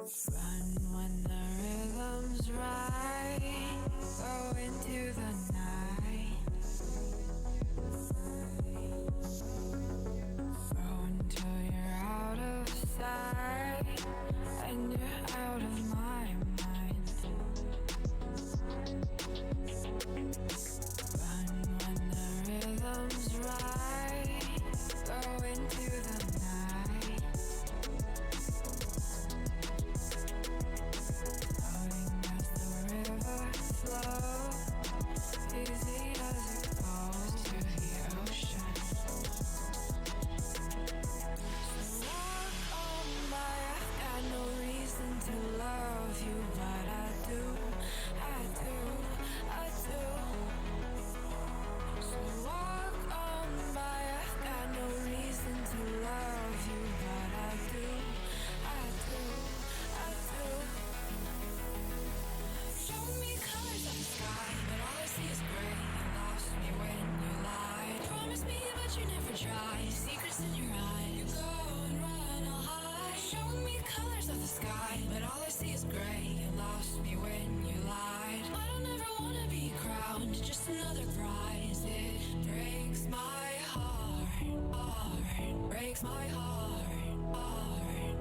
Run when the rhythm's right. Go into the night. Go until you're out of sight and you're out of my mind. Run when the rhythm's right. Go into the night. Floating as the river flows, easy as it goes to the ocean. So walk on by, I've got no reason to love you, but I do, I do, I do. So walk on by, I've got no reason to love you, but I do, I do, I do. Show me colors of the sky, but all I see is gray. You lost me when you lied. Promise me, but you never try. Secrets in your eyes. You go and run, I'll hide. Show me colors of the sky, but all I see is gray. You lost me when you lied. I don't ever wanna be crowned, just another prize. It breaks my heart, heart. Breaks my heart, heart,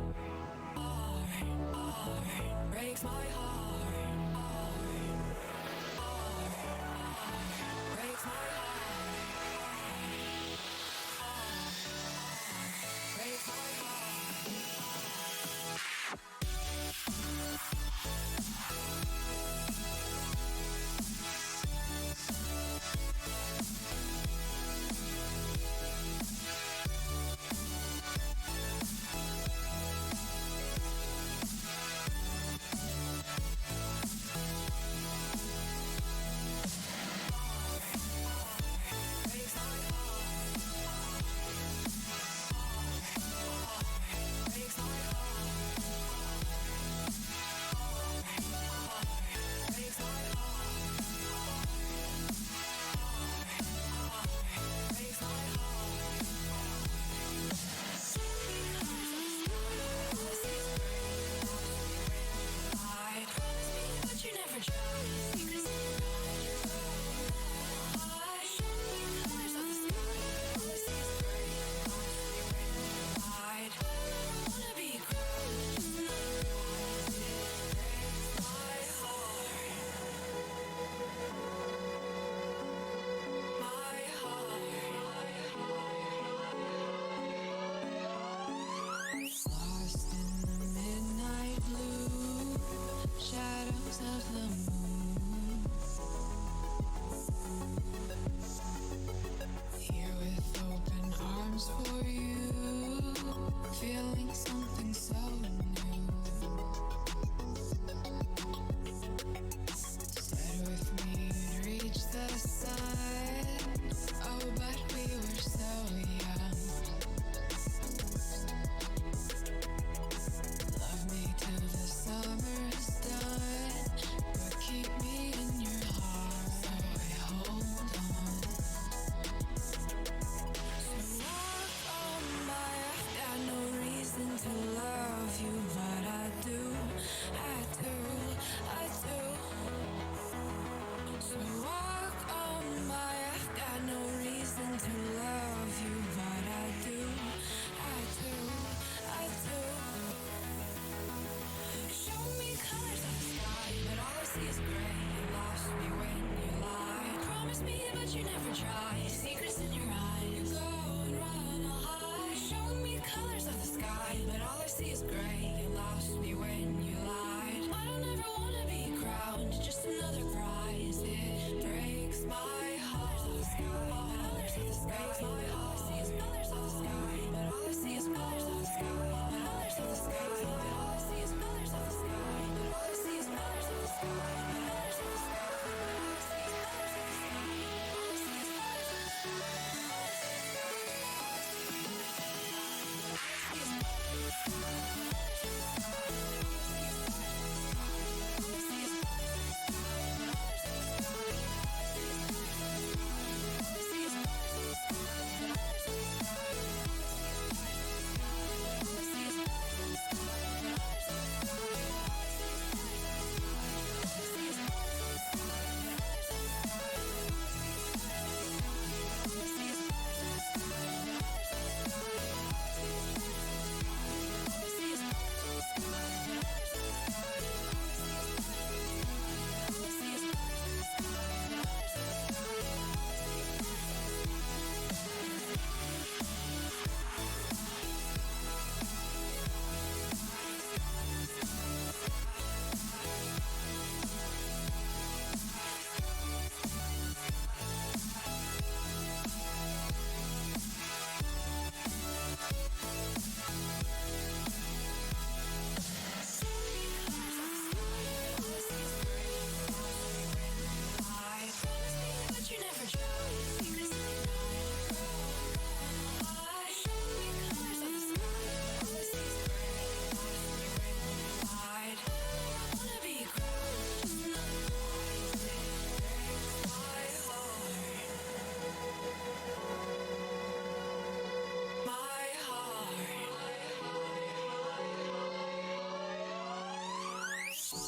heart, heart. Breaks my heart, heart, heart, heart. Breaks my heart, heart, heart. Breaks my heart.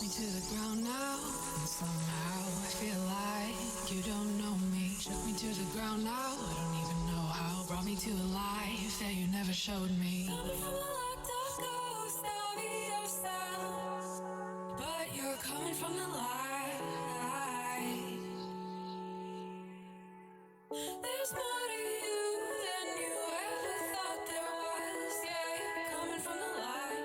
me to the ground now, and somehow I feel like you don't know me. Shook me to the ground now, I don't even know how. Brought me to a life that you never showed me. Coming from a locked up ghost of yourself, but you're coming from the light. There's more to you than you ever thought there was. Yeah, you're coming from the light.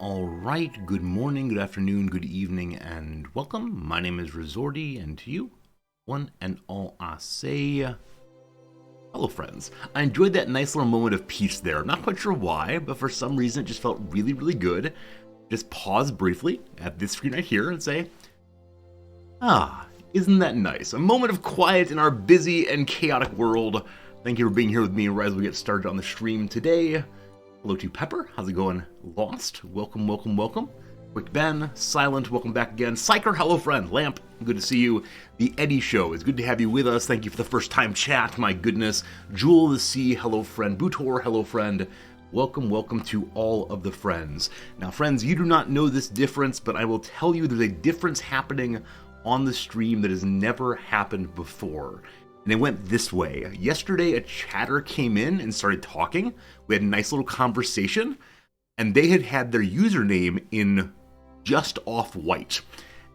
All right. Good morning, good afternoon, good evening, and welcome. My name is Resorty, and to you, one and all, I say hello, friends. I enjoyed that nice little moment of peace there. I'm not quite sure why, but for some reason it just felt really, really good. Just pause briefly at this screen right here and say, isn't that nice? A moment of quiet in our busy and chaotic world. Thank you for being here with me right as we get started on the stream today. Hello to Pepper. How's it going? Lost. Welcome. Quick Ben. Silent. Welcome back again. Psycher. Hello, friend. Lamp. Good to see you. The Eddie Show. It's good to have you with us. Thank you for the first time chat. My goodness. Jewel the Sea. Hello, friend. Butor. Hello, friend. Welcome to all of the friends. Now, friends, you do not know this difference, but I will tell you there's a difference happening on the stream that has never happened before. And it went this way. Yesterday, a chatter came in and started talking. We had a nice little conversation, and they had their username in just off white.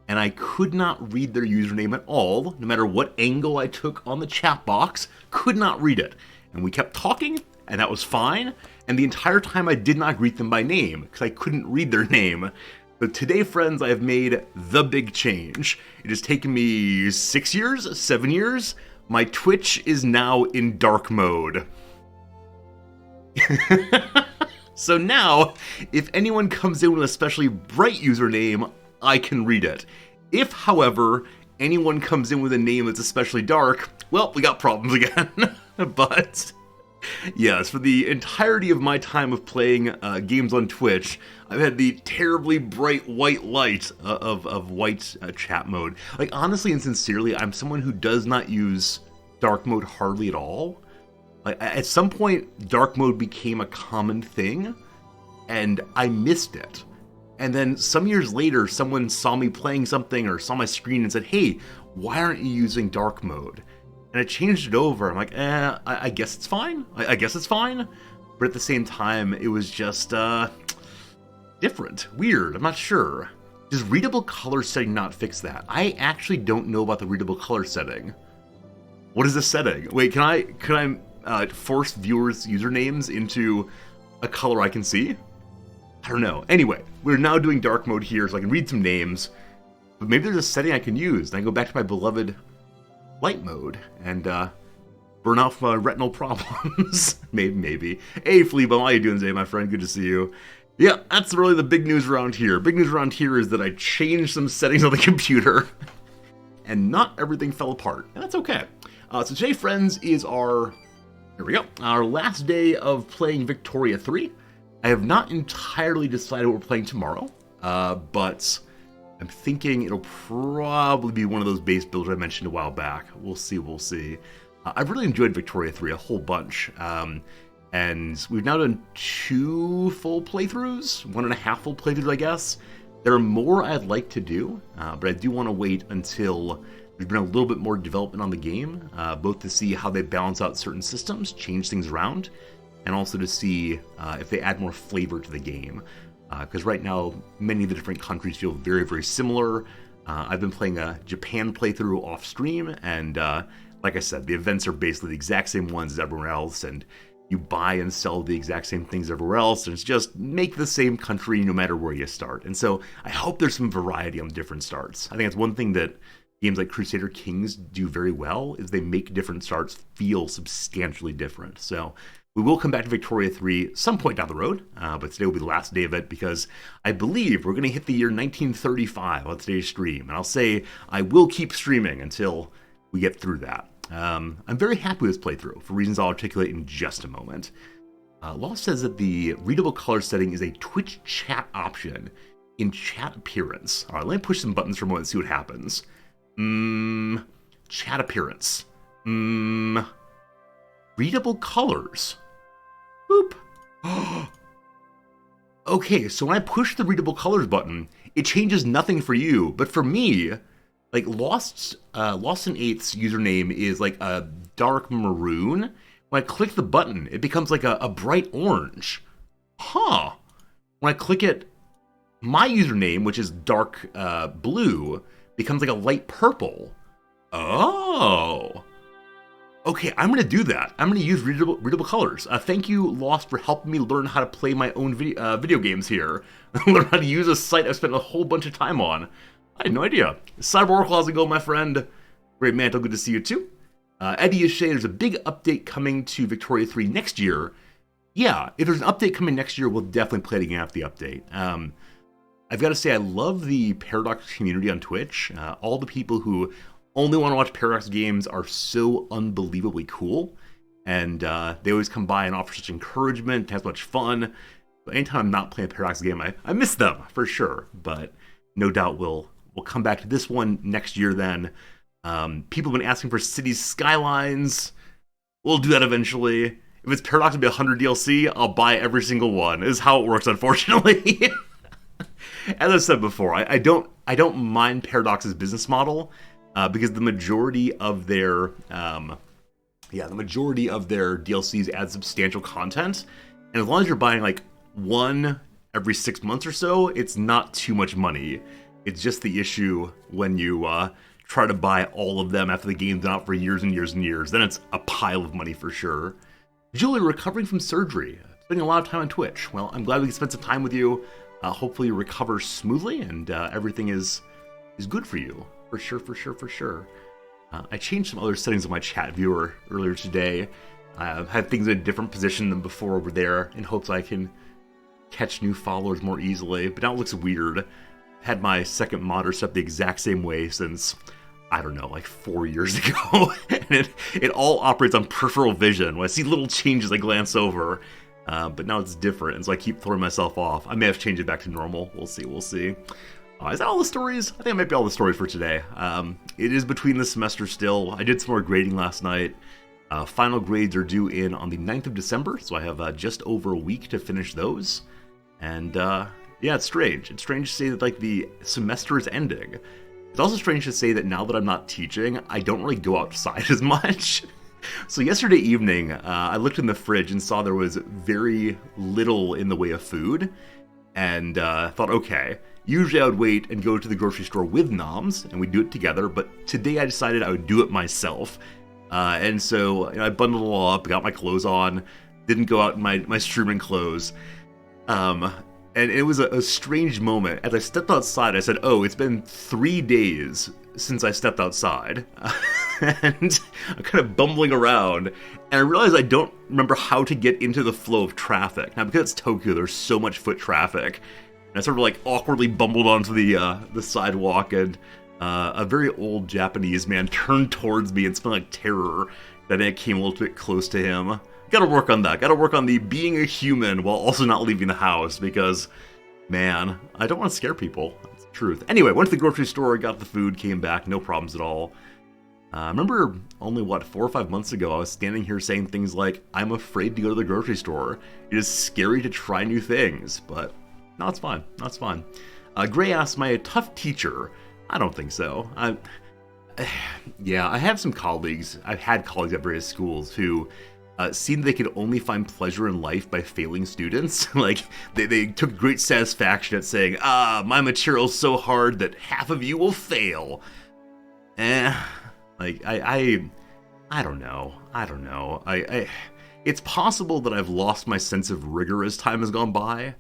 And I could not read their username at all, no matter what angle I took on the chat box, could not read it. And we kept talking, and that was fine. And the entire time I did not greet them by name, because I couldn't read their name. But today, friends, I have made the big change. It has taken me 7 years. My Twitch is now in dark mode. So now, if anyone comes in with an especially bright username, I can read it. If, however, anyone comes in with a name that's especially dark, well, we got problems again. But yes, for the entirety of my time of playing games on Twitch, I've had the terribly bright white light of white chat mode. Like, honestly and sincerely, I'm someone who does not use dark mode hardly at all. Like, at some point, dark mode became a common thing, and I missed it. And then some years later, someone saw me playing something or saw my screen and said, hey, why aren't you using dark mode? And I changed it over. I'm like, I guess it's fine. I guess it's fine. But at the same time, it was just different, weird. I'm not sure. Does readable color setting not fix that? I actually don't know about the readable color setting. What is the setting? Wait, can I force viewers' usernames into a color I can see? I don't know. Anyway, we're now doing dark mode here, so I can read some names. But maybe there's a setting I can use, and I can go back to my beloved light mode and burn off my retinal problems. maybe. Hey, Fleebo, how you doing today, my friend? Good to see you. Yeah, that's really the big news around here. Big news around here is that I changed some settings on the computer, and not everything fell apart, and that's okay. So today, friends, is our last day of playing Victoria 3. I have not entirely decided what we're playing tomorrow, but I'm thinking it'll probably be one of those base builds I mentioned a while back. We'll see. I've really enjoyed Victoria 3 a whole bunch, and we've now done 2 full playthroughs, 1.5 full playthroughs, I guess. There are more I'd like to do, but I do want to wait until there's been a little bit more development on the game, both to see how they balance out certain systems, change things around, and also to see if they add more flavor to the game. Because right now, many of the different countries feel very, very similar. I've been playing a Japan playthrough off stream, and like I said, the events are basically the exact same ones as everyone else, and you buy and sell the exact same things everywhere else, and it's just make the same country no matter where you start. And so I hope there's some variety on different starts. I think that's one thing that games like Crusader Kings do very well, is they make different starts feel substantially different. So we will come back to Victoria 3 some point down the road, but today will be the last day of it because I believe we're going to hit the year 1935 on today's stream. And I'll say I will keep streaming until we get through that. I'm very happy with this playthrough for reasons I'll articulate in just a moment. Lost says that the readable color setting is a Twitch chat option in chat appearance. All right, let me push some buttons for a moment and see what happens. Chat appearance. Readable colors. Boop. Okay, so when I push the readable colors button, it changes nothing for you, but for me, like Lost in 8's username is like a dark maroon. When I click the button, it becomes like a bright orange. Huh. When I click it, my username, which is dark blue, becomes like a light purple. Oh. Okay, I'm going to do that. I'm going to use readable colors. Thank you, Lost, for helping me learn how to play my own video games here. Learn how to use a site I've spent a whole bunch of time on. I had no idea. Cyber Oracle, how's it going, my friend? Great Mantle, good to see you too. Eddie is saying there's a big update coming to Victoria 3 next year. Yeah, if there's an update coming next year, we'll definitely play it again after the update. I've got to say, I love the Paradox community on Twitch. All the people who only want to watch Paradox games are so unbelievably cool. And they always come by and offer such encouragement, have so much fun. But anytime I'm not playing a Paradox game, I miss them, for sure. But no doubt we'll come back to this one next year then. People have been asking for Cities Skylines. We'll do that eventually. If it's Paradox to be 100 DLC, I'll buy every single one. This is how it works, unfortunately. As I said before, I don't mind Paradox's business model because the majority of their DLCs add substantial content, and as long as you're buying like one every 6 months or so, it's not too much money. It's just the issue when you try to buy all of them after the game's been out for years and years and years. Then it's a pile of money for sure. Julie, recovering from surgery, spending a lot of time on Twitch. Well, I'm glad we can spend some time with you. Hopefully you recover smoothly and everything is good for you. For sure. I changed some other settings on my chat viewer earlier today. I had things in a different position than before over there in hopes I can catch new followers more easily, but now it looks weird. Had my second monitor set the exact same way since, I don't know, like 4 years ago. And it all operates on peripheral vision. When I see little changes, I glance over. But now it's different, and so I keep throwing myself off. I may have changed it back to normal. We'll see. Is that all the stories? I think it might be all the stories for today. It is between the semester still. I did some more grading last night. Final grades are due in on the 9th of December, so I have just over a week to finish those. And yeah, it's strange. It's strange to say that like the semester is ending. It's also strange to say that now that I'm not teaching, I don't really go outside as much. So yesterday evening, I looked in the fridge and saw there was very little in the way of food, and thought, okay, usually I would wait and go to the grocery store with Noms, and we'd do it together, but today I decided I would do it myself. And so I bundled it all up, got my clothes on, didn't go out in my streaming clothes. And it was a strange moment. As I stepped outside, I said, oh, it's been 3 days since I stepped outside. And I'm kind of bumbling around, and I realized I don't remember how to get into the flow of traffic. Now, because it's Tokyo, there's so much foot traffic, and I sort of like awkwardly bumbled onto the sidewalk, and a very old Japanese man turned towards me and smelled like terror. Then I came a little bit close to him. Gotta work on that. Gotta work on the being a human while also not leaving the house, because, man, I don't want to scare people. That's the truth. Anyway, went to the grocery store, got the food, came back, no problems at all. I remember only, 4 or 5 months ago, I was standing here saying things like, I'm afraid to go to the grocery store. It is scary to try new things, but no, it's fine. No, it's fine. Gray asks, am I a tough teacher? I don't think so. Yeah, I have some colleagues. I've had colleagues at various schools who seemed they could only find pleasure in life by failing students. Like, they took great satisfaction at saying, my material's so hard that half of you will fail. Like, I don't know. It's possible that I've lost my sense of rigor as time has gone by.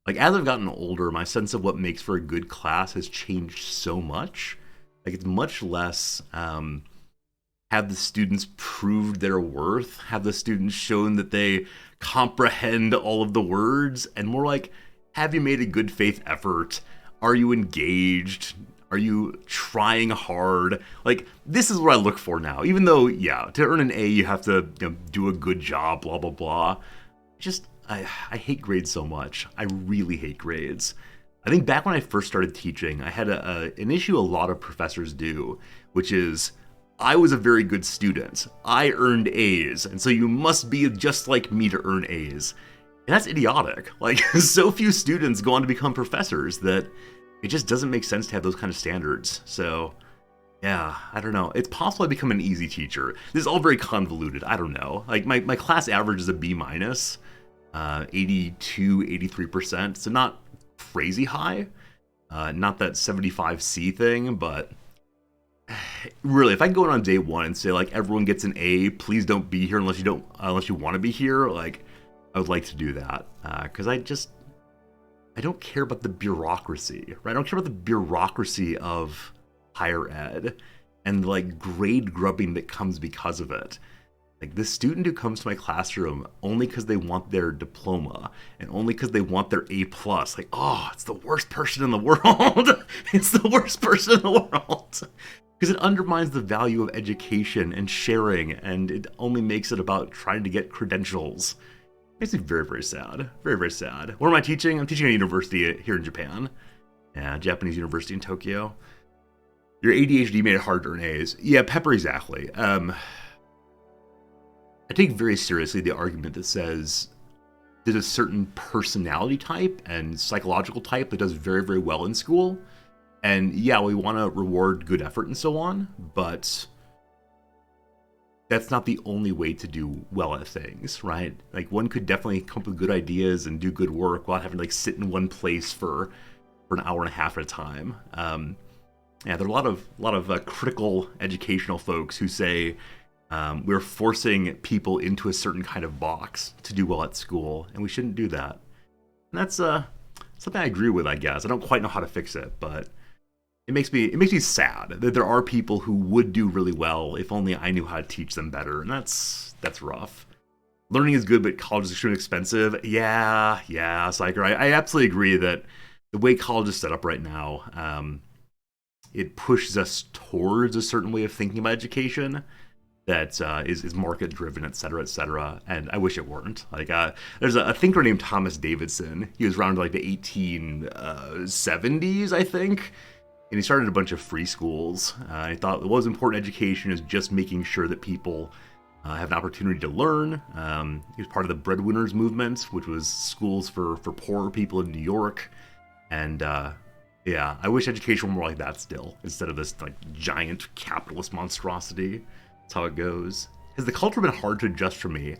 Like, as I've gotten older, my sense of what makes for a good class has changed so much. Like, it's much less, have the students proved their worth? Have the students shown that they comprehend all of the words? And more like, have you made a good faith effort? Are you engaged? Are you trying hard? Like, this is what I look for now. Even though, yeah, to earn an A, you have to do a good job, blah, blah, blah. I hate grades so much. I really hate grades. I think back when I first started teaching, I had an issue a lot of professors do, which is I was a very good student. I earned A's, and so you must be just like me to earn A's. And that's idiotic. Like, so few students go on to become professors that it just doesn't make sense to have those kind of standards. So, yeah, I don't know. It's possible I become an easy teacher. This is all very convoluted. I don't know. Like, my class average is a B minus, 82, 83%. So not crazy high. Not that 75C thing, but really, if I go in on day one and say, like, everyone gets an A, please don't be here unless you want to be here, like, I would like to do that. Because I don't care about the bureaucracy, right? I don't care about the bureaucracy of higher ed and, like, grade grubbing that comes because of it. Like, the student who comes to my classroom only because they want their diploma and only because they want their A+, like, oh, it's the worst person in the world. It's the worst person in the world. Because it undermines the value of education and sharing, and it only makes it about trying to get credentials. Makes me very, very sad. Very, very sad. Where am I teaching? I'm teaching at a university here in Japan. Yeah, Japanese university in Tokyo. Your ADHD made it hard to earn A's. Yeah, Pepper, exactly. I take very seriously the argument that says there's a certain personality type and psychological type that does very, very well in school. And yeah, we want to reward good effort and so on, but that's not the only way to do well at things, right? Like, one could definitely come up with good ideas and do good work without having to, like, sit in one place for an hour and a half at a time. Yeah, there are a lot of critical educational folks who say we're forcing people into a certain kind of box to do well at school, and we shouldn't do that. And that's something I agree with, I guess. I don't quite know how to fix it, but it makes me sad that there are people who would do really well if only I knew how to teach them better, and that's rough. Learning is good, but college is extremely expensive. Yeah, Psycher. I absolutely agree that the way college is set up right now, it pushes us towards a certain way of thinking about education that is market driven, et cetera, and I wish it weren't. Like, there's a thinker named Thomas Davidson. He was around like the 1870s, I think. And he started a bunch of free schools. I thought what was important education is just making sure that people have an opportunity to learn. He was part of the breadwinners movement, which was schools for poorer people in New York. And yeah, I wish education were more like that still, instead of this like giant capitalist monstrosity. That's how it goes. Has the culture been hard to adjust for me?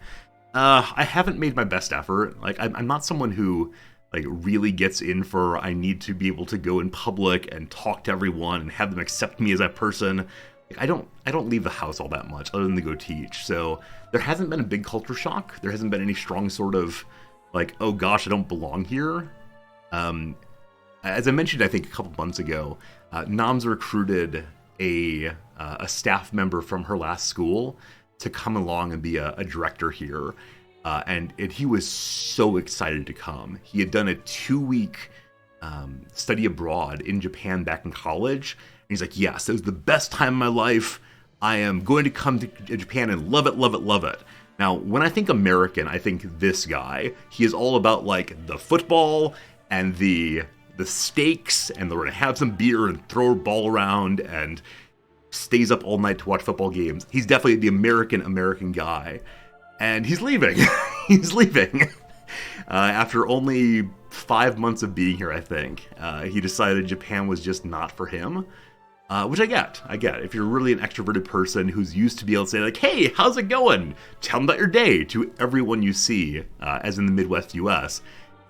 I haven't made my best effort. Like, I'm not someone who like really gets in for I need to be able to go in public and talk to everyone and have them accept me as a person. Like, I don't leave the house all that much other than to go teach. So there hasn't been a big culture shock. There hasn't been any strong sort of like, oh gosh, I don't belong here. As I mentioned, I think a couple months ago, Noms recruited a staff member from her last school to come along and be a director here. And he was so excited to come. He had done a 2-week study abroad in Japan back in college. And he's like, yes, it was the best time of my life. I am going to come to Japan and love it, love it, love it. Now, when I think American, I think this guy. He is all about like the football and the steaks, and they're going to have some beer and throw a ball around and stays up all night to watch football games. He's definitely the American guy. And he's leaving. He's leaving. After only 5 months of being here, I think. He decided Japan was just not for him. Which I get. If you're really an extroverted person who's used to be able to say, like, hey, how's it going? Tell them about your day to everyone you see, as in the Midwest US.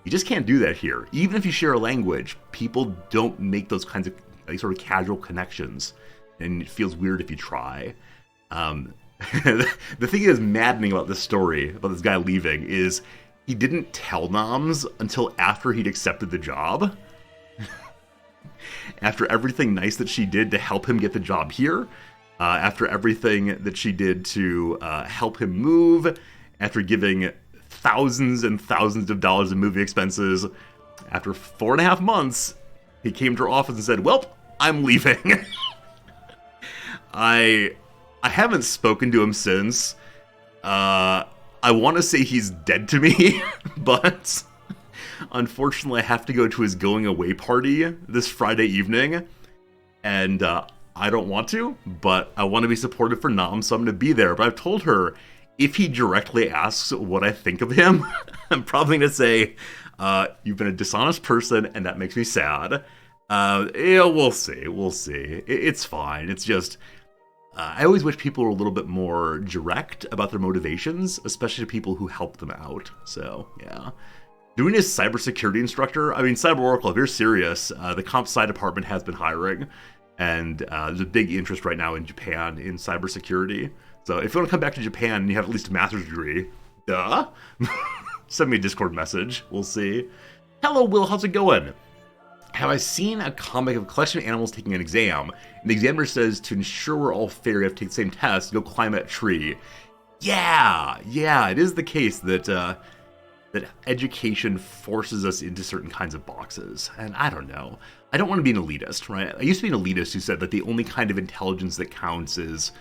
You just can't do that here. Even if you share a language, people don't make those kinds of like, sort of casual connections. And it feels weird if you try. The thing that is maddening about this story, about this guy leaving, is he didn't tell Noms until after he'd accepted the job. After everything nice that she did to help him get the job here, after everything that she did to help him move, after giving thousands and thousands of dollars in movie expenses, after 4.5 months, he came to her office and said, well, I'm leaving. I haven't spoken to him since. I I want to say he's dead to me, but unfortunately I have to go to his going away party this Friday evening, and I don't want to, but I want to be supportive for Nam, so I'm going to be there. But I've told her, if he directly asks what I think of him, I'm probably going to say, you've been a dishonest person, and that makes me sad. Yeah, we'll see. It's fine. It's just, I always wish people were a little bit more direct about their motivations, especially to people who help them out. So, yeah. Doing his cybersecurity instructor, I mean, Cyber Oracle, if you're serious, the comp sci department has been hiring, and there's a big interest right now in Japan in cybersecurity. So if you want to come back to Japan and you have at least a master's degree, send me a Discord message. We'll see. Hello, Will. How's it going? Have I seen a comic of a collection of animals taking an exam? And the examiner says, to ensure we're all fair, you have to take the same test, go climb that tree. Yeah, it is the case that that education forces us into certain kinds of boxes. And I don't know. I don't want to be an elitist, right? I used to be an elitist who said that the only kind of intelligence that counts is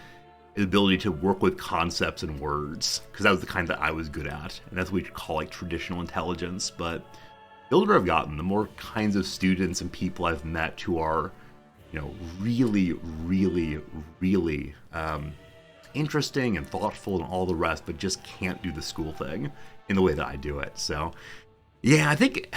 the ability to work with concepts and words, because that was the kind that I was good at, and that's what we call like traditional intelligence. But the older I've gotten, the more kinds of students and people I've met who are, really interesting and thoughtful and all the rest, but just can't do the school thing in the way that I do it. So yeah, I think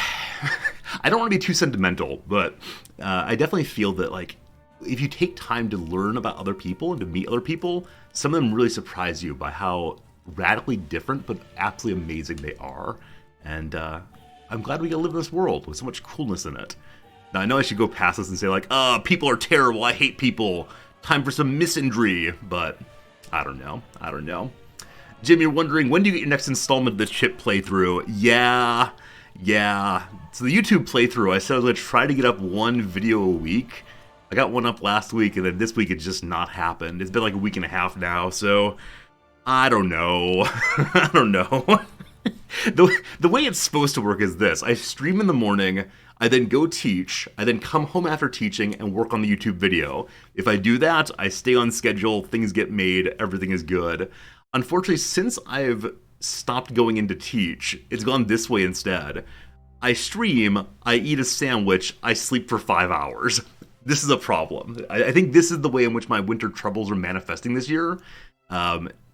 I don't want to be too sentimental, but I definitely feel that like, if you take time to learn about other people and to meet other people, some of them really surprise you by how radically different but absolutely amazing they are. And I'm glad we get to live in this world with so much coolness in it. Now, I know I should go past this and say like, people are terrible, I hate people, time for some misandry, but I don't know. Jim, you're wondering, when do you get your next installment of the Chip playthrough? Yeah. So the YouTube playthrough, I said I was going to try to get up one video a week. I got one up last week, and then this week it's just not happened. It's been like a week and a half now, so I don't know. The way it's supposed to work is this. I stream in the morning, I then go teach, I then come home after teaching and work on the YouTube video. If I do that, I stay on schedule, things get made, everything is good. Unfortunately, since I've stopped going in to teach, it's gone this way instead. I stream, I eat a sandwich, I sleep for 5 hours. This is a problem. I think this is the way in which my winter troubles are manifesting this year.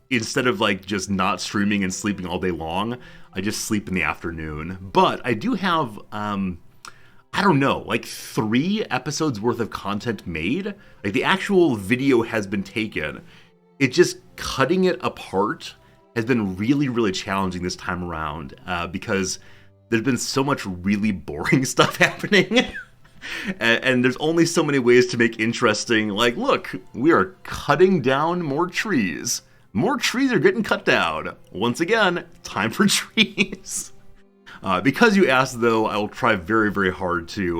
Instead of like just not streaming and sleeping all day long, I just sleep in the afternoon. But I do have, like 3 episodes worth of content made. Like the actual video has been taken. It's just cutting it apart has been really challenging this time around because there's been so much really boring stuff happening. And there's only so many ways to make interesting, like, look, we are cutting down more trees. More trees are getting cut down. Once again, time for trees. Because you asked, though, I will try very hard to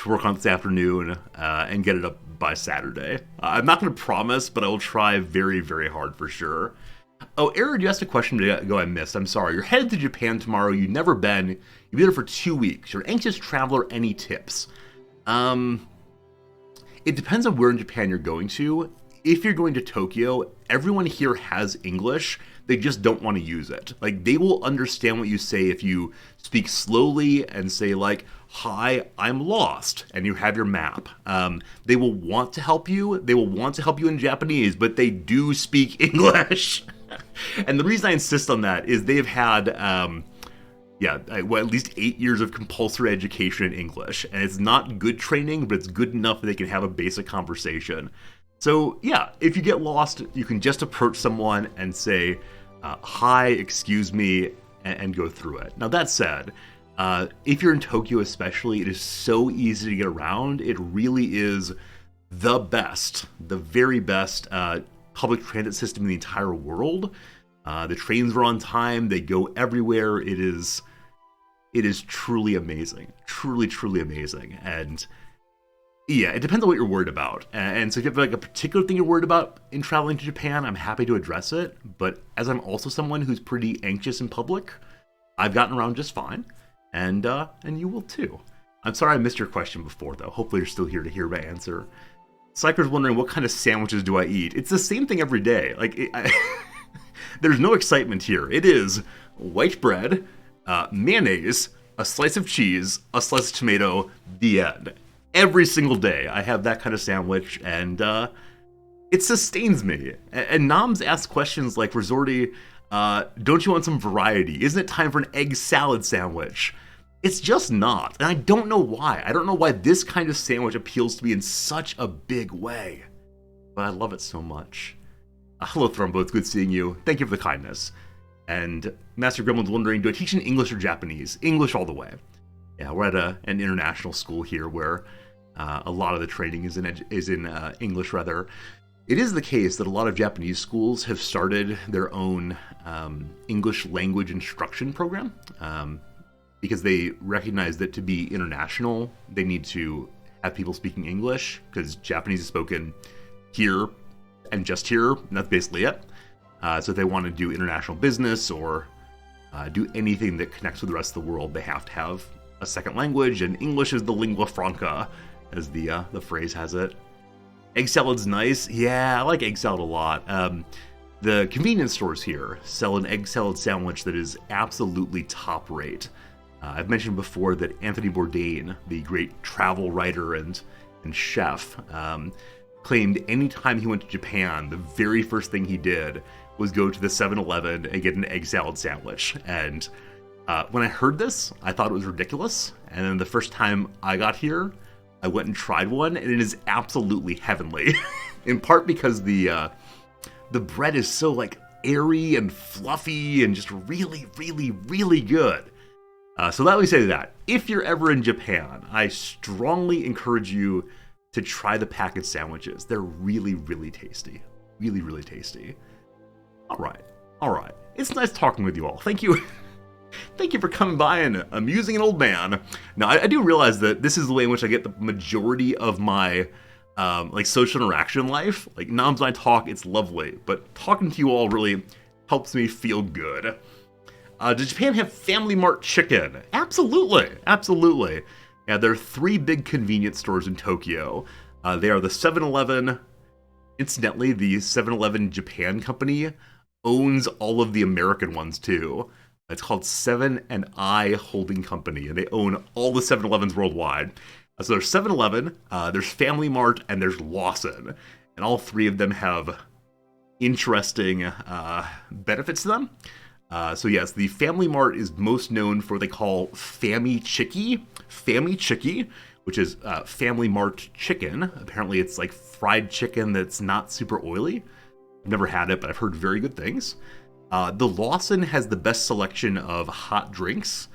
work on it this afternoon and get it up by Saturday. I'm not going to promise, but I will try very hard for sure. Oh, Aaron, you asked a question ago I missed. I'm sorry. You're headed to Japan tomorrow. You've never been. You'll be there for 2 weeks. You're an anxious traveler. Any tips? It depends on where in Japan you're going to. If you're going to Tokyo, everyone here has English. They just don't want to use it. Like, they will understand what you say if you speak slowly and say, like, hi, I'm lost, and you have your map. They will want to help you. They will want to help you in Japanese, but they do speak English. And the reason I insist on that is they've had, at least 8 years of compulsory education in English. And it's not good training, but it's good enough that they can have a basic conversation. So, yeah, if you get lost, you can just approach someone and say, hi, excuse me, and go through it. Now, that said, if you're in Tokyo especially, it is so easy to get around. It really is the very best public transit system in the entire world. The trains are on time. They go everywhere. It is truly amazing. Truly amazing. And yeah, it depends on what you're worried about. And so if you have like a particular thing you're worried about in traveling to Japan, I'm happy to address it. But as I'm also someone who's pretty anxious in public, I've gotten around just fine. And you will too. I'm sorry I missed your question before, though. Hopefully you're still here to hear my answer. Psycher's wondering, what kind of sandwiches do I eat? It's the same thing every day. Like, There's no excitement here. It is white bread, mayonnaise, a slice of cheese, a slice of tomato, the end. Every single day I have that kind of sandwich, and it sustains me. And Noms asks questions like, Resorti, don't you want some variety? Isn't it time for an egg salad sandwich? It's just not, and I don't know why. I don't know why this kind of sandwich appeals to me in such a big way, but I love it so much. Hello, Thrumbo, it's good seeing you. Thank you for the kindness. And Master Gremlin's wondering, do I teach in English or Japanese? English all the way. Yeah, we're at an international school here where a lot of the training is in English, rather. It is the case that a lot of Japanese schools have started their own English language instruction program. Because they recognize that to be international, they need to have people speaking English, because Japanese is spoken here and just here, and that's basically it. So if they want to do international business or do anything that connects with the rest of the world, they have to have a second language, and English is the lingua franca, as the phrase has it. Egg salad's nice. Yeah, I like egg salad a lot. The convenience stores here sell an egg salad sandwich that is absolutely top rate. I've mentioned before that Anthony Bourdain, the great travel writer and chef, claimed anytime he went to Japan, the very first thing he did was go to the 7-Eleven and get an egg salad sandwich. And when I heard this, I thought it was ridiculous. And then the first time I got here, I went and tried one, and it is absolutely heavenly. In part because the bread is so like airy and fluffy and just really, really, really good. So let me say that. If you're ever in Japan, I strongly encourage you to try the packaged sandwiches. They're really, really tasty. Really, really tasty. All right. It's nice talking with you all. Thank you. Thank you for coming by and amusing an old man. Now, I do realize that this is the way in which I get the majority of my social interaction in life. Like, Noms and I talk, it's lovely. But talking to you all really helps me feel good. Does Japan have Family Mart chicken? Absolutely. Yeah, there are 3 big convenience stores in Tokyo. They are the 7-Eleven. Incidentally, the 7-Eleven Japan company owns all of the American ones too. It's called 7&I Holding Company, and they own all the 7-Elevens worldwide. So there's 7-Eleven, there's Family Mart, and there's Lawson. And all 3 of them have interesting benefits to them. So yes, the Family Mart is most known for what they call Fammy Chiki, which is Family Mart chicken. Apparently it's like fried chicken that's not super oily. I've never had it, but I've heard very good things. The Lawson has the best selection of hot drinks.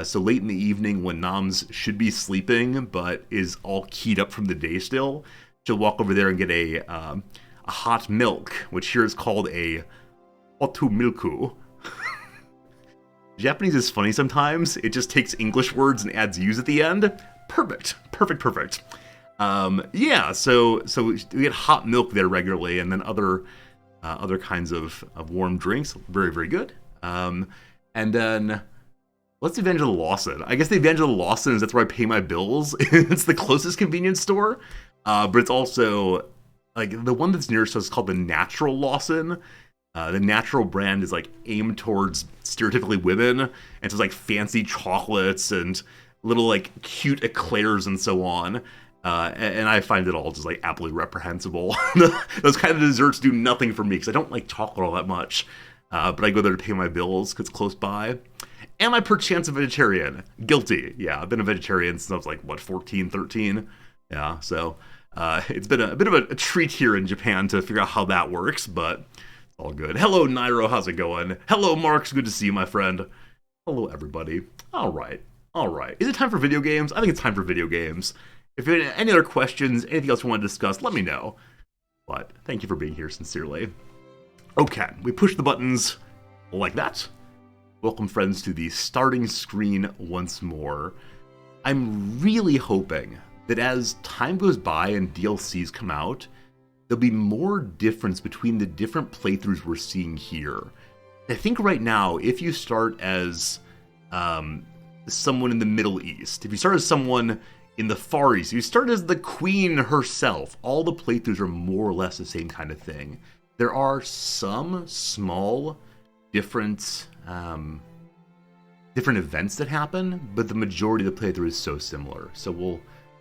So late in the evening when Noms should be sleeping, but is all keyed up from the day still, she'll walk over there and get a hot milk, which here is called a otu milku. Japanese is funny sometimes. It just takes English words and adds U's at the end. Perfect. Yeah, so we get hot milk there regularly, and then other kinds of warm drinks. Very, very good. And then, what's the Advantage of the Lawson? I guess the Advantage of the Lawson is that's where I pay my bills. It's the closest convenience store, but it's also, like, the one that's nearest us is called the Natural Lawson. The Natural brand is like aimed towards stereotypically women, and so it's like fancy chocolates and little like cute eclairs and so on. And I find it all just like absolutely reprehensible. Those kind of desserts do nothing for me because I don't like chocolate all that much. But I go there to pay my bills because it's close by. Am I perchance a vegetarian? Guilty. Yeah, I've been a vegetarian since I was like, 14, 13? Yeah, so it's been a bit of a treat here in Japan to figure out how that works, but all good. Hello, Nairo. How's it going? Hello, Marks. Good to see you, my friend. Hello, everybody. All right. Is it time for video games? I think it's time for video games. If you have any other questions, anything else you want to discuss, let me know. But thank you for being here, sincerely. Okay, we push the buttons like that. Welcome, friends, to the starting screen once more. I'm really hoping that as time goes by and DLCs come out, there'll be more difference between the different playthroughs we're seeing here. I think right now, if you start as someone in the Middle East, if you start as someone in the Far East, if you start as the Queen herself, all the playthroughs are more or less the same kind of thing. There are some small different different events that happen, but the majority of the playthrough is so similar. So we'll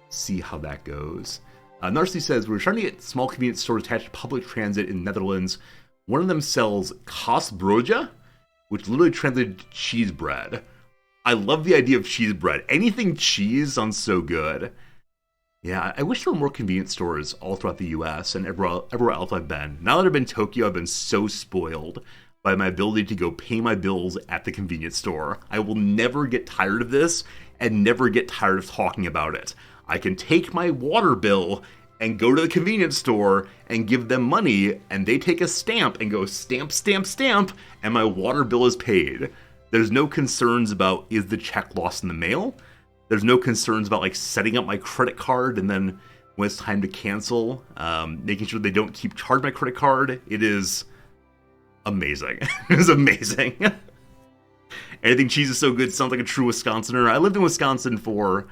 see how that goes. Narcy says, we're trying to get small convenience stores attached to public transit in the Netherlands. One of them sells kastbroodje, which literally translated to cheese bread. I love the idea of cheese bread. Anything cheese sounds so good. Yeah, I wish there were more convenience stores all throughout the US and everywhere else I've been. Now that I've been in Tokyo, I've been so spoiled by my ability to go pay my bills at the convenience store. I will never get tired of this and never get tired of talking about it. I can take my water bill and go to the convenience store and give them money, and they take a stamp and go stamp, stamp, stamp, and my water bill is paid. There's no concerns about, is the check lost in the mail? There's no concerns about like setting up my credit card and then when it's time to cancel, making sure they don't keep charging my credit card. It is amazing. It is amazing. Anything cheese is so good sounds like a true Wisconsinner. I lived in Wisconsin for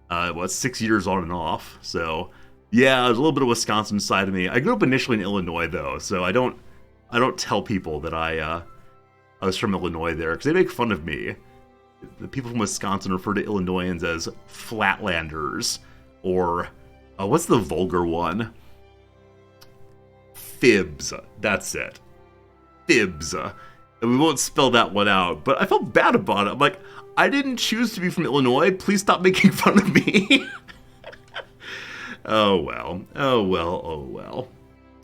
6 years on and off. So yeah, there's a little bit of Wisconsin side of me. I grew up initially in Illinois though, so I don't tell people that I was from Illinois there because they make fun of me. The people from Wisconsin refer to Illinoisans as flatlanders, or what's the vulgar one? Fibs. That's it. Fibs. And we won't spell that one out, but I felt bad about it. I'm like, I didn't choose to be from Illinois. Please stop making fun of me. Oh well. Oh well. Oh well.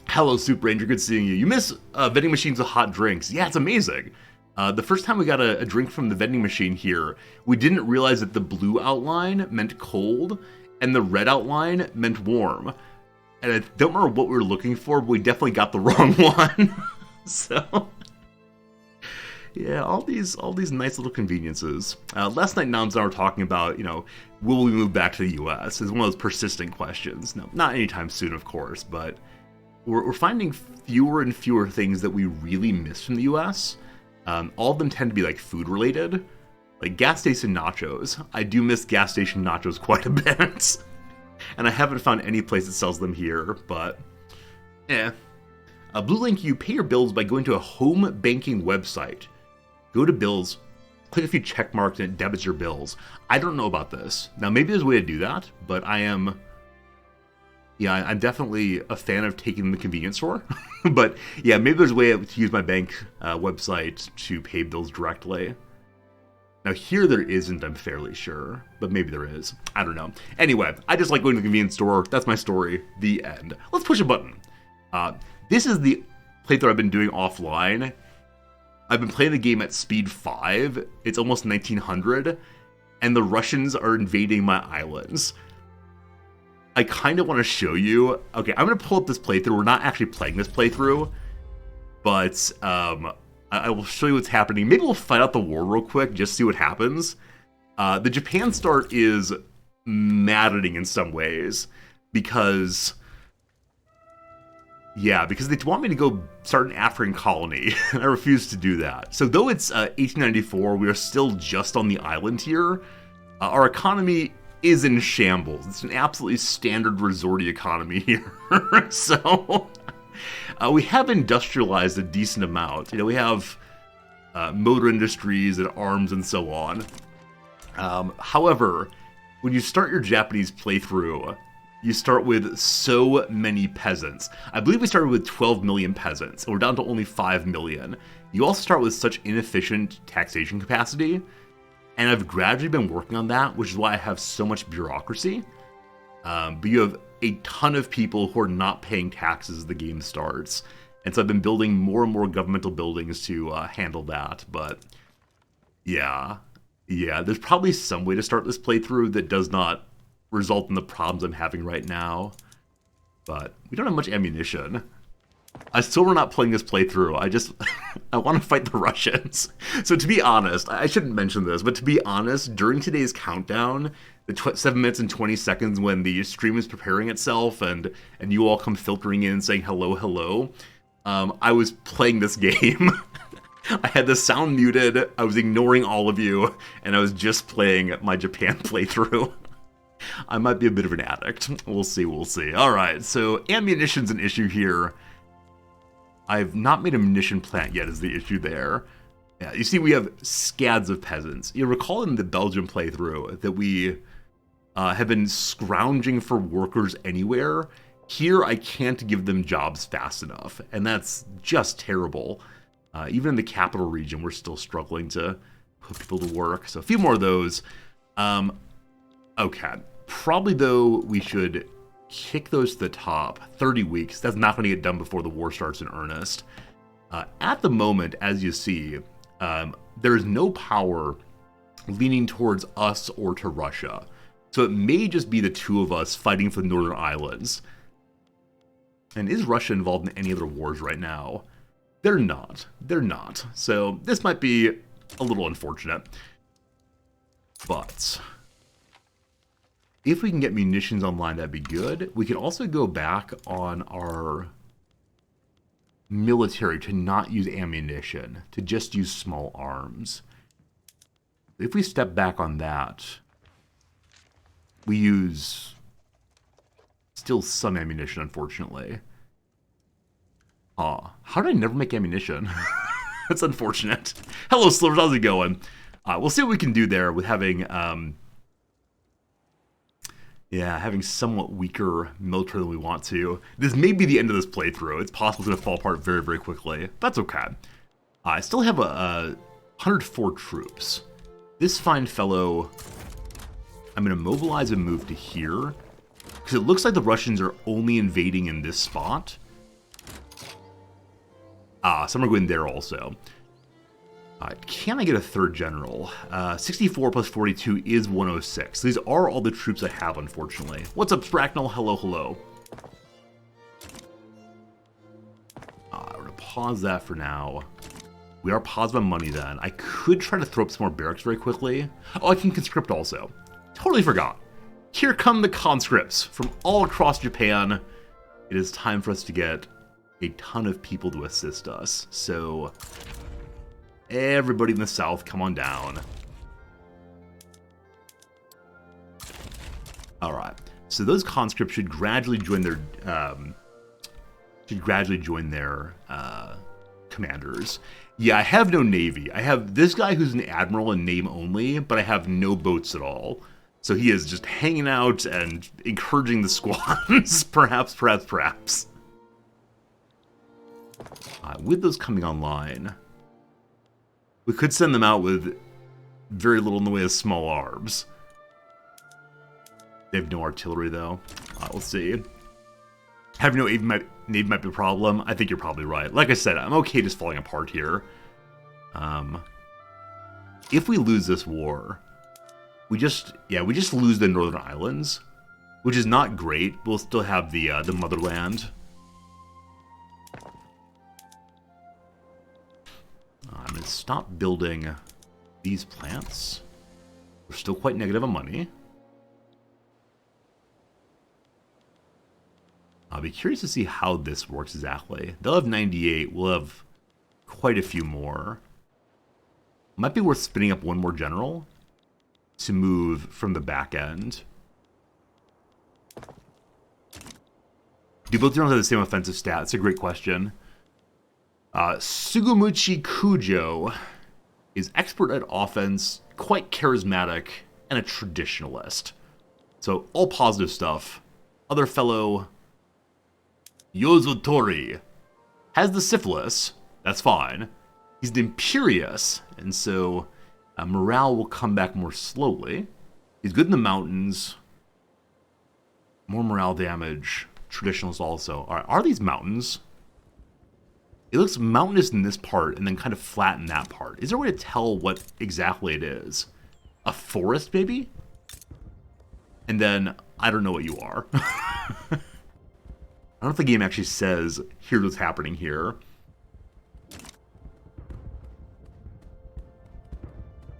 Hello, Soup Ranger. Good seeing you. You miss vending machines with hot drinks. Yeah, it's amazing. The first time we got a drink from the vending machine here, we didn't realize that the blue outline meant cold and the red outline meant warm. And I don't remember what we were looking for, but we definitely got the wrong one. So, yeah, all these nice little conveniences. Last night, Nams and I were talking about, will we move back to the U.S.? It's one of those persistent questions. No, not anytime soon, of course, but we're finding fewer and fewer things that we really miss from the U.S. All of them tend to be like food related, like gas station nachos. I do miss gas station nachos quite a bit, and I haven't found any place that sells them here. But, Blue Link, you pay your bills by going to a home banking website. Go to bills, click a few check marks, and it debits your bills. I don't know about this. Now, maybe there's a way to do that, but I'm definitely a fan of taking the convenience store. But yeah, maybe there's a way to use my bank website to pay bills directly. Now here there isn't, I'm fairly sure, but maybe there is. I don't know. Anyway, I just like going to the convenience store. That's my story. The end. Let's push a button. This is the playthrough I've been doing offline. I've been playing the game at speed 5. It's almost 1900, and the Russians are invading my islands. I kind of want to show you. Okay, I'm going to pull up this playthrough. We're not actually playing this playthrough, but I will show you what's happening. Maybe we'll fight out the war real quick, just see what happens. The Japan start is maddening in some ways, because they want me to go start an African colony, and I refuse to do that. So though it's 1894, we are still just on the island here. Our economy is in shambles. It's an absolutely standard resorty economy here. So we have industrialized a decent amount. We have motor industries and arms and so on. However, when you start your Japanese playthrough, you start with so many peasants. I believe we started with 12 million peasants, and we're down to only 5 million. You also start with such inefficient taxation capacity, and I've gradually been working on that, which is why I have so much bureaucracy. But you have a ton of people who are not paying taxes as the game starts. And so I've been building more and more governmental buildings to handle that. But yeah, there's probably some way to start this playthrough that does not result in the problems I'm having right now. But we don't have much ammunition. I still were not playing this playthrough. I want to fight the Russians. So to be honest, I shouldn't mention this, but to be honest, during today's countdown, the 7 minutes and 20 seconds when the stream is preparing itself and you all come filtering in saying hello, I was playing this game. I had the sound muted, I was ignoring all of you, and I was just playing my Japan playthrough. I might be a bit of an addict. We'll see. Alright, so ammunition's an issue here. I've not made a munition plant yet is the issue there. Yeah, you see we have scads of peasants. You recall in the Belgium playthrough that we have been scrounging for workers anywhere. Here I can't give them jobs fast enough, and that's just terrible. Even in the capital region, we're still struggling to put people to work. So a few more of those. Okay. Probably, though, we should kick those to the top. 30 weeks. That's not going to get done before the war starts in earnest. At the moment, as you see, there's no power leaning towards us or to Russia. So it may just be the two of us fighting for the Northern Islands. And is Russia involved in any other wars right now? They're not. They're not. So this might be a little unfortunate. But if we can get munitions online, that'd be good. We can also go back on our military to not use ammunition, to just use small arms. If we step back on that, we use still some ammunition, unfortunately. How did I never make ammunition? That's unfortunate. Hello, Slivers, how's it going? We'll see what we can do there with having, having somewhat weaker military than we want to. This may be the end of this playthrough. It's possible it's going to fall apart very, very quickly. That's okay. I still have 104 troops. This fine fellow, I'm going to mobilize and move to here. Because it looks like the Russians are only invading in this spot. Some are going there also. Can I get a third general? 64 plus 42 is 106. These are all the troops I have, unfortunately. What's up, Spracknell? Hello, hello. We're going to pause that for now. We are paused on money then. I could try to throw up some more barracks very quickly. Oh, I can conscript also. Totally forgot. Here come the conscripts from all across Japan. It is time for us to get a ton of people to assist us. So everybody in the south, come on down. All right. So those conscripts should gradually join their commanders. Yeah, I have no navy. I have this guy who's an admiral in name only, but I have no boats at all. So he is just hanging out and encouraging the squads. Perhaps. With those coming online, we could send them out with very little in the way of small arms. They have no artillery, though. We'll see. Having no navy might be a problem. I think you're probably right. Like I said, I'm okay just falling apart here. If we lose this war, we just lose the Northern Islands, which is not great. We'll still have the motherland. I'm going to stop building these plants. We're still quite negative on money. I'll be curious to see how this works exactly. They'll have 98. We'll have quite a few more. Might be worth spinning up one more general to move from the back end. Do both generals have the same offensive stat? That's a great question. Sugumuchi Kujo is expert at offense, quite charismatic, and a traditionalist. So, all positive stuff. Other fellow, Yozotori, has the syphilis. That's fine. He's imperious, and so morale will come back more slowly. He's good in the mountains. More morale damage. Traditionalist also. All right, are these mountains? It looks mountainous in this part and then kind of flat in that part. Is there a way to tell what exactly it is? A forest, maybe? And then, I don't know what you are. I don't know if the game actually says, here's what's happening here.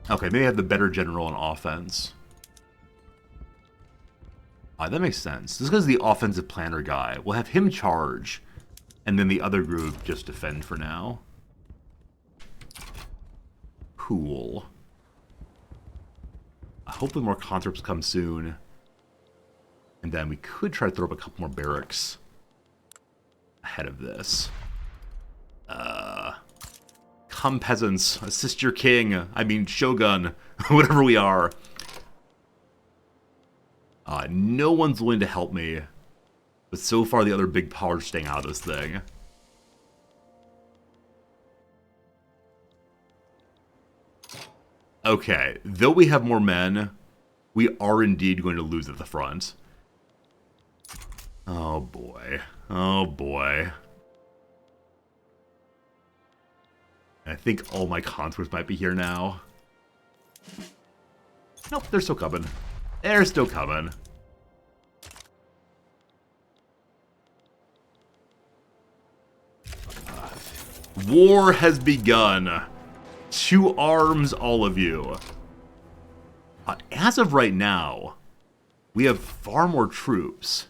Okay, maybe I have the better general on offense. That makes sense. This guy's the offensive planner guy. We'll have him charge. And then the other group just defend for now. Cool. Hopefully more conscripts come soon. And then we could try to throw up a couple more barracks ahead of this. come peasants, assist your king. I mean, shogun, whatever we are. No one's willing to help me. But so far, the other big powers are staying out of this thing. Okay, though we have more men, we are indeed going to lose at the front. Oh boy. Oh boy. I think all my consorts might be here now. Nope, they're still coming. They're still coming. War has begun. To arms, all of you. As of right now, we have far more troops.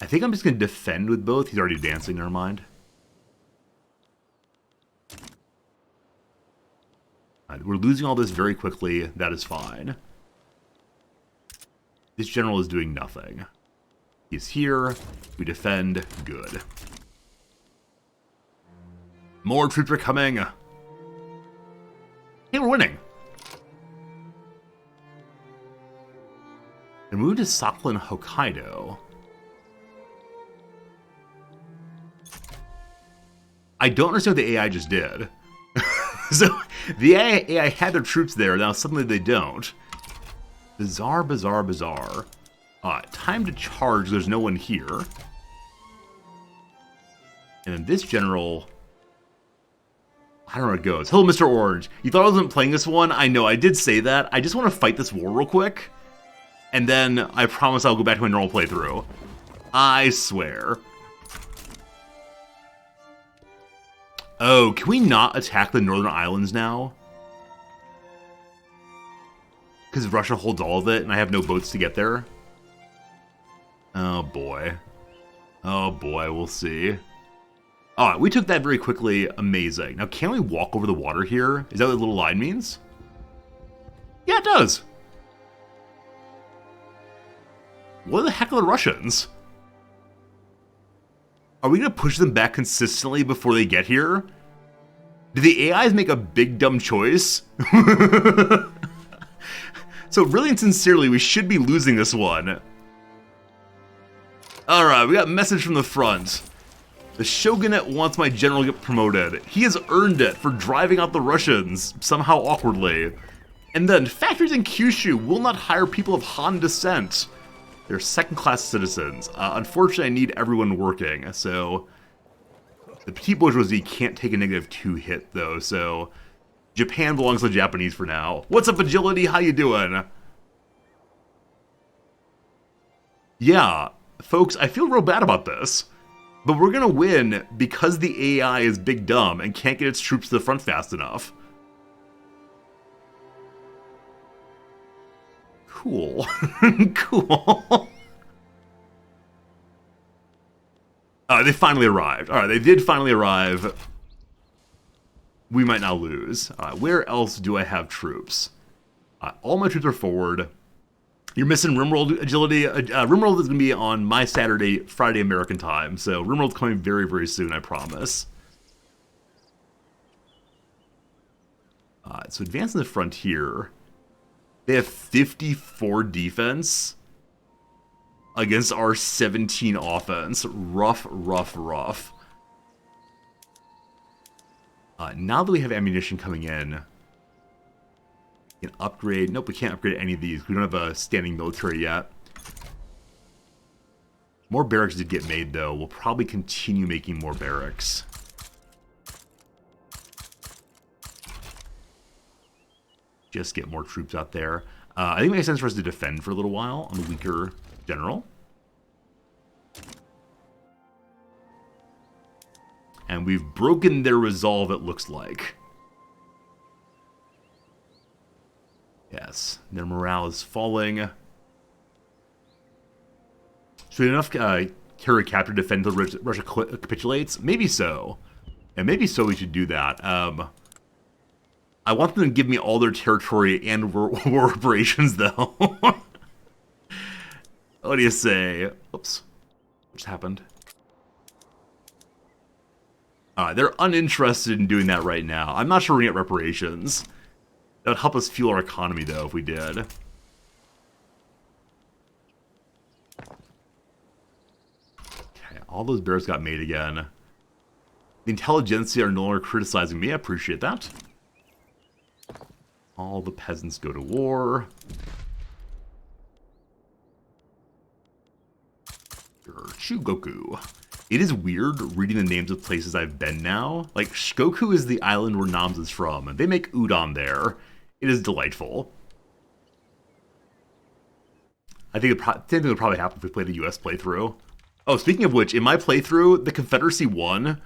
I think I'm just going to defend with both. He's already advancing, never mind. We're losing all this very quickly. That is fine. This general is doing nothing. He's here. We defend. Good. More troops are coming. Hey, we're winning. And moved to Sakhalin, Hokkaido. I don't understand what the AI just did. So, the AI had their troops there, now suddenly they don't. Bizarre, bizarre, bizarre. Time to charge, there's no one here. And then this general... I don't know where it goes. Hello, Mr. Orange. You thought I wasn't playing this one? I know, I did say that. I just want to fight this war real quick. And then I promise I'll go back to my normal playthrough. I swear. Oh, can we not attack the northern islands now? Because Russia holds all of it and I have no boats to get there? Oh boy. Oh boy, we'll see. Alright, we took that very quickly. Amazing. Now, can we walk over the water here? Is that what the little line means? Yeah, it does. What the heck are the Russians? Are we going to push them back consistently before they get here? Did the AIs make a big dumb choice? So really and sincerely, we should be losing this one. Alright, we got a message from the front. The Shogunate wants my general to get promoted. He has earned it for driving out the Russians, somehow awkwardly. And then, factories in Kyushu will not hire people of Han descent. They're second-class citizens. Unfortunately, I need everyone working, so... The petite bourgeoisie can't take a -2 hit, though, so... Japan belongs to the Japanese for now. What's up, Agility? How you doing? Yeah, folks, I feel real bad about this. But we're gonna win because the AI is big dumb and can't get its troops to the front fast enough. Cool. Cool. They finally arrived. Alright, they did finally arrive. We might now lose. Where else do I have troops? All my troops are forward. You're missing Rimworld Agility. Rimworld is going to be on my Saturday, Friday American time. So Rimworld's coming very, very soon, I promise. So advancing the frontier. They have 54 defense against our 17 offense. Rough, rough, rough. Now that we have ammunition coming in, we can upgrade. Nope, we can't upgrade any of these. We don't have a standing military yet. More barracks did get made, though. We'll probably continue making more barracks. Just get more troops out there. I think it makes sense for us to defend for a little while on the weaker general. And we've broken their resolve, it looks like. Yes, their morale is falling. So we have enough carrier capture to defend until Russia capitulates? Maybe so. And maybe so we should do that. I want them to give me all their territory and war reparations, though. What do you say? Oops. What just happened? They're uninterested in doing that right now. I'm not sure we're gonna get reparations. That would help us fuel our economy, though, if we did. Okay, all those bears got made again. The intelligentsia are no longer criticizing me. I appreciate that. All the peasants go to war. Shugoku. It is weird reading the names of places I've been now. Like, Shikoku is the island where Nams is from, and they make udon there. It is delightful. I think the same thing would probably happen if we played the US playthrough. Oh, speaking of which, in my playthrough, the Confederacy won.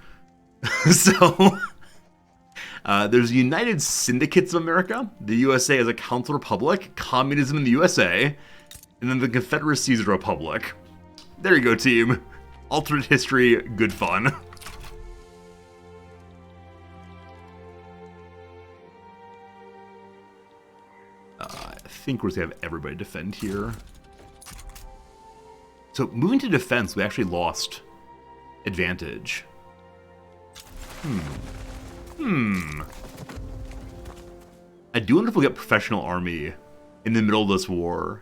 So, there's United Syndicates of America, the USA as a council republic, communism in the USA, and then the Confederacy is a republic. There you go, team. Alternate history, good fun. I think we're going to have everybody defend here. So, moving to defense, we actually lost advantage. I do wonder if we'll get professional army in the middle of this war.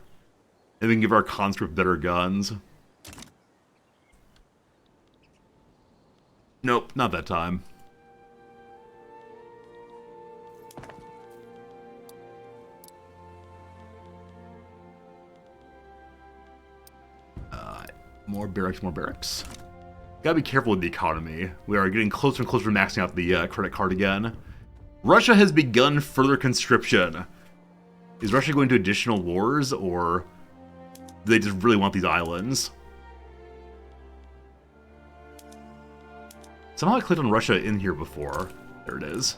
And we can give our conscript better guns. Nope, not that time. More barracks, more barracks. Gotta be careful with the economy. We are getting closer and closer to maxing out the credit card again. Russia has begun further conscription. Is Russia going to additional wars, or do they just really want these islands? Somehow I clicked on Russia in here before. There it is.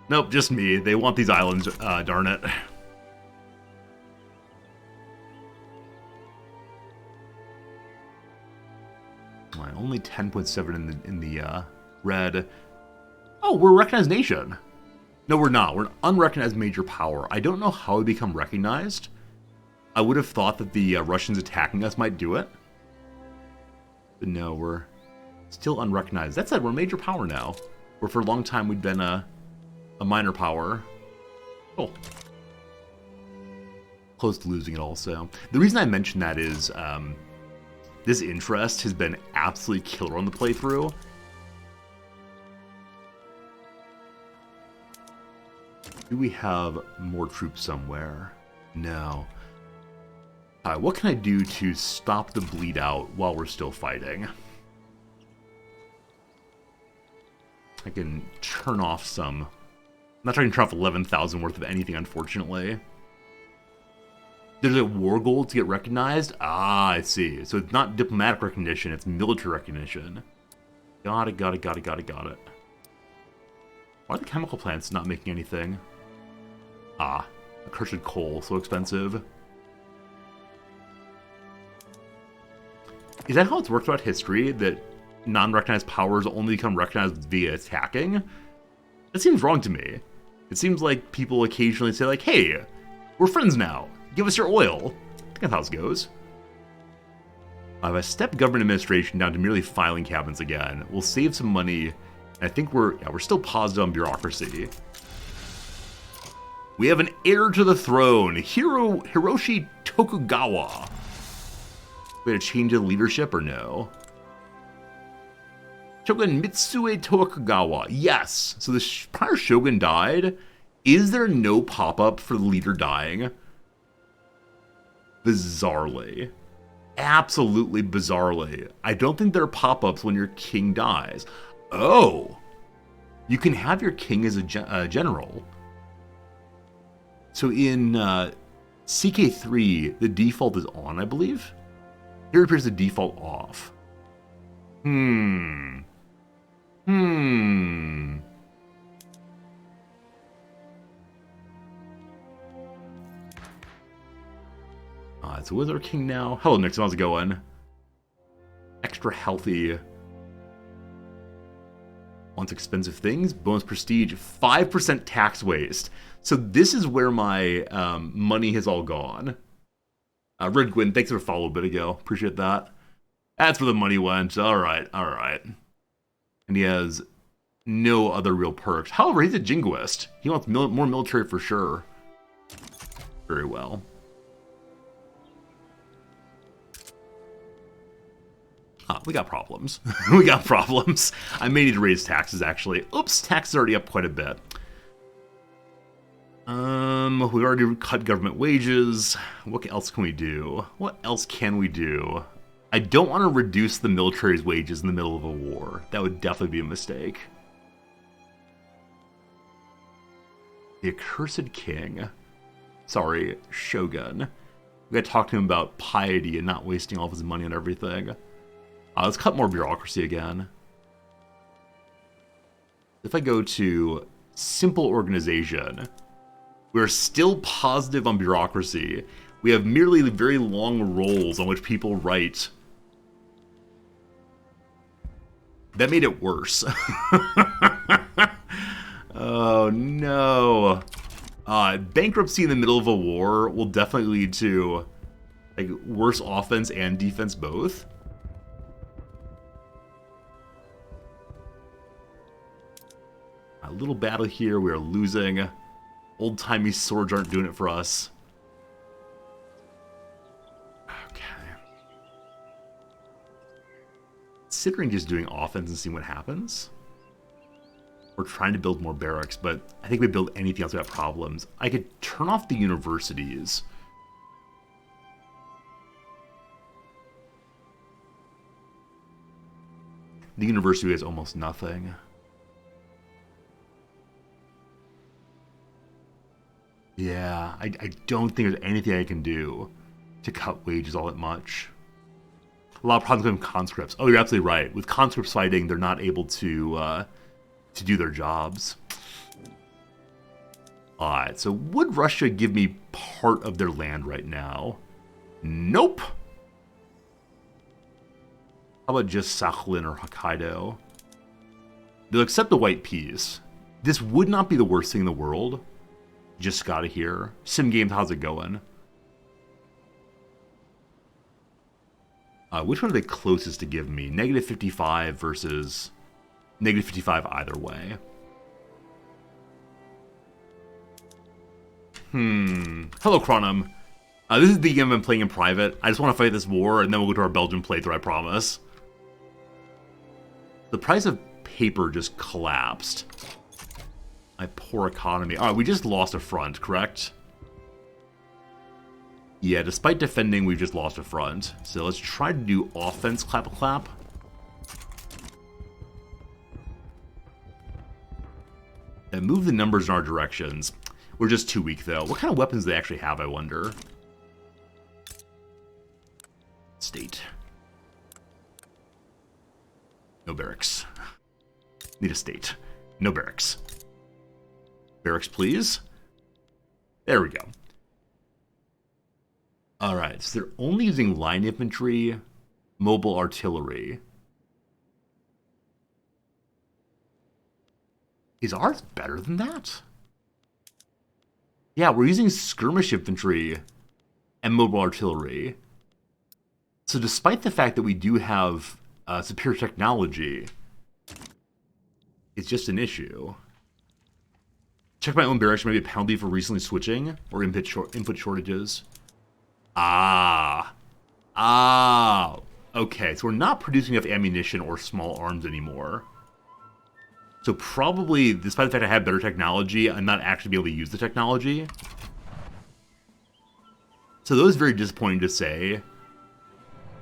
Nope, just me. They want these islands, darn it. Only 10.7 in the red. Oh, we're a recognized nation. No, we're not. We're an unrecognized major power. I don't know how we become recognized. I would have thought that the Russians attacking us might do it. But no, we're still unrecognized. That said, we're a major power now. Where for a long time we'd been a minor power. Oh. Close to losing it also. The reason I mention that is this interest has been absolutely killer on the playthrough. Do we have more troops somewhere? No. What can I do to stop the bleed out while we're still fighting? I can turn off some. I'm not trying to turn off 11,000 worth of anything, unfortunately. There's a war goal to get recognized? Ah, I see. So it's not diplomatic recognition, it's military recognition. Got it. Why are the chemical plants not making anything? Ah, accursed coal, so expensive. Is that how it's worked throughout history, that non-recognized powers only become recognized via attacking? That seems wrong to me. It seems like people occasionally say like, hey, we're friends now. Give us your oil. I think that's how this goes. If I step government administration down to merely filing cabinets again, we'll save some money. And I think we're still positive on bureaucracy. We have an heir to the throne, Hiroshi Tokugawa. We had a change of leadership or no? Shogun Mitsue Tokugawa. Yes. So the prior shogun died. Is there no pop-up for the leader dying? Bizarrely. Absolutely bizarrely. I don't think there are pop-ups when your king dies. Oh! You can have your king as a general. So in CK3, the default is on, I believe. Here it appears the default off. So with our king now. Hello, Nixon. How's it going? Extra healthy. Wants expensive things. Bonus prestige. 5% tax waste. So this is where my money has all gone. Red Gwyn, thanks for the follow a bit ago. Appreciate that. That's where the money went. All right. And he has no other real perks. However, he's a jingoist. He wants more military for sure. Very well. We got problems. We got problems. I may need to raise taxes, actually. Oops, taxes are already up quite a bit. We already cut government wages. What else can we do? What else can we do? I don't want to reduce the military's wages in the middle of a war. That would definitely be a mistake. The accursed king. Sorry, shogun. We gotta talk to him about piety and not wasting all of his money on everything. Let's cut more bureaucracy again. If I go to simple organization, we're still positive on bureaucracy. We have merely very long rolls on which people write. That made it worse. Oh no. Bankruptcy in the middle of a war will definitely lead to like worse offense and defense both. A little battle here, we are losing. Old-timey swords aren't doing it for us. Okay. Considering just doing offense and seeing what happens. We're trying to build more barracks, but I think if we build anything else, we got problems. I could turn off the universities. The university has almost nothing. Yeah, I don't think there's anything I can do to cut wages all that much. A lot of problems with conscripts. Oh, you're absolutely right. With conscripts fighting, they're not able to do their jobs. Alright, so would Russia give me part of their land right now? Nope. How about just Sakhalin or Hokkaido? They'll accept the white peace. This would not be the worst thing in the world. Just got to hear. Sim Games, how's it going? Which one are they closest to give me? Negative 55 versus negative 55 either way. Hello, Chronum. This is the game I'm playing in private. I just want to fight this war, and then we'll go to our Belgian playthrough, I promise. The price of paper just collapsed. My poor economy. Alright, we just lost a front, correct? Yeah, despite defending, we've just lost a front. So let's try to do offense clap-a-clap. And move the numbers in our directions. We're just too weak, though. What kind of weapons do they actually have, I wonder? State. No barracks. Need a state. No barracks. Barracks, please. There we go. Alright, so they're only using line infantry, mobile artillery. Is ours better than that? Yeah, we're using skirmish infantry and mobile artillery. So despite the fact that we do have superior technology, it's just an issue. Check my own barracks, maybe a penalty for recently switching or input shortages. Okay, so we're not producing enough ammunition or small arms anymore. So probably, despite the fact I have better technology, I'm not actually be able to use the technology. So that was very disappointing to say.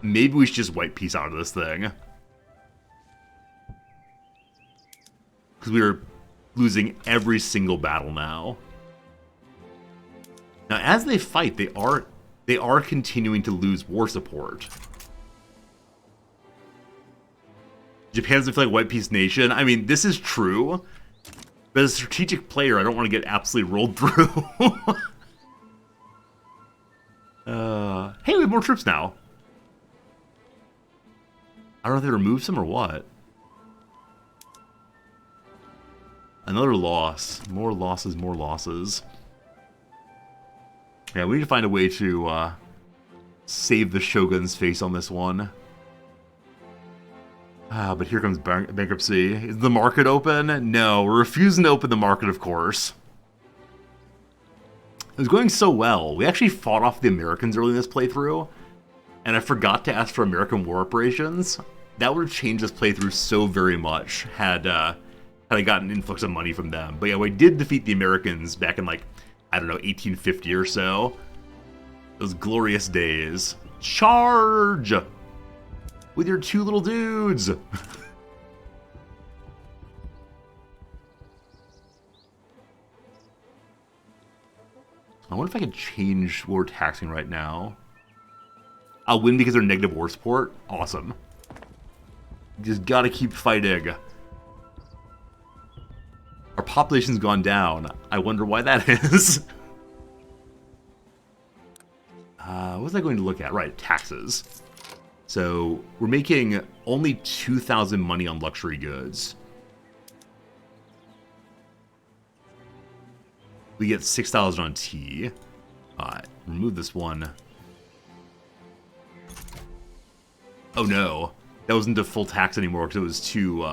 Maybe we should just white peace out of this thing. Because we are losing every single battle now. Now, as they fight, they are continuing to lose war support. Japan doesn't feel like white peace nation. I mean, this is true. But as a strategic player, I don't want to get absolutely rolled through. Hey, we have more troops now. I don't know if they removed some or what. Another loss. More losses, more losses. Yeah, we need to find a way to save the Shogun's face on this one. But here comes bankruptcy. Is the market open? No, we're refusing to open the market, of course. It was going so well. We actually fought off the Americans early in this playthrough, and I forgot to ask for American war reparations. That would have changed this playthrough so very much had I gotten an influx of money from them. But yeah, we did defeat the Americans back in, like, I don't know, 1850 or so. Those glorious days. Charge! With your two little dudes! I wonder if I can change what we're taxing right now. I'll win because they're negative war support. Awesome. Just gotta keep fighting. Our population's gone down. I wonder why that is. What was I going to look at? Right, taxes. So we're making only 2,000 money on luxury goods. We get 6,000 on tea. Remove this one. Oh no, that wasn't a full tax anymore because it was too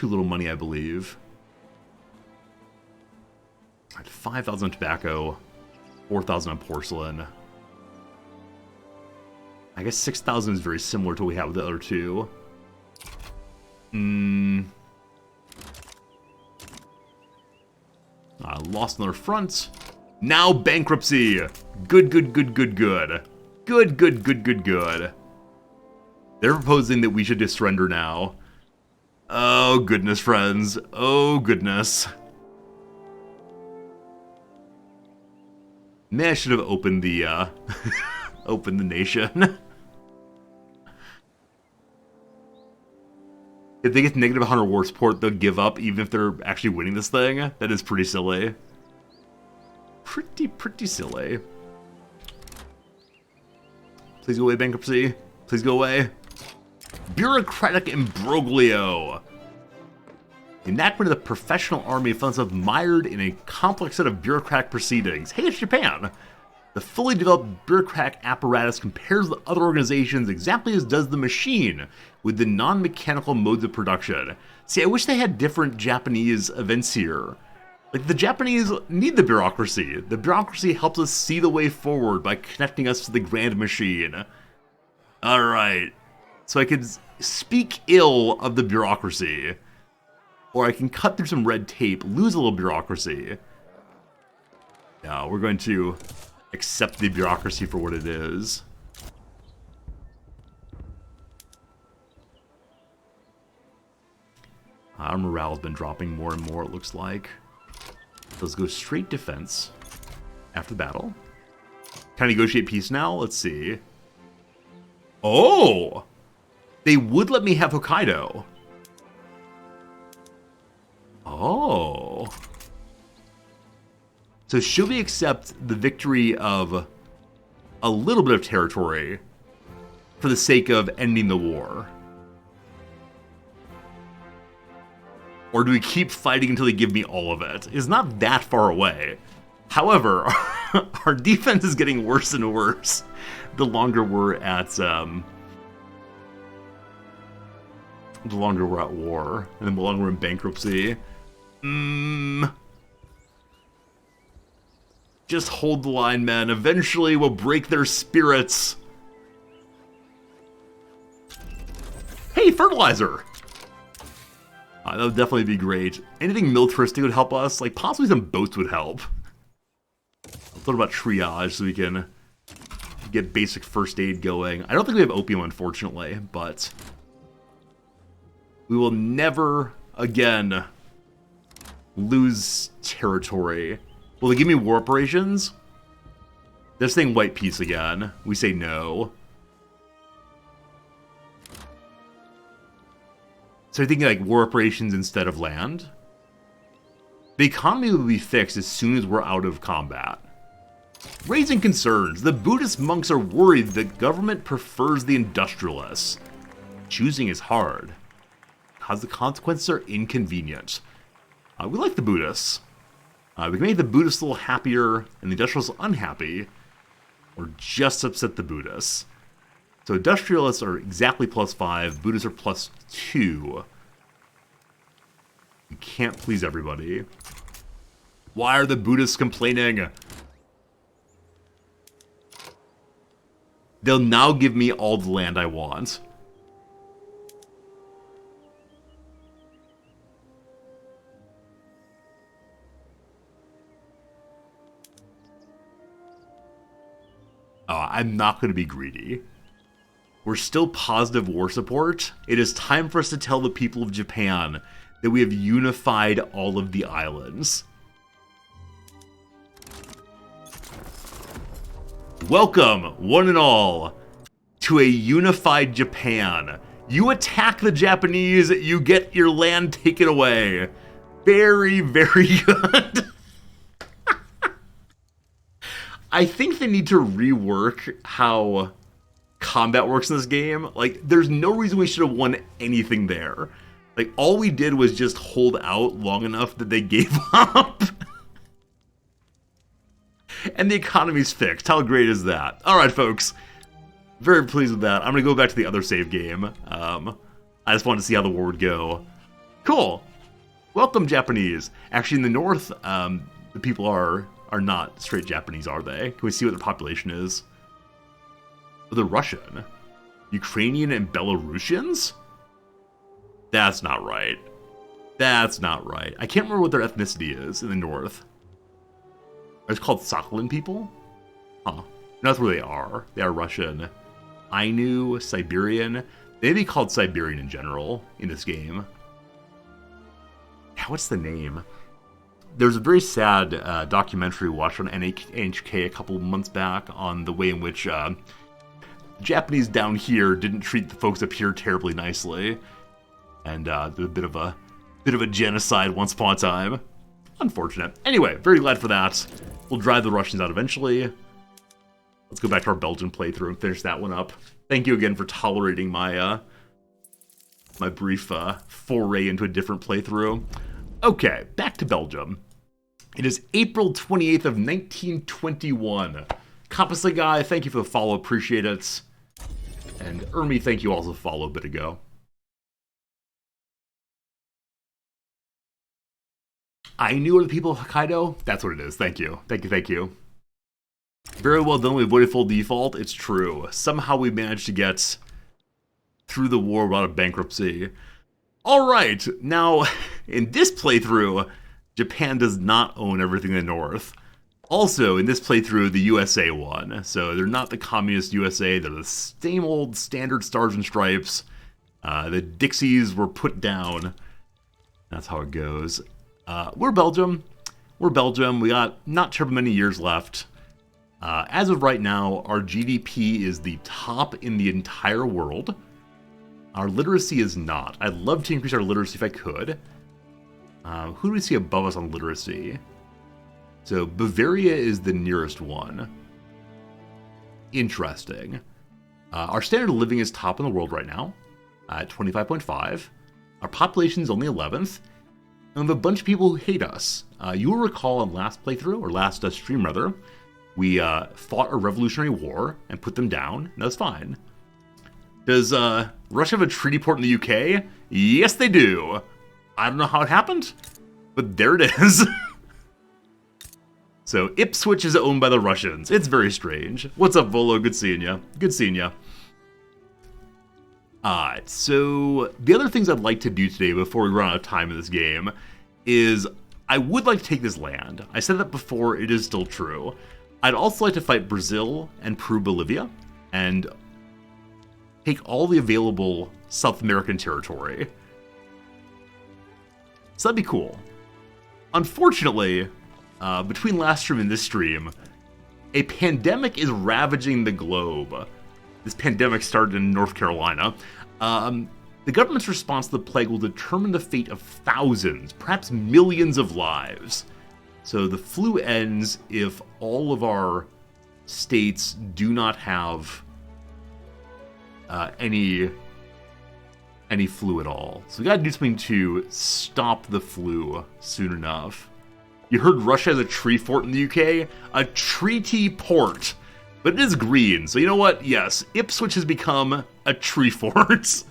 little money, I believe. 5,000 on tobacco, 4,000 on porcelain. I guess 6,000 is very similar to what we have with the other two. Lost another front. Now bankruptcy. Good. Good. They're proposing that we should just surrender now. Oh goodness, friends. Oh goodness. Man, I should have opened the opened the nation. If they get negative 100 war support, they'll give up even if they're actually winning this thing. That is pretty silly. Pretty silly. Please go away, bankruptcy. Please go away. Bureaucratic imbroglio. The enactment of the professional army finds itself mired in a complex set of bureaucratic proceedings. Hey, it's Japan. The fully developed bureaucratic apparatus compares with other organizations exactly as does the machine with the non-mechanical modes of production. See, I wish they had different Japanese events here. Like, the Japanese need the bureaucracy. The bureaucracy helps us see the way forward by connecting us to the grand machine. Alright. So I could speak ill of the bureaucracy. Or I can cut through some red tape, lose a little bureaucracy. No, we're going to accept the bureaucracy for what it is. Our morale's been dropping more and more, it looks like. Let's go straight defense after the battle. Can I negotiate peace now? Let's see. Oh! They would let me have Hokkaido. Oh. So should we accept the victory of a little bit of territory for the sake of ending the war? Or do we keep fighting until they give me all of it? It's not that far away. However, our defense is getting worse and worse the longer we're at war, and the longer we're in bankruptcy. Just hold the line, men. Eventually we'll break their spirits. Hey, fertilizer! That would definitely be great. Anything militaristic would help us. Like, possibly some boats would help. I thought about triage so we can get basic first aid going. I don't think we have opium, unfortunately, but we will never again lose territory. Will they give me war reparations? They're saying white peace again. We say no. So you're thinking like war reparations instead of land? The economy will be fixed as soon as we're out of combat. Raising concerns. The Buddhist monks are worried the government prefers the industrialists. Choosing is hard, because the consequences are inconvenient. We like the Buddhists. We can make the Buddhists a little happier and the industrialists unhappy, or just upset the Buddhists. So industrialists are exactly +5. Buddhists are +2. You can't please everybody. Why are the Buddhists complaining? They'll now give me all the land I want. Oh, I'm not going to be greedy. We're still positive war support. It is time for us to tell the people of Japan that we have unified all of the islands. Welcome, one and all, to a unified Japan. You attack the Japanese, you get your land taken away. Very, very good. I think they need to rework how combat works in this game. Like, there's no reason we should have won anything there. Like, all we did was just hold out long enough that they gave up. And the economy's fixed. How great is that? Alright, folks. Very pleased with that. I'm going to go back to the other save game. I just wanted to see how the war would go. Cool. Welcome, Japanese. Actually, in the north, the people are not straight Japanese, are they? Can we see what their population is? Oh, they're Russian. Ukrainian and Belarusians? That's not right. That's not right. I can't remember what their ethnicity is in the north. It's called Sakhalin people? Huh. That's where they are. They are Russian. Ainu, Siberian. They may be called Siberian in general in this game. What's the name? There's a very sad documentary we watched on NHK a couple of months back on the way in which the Japanese down here didn't treat the folks up here terribly nicely. And there's a bit of a genocide once upon a time. Unfortunate. Anyway, very glad for that. We'll drive the Russians out eventually. Let's go back to our Belgian playthrough and finish that one up. Thank you again for tolerating my my brief foray into a different playthrough. Okay, back to Belgium. It is April 28th of 1921. Compasly Guy, thank you for the follow, appreciate it. And Ermi, thank you also for the follow a bit ago. I knew the people of Hokkaido? That's what it is. Thank you. Thank you, thank you. Very well done. We avoided full default. It's true. Somehow we managed to get through the war without a bankruptcy. Alright, now, in this playthrough, Japan does not own everything in the north. Also, in this playthrough, the USA won. So they're not the communist USA. They're the same old standard stars and stripes. The Dixies were put down. That's how it goes. We're Belgium. We're Belgium. We got not terribly many years left. As of right now, our GDP is the top in the entire world. Our literacy is not. I'd love to increase our literacy if I could. Who do we see above us on literacy? So Bavaria is the nearest one. Interesting. Our standard of living is top in the world right now, at 25.5. Our population is only 11th. And we have a bunch of people who hate us. You will recall in last playthrough, or last stream rather, we fought a revolutionary war and put them down, and that's fine. Does Russia have a treaty port in the UK? Yes, they do. I don't know how it happened, but there it is. So Ipswich is owned by the Russians. It's very strange. What's up, Volo? Good seeing ya. Good seeing ya. Alright, so the other things I'd like to do today before we run out of time in this game is I would like to take this land. I said that before, it is still true. I'd also like to fight Brazil and Peru, Bolivia, and take all the available South American territory. So that'd be cool. Unfortunately, between last stream and this stream, a pandemic is ravaging the globe. This pandemic started in North Carolina. The government's response to the plague will determine the fate of thousands, perhaps millions of lives. So the flu ends if all of our states do not have any flu at all. So we gotta do something to stop the flu soon enough. You heard Russia has a tree fort in the UK? A treaty port. But it is green, so you know what? Yes, Ipswich has become a tree fort.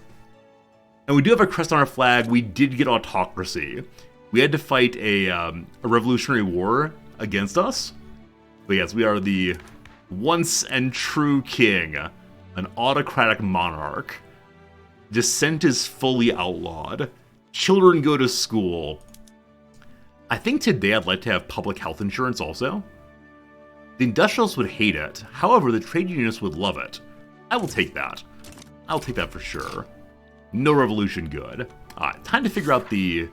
And we do have a crest on our flag. We did get autocracy. We had to fight a revolutionary war against us. But yes, we are the once and true king, an autocratic monarch. Dissent is fully outlawed. Children go to school. I think today I'd like to have public health insurance also. The industrialists would hate it. However, the trade unionists would love it. I will take that. I'll take that for sure. No revolution good. Time to figure out the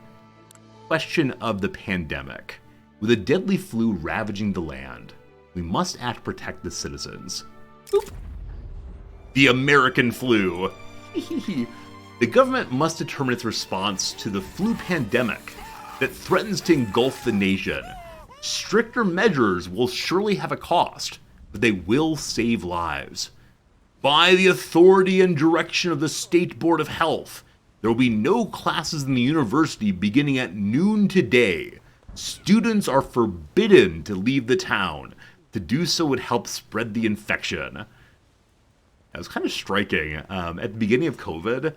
question of the pandemic. With a deadly flu ravaging the land, we must act to protect the citizens. Boop. The American flu. The government must determine its response to the flu pandemic that threatens to engulf the nation. Stricter measures will surely have a cost, but they will save lives. By the authority and direction of the State Board of Health, there will be no classes in the university beginning at noon today. Students are forbidden to leave the town. To do so would help spread the infection. It was kind of striking. At the beginning of COVID,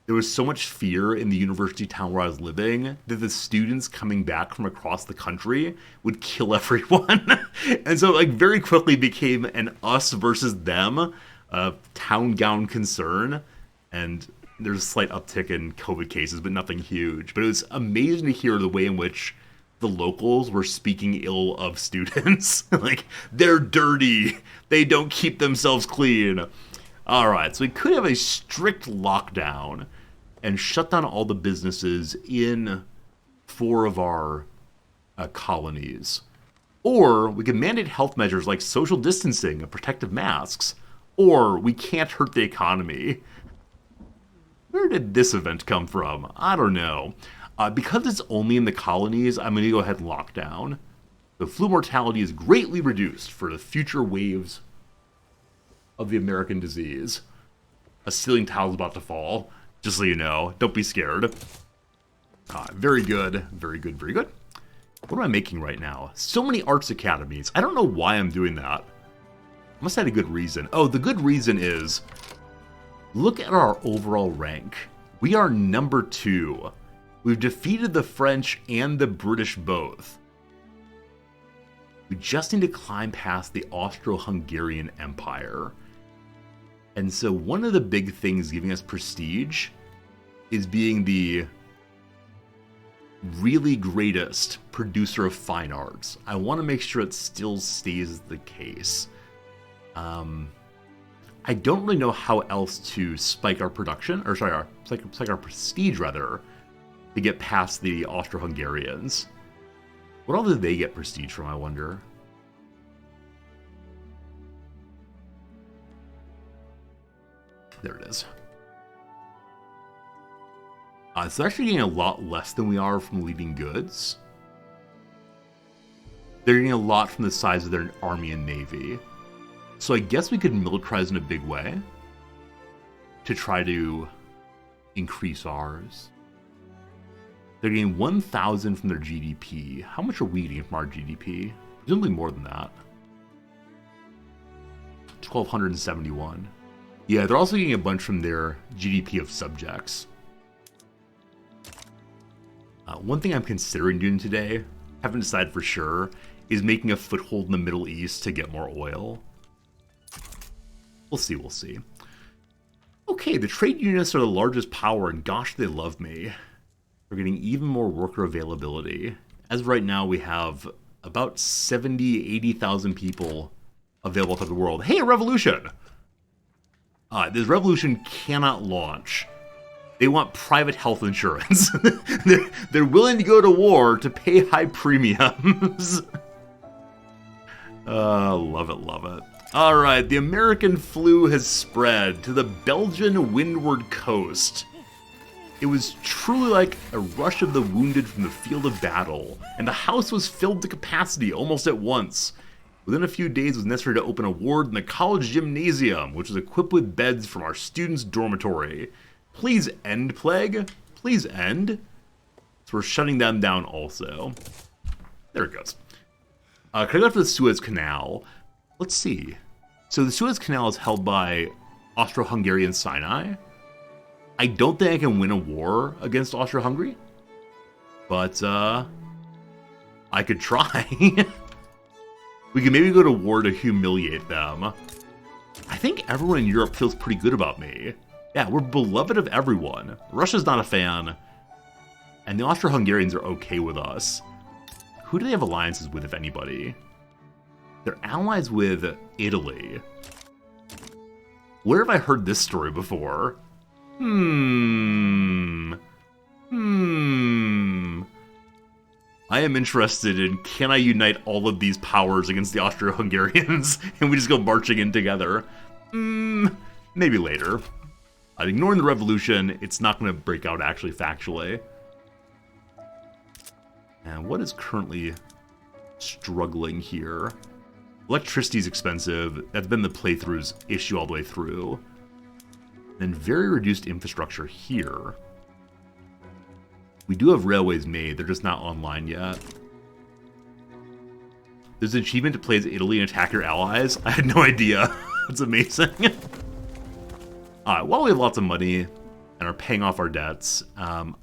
there was so much fear in the university town where I was living that the students coming back from across the country would kill everyone. And so like very quickly became an us versus them town gown concern. And there's a slight uptick in COVID cases, but nothing huge. But it was amazing to hear the way in which the locals were speaking ill of students. Like, they're dirty. They don't keep themselves clean. All right, so we could have a strict lockdown and shut down all the businesses in 4 of our colonies. Or we could mandate health measures like social distancing and protective masks. Or we can't hurt the economy. Where did this event come from? I don't know. Because it's only in the colonies, I'm going to go ahead and lock down. The flu mortality is greatly reduced for the future waves of the American disease. A ceiling tile is about to fall, just so you know. Don't be scared. Very good, very good, very good. What am I making right now? So many arts academies. I don't know why I'm doing that. I must have had a good reason. Oh, the good reason is, look at our overall rank. We are number 2. We've defeated the French and the British both. We just need to climb past the Austro-Hungarian Empire. And so one of the big things giving us prestige is being the really greatest producer of fine arts. I want to make sure it still stays the case. I don't really know how else to spike our production, or sorry, spike our prestige rather, to get past the Austro-Hungarians. What all did they get prestige from, I wonder? There it is. It's actually getting a lot less than we are from leading goods. They're getting a lot from the size of their army and navy. So I guess we could militarize in a big way to try to increase ours. They're getting 1,000 from their GDP. How much are we getting from our GDP? Presumably more than that. 1,271. Yeah, they're also getting a bunch from their GDP of subjects. One thing I'm considering doing today, haven't decided for sure, is making a foothold in the Middle East to get more oil. We'll see, we'll see. Okay, the trade unionists are the largest power, and gosh, they love me. We're getting even more worker availability. As of right now, we have about 80,000 people available to the world. Hey, a revolution! This revolution cannot launch. They want private health insurance. They're willing to go to war to pay high premiums. Love it, love it. All right, the American flu has spread to the Belgian windward coast. It was truly like a rush of the wounded from the field of battle, and the house was filled to capacity almost at once. Within a few days, it was necessary to open a ward in the college gymnasium, which was equipped with beds from our students' dormitory. Please end, plague. Please end. So we're shutting them down also. There it goes. Can I go to the Suez Canal? Let's see. So the Suez Canal is held by Austro-Hungarian Sinai. I don't think I can win a war against Austro-Hungary, but I could try. We could maybe go to war to humiliate them. I think everyone in Europe feels pretty good about me. Yeah, we're beloved of everyone. Russia's not a fan, and the Austro-Hungarians are okay with us. Who do they have alliances with, if anybody? They're allies with Italy. Where have I heard this story before? I am interested in, can I unite all of these powers against the Austro-Hungarians and we just go marching in together? Maybe later. Ignoring the revolution, it's not going to break out actually factually. And what is currently struggling here? Electricity's expensive. That's been the playthrough's issue all the way through. And very reduced infrastructure here. We do have railways made, they're just not online yet. There's an achievement to play as Italy and attack your allies. I had no idea. That's amazing. Alright, while we have lots of money and are paying off our debts, I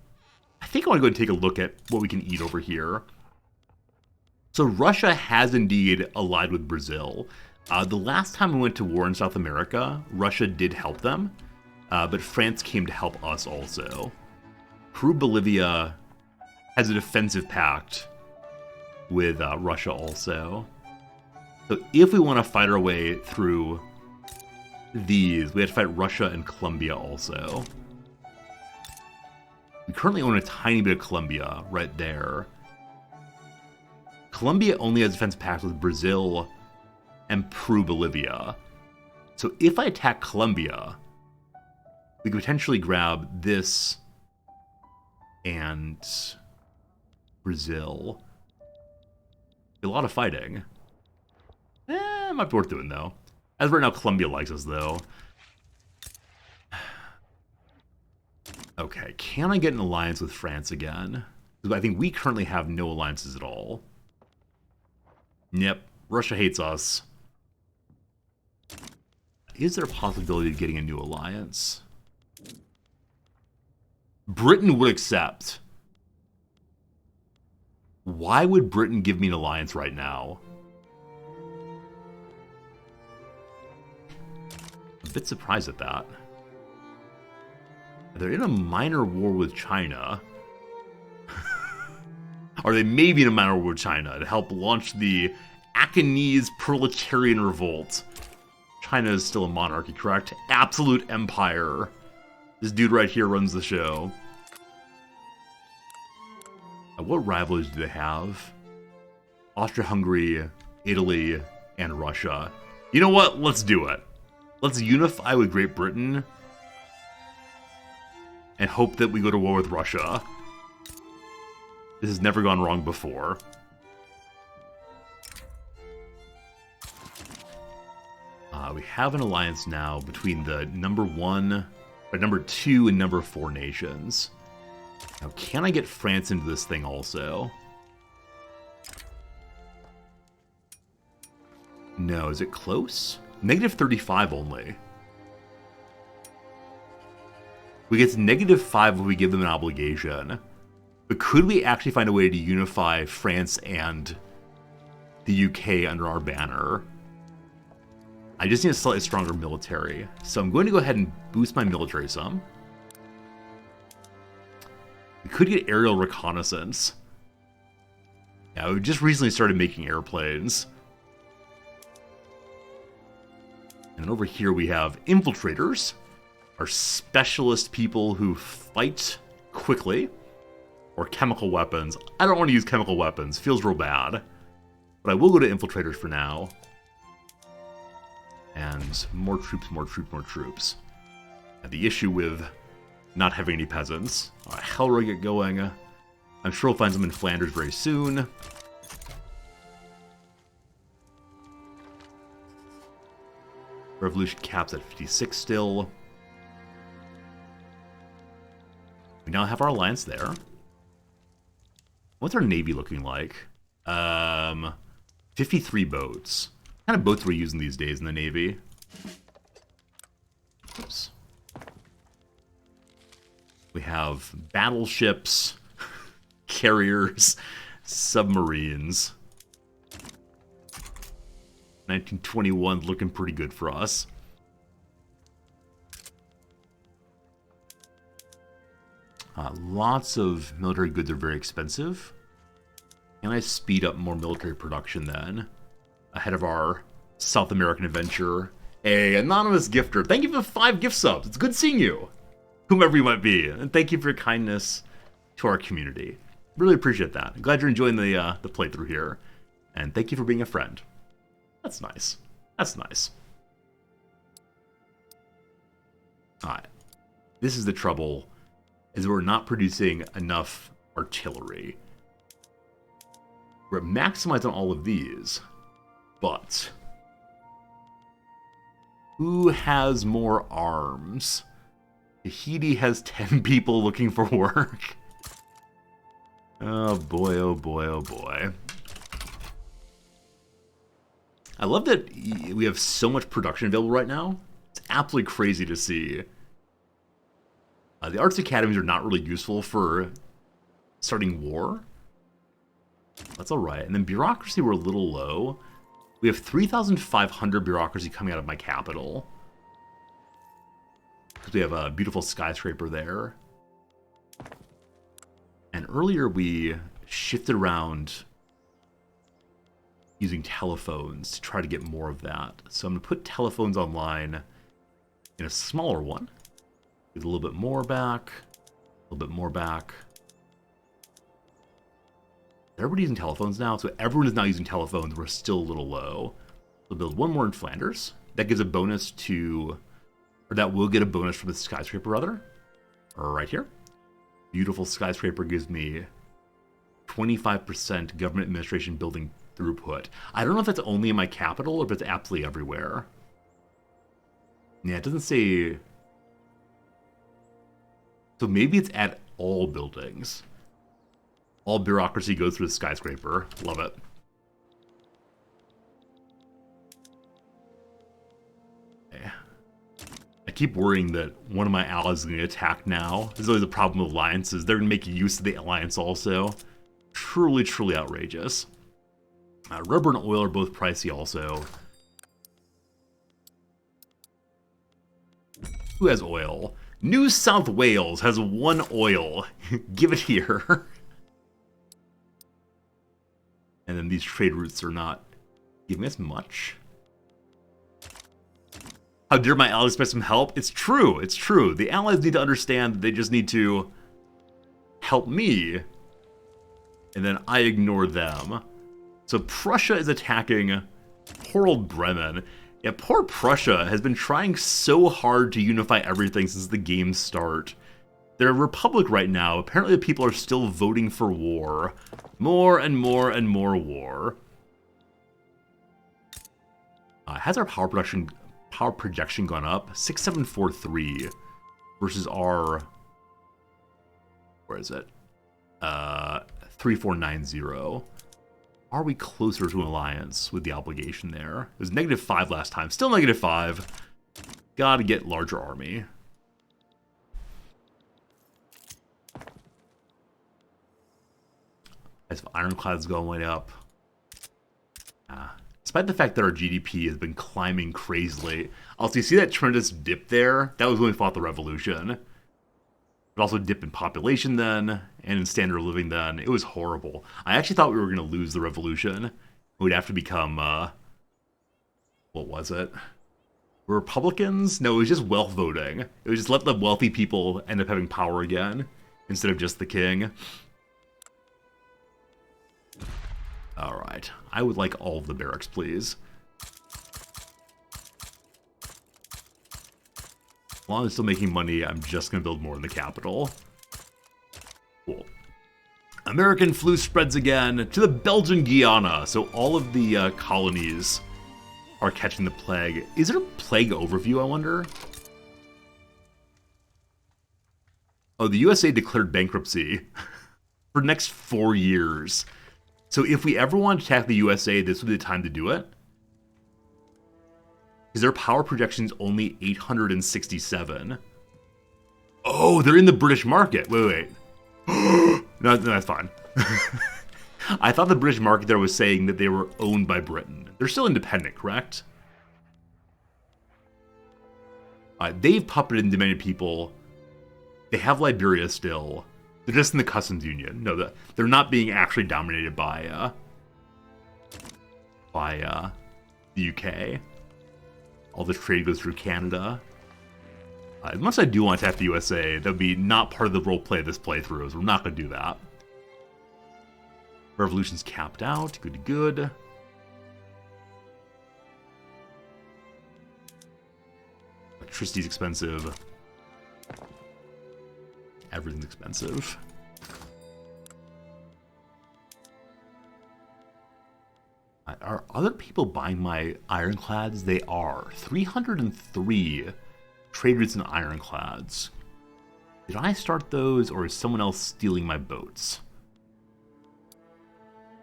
think I want to go and take a look at what we can eat over here. So Russia has indeed allied with Brazil. The last time we went to war in South America, Russia did help them, but France came to help us also. Peru-Bolivia has a defensive pact with Russia also. So if we want to fight our way through these, we have to fight Russia and Colombia also. We currently own a tiny bit of Colombia right there. Colombia only has defense pact with Brazil and Peru-Bolivia. So if I attack Colombia, we could potentially grab this and Brazil. A lot of fighting. It might be worth doing, though. As right now, Colombia likes us, though. Okay, can I get an alliance with France again? Because I think we currently have no alliances at all. Yep, Russia hates us. Is there a possibility of getting a new alliance? Britain would accept. Why would Britain give me an alliance right now? A bit surprised at that. They're in a minor war with China. Are they maybe in a minor war with China to help launch the Akinese proletarian revolt? China is still a monarchy, correct? Absolute empire. This dude right here runs the show. What rivalries do they have? Austria-Hungary, Italy, and Russia. You know what? Let's do it. Let's unify with Great Britain and hope that we go to war with Russia. This has never gone wrong before. We have an alliance now between the number 2 and number 4 nations. Now, can I get France into this thing also? No, is it close? Negative 35 only. We get to negative 5 if we give them an obligation. But could we actually find a way to unify France and the UK under our banner? I just need a slightly stronger military. So I'm going to go ahead and boost my military some. We could get aerial reconnaissance. Yeah, we just recently started making airplanes. And over here we have infiltrators, our specialist people who fight quickly, or chemical weapons. I don't want to use chemical weapons, feels real bad. But I will go to infiltrators for now. And more troops, more troops, more troops. And the issue with not having any peasants. Alright, Hellray, get going. I'm sure we'll find some in Flanders very soon. Revolution caps at 56 still. We now have our alliance there. What's our navy looking like? 53 boats. kind of boats we're using these days in the Navy? Oops. We have battleships, carriers, submarines. 1921 looking pretty good for us. Lots of military goods are very expensive. Can I speed up more military production then? Ahead of our South American adventure. Hey, anonymous gifter, thank you for the 5 gift subs. It's good seeing you, whomever you might be. And thank you for your kindness to our community. Really appreciate that. I'm glad you're enjoying the playthrough here. And thank you for being a friend. That's nice. That's nice. Alright. This is the trouble, is we're not producing enough artillery. We're maximizing on all of these, but who has more arms? Tahiti has 10 people looking for work. Oh boy, oh boy, oh boy. I love that we have so much production available right now. It's absolutely crazy to see. The arts academies are not really useful for starting war. That's alright. And then bureaucracy, we're a little low. We have 3,500 bureaucracy coming out of my capital. Because we have a beautiful skyscraper there. And earlier we shifted around using telephones to try to get more of that. So I'm going to put telephones online in a smaller one. Get a little bit more back. A little bit more back. Everybody's using telephones now, so everyone is now using telephones. We're still a little low. We'll build one more in Flanders. That gives a bonus to, or that will get a bonus from the skyscraper, rather. Right here. Beautiful skyscraper gives me 25% government administration building throughput. I don't know if that's only in my capital or if it's absolutely everywhere. Yeah, it doesn't say. So maybe it's at all buildings. All bureaucracy goes through the skyscraper. Love it. Okay. I keep worrying that one of my allies is going to get attacked now. There's always a problem with alliances. They're going to make use of the alliance also. Truly, truly outrageous. Rubber and oil are both pricey also. Who has oil? New South Wales has 1 oil. Give it here. And then these trade routes are not giving us much. How dare my allies expect some help? It's true, it's true. The allies need to understand that they just need to help me. And then I ignore them. So Prussia is attacking poor old Bremen. Yeah, poor Prussia has been trying so hard to unify everything since the game's start. They're a republic right now. Apparently the people are still voting for war. More and more and more war. Has our power projection gone up? 6743 versus our, where is it? 3490. Are we closer to an alliance with the obligation there? It was -5 last time. Still -5. Gotta get larger army. As ironclad's going way up. Despite the fact that our GDP has been climbing crazily. Also, you see that tremendous dip there? That was when we fought the revolution. It also dipped in population then, and in standard of living then. It was horrible. I actually thought we were going to lose the revolution. We'd have to become, what was it? Republicans? No, it was just wealth voting. It was just let the wealthy people end up having power again, instead of just the king. Alright, I would like all of the barracks, please. As long as it's still making money, I'm just going to build more in the capital. Cool. American flu spreads again to the Belgian Guiana. So all of the colonies are catching the plague. Is there a plague overview, I wonder? Oh, the USA declared bankruptcy for the next 4 years. So if we ever want to attack the USA, this would be the time to do it. Because their power projection's only 867. Oh, they're in the British market. Wait. No, that's fine. I thought the British market there was saying that they were owned by Britain. They're still independent, correct? They've puppeted into many people. They have Liberia still. They're just in the customs union. No, they're not being actually dominated by the UK. All this trade goes through Canada. As much as I do want to attack the USA, that would be not part of the roleplay of this playthrough, so we're not going to do that. Revolution's capped out. Good. Electricity's expensive. Everything's expensive. Are other people buying my ironclads? They are. 303 trade routes and ironclads. Did I start those, or is someone else stealing my boats?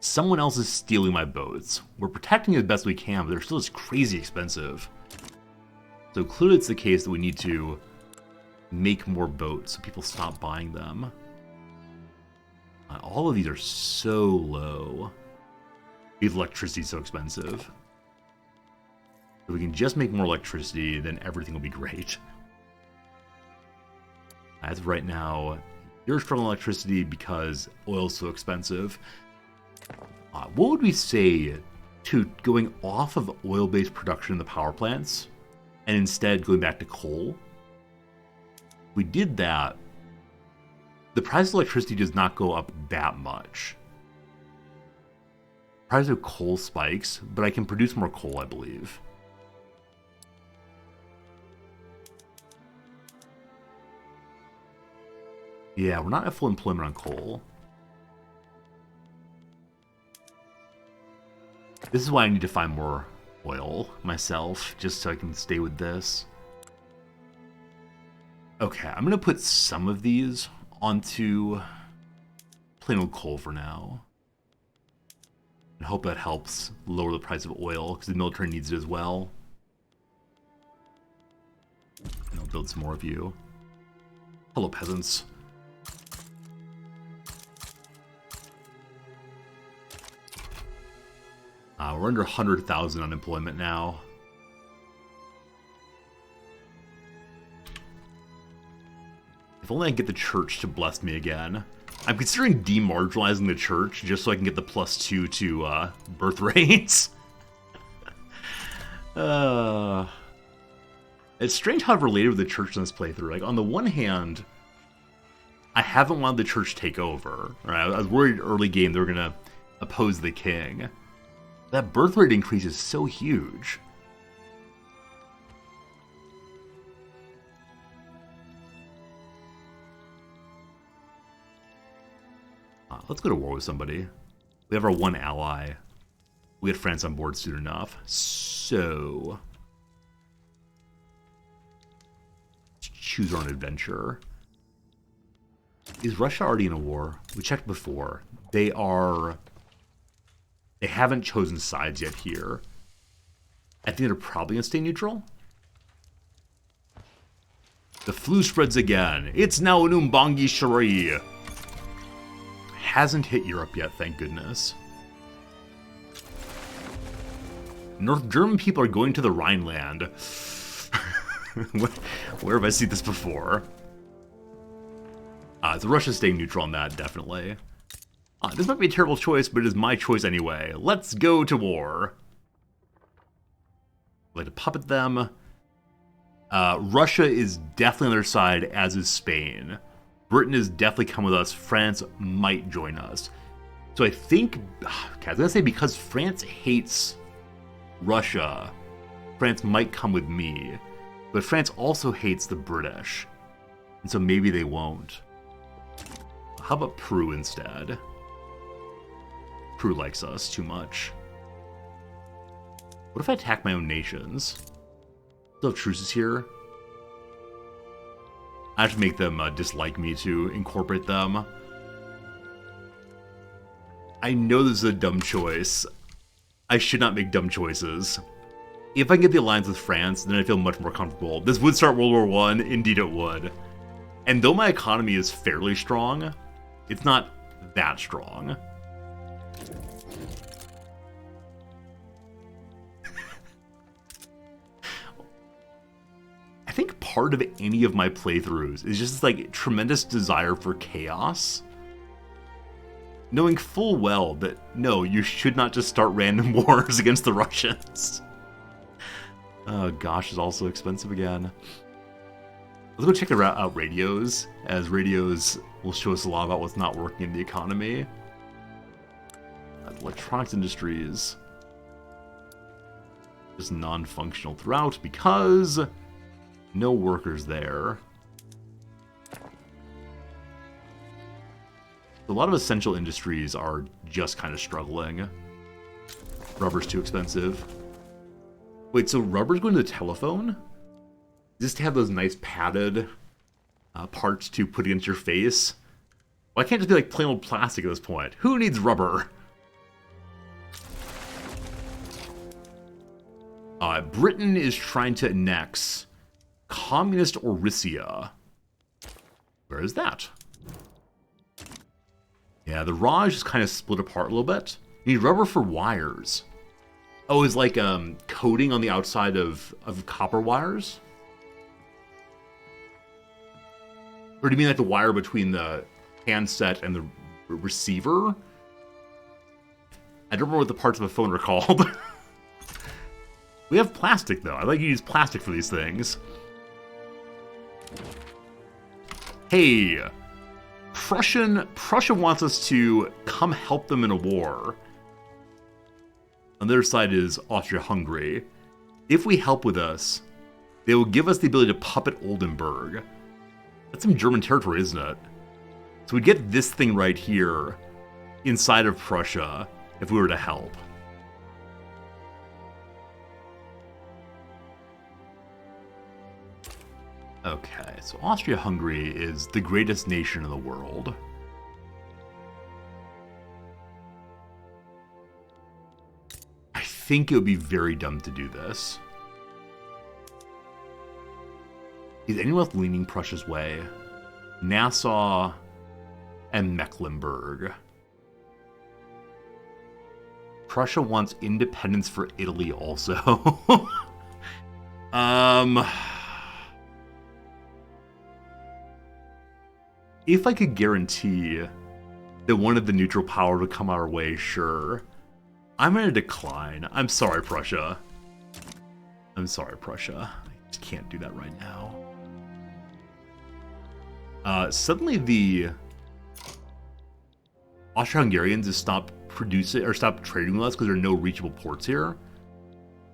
Someone else is stealing my boats. We're protecting it as best we can, but they're still just crazy expensive. So clearly it's the case that we need to make more boats so people stop buying them. All of these are so low. Because electricity is so expensive. If we can just make more electricity, then everything will be great. As of right now, you're struggling electricity because oil's so expensive. What would we say to going off of oil-based production in the power plants and instead going back to coal? If we did that, the price of electricity does not go up that much. The price of coal spikes, but I can produce more coal, I believe. Yeah, we're not at full employment on coal. This is why I need to find more oil myself, just so I can stay with this. Okay, I'm going to put some of these onto plain old coal for now. And hope that helps lower the price of oil, because the military needs it as well. And I'll build some more of you. Hello, peasants. We're under 100,000 unemployment now. If only I can get the church to bless me again. I'm considering demarginalizing the church just so I can get the +2 to birth rates. It's strange how I've related with the church in this playthrough. Like, on the one hand, I haven't wanted the church to take over. Right? I was worried early game they were going to oppose the king. That birth rate increase is so huge. Let's go to war with somebody. We have our one ally. We get France on board soon enough. So let's choose our own adventure. Is Russia already in a war? We checked before. They haven't chosen sides yet here. I think they're probably going to stay neutral. The flu spreads again. It's now an Umbangi Shari. Hasn't hit Europe yet, thank goodness. North German people are going to the Rhineland. Where have I seen this before? So Russia's staying neutral on that, definitely. This might be a terrible choice, but it is my choice anyway. Let's go to war. I'd like to puppet them. Russia is definitely on their side, as is Spain. Britain is definitely coming with us. France might join us. So I think, okay, I was going to say because France hates Russia, France might come with me. But France also hates the British. And so maybe they won't. How about Peru instead? Peru likes us too much. What if I attack my own nations? Still have truces here. I have to make them dislike me to incorporate them. I know this is a dumb choice. I should not make dumb choices. If I can get the alliance with France, then I feel much more comfortable. This would start World War I, indeed it would. And though my economy is fairly strong, it's not that strong. I think part of any of my playthroughs is just like tremendous desire for chaos. Knowing full well that, no, you should not just start random wars against the Russians. Oh gosh, it's also expensive again. Let's go check out radios, as radios will show us a lot about what's not working in the economy. Electronics industries. Just non-functional throughout because no workers there. A lot of essential industries are just kind of struggling. Rubber's too expensive. Wait, so rubber's going to the telephone? Just to have those nice padded parts to put against your face? Why can't it just be like plain old plastic at this point? Who needs rubber? Britain is trying to annex communist Orisia. Where is that? Yeah, the Raj is kind of split apart a little bit. You need rubber for wires. Oh, it's like coating on the outside of copper wires? Or do you mean like the wire between the handset and the receiver? I don't remember what the parts of a phone are called. We have plastic, though. I like to use plastic for these things. Hey, Prussia wants us to come help them in a war. On the other side is Austria-Hungary. If we help with us, they will give us the ability to puppet Oldenburg. That's some German territory, isn't it? So we'd get this thing right here inside of Prussia if we were to help. Okay, so Austria-Hungary is the greatest nation in the world. I think it would be very dumb to do this. Is anyone else leaning Prussia's way? Nassau and Mecklenburg. Prussia wants independence for Italy also. If I could guarantee that one of the neutral power would come our way, sure. I'm going to decline. I'm sorry, Prussia. I'm sorry, Prussia. I just can't do that right now. Suddenly the Austro-Hungarians have stopped producing or stopped trading with us because there are no reachable ports here.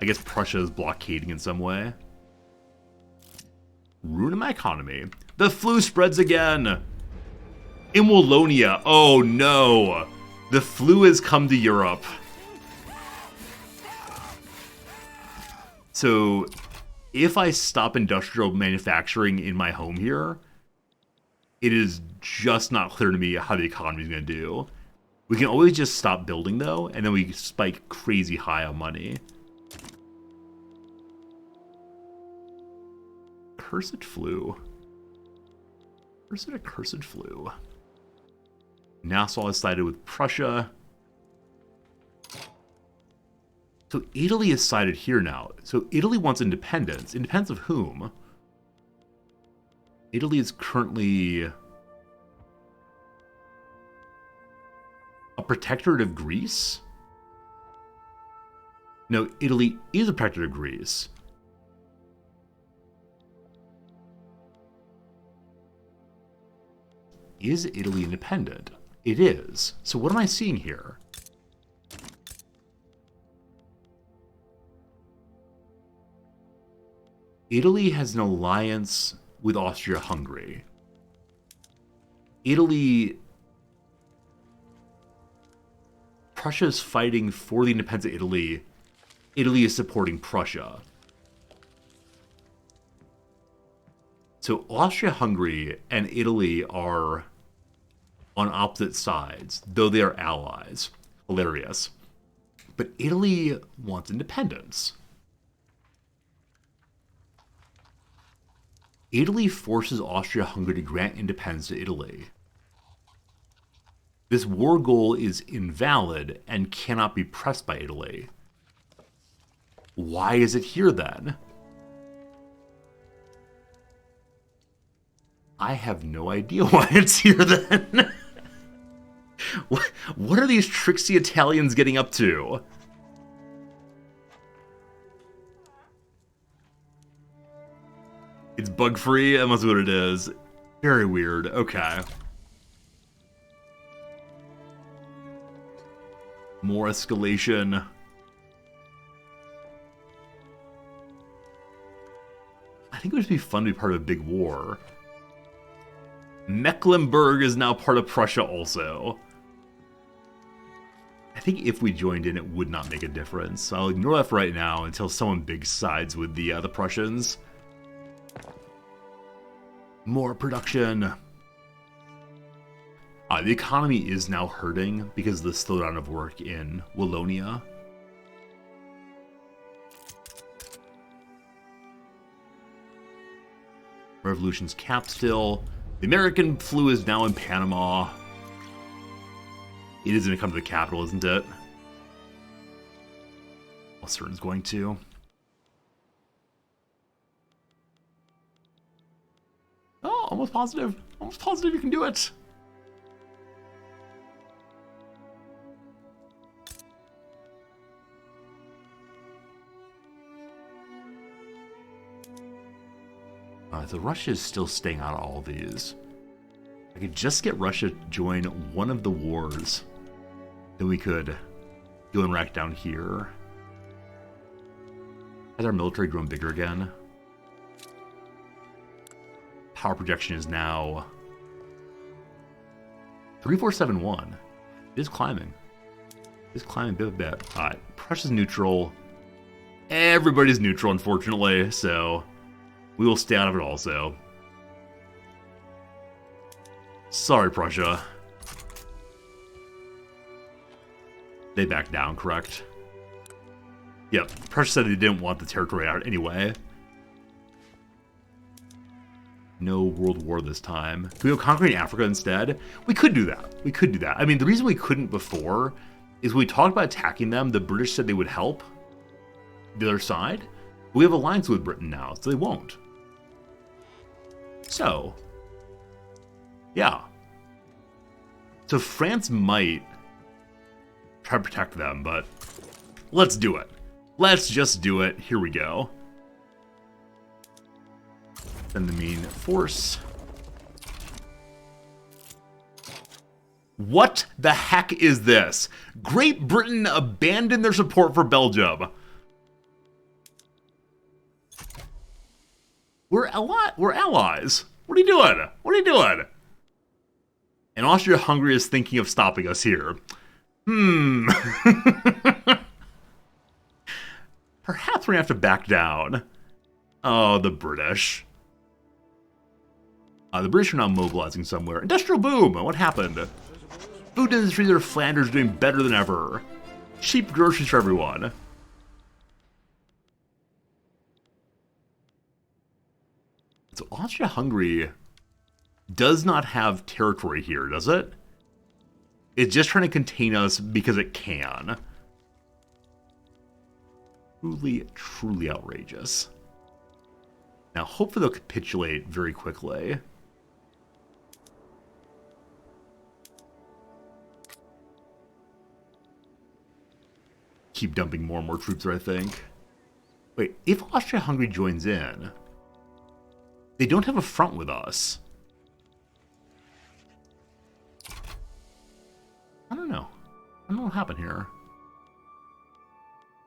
I guess Prussia is blockading in some way. Ruining my economy. The flu spreads again. In Wallonia. Oh no. The flu has come to Europe. So if I stop industrial manufacturing in my home here, it is just not clear to me how the economy is going to do. We can always just stop building, though, and then we spike crazy high on money. Cursed flu. Where's it a cursed flu? Nassau is sided with Prussia. So Italy is sided here now. So Italy wants independence. Independence of whom? Italy is currently a protectorate of Greece? No, Italy is a protectorate of Greece. Is Italy independent? It is. So what am I seeing here? Italy has an alliance with Austria-Hungary. Prussia is fighting for the independence of Italy. Italy is supporting Prussia. So Austria-Hungary and Italy are on opposite sides, though they are allies. Hilarious. But Italy wants independence. Italy forces Austria-Hungary to grant independence to Italy. This war goal is invalid and cannot be pressed by Italy. Why is it here then? I have no idea why it's here then. What are these tricksy Italians getting up to? It's bug-free? That must be what it is. Very weird. Okay. More escalation. I think it would just be fun to be part of a big war. Mecklenburg is now part of Prussia also. I think if we joined in, it would not make a difference. So I'll ignore that for right now until someone big sides with the Prussians. More production. The economy is now hurting because of the slowdown of work in Wallonia. Revolution's capped still. The American flu is now in Panama. It is going to come to the capital, isn't it? Well, certain's going to. Oh, almost positive. Almost positive you can do it. So Russia is still staying out of all of these. I could just get Russia to join one of the wars. Then we could go and rack down here. Has our military grown bigger again? Power projection is now 3471. It is climbing. It is climbing bit by bit. Alright, Prussia's neutral. Everybody's neutral, unfortunately, so we will stay out of it also. Sorry, Prussia. They backed down, correct? Yep, Prussia said they didn't want the territory out anyway. No world war this time. Can we go conquering Africa instead? We could do that. We could do that. I mean, the reason we couldn't before is when we talked about attacking them, the British said they would help the other side. We have alliance with Britain now, so they won't. So, yeah. So France might try to protect them, but let's do it. Let's just do it. Here we go. Send the main force. What the heck is this? Great Britain abandoned their support for Belgium. We're allies. What are you doing? What are you doing? And Austria-Hungary is thinking of stopping us here. Perhaps we're gonna have to back down. Oh, the British. The British are now mobilizing somewhere. Industrial boom! What happened? Food industries of Flanders doing better than ever. Cheap groceries for everyone. So Austria-Hungary does not have territory here, does it? It's just trying to contain us because it can. Truly, truly outrageous. Now, hopefully they'll capitulate very quickly. Keep dumping more and more troops there, I think. Wait, if Austria-Hungary joins in, they don't have a front with us. I don't know. I don't know what happened here.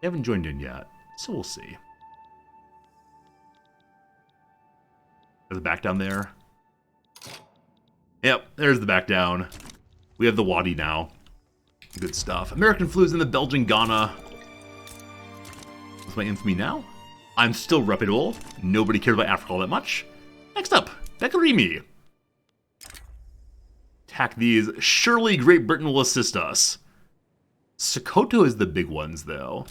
They haven't joined in yet, so we'll see. There's the back down there. Yep, there's the back down. We have the Wadi now. Good stuff. American flu's in the Belgian Ghana. What's my infamy now? I'm still reputable. Nobody cares about Africa all that much. Next up, Bekarimi. Attack these. Surely Great Britain will assist us. Sokoto is the big ones, though.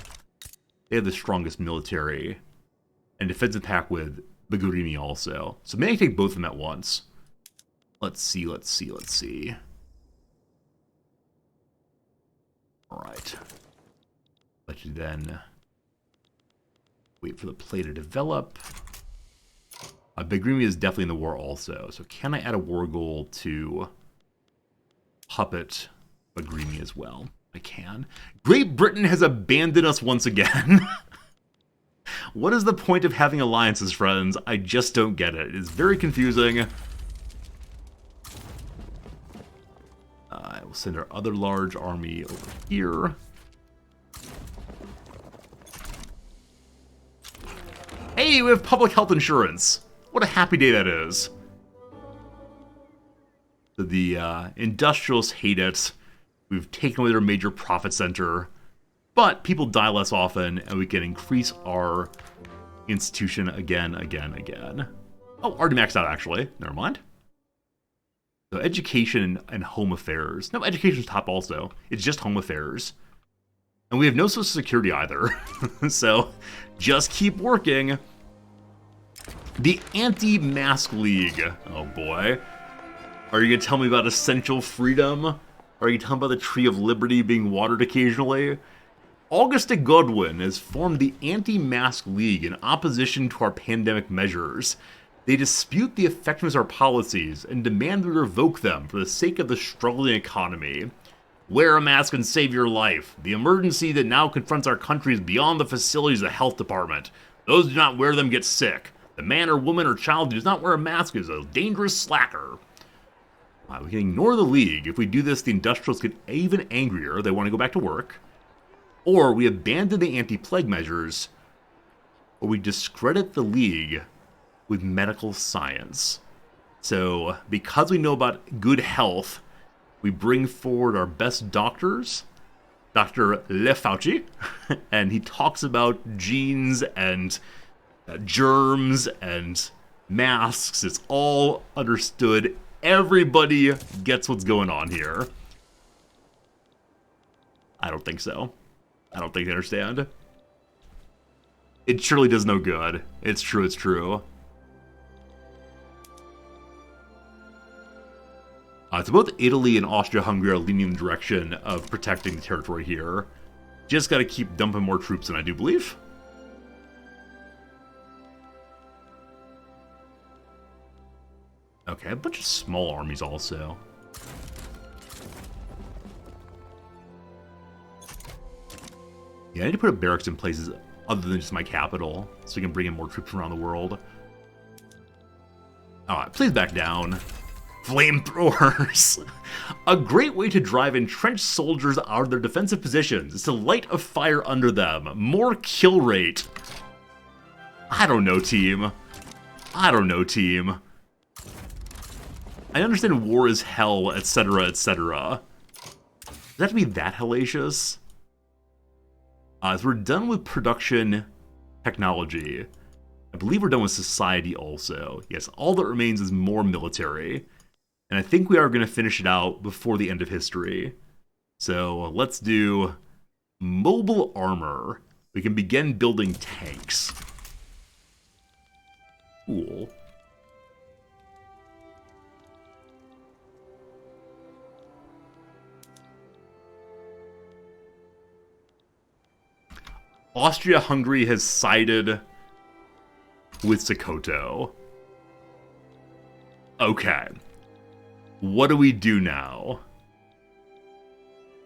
They have the strongest military and defensive pact with Bagurimi also. So maybe I take both of them at once. Let's see. Alright. Let you then wait for the play to develop. Bagurimi is definitely in the war also. So can I add a war goal to puppet Bagurimi as well? I can. Great Britain has abandoned us once again. What is the point of having alliances, friends? I just don't get it. It is very confusing. I will send our other large army over here. Hey, we have public health insurance. What a happy day that is. The industrialists hate it. We've taken away their major profit center. But people die less often, and we can increase our institution again. Oh, already maxed out, actually. Never mind. So education and home affairs. No, education's top also. It's just home affairs. And we have no social security either. So just keep working. The Anti-Mask League. Oh boy. Are you going to tell me about essential freedom? Are you telling me about the Tree of Liberty being watered occasionally? Auguste Godwin has formed the Anti-Mask League in opposition to our pandemic measures. They dispute the effectiveness of our policies and demand we revoke them for the sake of the struggling economy. Wear a mask and save your life. The emergency that now confronts our country is beyond the facilities of the health department. Those who do not wear them get sick. The man or woman or child who does not wear a mask is a dangerous slacker. We can ignore the League. If we do this, the industrialists get even angrier. They want to go back to work. Or we abandon the anti-plague measures, or we discredit the League with medical science. So, because we know about good health, we bring forward our best doctors, Dr. Le Fauci, and he talks about genes and germs and masks. It's all understood. Everybody gets what's going on here. I don't think so. I don't think they understand. It surely does no good. It's true. So both Italy and Austria-Hungary are leaning in the direction of protecting the territory here. Just gotta keep dumping more troops in, I do believe. Okay, a bunch of small armies also. Yeah, I need to put a barracks in places other than just my capital, so we can bring in more troops from around the world. Alright, please back down. Flamethrowers! A great way to drive entrenched soldiers out of their defensive positions is to light a fire under them. More kill rate. I don't know, team. I understand war is hell, etc., etc. Does it have to be that hellacious? So we're done with production technology. I believe we're done with society also. Yes, all that remains is more military. And I think we are going to finish it out before the end of history. So let's do mobile armor. We can begin building tanks. Cool. Austria-Hungary has sided with Sokoto. Okay. What do we do now?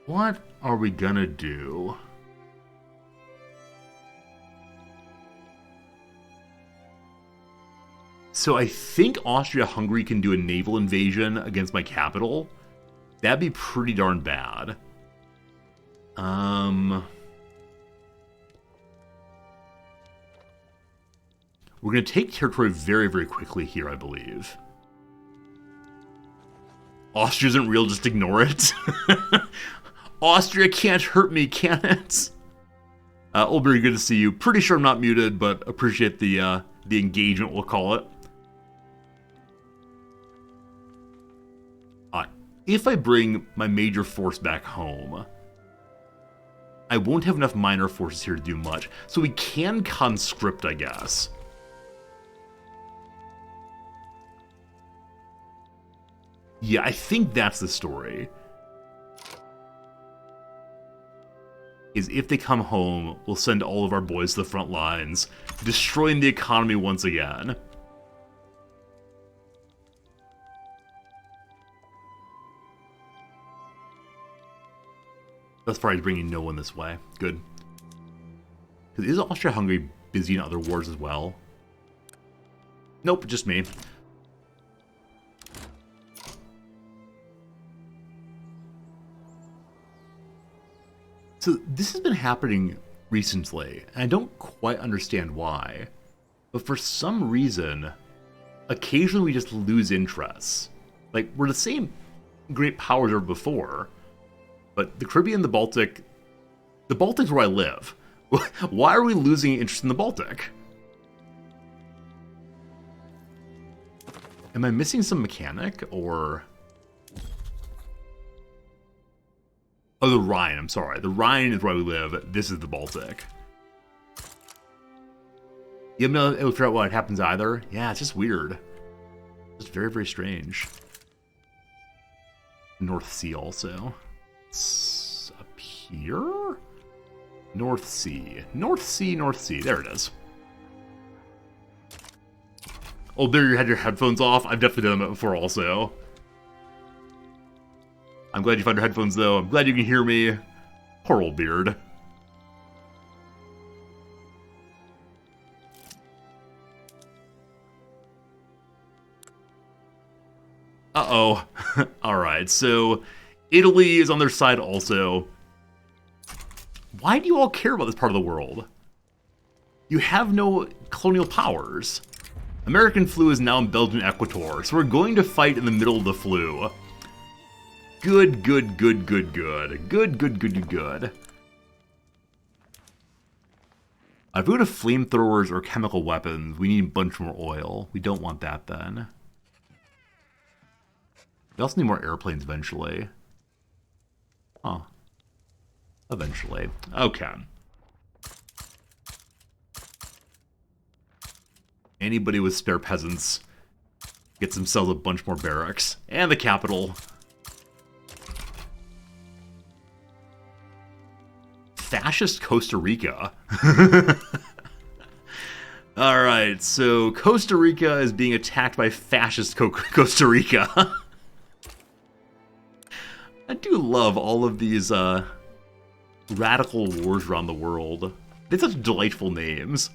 What are we gonna do? So I think Austria-Hungary can do a naval invasion against my capital. That'd be pretty darn bad. We're going to take territory very, very quickly here, I believe. Austria isn't real, just ignore it. Austria can't hurt me, can it? Olberry, good to see you. Pretty sure I'm not muted, but appreciate the engagement, we'll call it. If I bring my major force back home, I won't have enough minor forces here to do much. So we can conscript, I guess. Yeah, I think that's the story. Is if they come home, we'll send all of our boys to the front lines, destroying the economy once again. That's probably bringing no one this way. Good. Because is Austria-Hungary busy in other wars as well? Nope, just me. So this has been happening recently, and I don't quite understand why. But for some reason, occasionally we just lose interests. Like, we're the same great powers as before, but the Caribbean, the Baltic's where I live. Why are we losing interest in the Baltic? Am I missing some mechanic, or... Oh, the Rhine, I'm sorry. The Rhine is where we live. This is the Baltic. You haven't been able to figure out what happens either? Yeah, it's just weird. It's very, very strange. North Sea also. It's up here? North Sea. North Sea, North Sea. There it is. Oh, there you had your headphones off. I've definitely done that before also. I'm glad you found your headphones, though. I'm glad you can hear me. Poor old beard. Uh-oh. Alright, so Italy is on their side also. Why do you all care about this part of the world? You have no colonial powers. American flu is now in Belgian Equator, so we're going to fight in the middle of the flu. Good, good, good, good, good. Good, good, good, good. If we go to flamethrowers or chemical weapons, we need a bunch more oil. We don't want that then. We also need more airplanes eventually. Huh. Eventually. Okay. Anybody with spare peasants gets themselves a bunch more barracks. And the capital. Fascist Costa Rica. Alright, so Costa Rica is being attacked by fascist Costa Rica. I do love all of these radical wars around the world. They have such delightful names.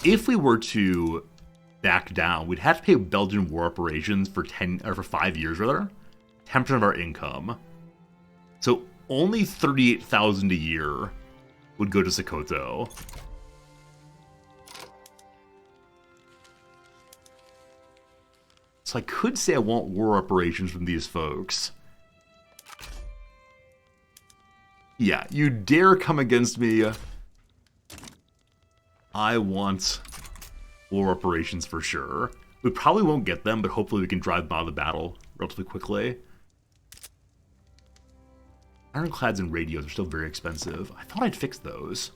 If we were to back down, we'd have to pay Belgian war reparations for 5 years, rather. 10% of our income. So only 38,000 a year would go to Sokoto. So I could say I want war reparations from these folks. Yeah, you dare come against me. I want war reparations for sure. We probably won't get them, but hopefully we can drive them out of the battle relatively quickly. Ironclads and radios are still very expensive. I thought I'd fix those.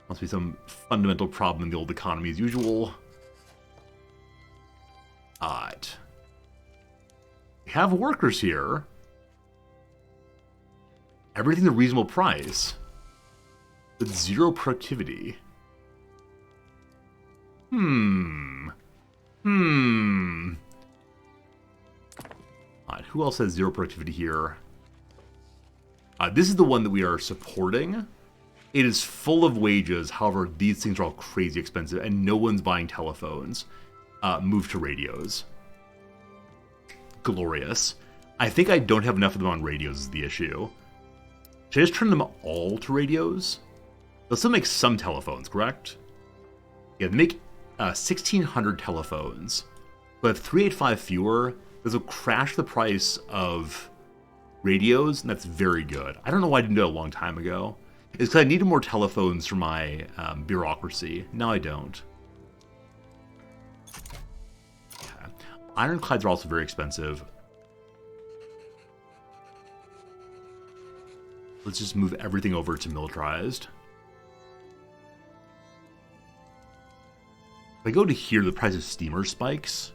Must be some fundamental problem in the old economy as usual. Odd. We have workers here. Everything's a reasonable price. But zero productivity. Odd. Who else has zero productivity here? This is the one that we are supporting. It is full of wages, however, these things are all crazy expensive, and no one's buying telephones. Move to radios. Glorious. I think I don't have enough of them on radios is the issue. Should I just turn them all to radios? They'll still make some telephones, correct? Yeah, they make 1,600 telephones. But 385 fewer, this will crash the price of radios, and that's very good. I don't know why I didn't do it a long time ago. It's because I needed more telephones for my bureaucracy. Now I don't. Okay. Ironclads are also very expensive. Let's just move everything over to militarized. If I go to here, the price of steamer spikes.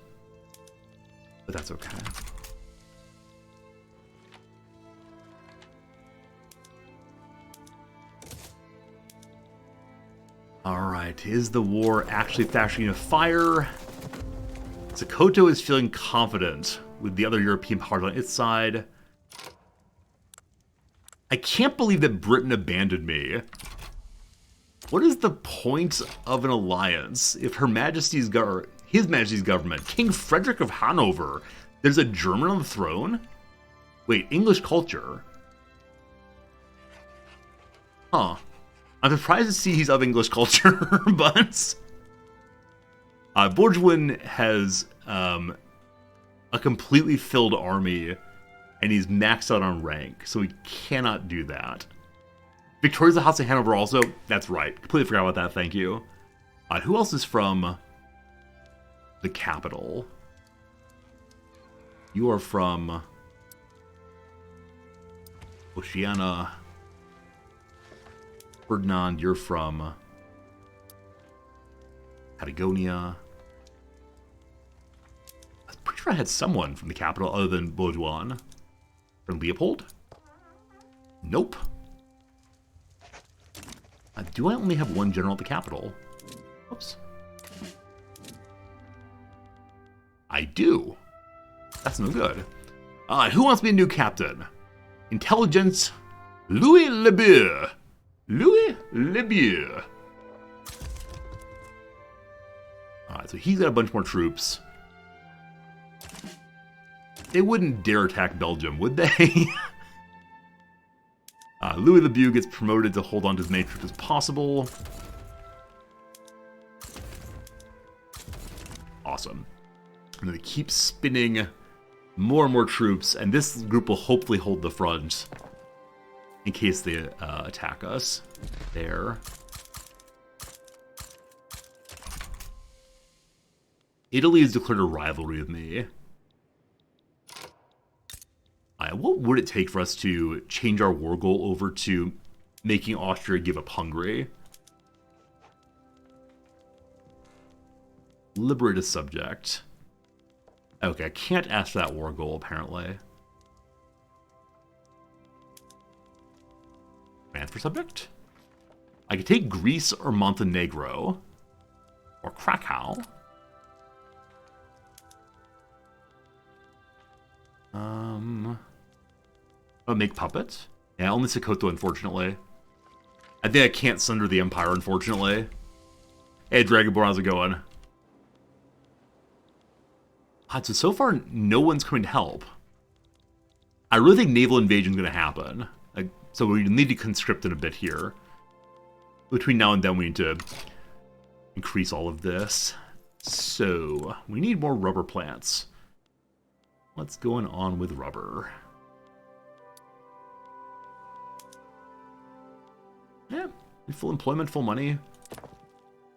But that's okay. Alright, is the war actually fashioning a fire? Sokoto is feeling confident with the other European powers on its side. I can't believe that Britain abandoned me. What is the point of an alliance if His Majesty's government, King Frederick of Hanover, there's a German on the throne? Wait, English culture? Huh. I'm surprised to see he's of English culture, but... Borjuin has a completely filled army, and he's maxed out on rank, so he cannot do that. Victoria's the House of Hanover also? That's right. Completely forgot about that, thank you. Who else is from the capital? You are from Oceania. Ferdinand, you're from Patagonia. I'm pretty sure I had someone from the capital other than Bourgeois. From Leopold? Nope. Do I only have one general at the capital? Oops. I do. That's no good. Who wants to be a new captain? Intelligence, Louis Lebeau. Louis Lebeau. Alright, so he's got a bunch more troops. They wouldn't dare attack Belgium, would they? Louis Lebeau gets promoted to hold on to as many troops as possible. Awesome. And they keep spinning more and more troops, and this group will hopefully hold the front in case they attack us. There. Italy has declared a rivalry with me. What would it take for us to change our war goal over to making Austria give up Hungary? Liberate a subject. Okay, I can't ask for that war goal, apparently. Transfer subject? I could take Greece or Montenegro. Or Krakow. Oh, make puppets? Yeah, only Sokoto, unfortunately. I think I can't sunder the Empire, unfortunately. Hey, Dragonborn, how's it going? So far, no one's coming to help. I really think naval invasion is going to happen. So we need to conscript it a bit here. Between now and then, we need to increase all of this. So, we need more rubber plants. What's going on with rubber? Yeah, full employment, full money.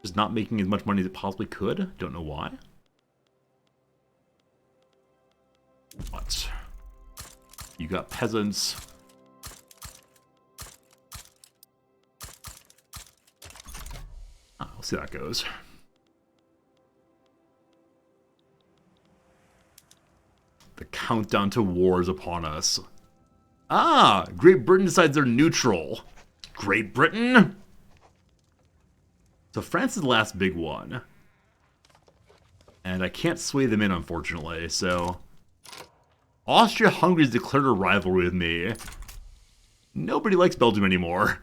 Just not making as much money as it possibly could. Don't know why. What? You got peasants. We'll see how that goes. The countdown to war is upon us. Great Britain decides they're neutral. Great Britain? So France is the last big one. And I can't sway them in, unfortunately, so... Austria-Hungary's declared a rivalry with me. Nobody likes Belgium anymore.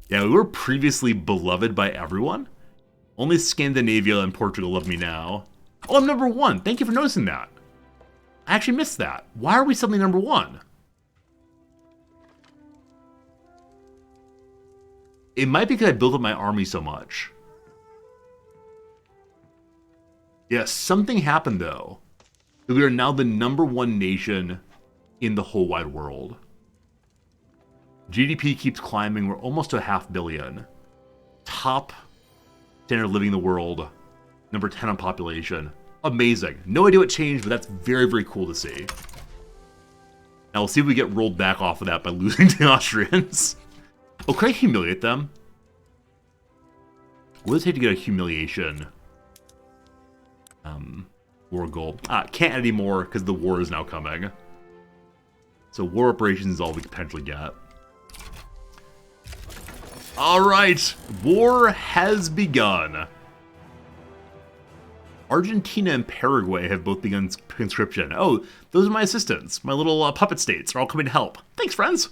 Yeah, we were previously beloved by everyone. Only Scandinavia and Portugal love me now. Oh, I'm number 1. Thank you for noticing that. I actually missed that. Why are we suddenly number 1? It might be because I built up my army so much. Yes, something happened, though. We are now the number 1 nation in the whole wide world. GDP keeps climbing. We're almost to 500 million. Top standard of living in the world. Number 10 on population. Amazing. No idea what changed, but that's very, very cool to see. Now we'll see if we get rolled back off of that by losing to the Austrians. Oh, can I humiliate them? What does it take to get a humiliation? War goal. Can't anymore because the war is now coming. So war operations is all we can potentially get. Alright, war has begun. Argentina and Paraguay have both begun conscription. Oh, those are my assistants. My little puppet states are all coming to help. Thanks, friends.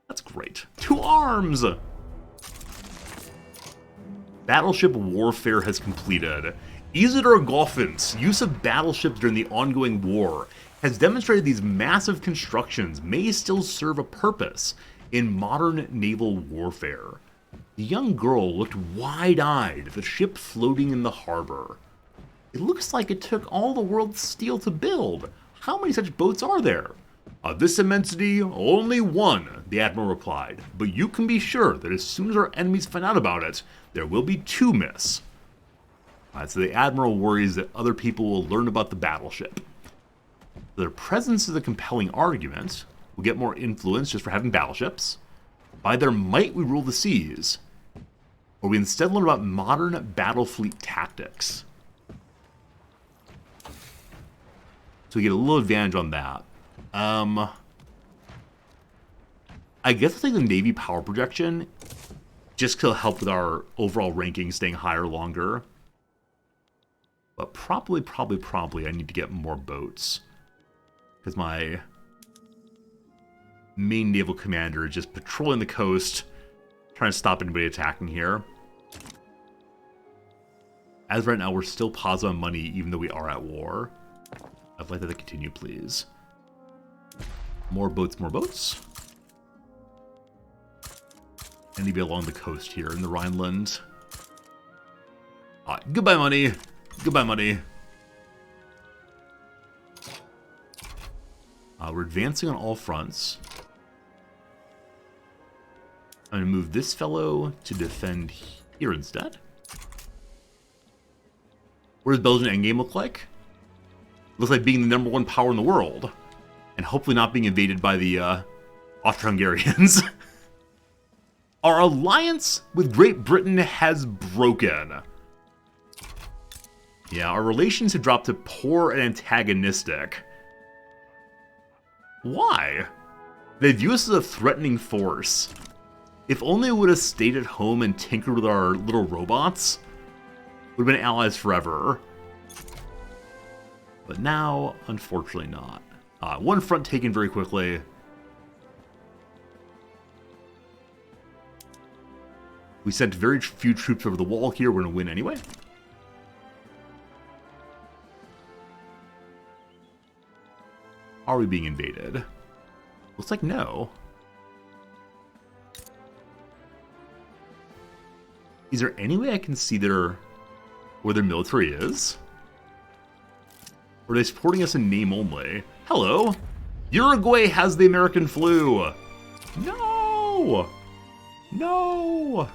That's great. To arms! Battleship warfare has completed. Isidor Goffin's use of battleships during the ongoing war has demonstrated these massive constructions may still serve a purpose in modern naval warfare. The young girl looked wide-eyed at the ship floating in the harbor. It looks like it took all the world's steel to build. How many such boats are there? Of this immensity, only one, the Admiral replied. But you can be sure that as soon as our enemies find out about it, there will be two, miss. So the Admiral worries that other people will learn about the battleship. Their presence is a compelling argument. We'll get more influence just for having battleships. By their might we rule the seas. Or we instead learn about modern battle fleet tactics. So we get a little advantage on that. I guess I'll take the Navy power projection, just to help with our overall ranking staying higher longer. But probably I need to get more boats. Because my main naval commander is just patrolling the coast, trying to stop anybody attacking here. As of right now, we're still positive on money, even though we are at war. I'd like that to continue, please. More boats, more boats. I need to be along the coast here in the Rhineland. Goodbye, money. Goodbye, money. We're advancing on all fronts. I'm going to move this fellow to defend here instead. What does Belgian endgame look like? Looks like being the #1 power in the world. And hopefully not being invaded by the Austro-Hungarians. Our alliance with Great Britain has broken. Yeah, our relations have dropped to poor and antagonistic. Why? They view us as a threatening force. If only we would have stayed at home and tinkered with our little robots, we'd have been allies forever. But now, unfortunately not. One front taken very quickly. We sent very few troops over the wall here. We're going to win anyway. Are we being invaded? Looks like no. Is there any way I can see where their military is? Or are they supporting us in name only? Hello! Uruguay has the American flu! No! No!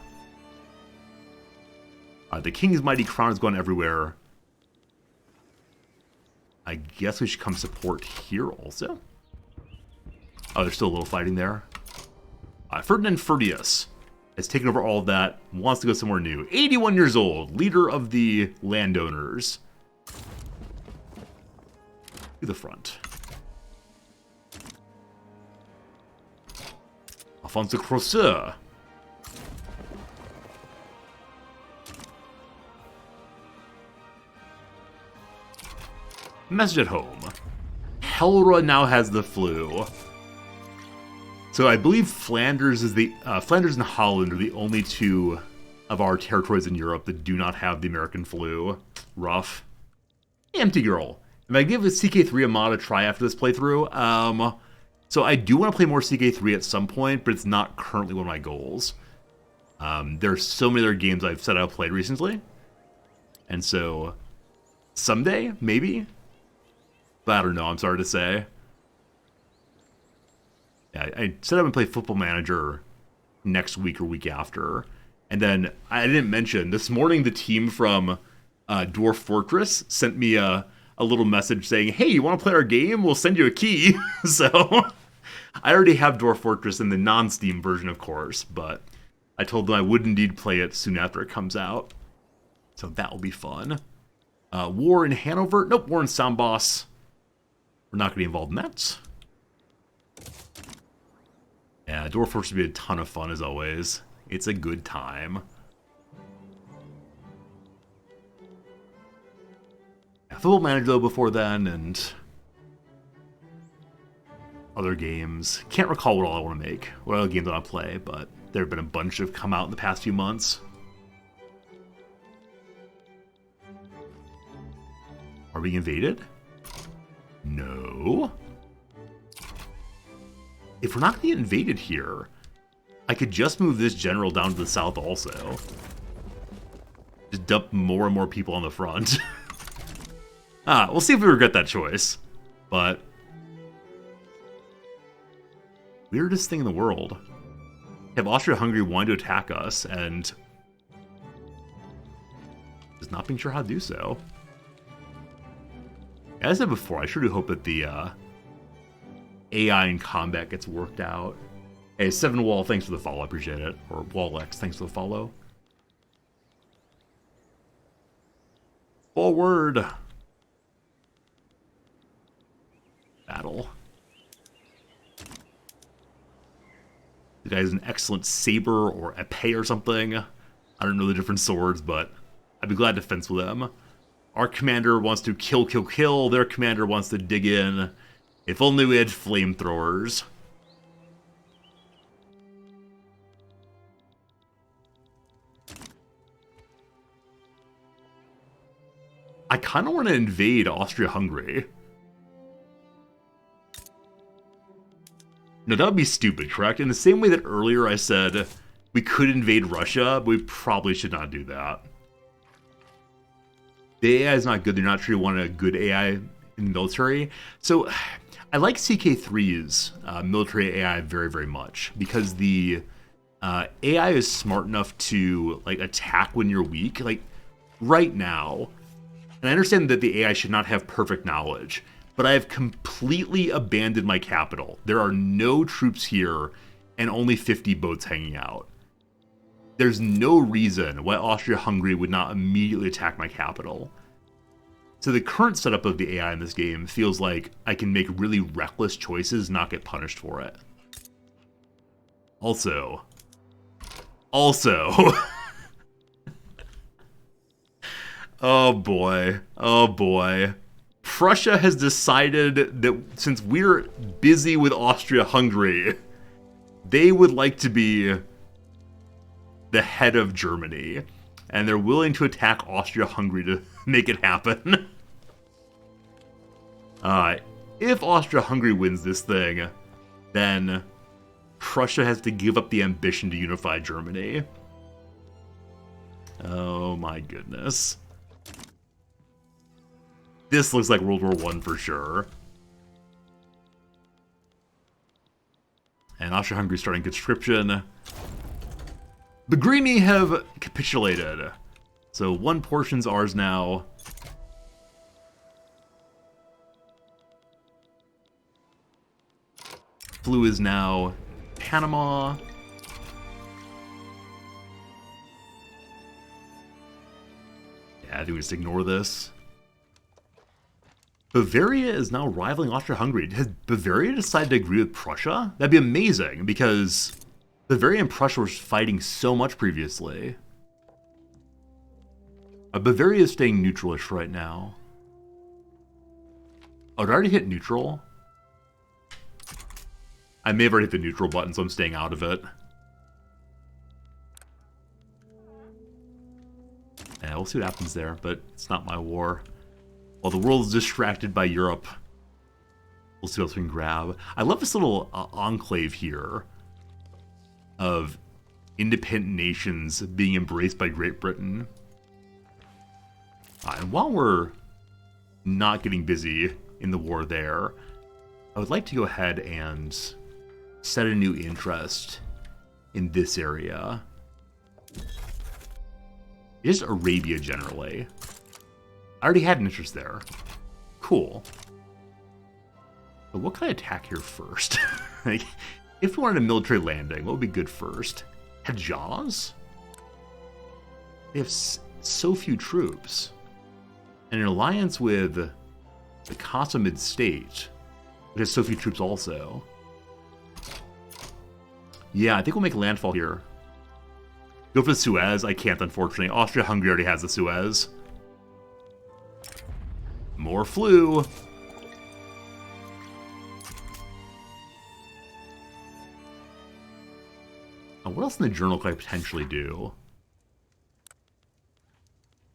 The King's mighty crown has gone everywhere. I guess we should come support here also. Oh, there's still a little fighting there. Ferdinand Furtius has taken over all of that, wants to go somewhere new. 81 years old, leader of the landowners. To the front. Alphonse Croisseur. Message at home. Helra now has the flu. So I believe Flanders and Holland are the only two of our territories in Europe that do not have the American flu. Rough. Empty girl. Am I give a CK3 a mod a try after this playthrough? So I do want to play more CK3 at some point, but it's not currently one of my goals. There are so many other games I've said I've played recently. And so, someday, maybe? But I don't know, I'm sorry to say. Yeah, I said I'm going to play Football Manager next week or week after. And then, I didn't mention, this morning the team from Dwarf Fortress sent me a little message saying, hey, you want to play our game? We'll send you a key. So, I already have Dwarf Fortress in the non-Steam version, of course, but I told them I would indeed play it soon after it comes out. So that will be fun. War in Hanover? Nope, War in Soundboss. We're not going to be involved in that. Yeah, Dwarf Force should be a ton of fun as always. It's a good time. Yeah, Football Manager though before then, and other games. Can't recall what all I want to make, what other games I want to play, but there have been a bunch that have come out in the past few months. Are we invaded? No. If we're not going to get invaded here, I could just move this general down to the south also. Just dump more and more people on the front. We'll see if we regret that choice. But weirdest thing in the world. Have Austria-Hungary wanting to attack us and just not being sure how to do so. As I said before, I sure do hope that the AI in combat gets worked out. Hey, 7wall, thanks for the follow, I appreciate it. Or WallX, thanks for the follow. Forward! Battle. The guy has an excellent saber or epee or something. I don't know the different swords, but I'd be glad to fence with them. Our commander wants to kill, kill, kill. Their commander wants to dig in. If only we had flamethrowers. I kind of want to invade Austria-Hungary. No, that would be stupid, correct? In the same way that earlier I said we could invade Russia, but we probably should not do that. The AI is not good. They're not sure you want a good AI in the military. So I like CK3's military AI very, very much because the AI is smart enough to like attack when you're weak. Like right now, and I understand that the AI should not have perfect knowledge, but I have completely abandoned my capital. There are no troops here and only 50 boats hanging out. There's no reason why Austria-Hungary would not immediately attack my capital. So the current setup of the AI in this game feels like I can make really reckless choices and not get punished for it. Also, oh boy. Prussia has decided that since we're busy with Austria-Hungary, they would like to be the head of Germany, and they're willing to attack Austria-Hungary to make it happen. If Austria-Hungary wins this thing, then Prussia has to give up the ambition to unify Germany. Oh my goodness. This looks like World War I for sure. And Austria-Hungary starting conscription. The Grimy have capitulated. So one portion's ours now. Flu is now Panama. Yeah, I think we just ignore this. Bavaria is now rivaling Austria-Hungary. Has Bavaria decided to agree with Prussia? That'd be amazing, because Bavaria and Prussia were fighting so much previously. Bavaria is staying neutralish right now. Oh, did I already hit neutral? I may have already hit the neutral button, so I'm staying out of it. Yeah, we'll see what happens there, but it's not my war. While the world is distracted by Europe, we'll see what else we can grab. I love this little enclave here of independent nations being embraced by Great Britain. And while we're not getting busy in the war there, I would like to go ahead and set a new interest in this area. Just Arabia generally. I already had an interest there. Cool. But what can I attack here first? Like, if we wanted a military landing, what would be good first? Hejaz? They have so few troops. And an alliance with the Qasimid state, which has so few troops also. Yeah, I think we'll make landfall here. Go for the Suez. I can't, unfortunately. Austria-Hungary already has the Suez. More flu. What else in the journal could I potentially do?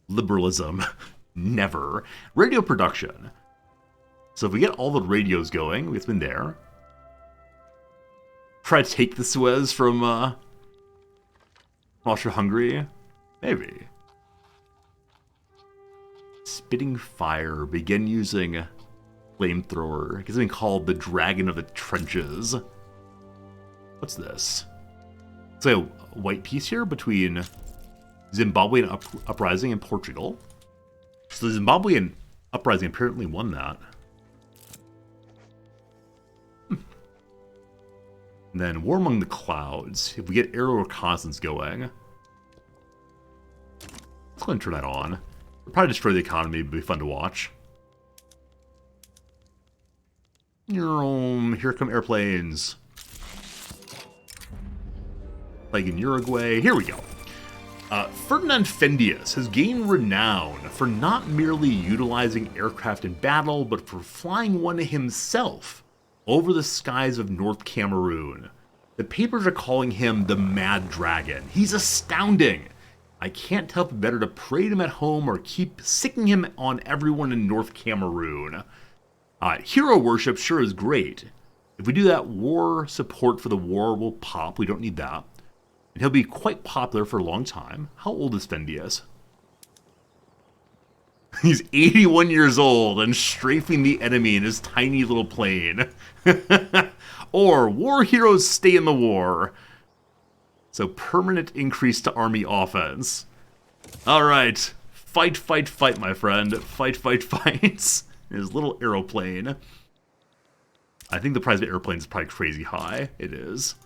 Liberalism. Never. Radio production. So if we get all the radios going, it's been there. Try to take the Suez from Austria-Hungary? Maybe. Spitting fire. Begin using flamethrower. It's been called the Dragon of the Trenches. What's this? It's like a white piece here between Zimbabwean uprising and Portugal. So the Zimbabwean uprising apparently won that. And then War Among the Clouds. If we get aerial reconnaissance going, let's go ahead and turn that on. It'll probably destroy the economy, but it'll be fun to watch. Here come airplanes. Like in Uruguay. Here we go. Ferdinand Fendius has gained renown for not merely utilizing aircraft in battle, but for flying one himself over the skies of North Cameroon. The papers are calling him the Mad Dragon. He's astounding. I can't tell if it's better to parade him at home or keep sicking him on everyone in North Cameroon. Hero worship sure is great. If we do that, war support for the war will pop. We don't need that. And he'll be quite popular for a long time. How old is Fendius? He's 81 years old and strafing the enemy in his tiny little plane. Or war heroes stay in the war. So permanent increase to army offense. Alright. Fight, fight, fight, my friend. Fight, fight, fight. His little aeroplane. I think the price of airplanes is probably crazy high. It is.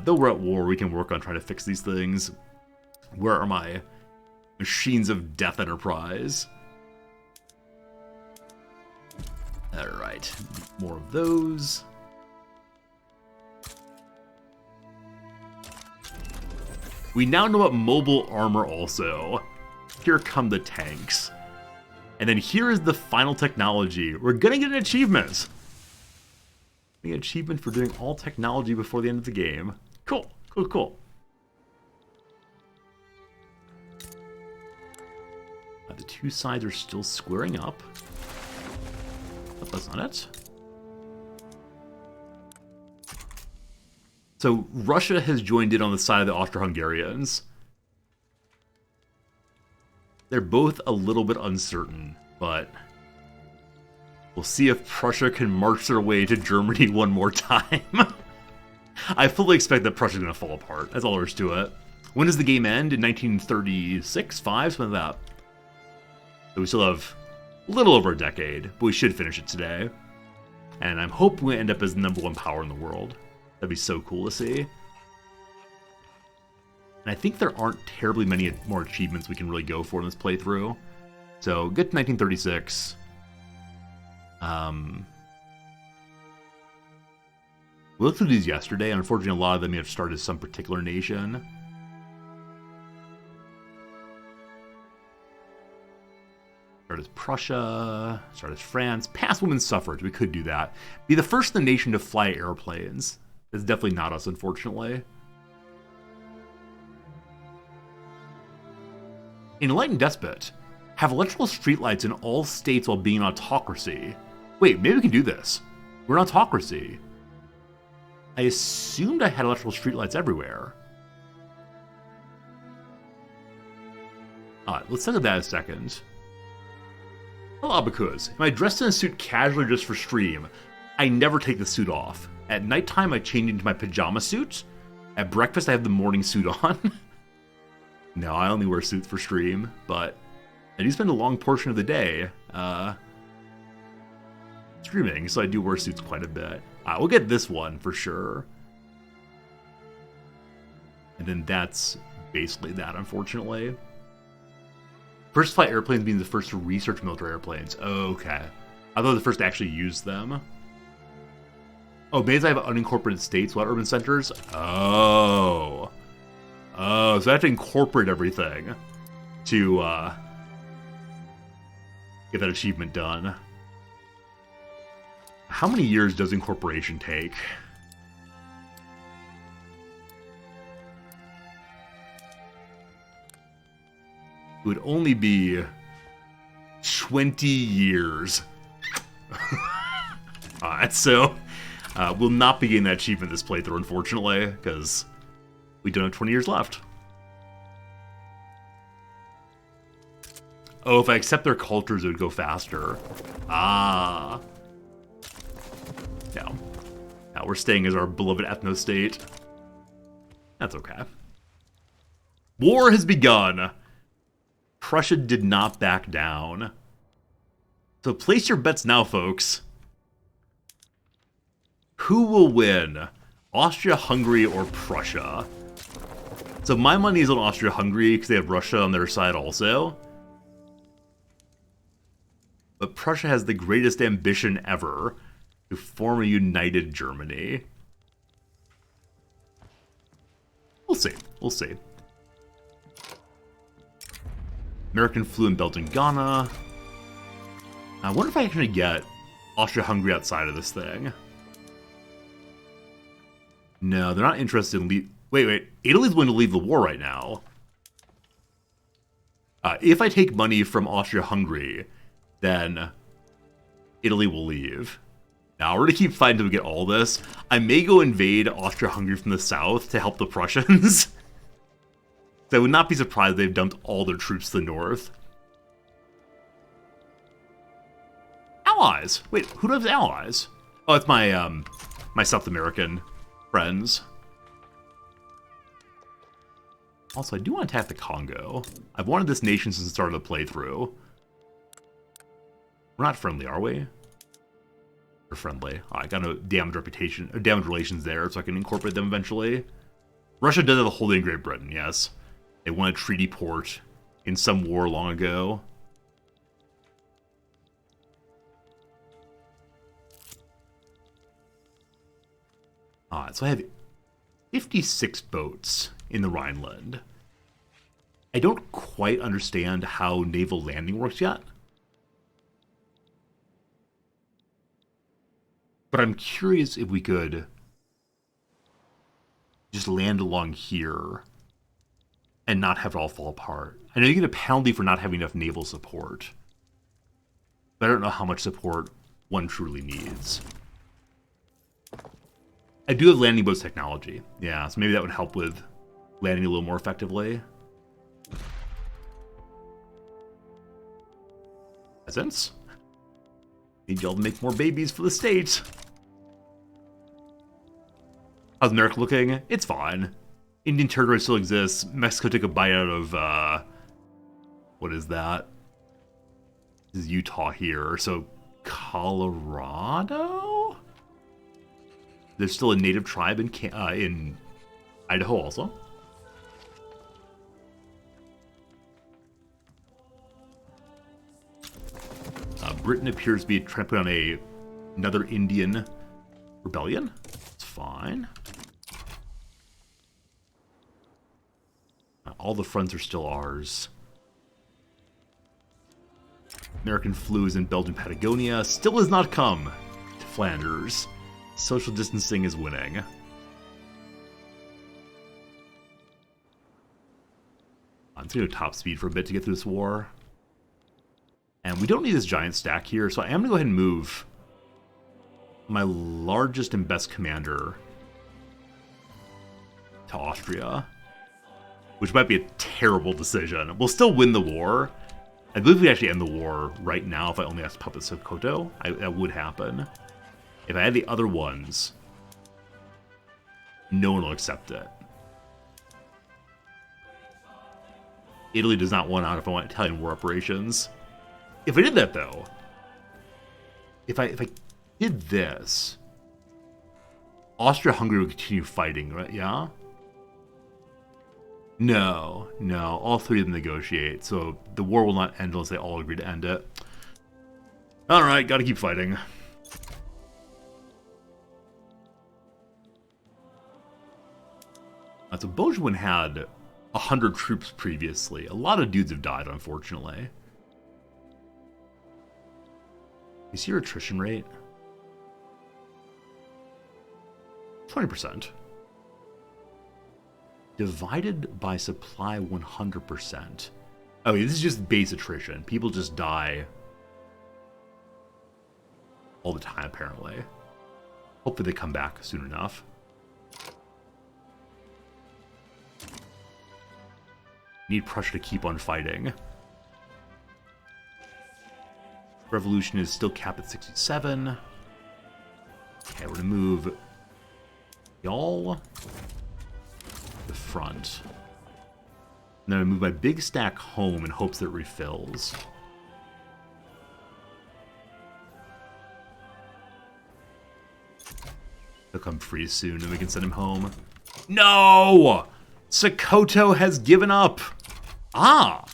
Though we're at war, we can work on trying to fix these things. Where are my machines of death enterprise? Alright, more of those. We now know about mobile armor also. Here come the tanks. And then here is the final technology. We're gonna get an achievement. An achievement for doing all technology before the end of the game. Cool, cool, cool. The two sides are still squaring up. But that's not it. So Russia has joined in on the side of the Austro-Hungarians. They're both a little bit uncertain, but we'll see if Prussia can march their way to Germany one more time. I fully expect that Prussia's going to fall apart. That's all there is to it. When does the game end? In 1936, 5, something like that. So we still have a little over a decade, but we should finish it today. And I'm hoping we end up as the #1 power in the world. That'd be so cool to see. And I think there aren't terribly many more achievements we can really go for in this playthrough. So get to 1936. We looked through these yesterday, and unfortunately a lot of them may have started some particular nation. Start as Prussia, start as France, pass women's suffrage, we could do that. Be the first in the nation to fly airplanes. It's definitely not us, unfortunately. Enlightened Despot. Have electrical streetlights in all states while being an autocracy. Wait, maybe we can do this. We're an autocracy. I assumed I had electrical streetlights everywhere. Alright, let's look at that in a second. Hello, Abacus. Am I dressed in a suit casually just for stream? I never take the suit off. At nighttime, I change into my pajama suit. At breakfast, I have the morning suit on. No, I only wear suits for stream, but I do spend a long portion of the day streaming, so I do wear suits quite a bit. We'll get this one for sure. And then that's basically that, unfortunately. First to fly airplanes means the first to research military airplanes. Okay. I thought the first to actually use them. Oh, maybe I have unincorporated states without urban centers? Oh. Oh, so I have to incorporate everything to get that achievement done. How many years does incorporation take? It would only be 20 years. Alright, so we'll not be getting that achievement this playthrough, unfortunately, because we don't have 20 years left. Oh, if I accept their cultures, it would go faster. Ah. No. Now we're staying as our beloved ethno-state. That's okay. War has begun. Prussia did not back down. So place your bets now, folks. Who will win? Austria-Hungary or Prussia? So my money is on Austria-Hungary because they have Russia on their side also. But Prussia has the greatest ambition ever to form a united Germany. We'll see. We'll see. American flew in Belgium, Ghana. I wonder if I actually get Austria-Hungary outside of this thing. No, they're not interested in Wait. Italy's going to leave the war right now. If I take money from Austria-Hungary, then Italy will leave. Now, we're going to keep fighting until we get all this. I may go invade Austria-Hungary from the south to help the Prussians. I would not be surprised if they've dumped all their troops to the north. Allies! Wait, who does allies? Oh, it's my, my South American friends. Also, I do want to attack the Congo. I've wanted this nation since the start of the playthrough. We're not friendly, are we? We're friendly. Oh, I got no damaged reputation, or damaged relations there, so I can incorporate them eventually. Russia does have a holding in Great Britain, yes. They won a treaty port in some war long ago. So I have 56 boats in the Rhineland. I don't quite understand how naval landing works yet. But I'm curious if we could just land along here and not have it all fall apart. I know you get a penalty for not having enough naval support, but I don't know how much support one truly needs. I do have landing boats technology. Yeah, so maybe that would help with landing a little more effectively. Peasants? Need y'all to make more babies for the state. How's America looking? It's fine. Indian territory still exists. Mexico took a bite out of, what is that? This is Utah here. So, Colorado? There's still a native tribe in Idaho also. Britain appears to be trying to put on another Indian rebellion. It's fine. All the fronts are still ours. American flu is in Belgium, Patagonia. Still has not come to Flanders. Social distancing is winning. I'm just going to go top speed for a bit to get through this war. And we don't need this giant stack here, so I am going to go ahead and move my largest and best commander to Austria, which might be a terrible decision. We'll still win the war. I believe we actually end the war right now if I only asked Puppet Sokoto. That would happen. If I had the other ones, no one will accept it. Italy does not want out if I want Italian war operations. If I did that, though, if I did this, Austria-Hungary would continue fighting, right? Yeah? No, no. All three of them negotiate, so the war will not end unless they all agree to end it. Alright, gotta keep fighting. So Belgium had 100 troops previously. A lot of dudes have died, unfortunately. You see your attrition rate? 20%. Divided by supply 100%. Oh, this is just base attrition. People just die all the time, apparently. Hopefully they come back soon enough. Need Prussia to keep on fighting. Revolution is still capped at 67. Okay, we're gonna move y'all to the front. And then I move my big stack home in hopes that it refills. He'll come free soon, and we can send him home. No! Sokoto has given up. Ah!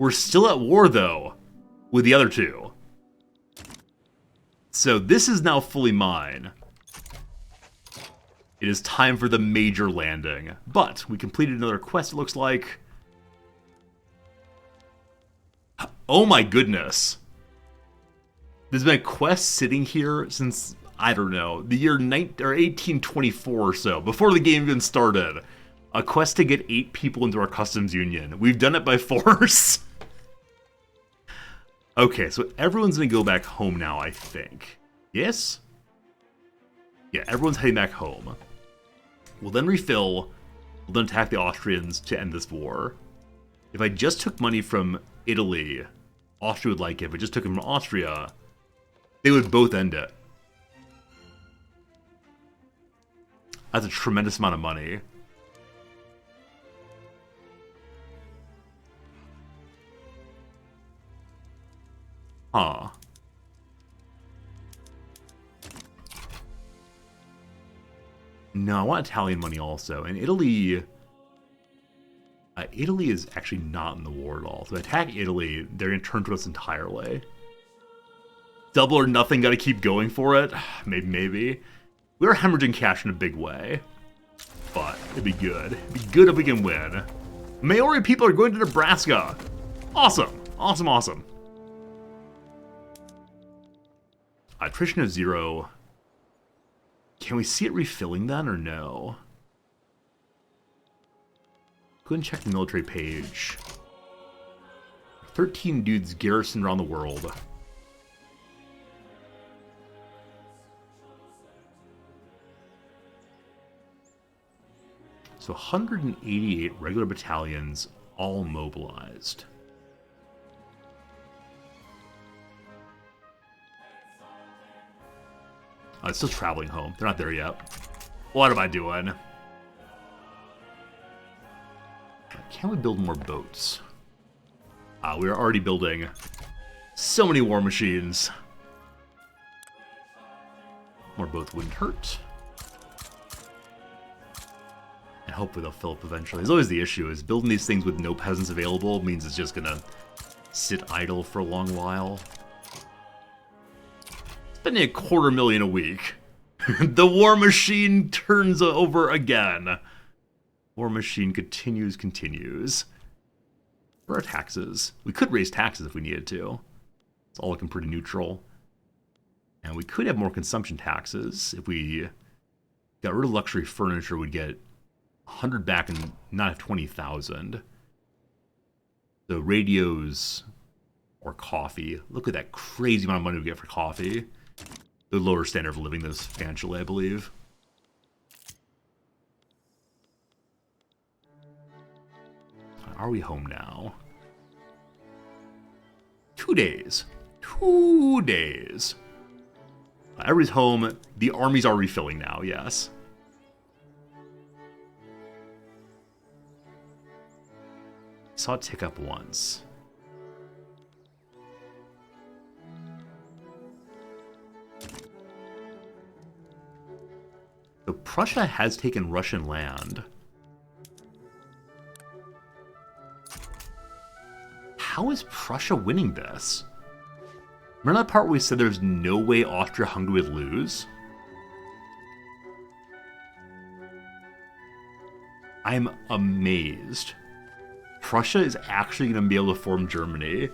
We're still at war, though, with the other two. So this is now fully mine. It is time for the major landing. But we completed another quest, it looks like. Oh my goodness. There's been a quest sitting here since, I don't know, the year 1824 or so, before the game even started. A quest to get 8 people into our customs union. We've done it by force. Okay, so everyone's gonna go back home now, I think. Yes? Yeah, everyone's heading back home. We'll then refill. We'll then attack the Austrians to end this war. If I just took money from Italy, Austria would like it. If I just took it from Austria, they would both end it. That's a tremendous amount of money. Huh. No, I want Italian money also. And Italy... Italy is actually not in the war at all. So attack Italy, they're going to turn to us entirely. Double or nothing, gotta keep going for it. Maybe. We're hemorrhaging cash in a big way. But it'd be good. It'd be good if we can win. Maori people are going to Nebraska. Awesome. Awesome, awesome. Attrition of 0. Can we see it refilling then, or no? Go ahead and check the military page. 13 dudes garrisoned around the world. So 188 regular battalions, all mobilized. Oh, it's still traveling home. They're not there yet. What am I doing? Can we build more boats? We are already building so many war machines. More boats wouldn't hurt. And hopefully they'll fill up eventually. As always the issue is building these things with no peasants available means it's just gonna sit idle for a long while. Spending $250,000 a week. The war machine turns over again. War machine continues. For our taxes. We could raise taxes if we needed to. It's all looking pretty neutral. And we could have more consumption taxes. If we got rid of luxury furniture, we'd get 100 back and not have 20,000. So radios or coffee. Look at that crazy amount of money we get for coffee. The lower standard of living this financially, I believe. Are we home now? 2 days. 2 days. Everybody's home. The armies are refilling now, yes. Saw it tick up once. So Prussia has taken Russian land. how is Prussia winning this? Remember that part where we said there's no way Austria-Hungary would lose? I'm amazed. Prussia is actually going to be able to form Germany.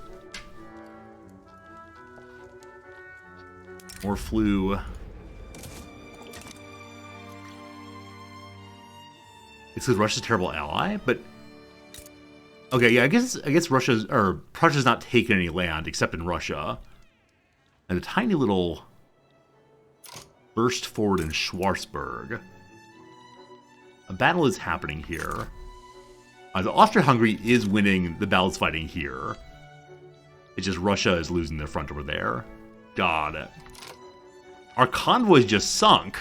More flu. It's because Russia's a terrible ally, but okay, yeah, I guess Prussia's not taking any land except in Russia. And a tiny little burst forward in Schwarzburg. A battle is happening here. The Austria-Hungary is winning the battles fighting here. It's just Russia is losing their front over there. Got it. Our convoy's just sunk.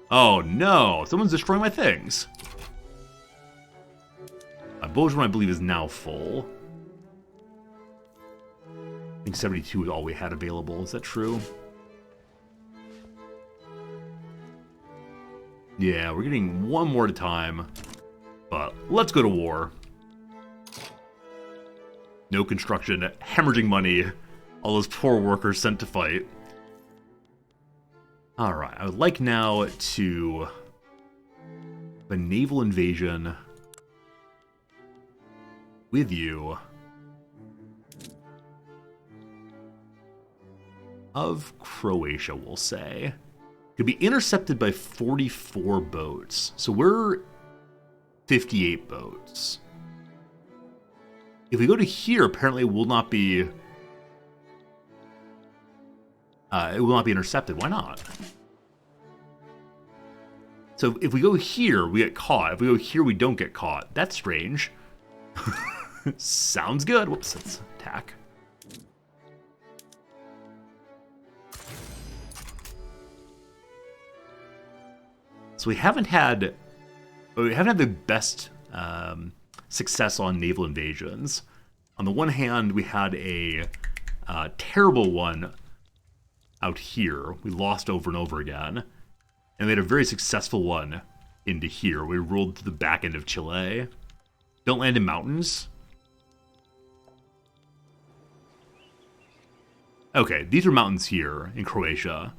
Oh no, someone's destroying my things. My Belgium, I believe, is now full. I think 72 is all we had available. Is that true? Yeah, we're getting one more at a time. But let's go to war. No construction, hemorrhaging money. All those poor workers sent to fight. Alright, I would like now to have a naval invasion with you of Croatia, we'll say. Could be intercepted by 44 boats. So we're 58 boats. If we go to here, apparently it will not be intercepted. Why not? So if we go here, we get caught. If we go here, we don't get caught. That's strange. Sounds good. Whoops, let's attack. So we haven't had the best success on naval invasions. On the one hand, we had a terrible one out here. We lost over and over again. And we had a very successful one into here. We rolled to the back end of Chile. Don't land in mountains. Okay, these are mountains here in Croatia.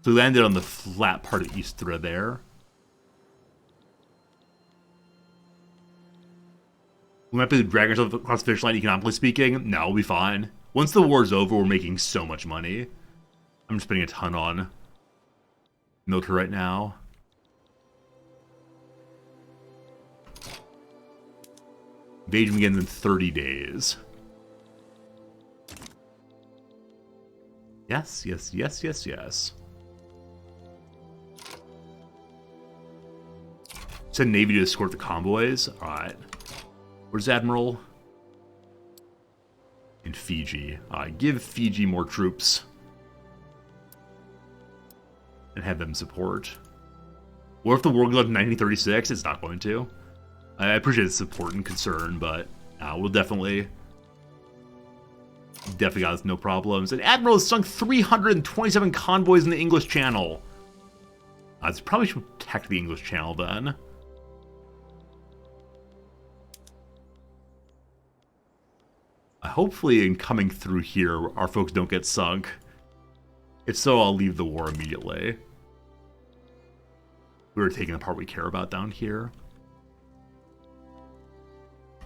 So we landed on the flat part of Istra there. We might be dragging ourselves across the finish line, economically speaking. No, we'll be fine. Once the war's over, we're making so much money. I'm just spending a ton on military right now. Invasion begins in 30 days. Yes, yes, yes, yes, yes. Send Navy to escort the convoys. Alright. Where's Admiral? In Fiji. Give Fiji more troops. And have them support. What if the war goes up to 1936? It's not going to. I appreciate the support and concern, but we'll definitely got us no problems. And Admiral has sunk 327 convoys in the English Channel. It's probably should protect the English Channel then. Hopefully in coming through here, our folks don't get sunk. If so, I'll leave the war immediately. We're taking the part we care about down here.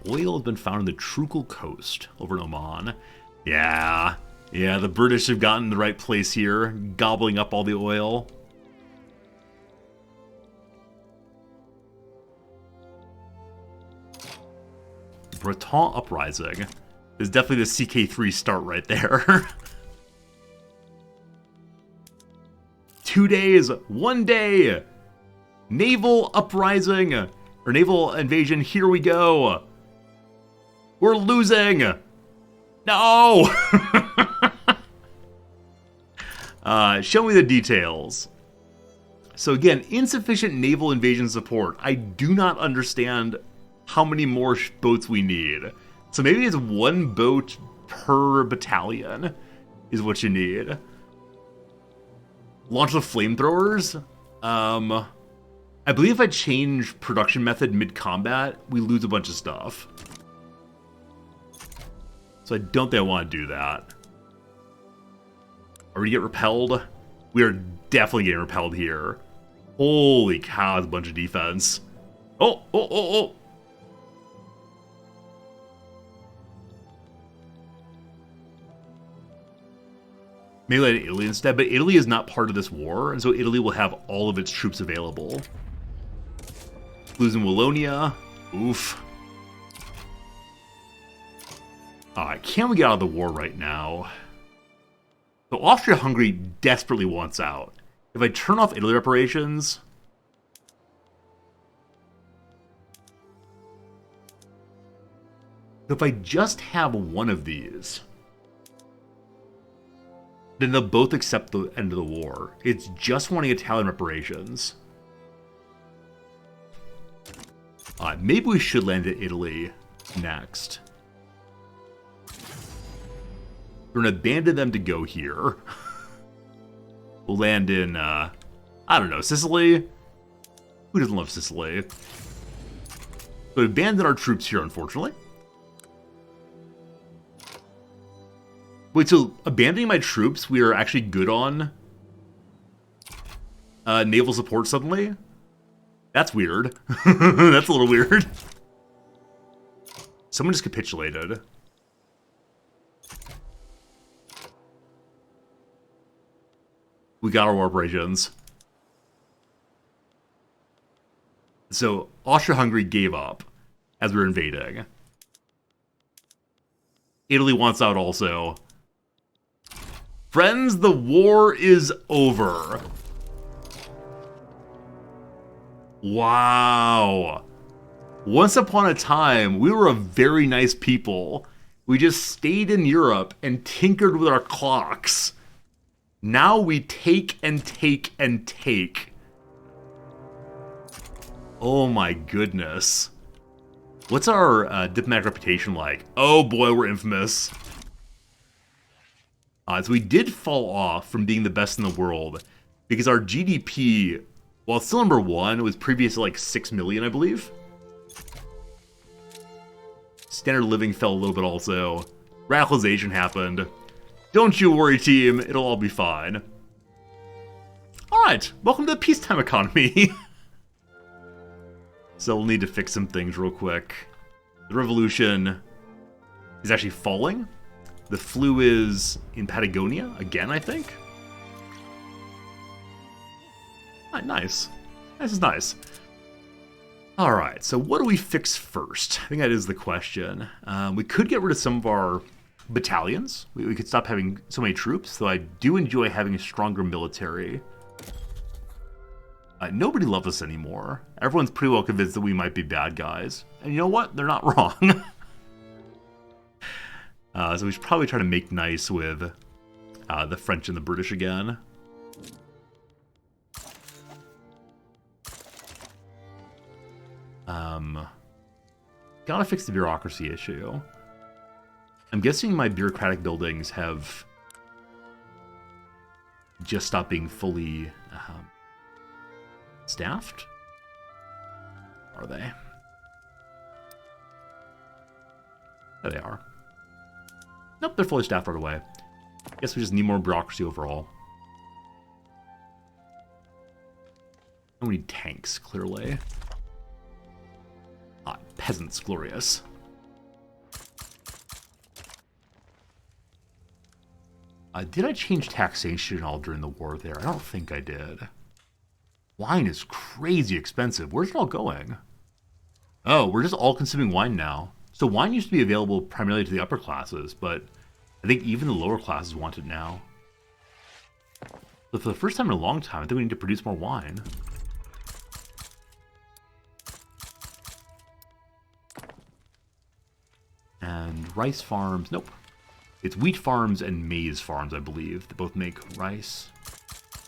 Oil has been found on the Trucal coast over in Oman. Yeah, the British have gotten the right place here, gobbling up all the oil. Breton uprising is definitely the CK3 start right there. 2 days, 1 day, naval uprising, or naval invasion, here we go. We're losing. No! Show me the details. So again, insufficient naval invasion support. I do not understand how many more boats we need. So maybe it's 1 boat per battalion is what you need. Launch the flamethrowers. I believe if I change production method mid-combat, we lose a bunch of stuff. So I don't think I want to do that. Are we get repelled? We are definitely getting repelled here. Holy cow, that's a bunch of defense. Oh, oh, oh, oh. Maybe let Italy instead, but Italy is not part of this war, and so Italy will have all of its troops available. Losing Wallonia. Oof. Alright, can we get out of the war right now? So Austria-Hungary desperately wants out. If I turn off Italy reparations... If I just have one of these... then they'll both accept the end of the war. It's just wanting Italian reparations. Maybe we should land at Italy next. We're going to abandon them to go here. We'll land in, I don't know, Sicily? Who doesn't love Sicily? So we abandon our troops here, unfortunately. Wait, so abandoning my troops, we are actually good on naval support suddenly? That's weird. That's a little weird. Someone just capitulated. We got our war operations. So Austria-Hungary gave up as we were invading. Italy wants out also. Friends, the war is over. Wow. Once upon a time, we were a very nice people. We just stayed in Europe and tinkered with our clocks. Now we take and take and take. Oh my goodness. What's our diplomatic reputation like? Oh boy, we're infamous. So we did fall off from being the best in the world because our GDP, while it's still number one, it was previously like 6 million, I believe. Standard of living fell a little bit also. Radicalization happened. Don't you worry, team. It'll all be fine. Alright, welcome to the peacetime economy. So we'll need to fix some things real quick. The revolution is actually falling. The flu is in Patagonia, again, I think. Ah, nice. This is nice. Alright, so what do we fix first? I think that is the question. We could get rid of some of our battalions. We could stop having so many troops, though I do enjoy having a stronger military. Nobody loves us anymore. Everyone's pretty well convinced that we might be bad guys. And you know what? They're not wrong. So we should probably try to make nice with the French and the British again. Gotta fix the bureaucracy issue. I'm guessing my bureaucratic buildings have just stopped being fully staffed? Are they? There they are. Nope, they're fully staffed right away. Guess we just need more bureaucracy overall. And we need tanks, clearly. Peasants, glorious. Did I change taxation at all during the war there? I don't think I did. Wine is crazy expensive. Where's it all going? Oh, we're just all consuming wine now. So wine used to be available primarily to the upper classes, but I think even the lower classes want it now. So for the first time in a long time, I think we need to produce more wine. And rice farms, nope. It's wheat farms and maize farms, I believe. They both make rice.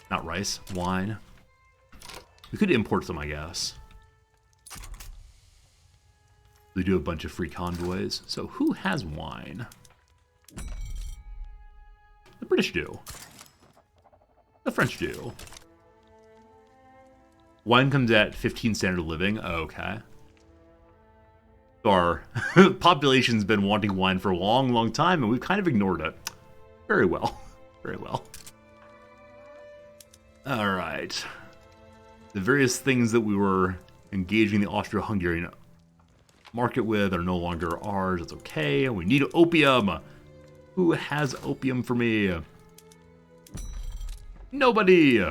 Not rice, wine. We could import some, I guess. We do a bunch of free convoys. So who has wine? The British do. The French do. Wine comes at 15 standard of living. Oh, okay. So Our population's been wanting wine for a long, long time, and we've kind of ignored it. Very well. Very well. Alright. The various things that we were engaging the Austro-Hungarian market with are no longer ours. It's okay. We need opium. Who has opium for me? Nobody.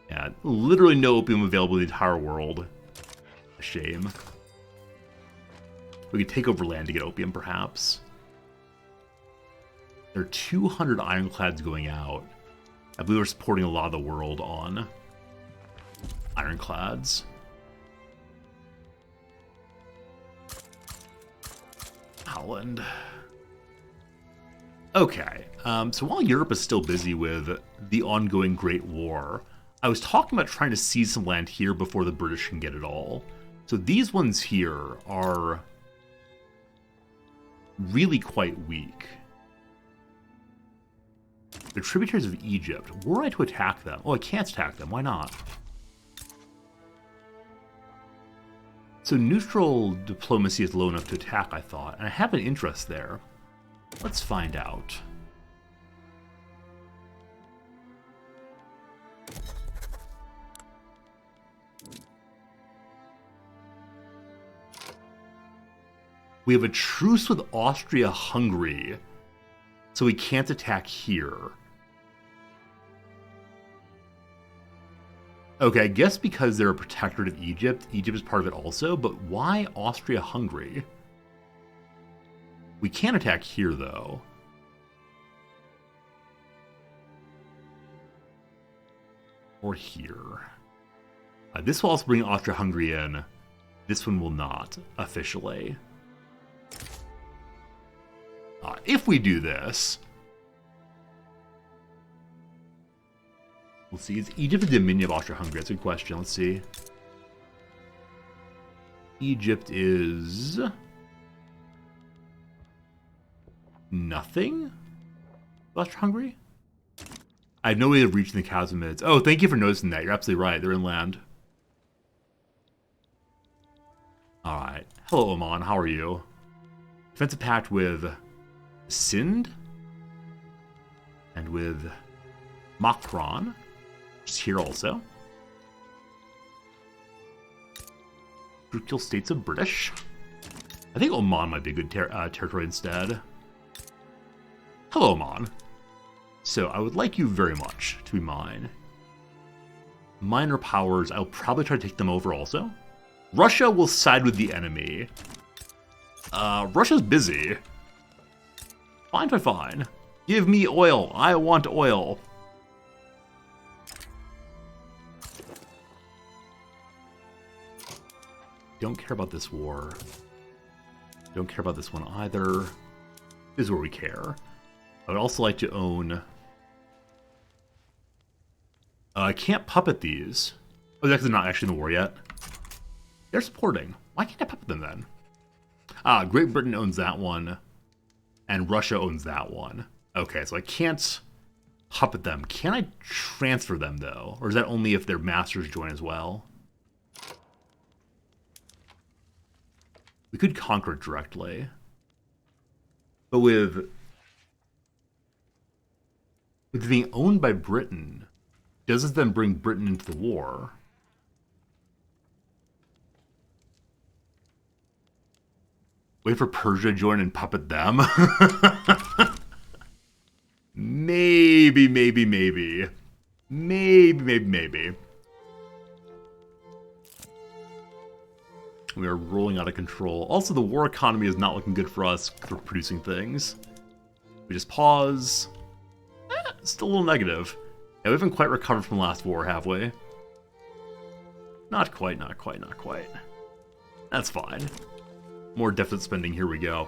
Yeah, literally no opium available in the entire world. A shame. We could take over land to get opium, perhaps. There are 200 ironclads going out. I believe we're supporting a lot of the world on ironclads. Holland. Okay, so while Europe is still busy with the ongoing Great War, I was talking about trying to seize some land here before the British can get it all. So these ones here are really quite weak. They're tributaries of Egypt. Were I to attack them? Oh, I can't attack them. Why not? So neutral diplomacy is low enough to attack, I thought. And I have an interest there. Let's find out. We have a truce with Austria-Hungary, so we can't attack here. Okay, I guess because they're a protectorate of Egypt, Egypt is part of it also, but why Austria-Hungary? We can attack here, though. Or here. This will also bring Austria-Hungary in. This one will not, officially. If we do this... We'll see. Is Egypt a dominion of Austria-Hungary? That's a good question. Let's see. Egypt is... nothing? Austria-Hungary? I have no way of reaching the Khazarids. Oh, thank you for noticing that. You're absolutely right. They're inland. Alright. Hello, Oman. How are you? Defensive pact with Sind and with Makron, which is here also. Brutal states of British. I think Oman might be a good territory instead. Hello, Oman. So I would like you very much to be mine. Minor powers, I'll probably try to take them over also. Russia will side with the enemy. Russia's busy. Fine, fine, fine. Give me oil. I want oil. Don't care about this war. Don't care about this one either. This is where we care. I would also like to own... I can't puppet these. Oh, they're not actually in the war yet. They're supporting. Why can't I puppet them then? Great Britain owns that one. And Russia owns that one. Okay, so I can't puppet them. Can I transfer them, though? Or is that only if their masters join as well? We could conquer it directly. But with being owned by Britain, does this then bring Britain into the war? Wait for Persia to join and puppet them? Maybe, maybe, maybe. Maybe, maybe, maybe. We are rolling out of control. Also, the war economy is not looking good for us for producing things. We just pause. Still a little negative. Yeah, we haven't quite recovered from the last war, have we? Not quite, not quite, not quite. That's fine. More deficit spending, here we go.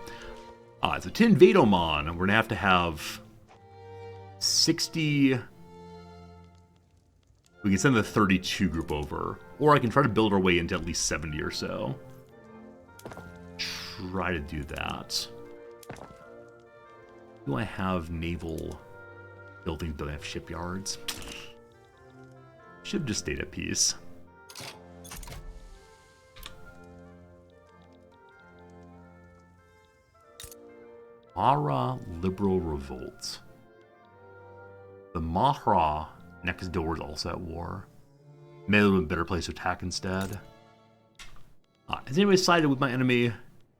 So to invade Oman, we're going to have 60... We can send the 32 group over. Or I can try to build our way into at least 70 or so. Try to do that. Do I have naval buildings? Do I have shipyards? Should have just stayed at peace. Mahra Liberal Revolt. The Mahra next door is also at war. Maybe a better place to attack instead. Has anybody sided with my enemy?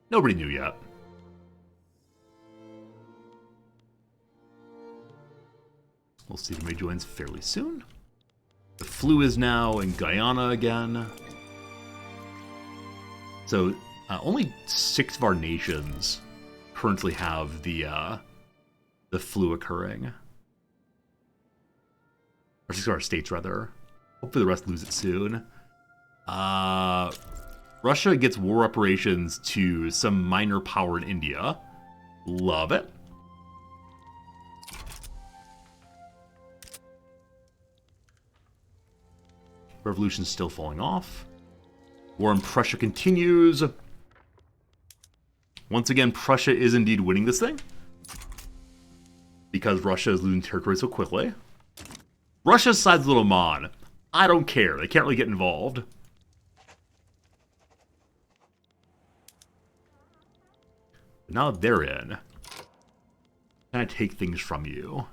Nobody knew yet. We'll see if anybody joins fairly soon. The flu is now in Guyana again. So only 6 of our nations currently have the flu occurring. Or 6 of our states, rather. Hopefully the rest lose it soon. Russia gets war reparations to some minor power in India. Love it. Revolution's still falling off. War in Prussia continues. Once again, Prussia is indeed winning this thing, because Russia is losing territory so quickly. Russia sides with Oman. I don't care. They can't really get involved. But now that they're in, can I take things from you?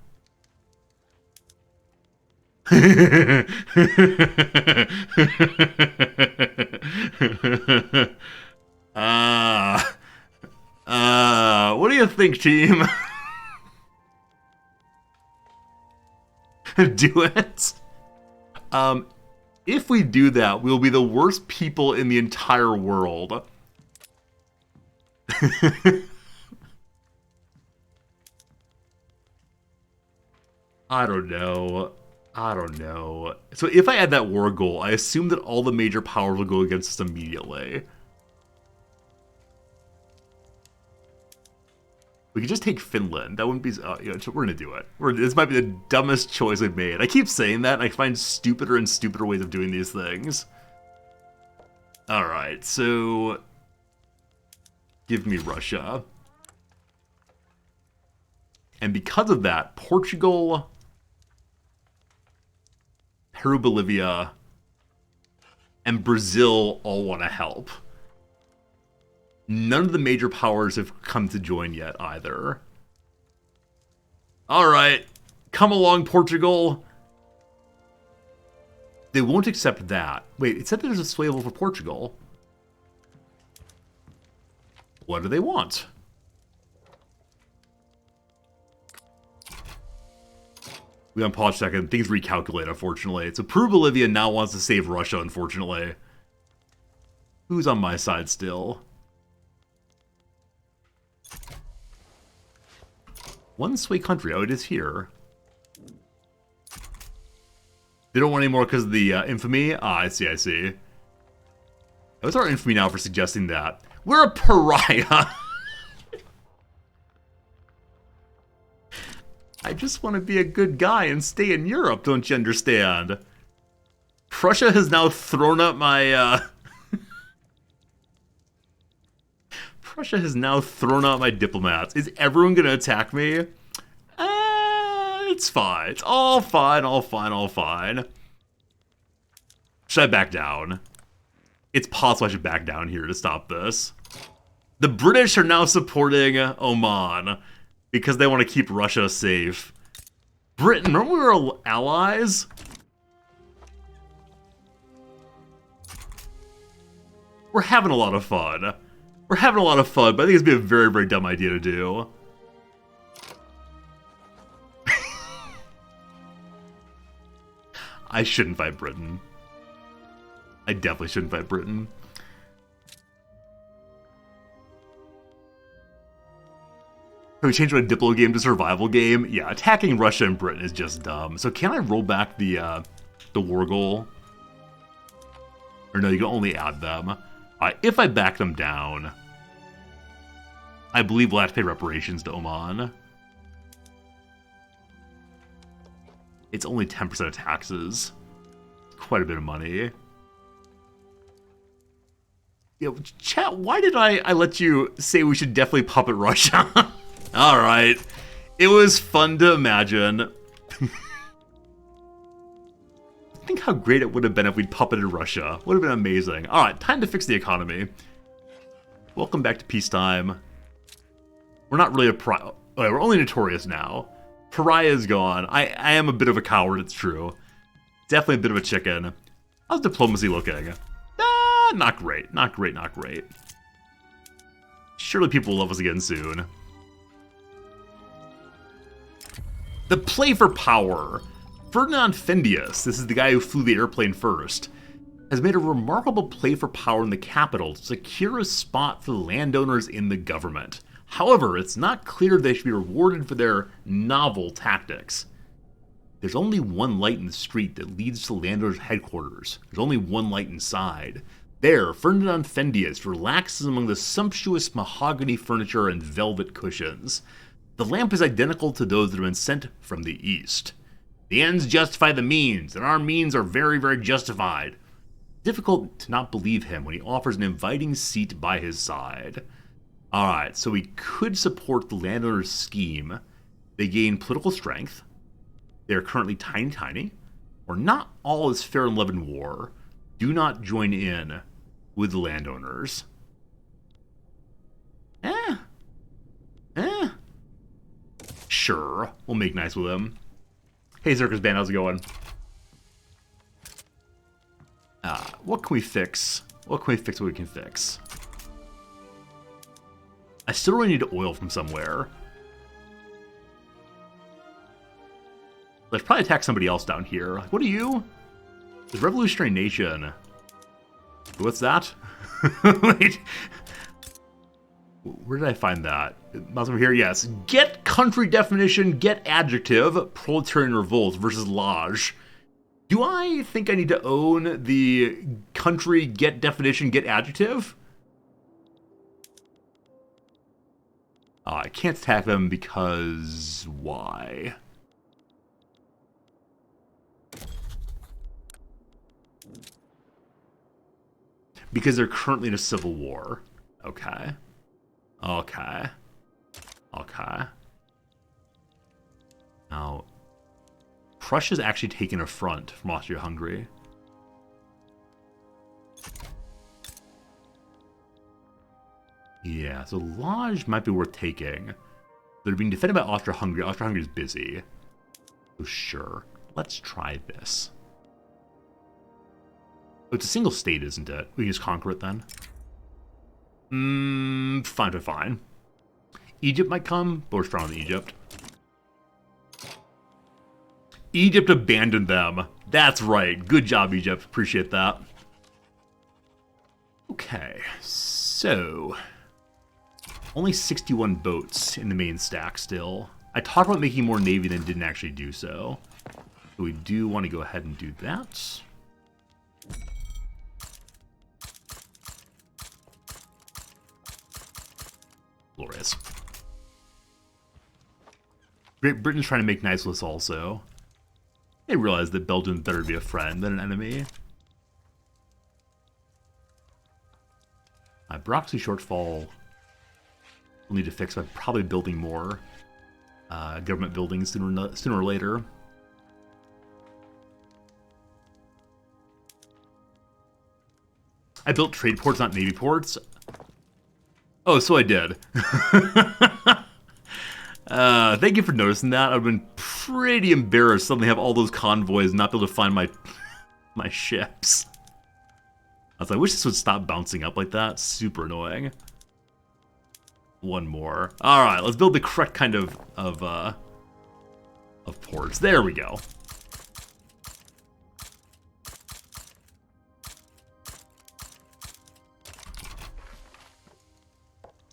What do you think, team? Do it. If we do that, we'll be the worst people in the entire world. I don't know. So if I add that war goal, I assume that all the major powers will go against us immediately. We could just take Finland. That wouldn't be... we're going to do it. This might be the dumbest choice I've made. I keep saying that, and I find stupider and stupider ways of doing these things. Alright, so... give me Russia. And because of that, Portugal, Peru, Bolivia, and Brazil all want to help. None of the major powers have come to join yet either. Alright, come along, Portugal. They won't accept that. Wait, it said there's a sway vote for Portugal. What do they want? We on pause a second. Things recalculate, unfortunately. So Peru, Bolivia now wants to save Russia, unfortunately. Who's on my side still? One sway country. Oh, it is here. They don't want any more because of the infamy? Ah, I see. What's our infamy now for suggesting that? We're a pariah! I just want to be a good guy and stay in Europe, don't you understand? Prussia has now thrown up my, Prussia has now thrown out my diplomats. Is everyone going to attack me? It's fine. It's all fine. Should I back down? It's possible I should back down here to stop this. The British are now supporting Oman because they want to keep Russia safe. Britain, remember we were allies? We're having a lot of fun. But I think it's be a very, very dumb idea to do. I shouldn't fight Britain. I definitely shouldn't fight Britain. Can we change my Diplo game to survival game? Yeah, attacking Russia and Britain is just dumb. So can I roll back the war goal? Or no, you can only add them. If I back them down, I believe we'll have to pay reparations to Oman. It's only 10% of taxes. Quite a bit of money. Chat, why did I let you say we should definitely puppet Russia? Alright. It was fun to imagine. Think how great it would have been if we'd puppeted Russia. Would have been amazing. Alright, time to fix the economy. Welcome back to peacetime. We're not really a pariah. Okay, we're only notorious now. Pariah is gone. I am a bit of a coward, it's true. Definitely a bit of a chicken. How's diplomacy looking? Not great. Not great, not great. Surely people will love us again soon. The play for power. Ferdinand Fendius, this is the guy who flew the airplane first, has made a remarkable play for power in the capital to secure a spot for the landowners in the government. However, it's not clear they should be rewarded for their novel tactics. There's only one light in the street that leads to landowners' headquarters. There's only one light inside. There, Ferdinand Fendius relaxes among the sumptuous mahogany furniture and velvet cushions. The lamp is identical to those that have been sent from the east. The ends justify the means, and our means are very, very justified. Difficult to not believe him when he offers an inviting seat by his side. Alright, so we could support the landowner's scheme. They gain political strength. They are currently tiny, or not all is fair in love and war. Do not join in with the landowners. Sure, we'll make nice with them. Hey, Circus Band, how's it going? What can we fix? What can we fix what we can fix? I still really need oil from somewhere. Let's probably attack somebody else down here. Like, what are you? The Revolutionary Nation. What's that? Wait. Where did I find that? Mouse over here, yes. Get country definition, get adjective, proletarian revolt versus Lodge. Do I think I need to own the country get definition, get adjective? I can't attack them because... why? Because they're currently in a civil war. Okay. Okay. Okay. Now, Prussia's actually taken a front from Austria-Hungary. Yeah, so Lodge might be worth taking. They're being defended by Austria-Hungary. Austria-Hungary is busy. So sure, let's try this. Oh, it's a single state, isn't it? We can just conquer it then. Fine. Egypt might come, but we're stronger than Egypt. Egypt abandoned them. That's right. Good job, Egypt. Appreciate that. Okay, so... only 61 boats in the main stack still. I talked about making more navy than didn't actually do so. So we do want to go ahead and do that. Glorious. Great Britain's trying to make nice with us also. They realize that Belgium's better to be a friend than an enemy. My bureaucracy shortfall we'll need to fix by probably building more government buildings sooner or later. I built trade ports, not navy ports. Oh, so I did. Thank you for noticing that. I've been pretty embarrassed to suddenly have all those convoys and not be able to find my ships. I was like, I wish this would stop bouncing up like that. Super annoying. One more. All right, let's build the correct kind of ports. There we go.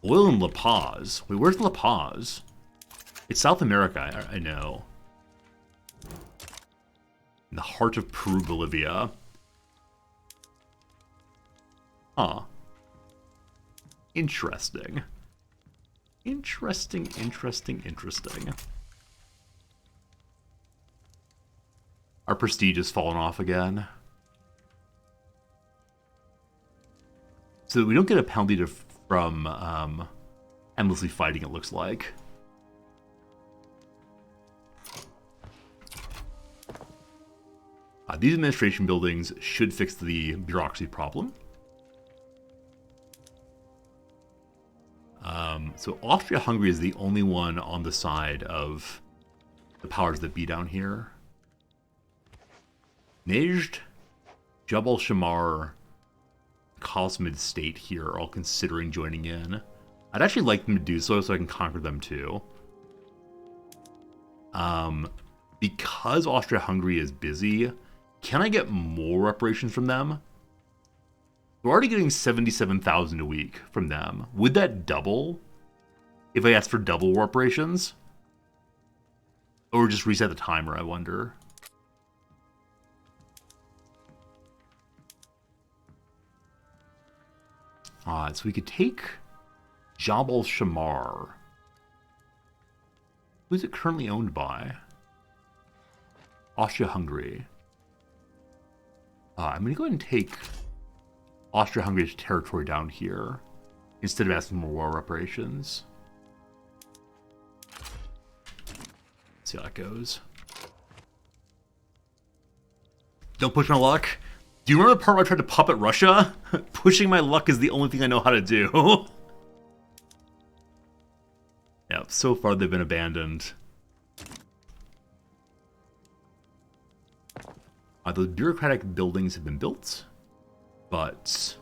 Oil in La Paz. Wait, where's La Paz? It's South America, I know. In the heart of Peru, Bolivia. Huh. Interesting. Interesting. Our prestige has fallen off again. So we don't get a penalty from endlessly fighting, it looks like. These administration buildings should fix the bureaucracy problem. So Austria-Hungary is the only one on the side of the powers that be down here. Najd, Jabal Shamar, Cosmid State here are all considering joining in. I'd actually like them to do so I can conquer them too. Because Austria-Hungary is busy, can I get more reparations from them? We're already getting 77,000 a week from them. Would that double if I asked for double reparations? Or just reset the timer, I wonder. So we could take Jabal Shamar. Who's it currently owned by? Austria-Hungary. I'm going to go ahead and take Austria-Hungary's territory down here instead of asking more war reparations. Let's see how that goes. Don't push my luck. Do you remember the part where I tried to puppet Russia? Pushing my luck is the only thing I know how to do. Yeah, so far they've been abandoned. Those bureaucratic buildings have been built, but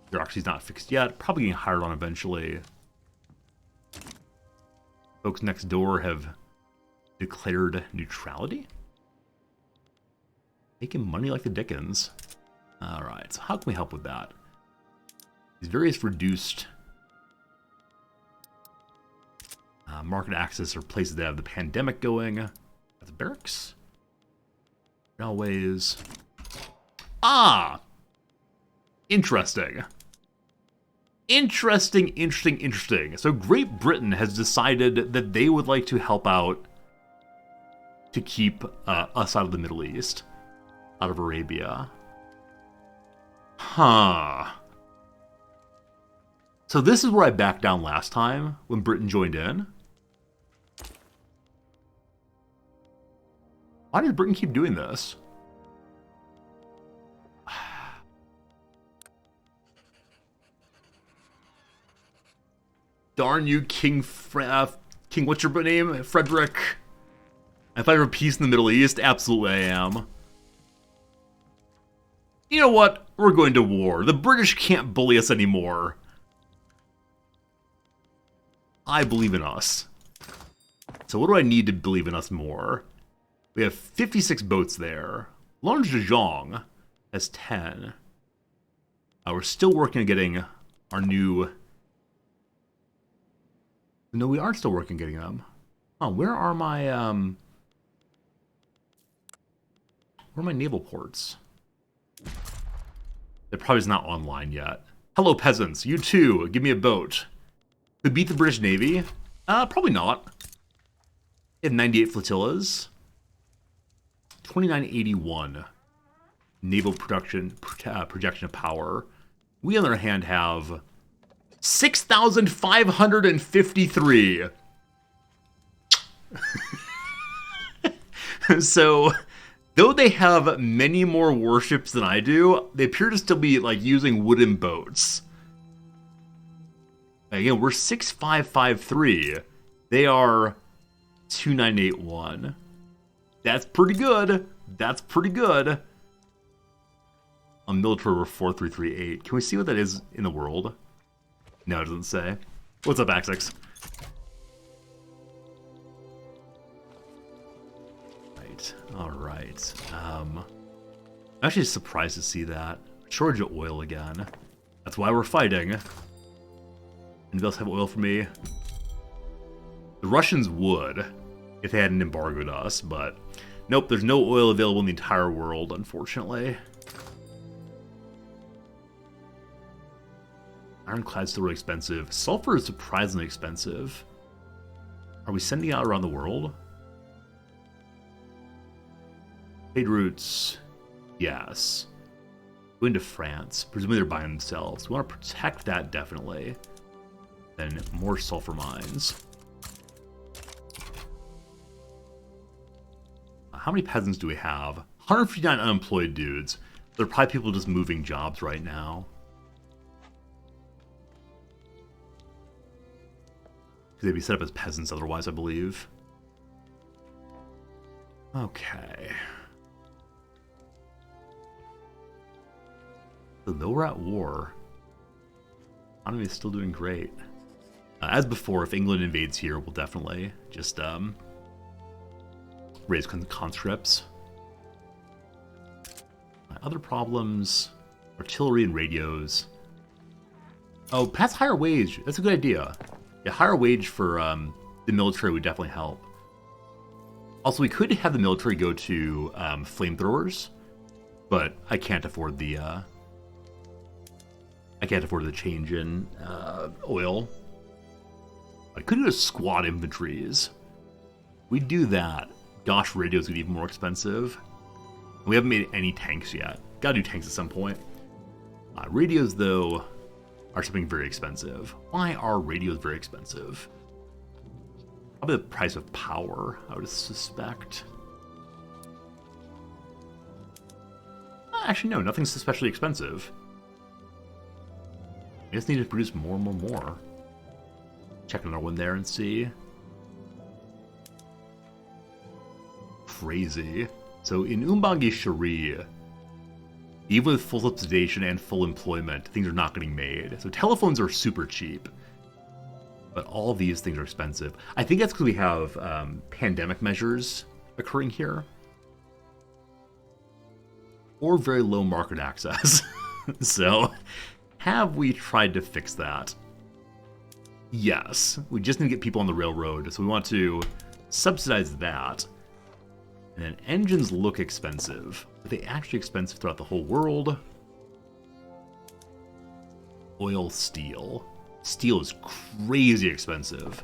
bureaucracy's not fixed yet. Probably getting hired on eventually. Folks next door have declared neutrality. Making money like the Dickens. Alright, so how can we help with that? These various reduced market access are places that have the pandemic going. That's barracks. Railways. Interesting. Interesting. So Great Britain has decided that they would like to help out to keep us out of the Middle East. Out of Arabia. So this is where I backed down last time when Britain joined in. Why does Britain keep doing this? Darn you, King, what's your name? Frederick. If I have peace in the Middle East, absolutely I am. You know what? We're going to war. The British can't bully us anymore. I believe in us. So what do I need to believe in us more? We have 56 boats there. Longjong has 10. We're still working on getting our new... No, we are still working on getting them. Oh, where are my naval ports? They're probably not online yet. Hello, peasants. You too. Give me a boat. Could beat the British Navy? Probably not. They have 98 flotillas. 2981 naval projection of power. We, on the other hand, have 6,553. So, though they have many more warships than I do, they appear to still be like using wooden boats. Again, we're 6,553. They are 2,981. That's pretty good. That's pretty good. On military, we're 4,338. Can we see what that is in the world? No, it doesn't say. What's up, Axix? Right. All right. I'm actually surprised to see that. Shortage of oil again. That's why we're fighting. Anybody else have oil for me? The Russians would if they hadn't embargoed us, but nope, there's no oil available in the entire world, unfortunately. Ironclad's still really expensive. Sulfur is surprisingly expensive. Are we sending out around the world? Trade routes. Yes. Going to France. Presumably they're buying themselves. We want to protect that, definitely. Then more sulfur mines. How many peasants do we have? 159 unemployed dudes. They're probably people just moving jobs right now. They'd be set up as peasants otherwise, I believe. Okay. So though we're at war, economy is still doing great. As before, if England invades here, we'll definitely just raise conscripts. Other problems, artillery and radios. Oh, pass higher wage. That's a good idea. Yeah, higher wage for the military would definitely help. Also, we could have the military go to flamethrowers, but I can't afford the change in oil. I could go to squad infantries. We do that. Gosh, radios get even more expensive. We haven't made any tanks yet. Gotta do tanks at some point. Radios, though, are something very expensive. Why are radios very expensive? Probably the price of power, I would suspect. Actually, no, nothing's especially expensive. We just need to produce more and more. Check another one there and see. Crazy. So in Umbangi Shari, even with full subsidization and full employment, things are not getting made. So telephones are super cheap. But all these things are expensive. I think that's because we have pandemic measures occurring here. Or very low market access. So, have we tried to fix that? Yes. We just need to get people on the railroad. So we want to subsidize that. And then engines look expensive. Are they actually expensive throughout the whole world? Oil, steel. Steel is crazy expensive.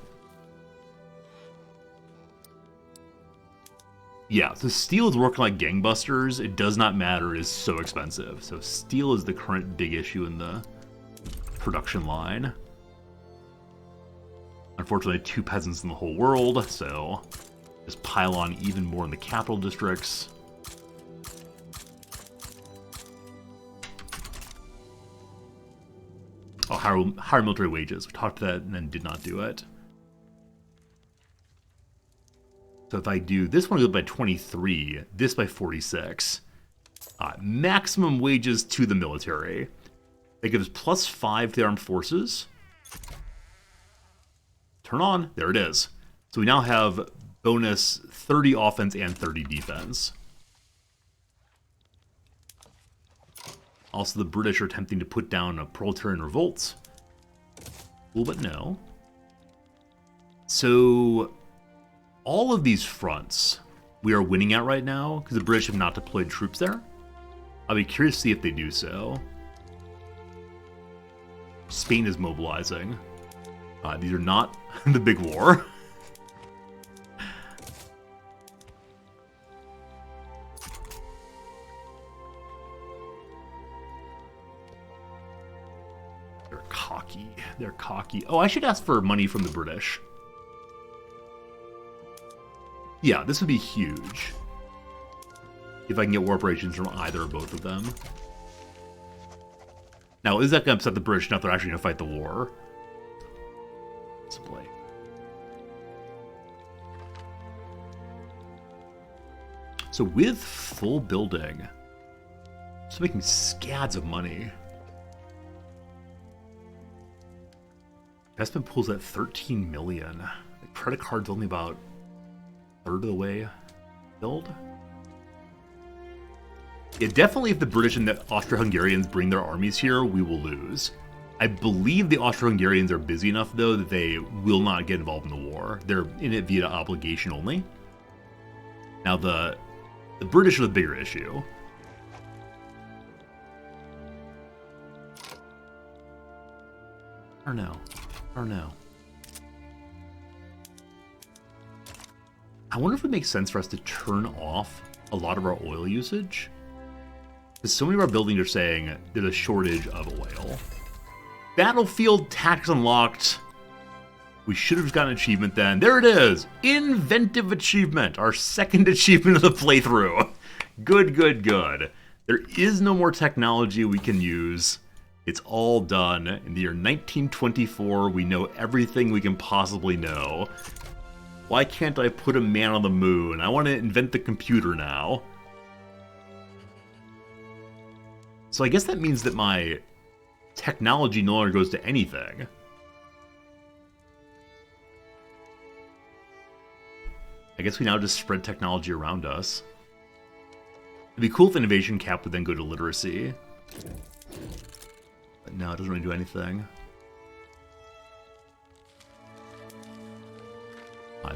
Yeah, so steel is working like gangbusters. It does not matter. It is so expensive. So steel is the current big issue in the production line. Unfortunately, 2 peasants in the whole world, so just pile on even more in the capital districts. Oh, higher military wages. We talked to that and then did not do it. So if I do this one goes by 23, this by 46. Maximum wages to the military. That gives +5 to the armed forces. Turn on. There it is. So we now have bonus 30 offense and 30 defense. Also, the British are attempting to put down a proletarian revolt. Well, but no. So, all of these fronts we are winning at right now because the British have not deployed troops there. I'll be curious to see if they do so. Spain is mobilizing. These are not the big war. They're cocky. They're cocky. Oh, I should ask for money from the British. Yeah, this would be huge. If I can get war operations from either or both of them. Now, is that going to upset the British enough they're actually going to fight the war? Display. So with full building, it's making scads of money. Investment pool's at 13 million. The credit card's only about a third of the way filled. Yeah, definitely if the British and the Austro-Hungarians bring their armies here, we will lose. I believe the Austro-Hungarians are busy enough, though, that they will not get involved in the war. They're in it via obligation only. Now, the British are the bigger issue. Or no. Or no. I wonder if it makes sense for us to turn off a lot of our oil usage. Because so many of our buildings are saying there's a shortage of oil. Battlefield tactics unlocked. We should have gotten an achievement then. There it is. Inventive achievement. Our second achievement of the playthrough. Good, good, good. There is no more technology we can use It's all done. In the year 1924, we know everything we can possibly know. Why can't I put a man on the moon? I want to invent the computer now. So I guess that means that my technology no longer goes to anything. I guess we now just spread technology around us. It'd be cool if innovation cap would then go to literacy. But no, it doesn't really do anything.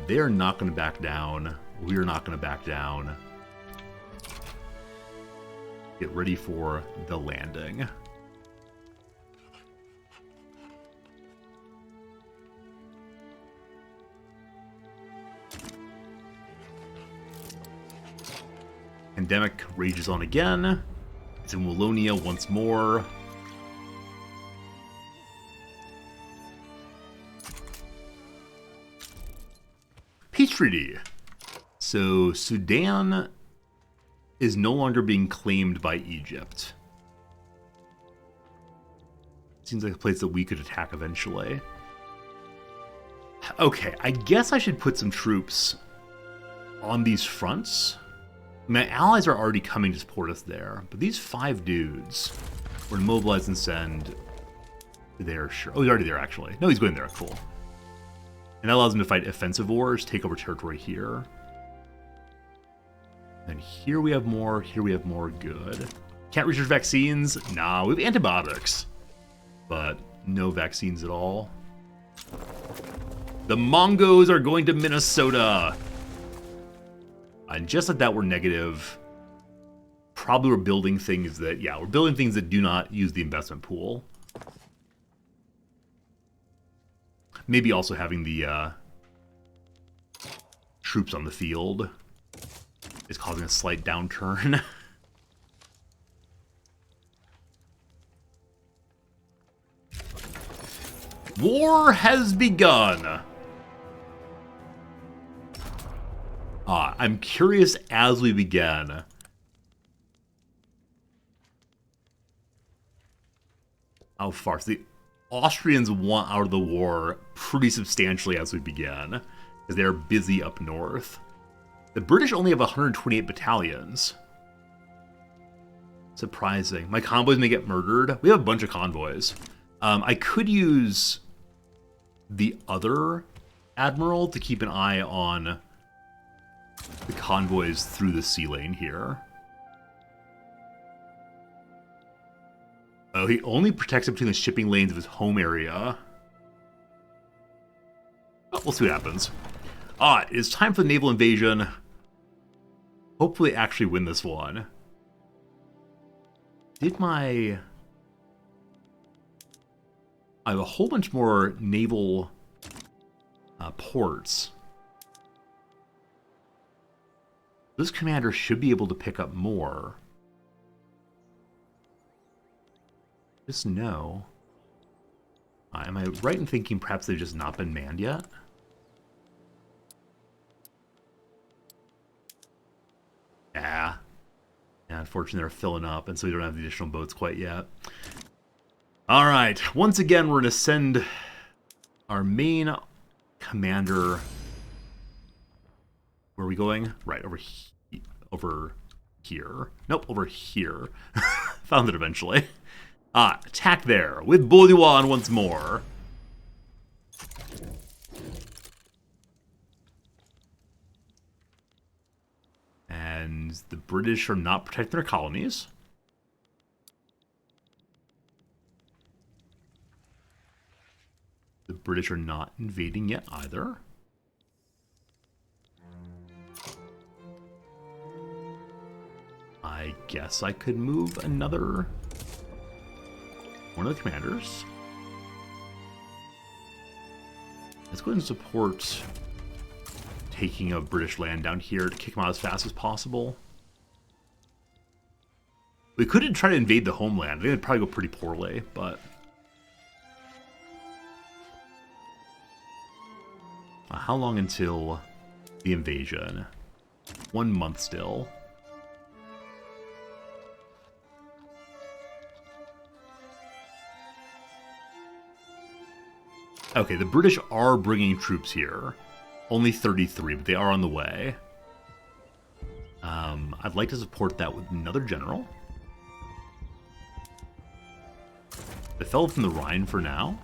They're not going to back down. We're not going to back down. Get ready for the landing. Pandemic rages on again. It's in Wallonia once more. Peace treaty. So Sudan is no longer being claimed by Egypt. Seems like a place that we could attack eventually. Okay, I guess I should put some troops on these fronts. My allies are already coming to support us there, but these 5 dudes we're gonna mobilize and send there. Sure. Oh, he's already there, actually. No, he's going there. Cool. And that allows them to fight offensive wars, take over territory here. And here we have more. Here we have more. Good. Can't research vaccines? Nah, we have antibiotics. But no vaccines at all. The Mongos are going to Minnesota. And just like that, we're negative. Probably we're building things that, yeah, we're building things that do not use the investment pool. Maybe also having the troops on the field is causing a slight downturn. War has begun. I'm curious as we begin. How far? So the Austrians want out of the war pretty substantially as we begin, because they're busy up north. The British only have 128 battalions. Surprising. My convoys may get murdered. We have a bunch of convoys. I could use the other admiral to keep an eye on the convoys through the sea lane here. Oh, he only protects it between the shipping lanes of his home area. Oh, we'll see what happens. It's time for the naval invasion. Hopefully actually win this one. I have a whole bunch more naval ports. This commander should be able to pick up more. Just no. Am I right in thinking perhaps they've just not been manned yet? Yeah. Yeah, unfortunately they're filling up, and so we don't have the additional boats quite yet. Alright, once again we're going to send our main commander. Where are we going? Right, over here. Nope, over here. Found it eventually. Attack there with Baudoin once more. And the British are not protecting their colonies. The British are not invading yet either. I guess I could move another one of the commanders. Let's go ahead and support taking of British land down here to kick them out as fast as possible. We could try to invade the homeland. I think it'd probably go pretty poorly, but how long until the invasion? 1 month still. Okay, the British are bringing troops here. Only 33, but they are on the way. I'd like to support that with another general. The fellow from the Rhine for now.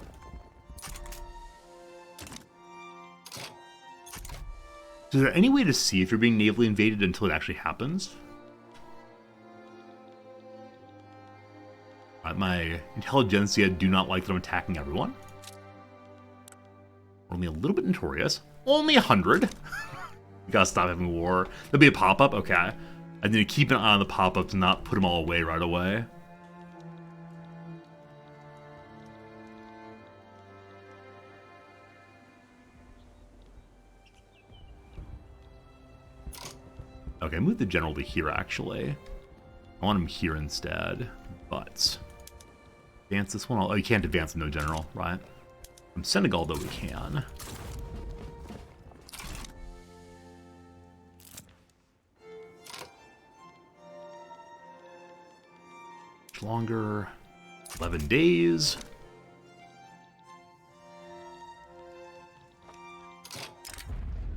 Is there any way to see if you're being navally invaded until it actually happens? My intelligentsia do not like that I'm attacking everyone. We're only a little bit notorious. Only 100. You gotta stop having war. There'll be a pop-up? Okay. I need to keep an eye on the pop-ups and not put them all away right away. Okay, move the general to here, actually. I want him here instead, but... Advance this one. Oh, you can't advance with no general, right? From Senegal, though, we can. Much longer. 11 days.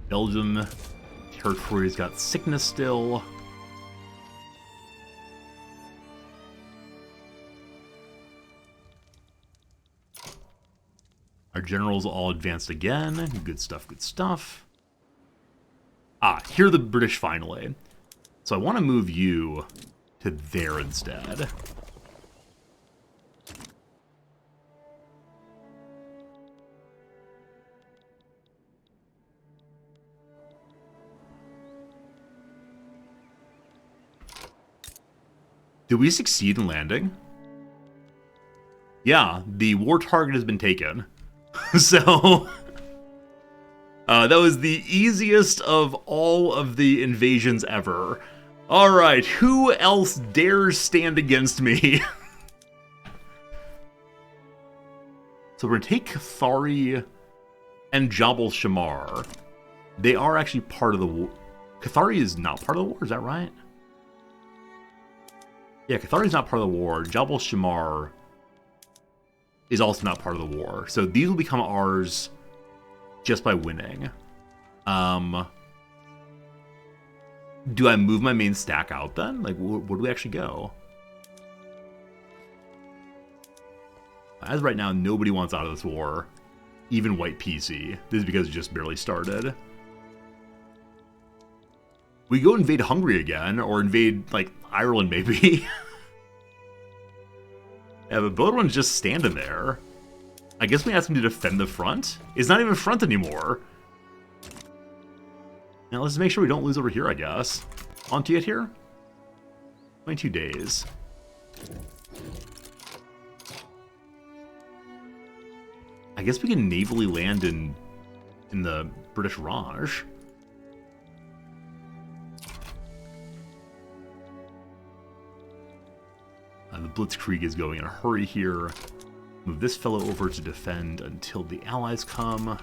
Belgium territory's got sickness still. Our generals all advanced again. Good stuff, good stuff. Ah, here are the British finally. So I want to move you to there instead. Did we succeed in landing? Yeah, the war target has been taken. So, that was the easiest of all of the invasions ever. Alright, who else dares stand against me? So we're going to take Cathari and Jabal Shamar. They are actually part of the war. Cathari is not part of the war, is that right? Yeah, Cathari is not part of the war. Jabal Shamar is also not part of the war. So these will become ours just by winning. Do I move my main stack out then? Like, where do we actually go? As right now, nobody wants out of this war. Even white PC. This is because it just barely started. We go invade Hungary again, or invade, like, Ireland maybe. Yeah, but Bodwin's just standing there. I guess we ask him to defend the front? It's not even front anymore. Now let's make sure we don't lose over here, I guess. On to it here? 22 days. I guess we can navally land in the British Raj. The Blitzkrieg is going in a hurry here. Move this fellow over to defend until the Allies come.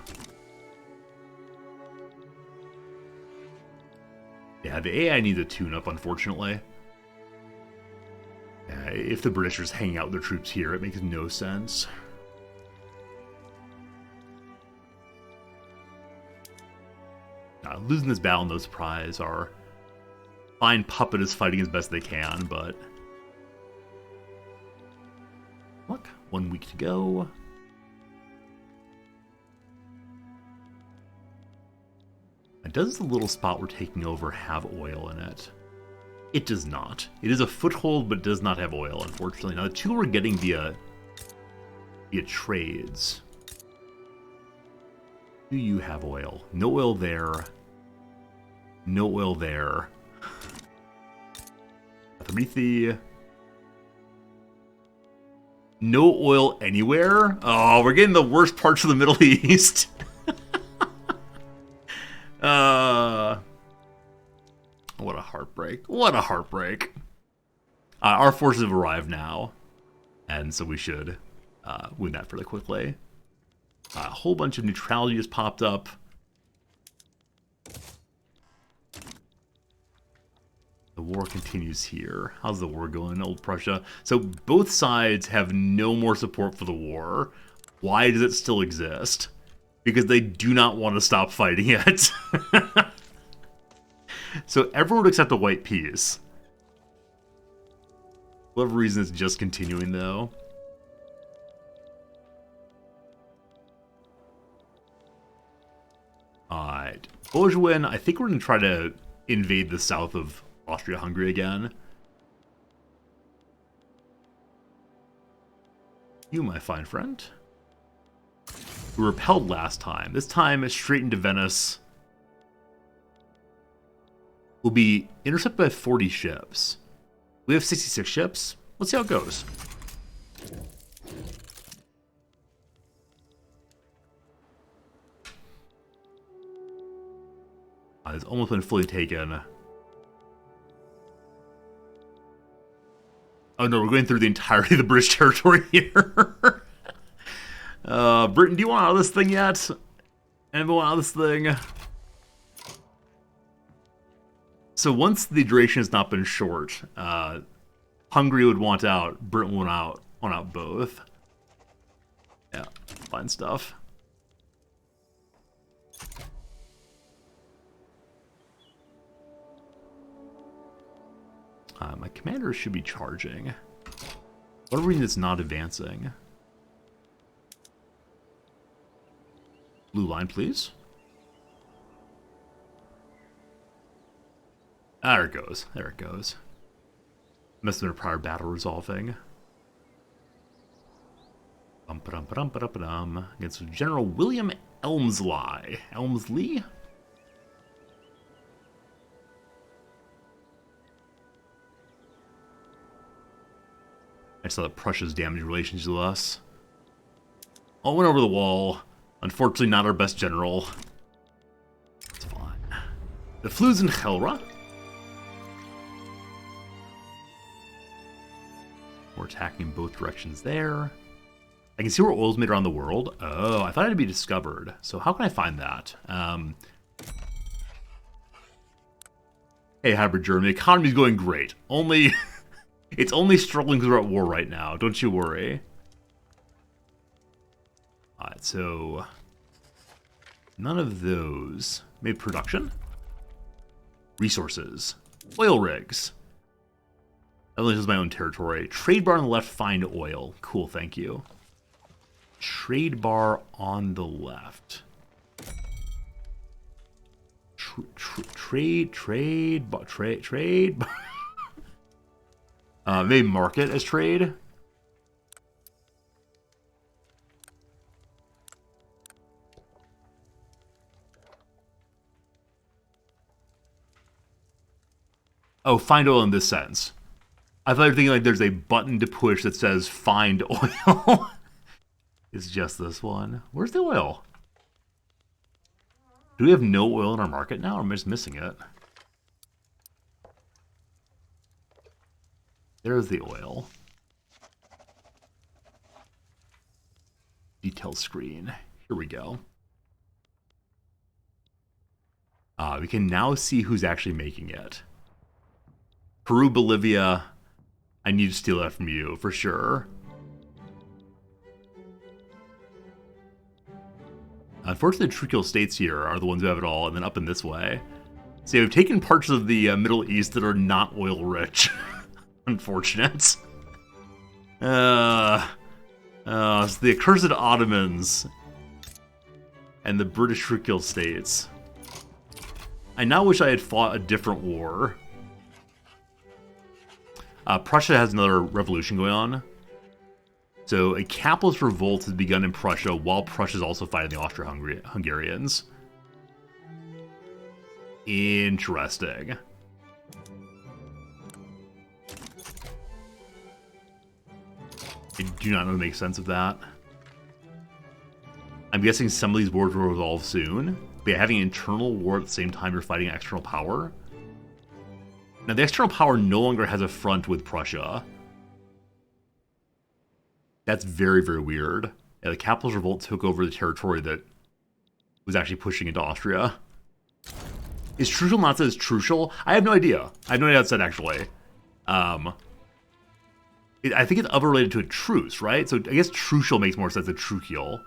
Yeah, the AI needs a tune-up, unfortunately. If the British are just hanging out with their troops here, it makes no sense. Losing this battle, no surprise. Our fine puppet is fighting as best they can, but... Look, 1 week to go. Does the little spot we're taking over have oil in it? It does not. It is a foothold, but does not have oil, unfortunately. Now, the two we're getting via trades. Do you have oil? No oil there. No oil there. Athamithi. No oil anywhere? Oh, we're getting the worst parts of the Middle East. What a heartbreak. What a heartbreak. Our forces have arrived now, and so we should win that fairly quickly. A whole bunch of neutrality has popped up. The war continues here. How's the war going in Old Prussia? So both sides have no more support for the war. Why does it still exist? Because they do not want to stop fighting it. So everyone would accept a white peace. For whatever reason, it's just continuing, though. Alright. Belgium, I think we're going to try to invade the south of Austria-Hungary again. You, my fine friend. We were repelled last time. This time, it's straight into Venice. We'll be intercepted by 40 ships. We have 66 ships. Let's see how it goes. It's almost been fully taken. Oh no, we're going through the entirety of the British territory here. Britain, do you want out of this thing yet? Anyone out of this thing? So once the duration has not been short, Hungary would want out, Britain would want out both. Yeah, fine stuff. My commander should be charging. What reason it's not advancing? Blue line, please. There it goes. There it goes. Must have been a prior battle resolving. Against General William Elmsley. Elmsley? I saw that Prussia's damaged relations to us. All went over the wall. Unfortunately, not our best general. It's fine. The Flues in Helra. We're attacking in both directions there. I can see where oil's made around the world. Oh, I thought it'd be discovered. So how can I find that? Hey, hybrid Germany. The economy's going great. Only... It's only struggling because we're at war right now. Don't you worry. Alright, so... None of those. Made production? Resources. Oil rigs. That only is my own territory. Trade bar on the left, find oil. Cool, thank you. Trade bar on the left. Trade. Maybe market as trade. Oh, find oil in this sense. I thought you were thinking like there's a button to push that says find oil. It's just this one. Where's the oil? Do we have no oil in our market now, or am I just missing it? There's the oil. Detail screen. Here we go. We can now see who's actually making it. Peru, Bolivia. I need to steal that from you, for sure. Unfortunately, the Trucial states here are the ones who have it all, and then up in this way. See, we've taken parts of the Middle East that are not oil-rich. Unfortunate. So the accursed Ottomans and the British Trucial states. I now wish I had fought a different war. Prussia has another revolution going on. So a capitalist revolt has begun in Prussia while Prussia is also fighting the Austro-Hungarians. Interesting. I do not know the make sense of that. I'm guessing some of these wars will resolve soon. But having an internal war at the same time you're fighting an external power. Now the external power no longer has a front with Prussia. That's very, very weird. Yeah, the capitalist revolt took over the territory that was actually pushing into Austria. Is Trucial not said as Trucial? I have no idea. I have no idea how it's said, actually. I think it's other related to a truce, right? So I guess Trucial makes more sense than Trucial.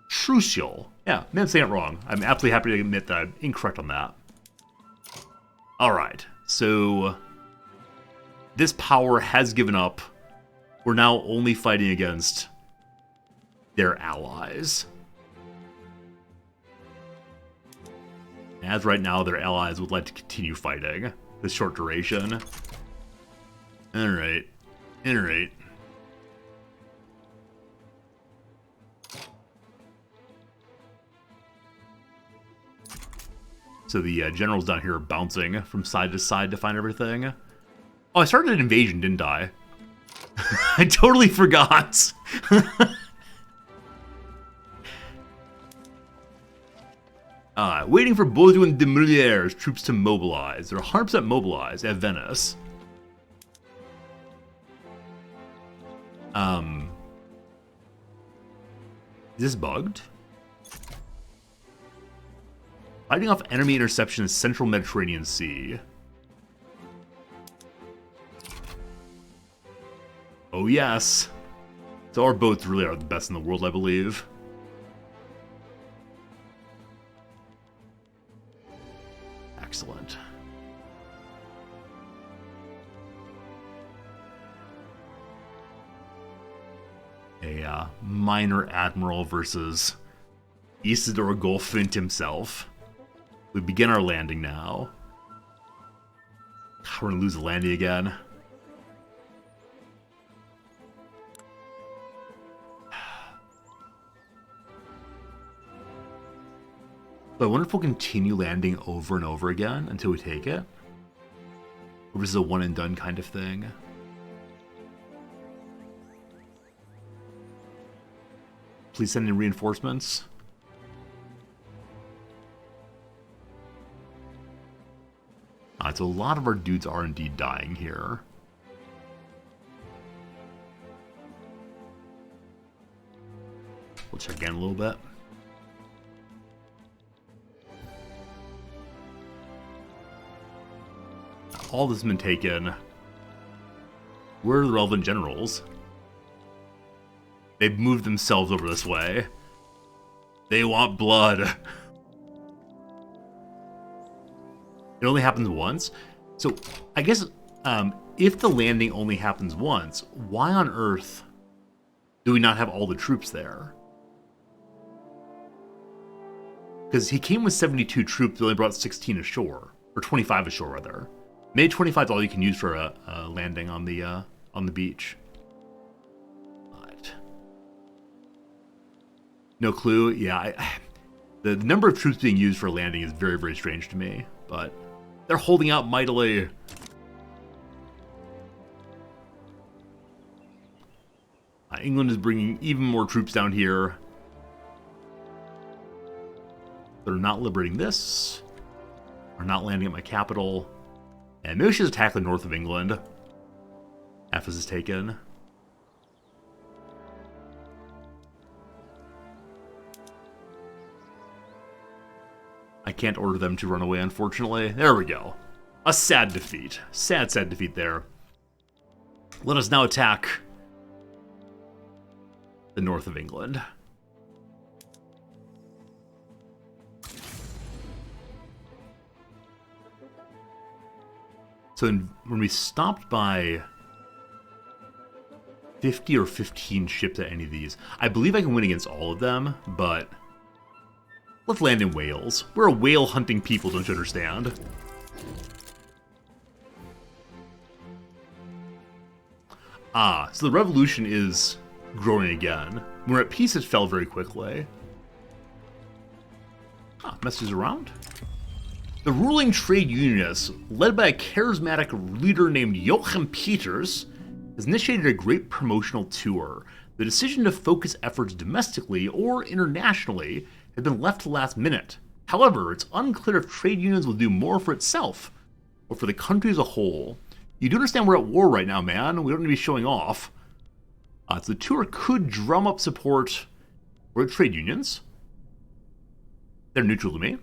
Trucial. Yeah, maybe I'm saying it wrong. I'm absolutely happy to admit that I'm incorrect on that. Alright, so this power has given up. We're now only fighting against their allies. As right now, their allies would like to continue fighting this short duration. Alright. Alright. So the generals down here are bouncing from side to side to find everything. Oh, I started an invasion, didn't I? I totally forgot. Waiting for Baudouin de Muliere's troops to mobilize. They're 100% mobilized at Venice. Is this bugged? Fighting off enemy interception in Central Mediterranean Sea. Oh yes. So our boats really are the best in the world, I believe. Excellent. A minor admiral versus Isidore Golfint himself. We begin our landing now. We're gonna lose the landing again. But I wonder if we'll continue landing over and over again until we take it. Or is this a one and done kind of thing? Please send in reinforcements. So a lot of our dudes are indeed dying here. We'll check again a little bit. All this has been taken. Where are the relevant generals? They've moved themselves over this way. They want blood. It only happens once. So, I guess, if the landing only happens once, why on earth do we not have all the troops there? Because he came with 72 troops, but only brought 16 ashore. Or 25 ashore, rather. Maybe 25 is all you can use for a landing on the beach. But no clue. Yeah, the number of troops being used for landing is very, very strange to me. But they're holding out mightily. England is bringing even more troops down here. They're not liberating this. They're not landing at my capital. And maybe we should attack the north of England. After this is taken. I can't order them to run away, unfortunately. There we go. A sad defeat. Sad, sad defeat there. Let us now attack the north of England. So when we stopped by 50 or 15 ships at any of these, I believe I can win against all of them, but let's land in Wales. We're a whale hunting people, don't you understand? So the revolution is growing again. When we're at peace, it fell very quickly. Messages around? The ruling trade unionists, led by a charismatic leader named Joachim Peters, has initiated a great promotional tour. The decision to focus efforts domestically or internationally had been left to the last minute. However, it's unclear if trade unions will do more for itself or for the country as a whole. You do understand we're at war right now, man. We don't need to be showing off. So the tour could drum up support for trade unions. They're neutral to me.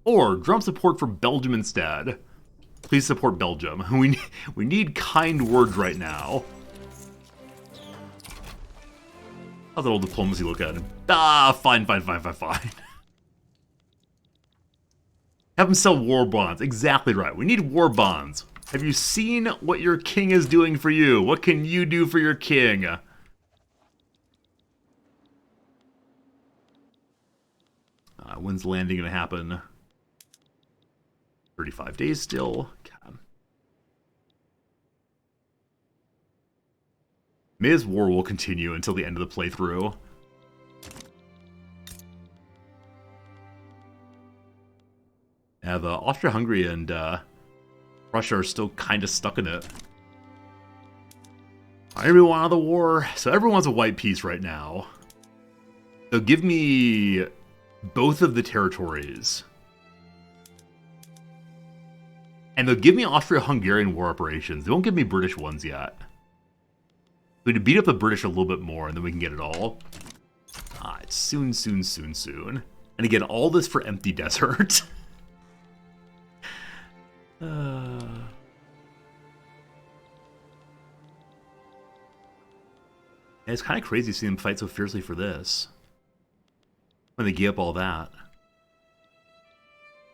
Or drum support for Belgium instead. Please support Belgium. We need kind words right now. How's that old diplomacy looking? Ah, fine. Have him sell war bonds. Exactly right. We need war bonds. Have you seen what your king is doing for you? What can you do for your king? When's the landing going to happen? 35 days still. God. May this war will continue until the end of the playthrough. Have Austria-Hungary and Russia are still kind of stuck in it. Everyone out of the war. So everyone's a white piece right now. So give me both of the territories. And they'll give me Austria-Hungarian war operations. They won't give me British ones yet. We need to beat up the British a little bit more, and then we can get it all. It's soon. And again, all this for empty desert. It's kind of crazy seeing them fight so fiercely for this. When they gave up all that. I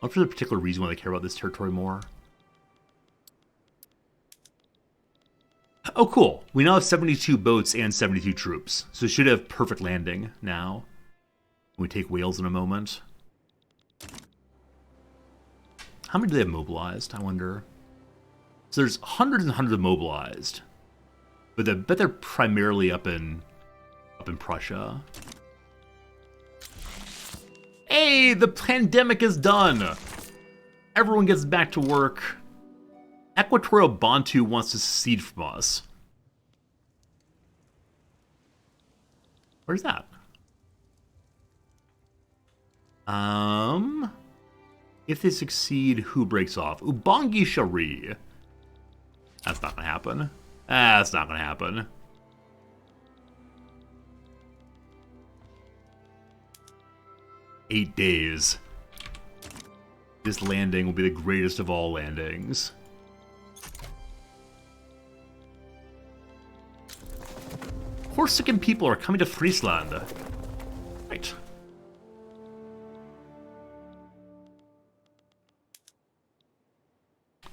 wonder if there's a particular reason why they care about this territory more. Oh, cool. We now have 72 boats and 72 troops. So we should have perfect landing now. When we take Wales in a moment. How many do they have mobilized, I wonder? So there's hundreds and hundreds of mobilized. But I bet they're primarily up in Prussia. Hey, the pandemic is done! Everyone gets back to work. Equatorial Bantu wants to secede from us. Where's that? If they succeed, who breaks off? Ubangi Shari. That's not gonna happen. That's not gonna happen. "8 days. This landing will be the greatest of all landings. Corsican people are coming to Friesland. Right.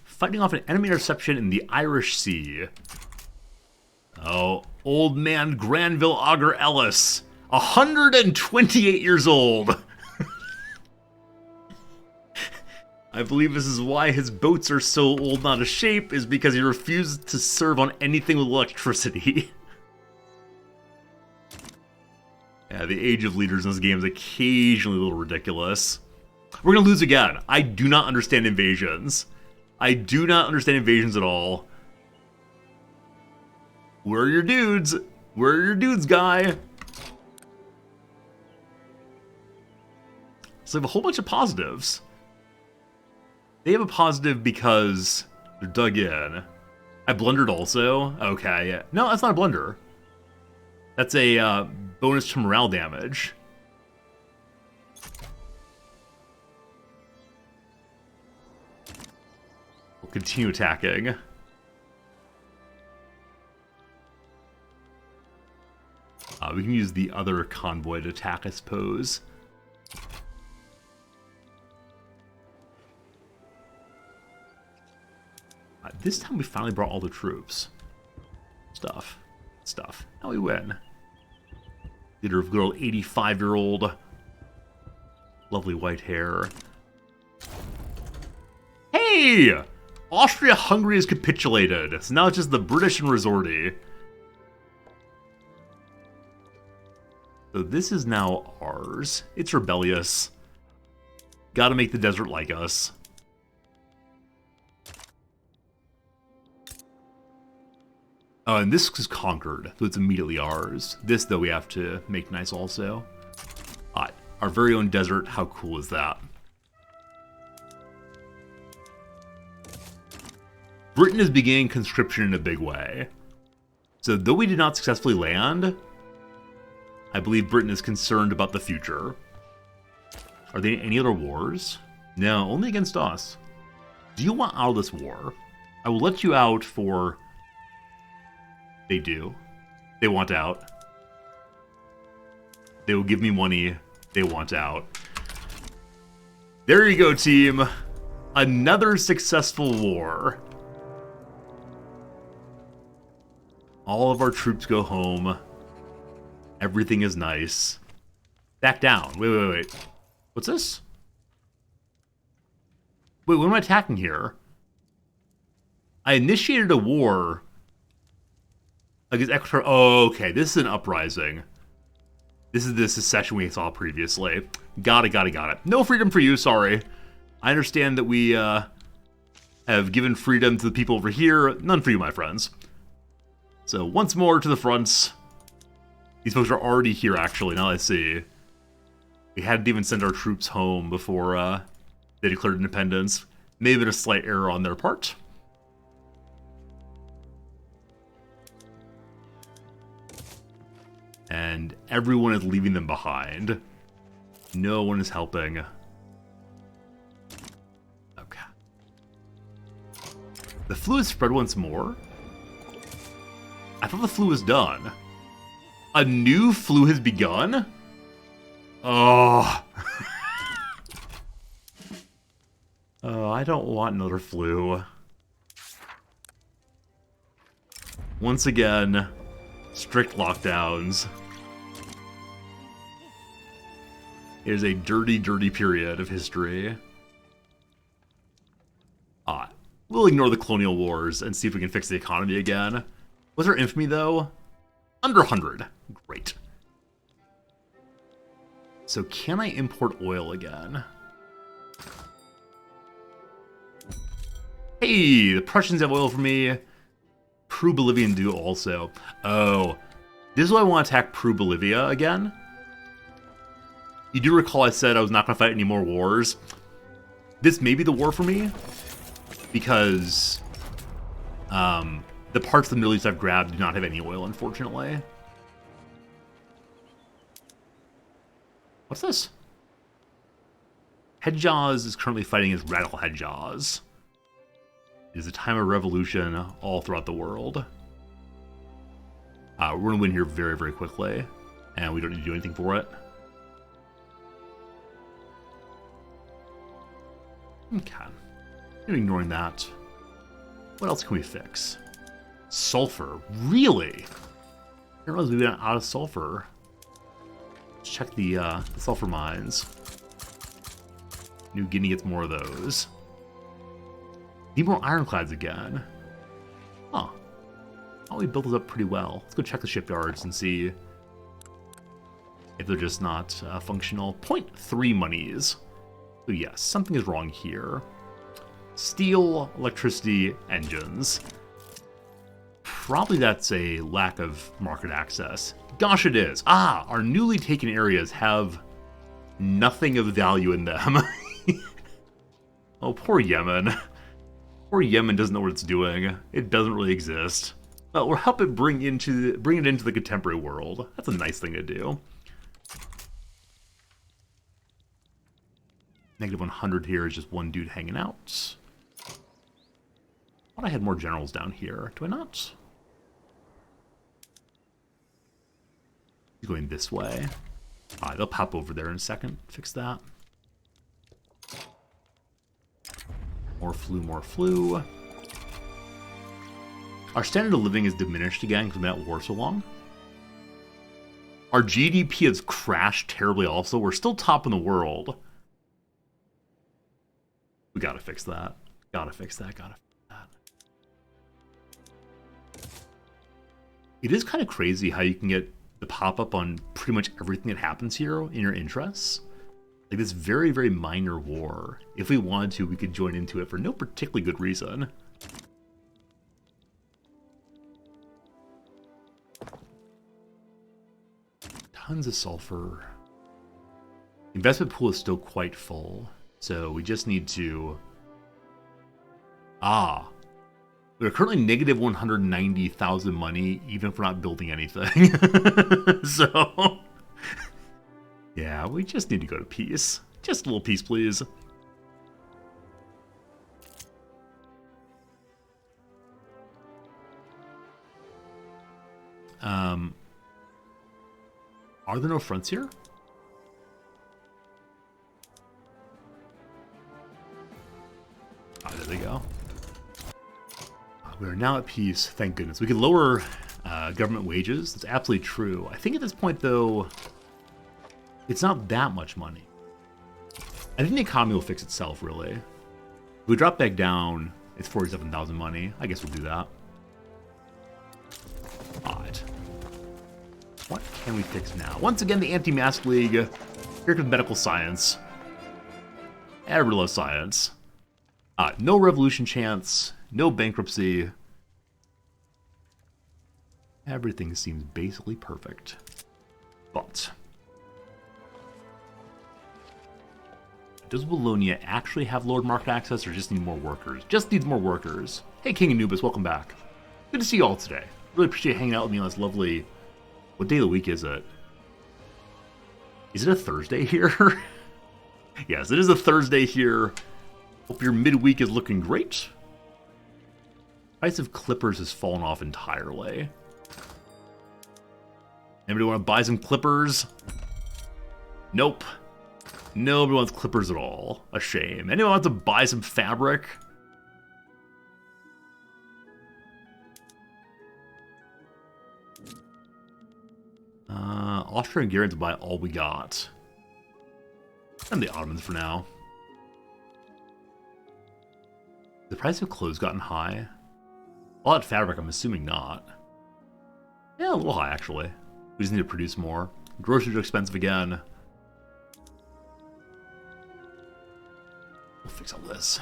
Fighting off an enemy interception in the Irish Sea. Oh, old man Granville Auger Ellis. 128 years old. I believe this is why his boats are so old and out of shape, is because he refused to serve on anything with electricity. Yeah, the age of leaders in this game is occasionally a little ridiculous. We're gonna lose again. I do not understand invasions. I do not understand invasions at all. Where are your dudes? Where are your dudes, guy? So they have a whole bunch of positives. They have a positive because they're dug in. I blundered also? Okay, yeah. No, that's not a blunder. That's a bonus to morale damage. We'll continue attacking. We can use the other convoy to attack, I suppose. This time we finally brought all the troops. Stuff. Now we win. Leader of girl, 85-year-old. Lovely white hair. Hey! Austria-Hungary has capitulated. So now it's just the British and Resorti. So this is now ours. It's rebellious. Gotta make the desert like us. Oh, and this is conquered, so it's immediately ours. This, though, we have to make nice also. Our very own desert, how cool is that? Britain is beginning conscription in a big way. So though we did not successfully land, I believe Britain is concerned about the future. Are there any other wars? No, only against us. Do you want out of this war? I will let you out for... They do. They want out. They will give me money. They want out. There you go, team. Another successful war. All of our troops go home. Everything is nice. Back down. Wait. What's this? Wait, what am I attacking here? I initiated a war against Equator. Oh, okay. This is an uprising. This is the secession we saw previously. Got it. No freedom for you, sorry. I understand that we have given freedom to the people over here. None for you, my friends. So, once more to the front. These folks are already here, actually, now I see. We hadn't even sent our troops home before they declared independence. May have been a slight error on their part. And everyone is leaving them behind. No one is helping. Okay. The flu has spread once more? I thought the flu was done. A new flu has begun? Oh. Oh, I don't want another flu. Once again, strict lockdowns. It is a dirty, dirty period of history. We'll ignore the colonial wars and see if we can fix the economy again. Was there infamy, though? Under 100. Great. So can I import oil again? Hey, the Prussians have oil for me. Peru-Bolivian do also. Oh, this is why I want to attack Peru-Bolivia again. You do recall I said I was not going to fight any more wars. This may be the war for me. Because the parts of the Middle East I've grabbed do not have any oil, unfortunately. What's this? Hedjaws is currently fighting as Radical Hedjaws. It is a time of revolution all throughout the world. We're going to win here very, very quickly. And we don't need to do anything for it. Okay. Ignoring that. What else can we fix? Sulfur. Really? I didn't realize we went out of sulfur. Let's check the sulfur mines. New Guinea gets more of those. Need more ironclads again. Huh. Oh, we built this up pretty well. Let's go check the shipyards and see if they're just not functional. 0.3 monies. So yes, something is wrong here. Steel, electricity, engines. Probably that's a lack of market access. Gosh, it is. Our newly taken areas have nothing of value in them. Oh, poor Yemen. Poor Yemen doesn't know what it's doing. It doesn't really exist. Well, we'll help it bring it into the contemporary world. That's a nice thing to do. Negative 100 here is just one dude hanging out. I thought I had more generals down here. Do I not? He's going this way. They'll pop over there in a second. Fix that. More flu. Our standard of living is diminished again because we've been at war so long. Our GDP has crashed terribly also. We're still top in the world. We gotta fix that. Gotta fix that. It is kind of crazy how you can get the pop-up on pretty much everything that happens here in your interests. Like this very, very minor war. If we wanted to, we could join into it for no particularly good reason. Tons of sulfur. Investment pool is still quite full. So we just need to... We're currently negative 190,000 money, even if we're not building anything. So... yeah, we just need to go to peace. Just a little peace, please. Are there no fronts here? Ah, there they go. We are now at peace, thank goodness. We could lower government wages. That's absolutely true. I think at this point, though, it's not that much money. I think the economy will fix itself, really. If we drop back down, it's 47,000 money. I guess we'll do that. Odd. What can we fix now? Once again, the Anti-Mask League. Here comes medical science. Everybody loves science. No revolution chance. No bankruptcy. Everything seems basically perfect. But does Wallonia actually have lowered market access or just need more workers? Just needs more workers. Hey, King Anubis, welcome back. Good to see you all today. Really appreciate hanging out with me on this lovely... What day of the week is it? Is it a Thursday here? Yes, it is a Thursday here. Hope your midweek is looking great. Price of clippers has fallen off entirely. Anybody want to buy some clippers? Nope. Nobody wants clippers at all. A shame. Anyone want to buy some fabric? Austro-Hungarians buy all we got. And the Ottomans for now. The price of clothes gotten high? All that fabric, I'm assuming not. Yeah, a little high, actually. We just need to produce more. Groceries are expensive again. We'll fix all this.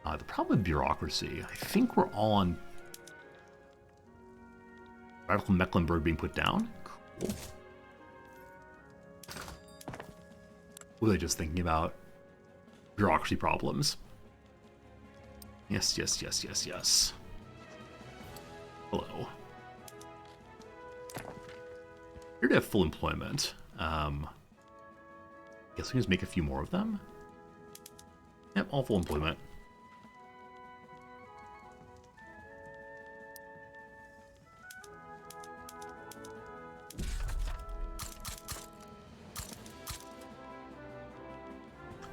The problem with bureaucracy, I think we're all on... Radical Mecklenburg being put down? Cool. What are they just thinking about? Bureaucracy problems. Yes, yes, yes, yes, yes. Hello. Here to have full employment. Guess we can just make a few more of them. Yep, all full employment.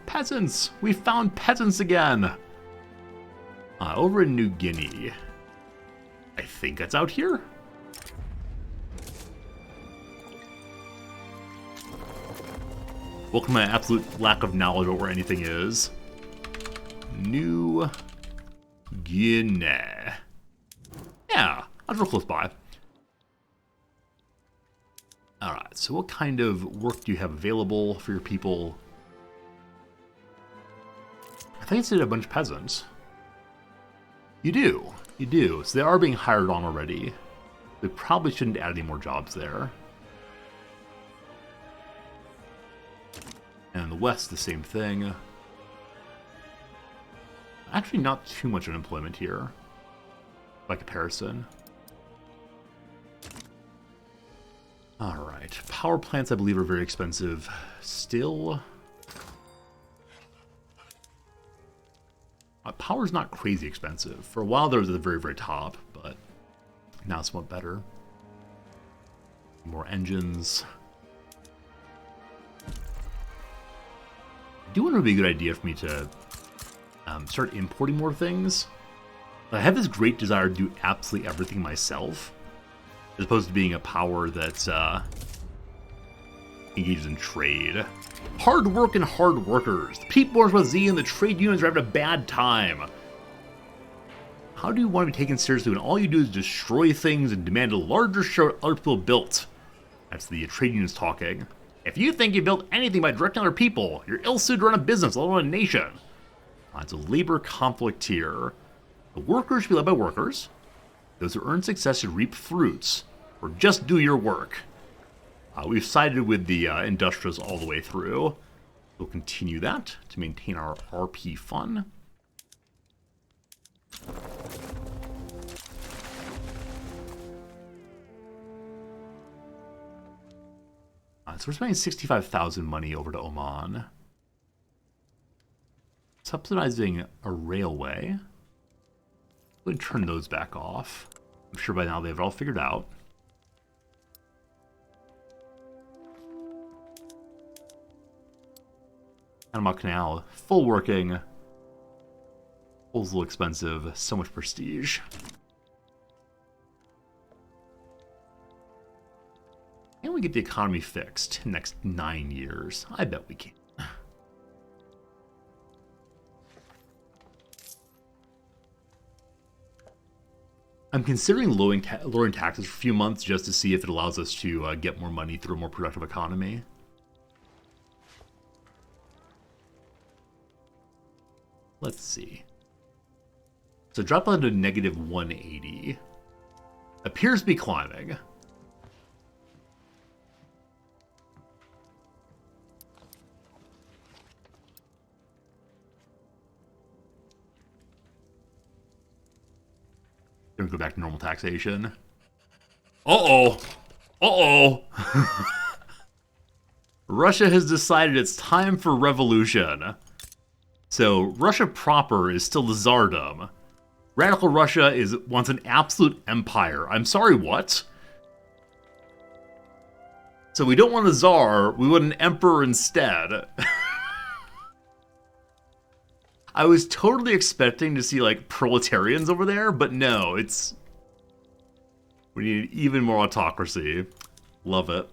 Peasants! We found peasants again! Over in New Guinea. I think it's out here? Welcome to my absolute lack of knowledge about where anything is. New Guinea. Yeah, that's real close by. Alright, so what kind of work do you have available for your people? I think it's a bunch of peasants. You do. You do. So they are being hired on already. We probably shouldn't add any more jobs there. And in the west, the same thing. Actually, not too much unemployment here, by comparison. Alright. Power plants, I believe, are very expensive still. Power's not crazy expensive. For a while there was at the very, very top, but now it's somewhat better. More engines. I do want it to be a good idea for me to start importing more things. I have this great desire to do absolutely everything myself, as opposed to being a power that engages in trade. Hard work and hard workers. The people bourgeoisie and the trade unions are having a bad time. How do you want to be taken seriously when all you do is destroy things and demand a larger share of other people built? That's the trade unions talking. If you think you built anything by directing other people, you're ill-suited to run a business, let alone a nation. It's a labor conflict here. The workers should be led by workers. Those who earn success should reap fruits, or just do your work. We've sided with the industrials all the way through. We'll continue that to maintain our RP fun. So we're spending 65,000 money over to Oman. Subsidizing a railway. We'll turn those back off. I'm sure by now they have it all figured out. Panama Canal, full working. Coal's a little expensive, so much prestige. Can we get the economy fixed in the next 9 years? I bet we can. I'm considering lowering taxes for a few months just to see if it allows us to get more money through a more productive economy. Let's see. So drop down to negative 180. Appears to be climbing. Gonna go back to normal taxation. Uh-oh. Uh-oh. Russia has decided it's time for revolution. So Russia proper is still the Tsardom. Radical Russia wants an absolute empire. I'm sorry, what? So we don't want a Tsar, we want an emperor instead. I was totally expecting to see, like, proletarians over there, but no, it's... We need even more autocracy. Love it.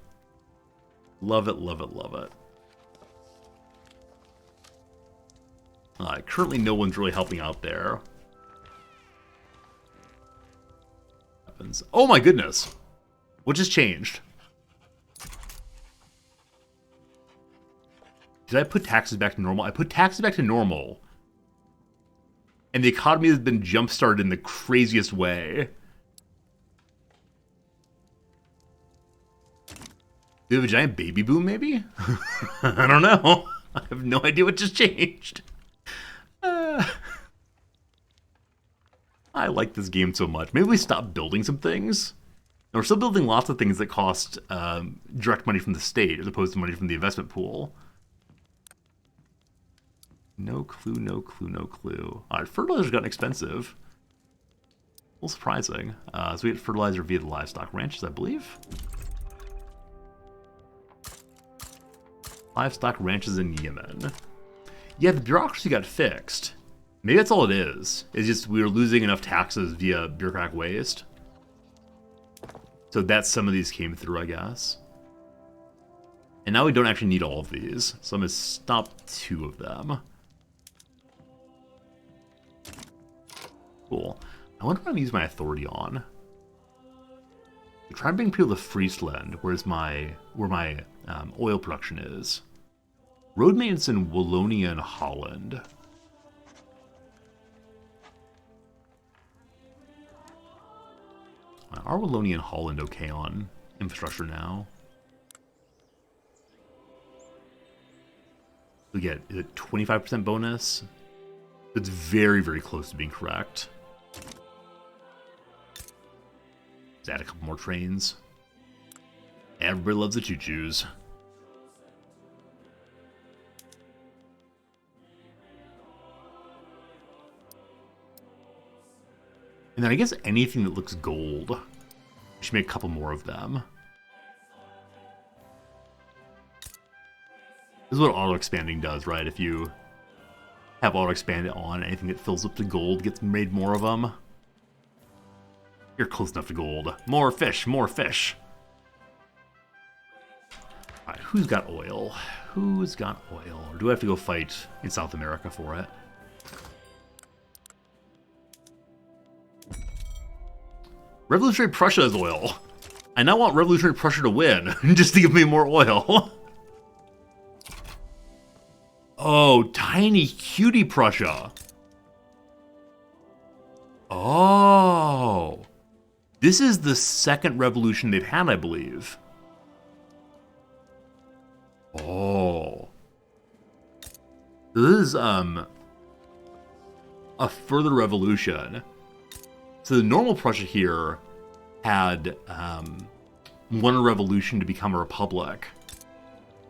Love it, love it, love it. Currently no one's really helping out there. Oh my goodness! What just changed? Did I put taxes back to normal? I put taxes back to normal. And the economy has been jump-started in the craziest way. Do we have a giant baby boom, maybe? I don't know. I have no idea what just changed. I like this game so much. Maybe we stop building some things. And we're still building lots of things that cost direct money from the state as opposed to money from the investment pool. No clue, no clue, no clue. Alright, fertilizer's gotten expensive. A little surprising. So we get fertilizer via the livestock ranches, I believe. Livestock ranches in Yemen. Yeah, the bureaucracy got fixed. Maybe that's all it is. It's just we were losing enough taxes via bureaucratic waste. So that some of these came through, I guess. And now we don't actually need all of these. So I'm going to stop 2 of them. Cool. I wonder what I'm using my authority on. I'm trying to bring people to Friesland, where my oil production is. Road maintenance in Wallonia and Holland. Are Wallonia and Holland okay on infrastructure now? We get, is it 25% bonus? It's very, very close to being correct. Let's add a couple more trains. Everybody loves the choo-choos. And then I guess anything that looks gold. We should make a couple more of them. This is what auto-expanding does, right? If you have auto-expanded on, anything that fills up to gold gets made more of them. You're close enough to gold. More fish, more fish. Alright, who's got oil? Who's got oil? Or do I have to go fight in South America for it? Revolutionary Prussia has oil. I now want Revolutionary Prussia to win, just to give me more oil. Oh, tiny cutie Prussia. Oh. This is the second revolution they've had, I believe. Oh. This is, a further revolution. So the normal Prussia here had, won a revolution to become a republic.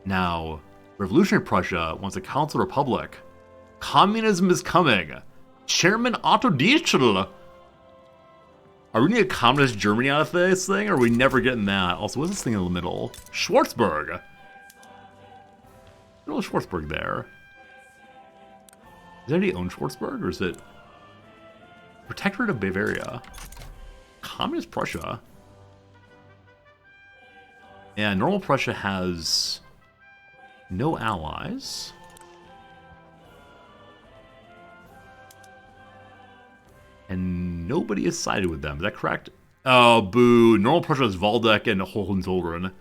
Now, Revolutionary Prussia wants a council republic. Communism is coming. Chairman Otto Diesel. Are we going to get communist Germany out of this thing, or are we never getting that? Also, what's this thing in the middle? Schwarzburg. Little Schwarzburg there. Does anybody own Schwarzburg, or is it Protectorate of Bavaria? Communist Prussia? Yeah, normal Prussia has no allies. And nobody is sided with them. Is that correct? Oh, boo. Normal Prussia has Waldeck and Hohenzollern.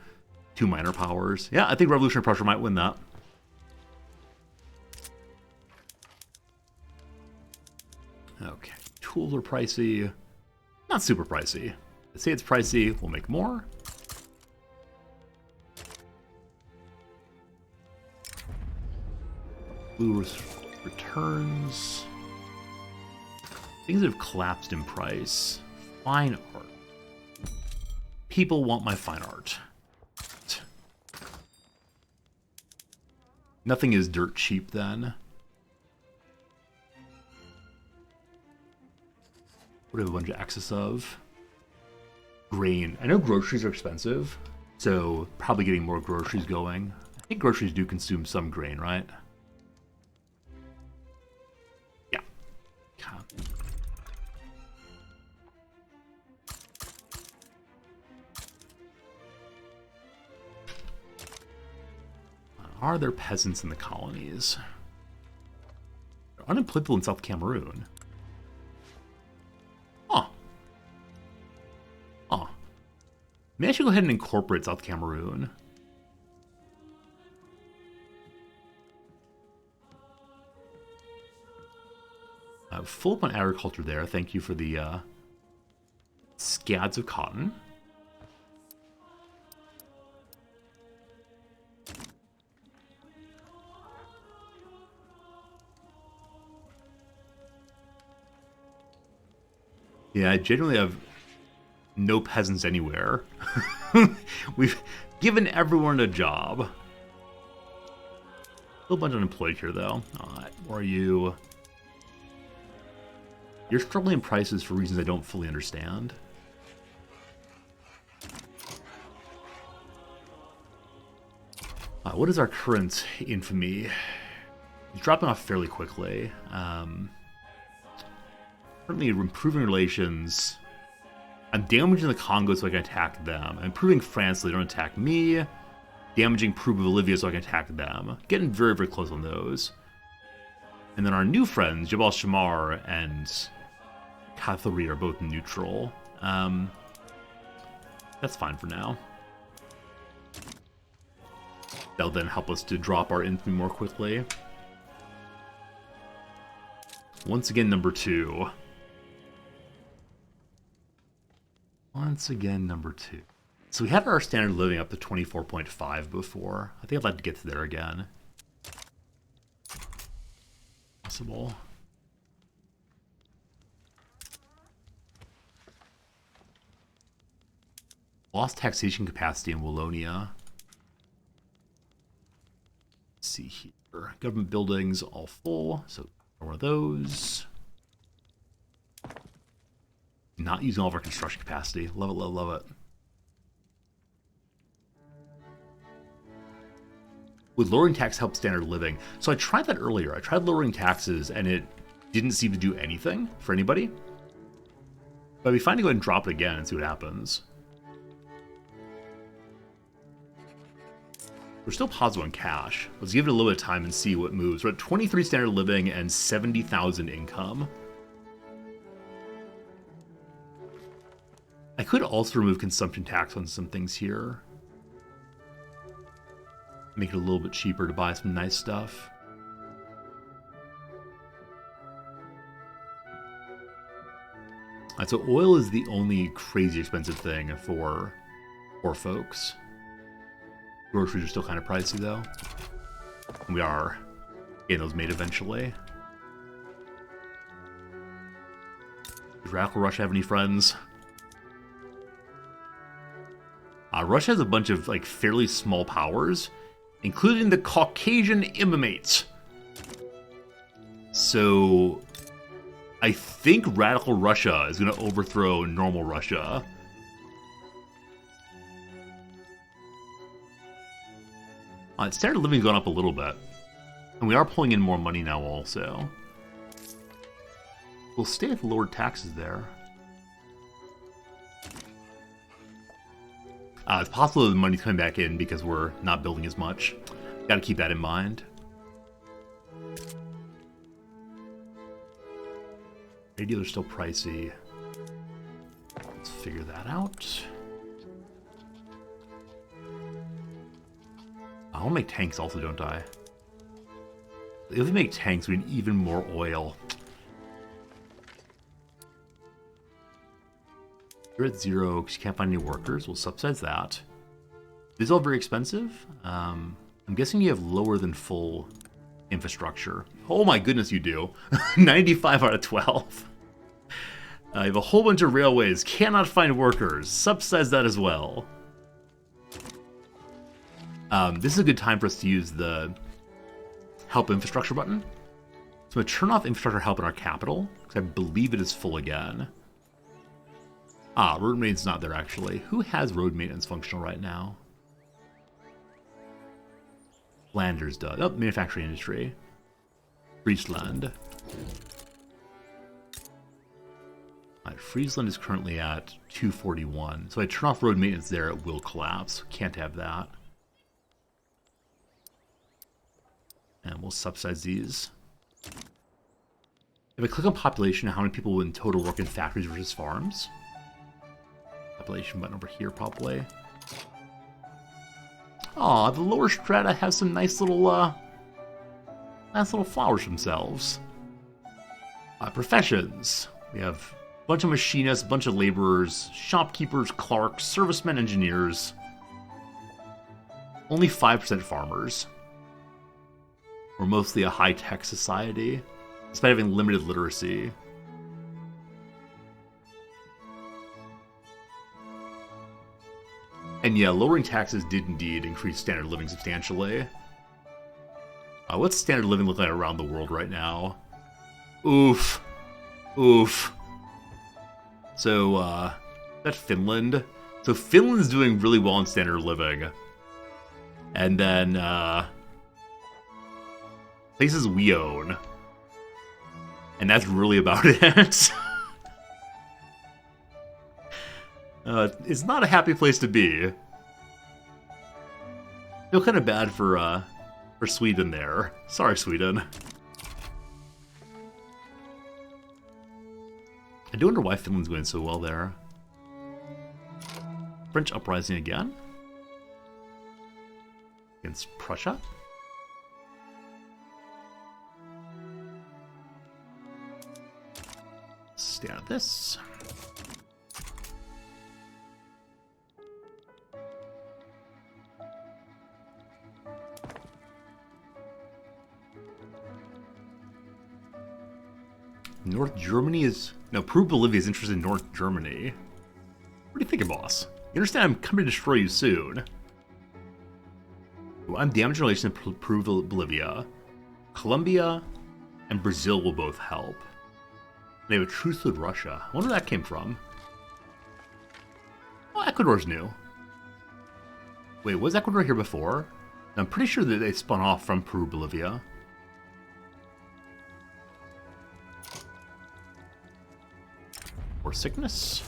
2 minor powers. Yeah, I think Revolutionary Prussia might win that. Okay. Tools are pricey. Not super pricey. Let's say it's pricey. We'll make more. Blue returns. Things that have collapsed in price. Fine art. People want my fine art. Nothing is dirt cheap then. What do we have a bunch of excess of? Grain. I know groceries are expensive, so probably getting more groceries going. I think groceries do consume some grain, right? Yeah. Are there peasants in the colonies? They're unemployed people in South Cameroon. Huh. Huh. Maybe I should go ahead and incorporate South Cameroon. Full up on agriculture there. Thank you for the scads of cotton. Yeah, I genuinely have no peasants anywhere. We've given everyone a job. Still a bunch of unemployed here, though. Alright, where are you? You're struggling in prices for reasons I don't fully understand. What is our current infamy? It's dropping off fairly quickly. Currently improving relations. I'm damaging the Congo so I can attack them. I'm improving France so they don't attack me. Damaging Peru and Bolivia so I can attack them. Getting very, very close on those. And then our new friends, Jabal Shamar and Kathari, are both neutral. That's fine for now. That'll then help us to drop our infamy more quickly. Once again, number 2. Once again, number 2. So we had our standard living up to 24.5 before. I think I'd like to get to there again. Possible. Lost taxation capacity in Wallonia. Let's see here. Government buildings all full, so one of those. Not using all of our construction capacity. Love it, love it, love it. Would lowering tax help standard living? So I tried that earlier. I tried lowering taxes and it didn't seem to do anything for anybody. But it'd be fine to go ahead and drop it again and see what happens. We're still positive on cash. Let's give it a little bit of time and see what moves. We're at 23 standard living and 70,000 income. I could also remove consumption tax on some things here. Make it a little bit cheaper to buy some nice stuff. Alright, so oil is the only crazy expensive thing for poor folks. Groceries are still kind of pricey, though. We are getting those made eventually. Does Radical Russia have any friends? Russia has a bunch of like fairly small powers, including the Caucasian Imamates. So I think Radical Russia is going to overthrow normal Russia. Standard living's gone up a little bit. And we are pulling in more money now also. We'll stay with lower taxes there. It's possible the money's coming back in because we're not building as much. Gotta keep that in mind. Radio are still pricey. Let's figure that out. I want to make tanks also, don't I? If we make tanks, we need even more oil. You're at 0 because you can't find any workers. We'll subsidize that. This is all very expensive. I'm guessing you have lower than full infrastructure. Oh my goodness, you do. 95 out of 12. You have a whole bunch of railways. Cannot find workers. Subsidize that as well. This is a good time for us to use the help infrastructure button. So I'm going to turn off infrastructure help in our capital, because I believe it is full again. Road maintenance is not there, actually. Who has road maintenance functional right now? Flanders does. Oh, manufacturing industry. Friesland. Alright, Friesland is currently at 241. So I turn off road maintenance there, it will collapse. Can't have that. And we'll subsidize these. If I click on population, how many people in total work in factories versus farms? Population button over here, probably. Aw, the lower strata have some nice little flowers themselves. Professions. We have a bunch of machinists, a bunch of laborers, shopkeepers, clerks, servicemen, engineers. Only 5% farmers. We're mostly a high-tech society, despite having limited literacy. And yeah, lowering taxes did indeed increase standard living substantially. What's standard living look like around the world right now? Oof. Oof. So, that's Finland. So Finland's doing really well in standard living. And then, places we own. And that's really about it. It's not a happy place to be. Feel kind of bad for Sweden there. Sorry, Sweden. I do wonder why Finland's going so well there. French uprising again. Against Prussia. Stay out of this. North Germany is... No, Peru, Bolivia is interested in North Germany. What do you think, boss? You understand I'm coming to destroy you soon. Well, I'm damaging relations with Peru, Bolivia. Colombia and Brazil will both help. They have a truce with Russia. I wonder where that came from. Oh, Ecuador's new. Wait, was Ecuador here before? I'm pretty sure that they spun off from Peru, Bolivia. Or sickness.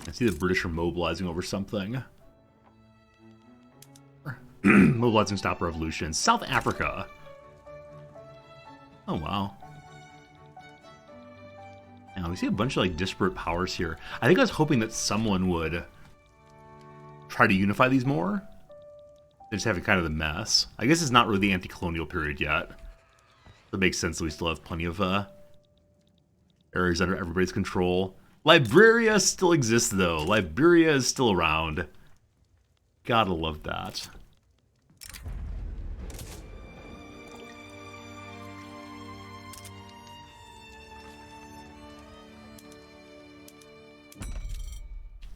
I see the British are mobilizing over something. Mobilizing to stop revolution. South Africa. Oh, wow. Now we see a bunch of like disparate powers here. I think I was hoping that someone would try to unify these more. They're just having kind of the mess. I guess it's not really the anti-colonial period yet. It makes sense that we still have plenty of areas under everybody's control. Liberia still exists, though. Liberia is still around. Gotta love that.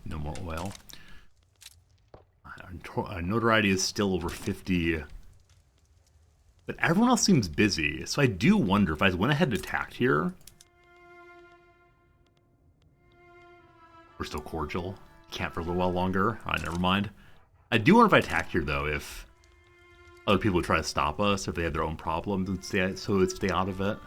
No more oil. Notoriety is still over 50. But everyone else seems busy. So I do wonder if I went ahead and attacked here. We're still cordial. Can't for a little while longer. Alright, never mind. I do wonder if I attack here, though, if other people would try to stop us, if they have their own problems, and stay out of it.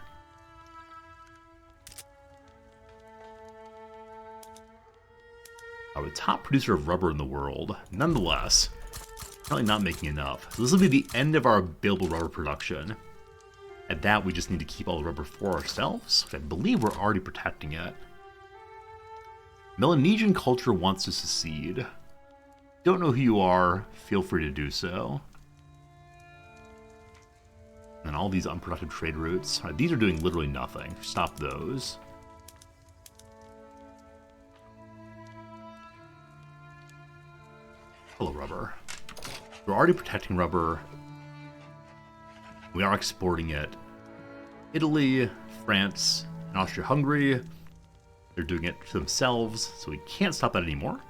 We're the top producer of rubber in the world. Nonetheless, probably not making enough. So this will be the end of our available rubber production. At that, we just need to keep all the rubber for ourselves, which I believe we're already protecting it. Melanesian culture wants to secede. Don't know who you are, feel free to do so. And all these unproductive trade routes. Right, these are doing literally nothing. Stop those. Hello, rubber. We're already protecting rubber. We are exporting it. Italy, France, and Austria-Hungary. They're doing it to themselves, so we can't stop that anymore.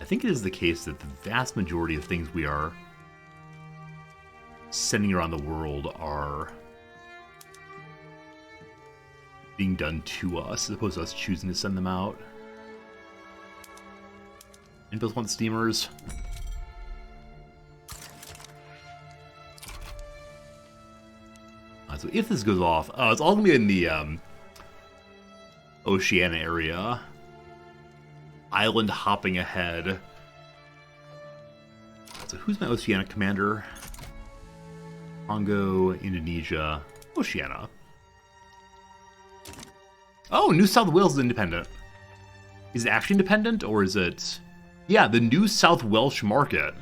I think it is the case that the vast majority of things we are sending around the world are being done to us, as opposed to us choosing to send them out. And both want steamers. So if this goes off, it's all going to be in the Oceania area. Island hopping ahead. So who's my Oceania commander? Congo, Indonesia, Oceania. Oh, New South Wales is independent. Is it actually independent, or is it... Yeah, the New South Welsh market.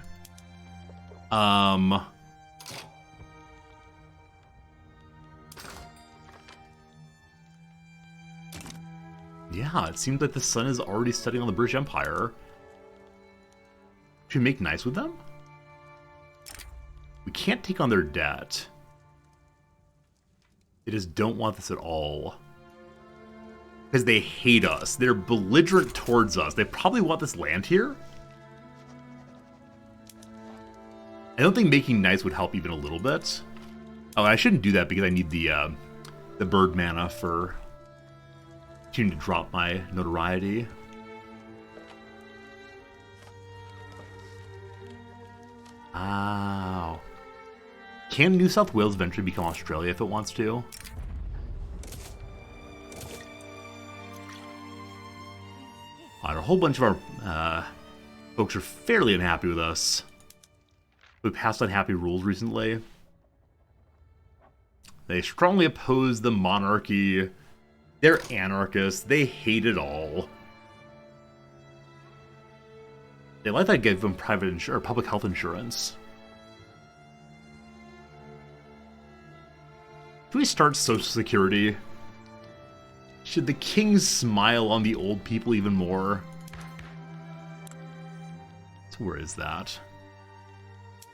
Yeah, it seems like the sun is already setting on the British Empire. Should we make nice with them? We can't take on their debt. They just don't want this at all. Because they hate us. They're belligerent towards us. They probably want this land here. I don't think making nice would help even a little bit. Oh, I shouldn't do that because I need the bird mana for continuing to drop my notoriety. Ow. Can New South Wales eventually become Australia if it wants to? A whole bunch of our folks are fairly unhappy with us. We passed unhappy rules recently. They strongly oppose the monarchy. They're anarchists. They hate it all. They like that I gave them private or public health insurance. Should we start Social Security? Should the kings smile on the old people even more? So where is that?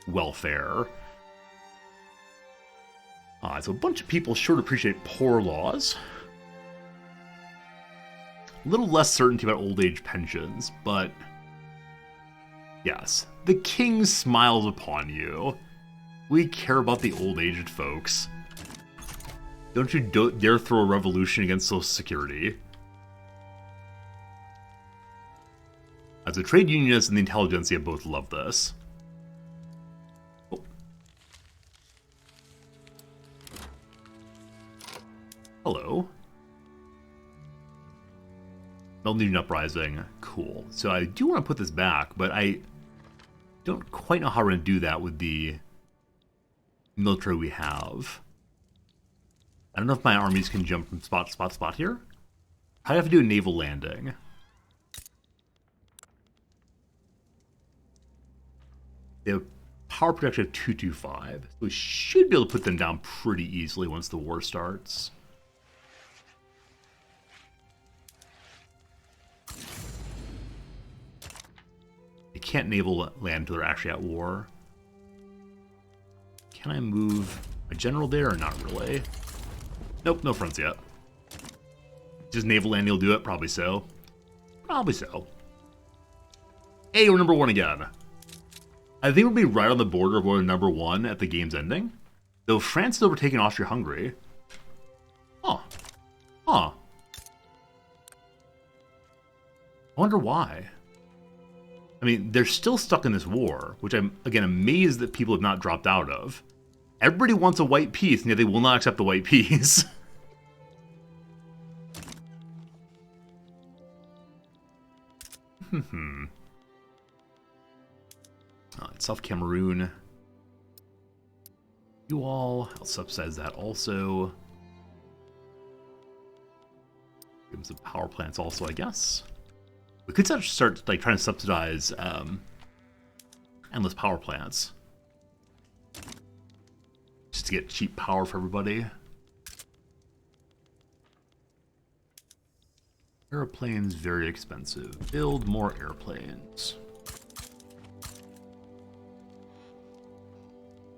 Welfare. So a bunch of people sure to appreciate poor laws. A little less certainty about old age pensions, but yes, the king smiles upon you. We care about the old-aged folks. Don't you dare throw a revolution against Social Security. As the trade unionists and the intelligentsia both love this. Oh. Hello. Melanesian Uprising. Cool. So I do want to put this back, but I don't quite know how we're going to do that with the military we have. I don't know if my armies can jump from spot to spot to spot here. I have to do a naval landing. They have power protection of 225. So we should be able to put them down pretty easily once the war starts. They can't naval land until they're actually at war. Can I move a general there or not really? Nope, no fronts yet. Just naval landing will do it? Probably so. Probably so. Hey, we're number one again. I think we'll be right on the border of we're number one at the game's ending. Though France is overtaking Austria-Hungary. Huh. Huh. I wonder why. I mean, they're still stuck in this war, which I'm, again, amazed that people have not dropped out of. Everybody wants a white peace, and yet they will not accept the white peace. South Cameroon. You all, I'll subsidize that also. Give them some power plants also, I guess. We could start like trying to subsidize endless power plants. Just to get cheap power for everybody. Airplanes, very expensive. Build more airplanes.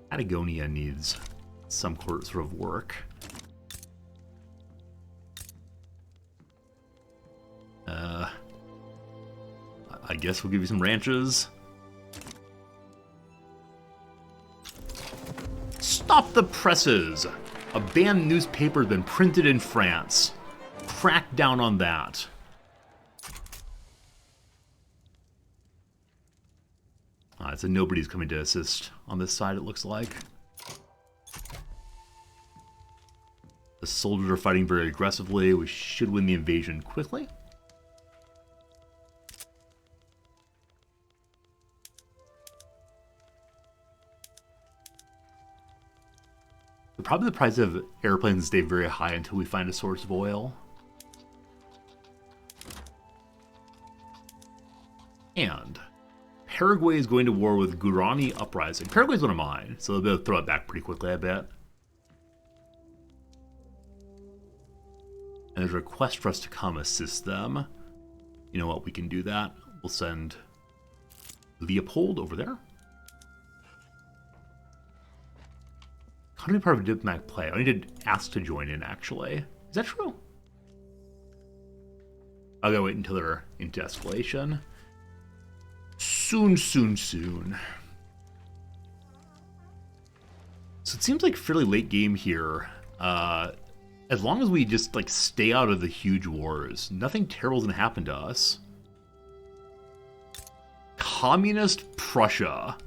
Patagonia needs some sort of work. I guess we'll give you some ranches. Stop the presses! A banned newspaper has been printed in France. Crack down on that. So nobody's coming to assist on this side, it looks like. The soldiers are fighting very aggressively. We should win the invasion quickly. Probably the price of airplanes stay very high until we find a source of oil. And Paraguay is going to war with Guarani Uprising. Paraguay's one of mine, so they'll be able to throw it back pretty quickly, I bet. And there's a request for us to come assist them. You know what, we can do that. We'll send Leopold over there. How to be part of a diplomatic play? I need to ask to join in, actually. Is that true? I'll go wait until they're into escalation. Soon. So it seems like fairly late game here. As long as we just like stay out of the huge wars, nothing terrible's gonna happen to us. Communist Prussia.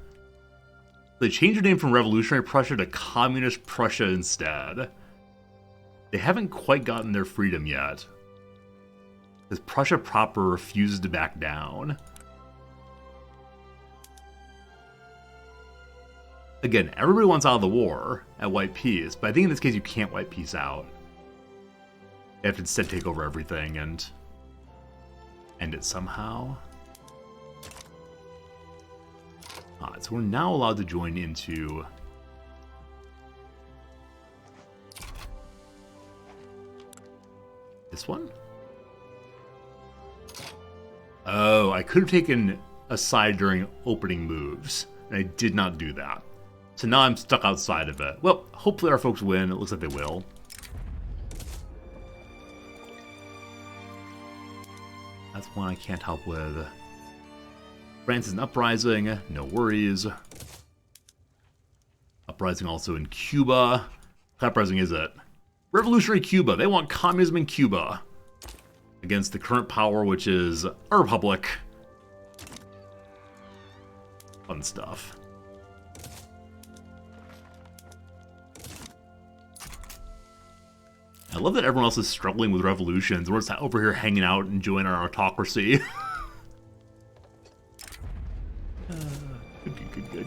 They changed their name from Revolutionary Prussia to Communist Prussia instead. They haven't quite gotten their freedom yet, because Prussia proper refuses to back down. Again, everybody wants out of the war at white peace, but I think in this case you can't white peace out. You have to instead take over everything and end it somehow. Alright, so we're now allowed to join into this one. Oh, I could have taken a side during opening moves, and I did not do that. So now I'm stuck outside of it. Well, hopefully our folks win. It looks like they will. That's one I can't help with. France is an uprising, no worries. Uprising also in Cuba. What uprising is it? Revolutionary Cuba. They want communism in Cuba. Against the current power, which is a republic. Fun stuff. I love that everyone else is struggling with revolutions. We're just over here hanging out and enjoying our autocracy.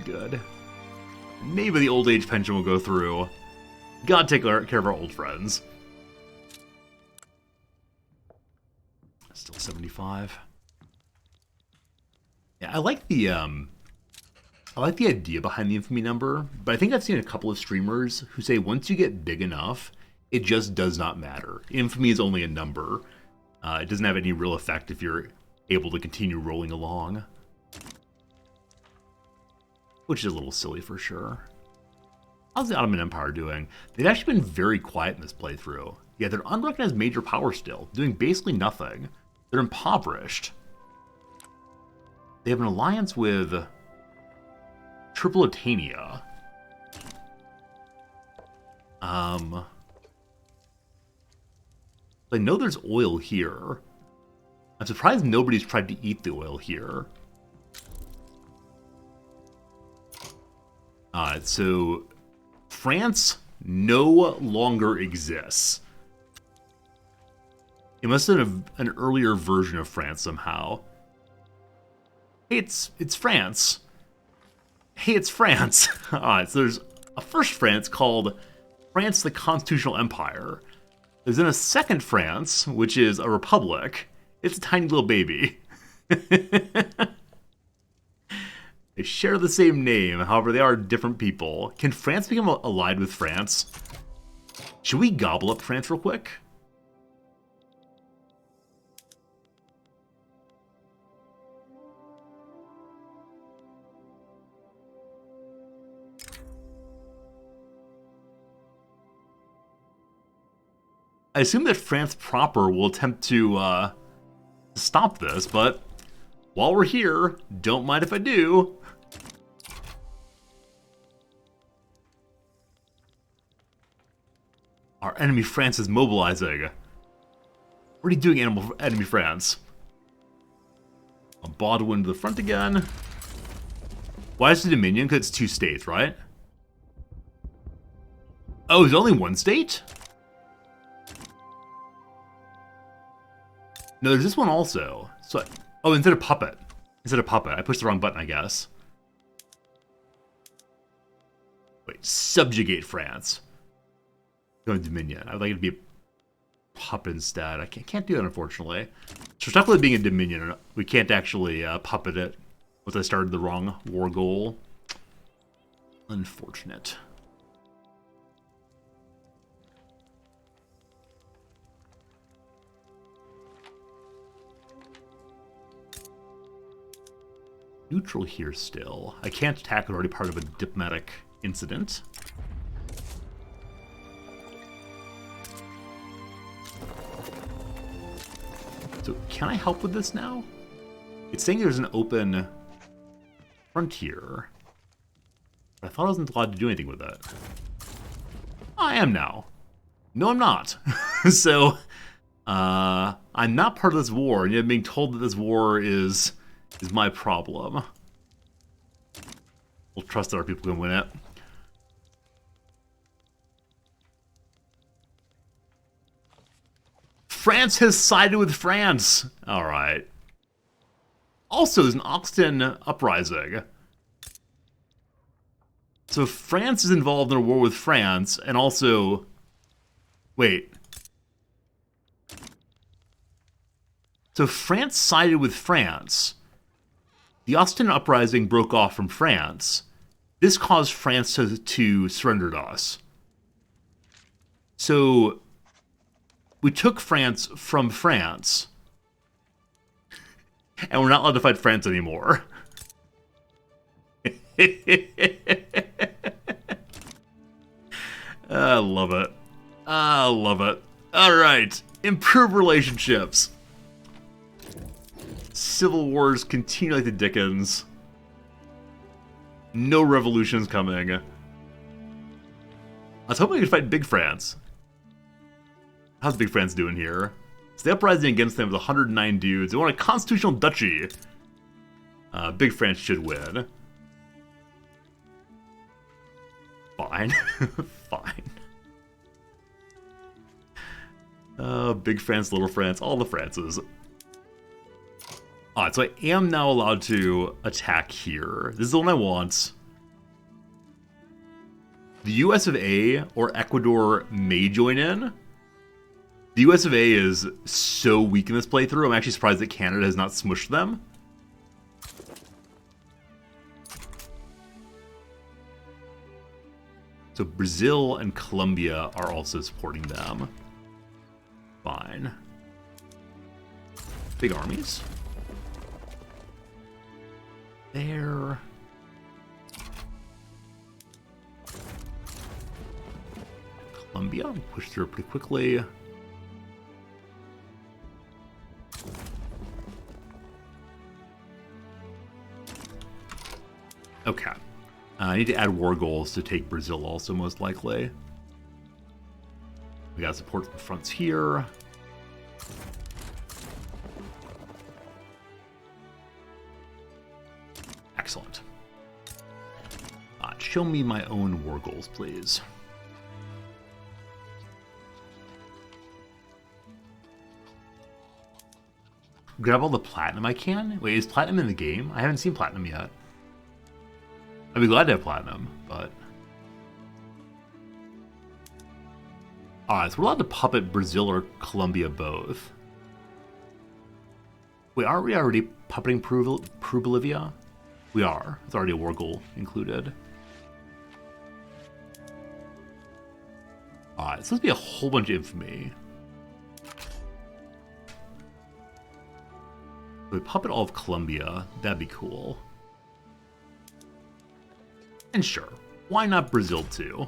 Good. Maybe the old age pension will go through. Gotta take care of our old friends. Still 75. Yeah, I like the idea behind the infamy number, but I think I've seen a couple of streamers who say once you get big enough, it just does not matter. Infamy is only a number. It doesn't have any real effect if you're able to continue rolling along. Which is a little silly for sure. How's the Ottoman Empire doing? They've actually been very quiet in this playthrough. Yeah, they're unrecognized major power still, doing basically nothing. They're impoverished. They have an alliance with Tripolitania. I know there's oil here. I'm surprised nobody's tried to eat the oil here. So France no longer exists. It must have been an earlier version of France somehow. Hey, it's France. Hey, it's France. So there's a first France called France the Constitutional Empire. There's then a second France, which is a republic. It's a tiny little baby. They share the same name, however, they are different people. Can France become allied with France? Should we gobble up France real quick? I assume that France proper will attempt to stop this, but while we're here, don't mind if I do. Our enemy France is mobilizing. What are you doing, enemy France? A Baudouin to the front again. Why is it Dominion? Because it's 2 states, right? Oh, is it only 1 state? No, there's this one also. So, oh, instead of puppet. I pushed the wrong button, I guess. Wait, subjugate France. Going Dominion. I would like it to be a puppet instead. I can't do that, unfortunately. So we're stuck with it being a Dominion. We can't actually puppet it once I started the wrong war goal. Unfortunate. Neutral here still. I can't attack. I'm already part of a diplomatic incident. So can I help with this now? It's saying there's an open frontier. But I thought I wasn't allowed to do anything with it. I am now. No, I'm not. So, I'm not part of this war, and yet being told that this war is my problem. We'll trust that our people can win it. France has sided with France. All right. Also, there's an Oxton uprising. So France is involved in a war with France, and also... Wait. So France sided with France. The Oxton uprising broke off from France. This caused France to surrender to us. So... we took France from France, and we're not allowed to fight France anymore. I love it. I love it. All right, improve relationships. Civil wars continue like the Dickens. No revolutions coming. I was hoping we could fight Big France. How's Big France doing here? So the uprising against them was 109 dudes. They want a constitutional duchy. Big France should win. Fine. Fine. Big France, Little France, all the Frances. Alright, so I am now allowed to attack here. This is the one I want. The US of A or Ecuador may join in. The US of A is so weak in this playthrough, I'm actually surprised that Canada has not smushed them. So Brazil and Colombia are also supporting them. Fine. Big armies. There. Colombia, push through pretty quickly. Okay. I need to add war goals to take Brazil also, most likely. We got support from the fronts here. Excellent. Show me my own war goals, please. Grab all the platinum I can? Wait, is platinum in the game? I haven't seen platinum yet. I'd be glad to have platinum, but... Alright, so we're allowed to puppet Brazil or Colombia both. Wait, aren't we already puppeting Peru, Bolivia? We are. It's already a war goal included. Alright, so this be a whole bunch of infamy. If we puppet all of Colombia, that'd be cool. And sure, why not Brazil too?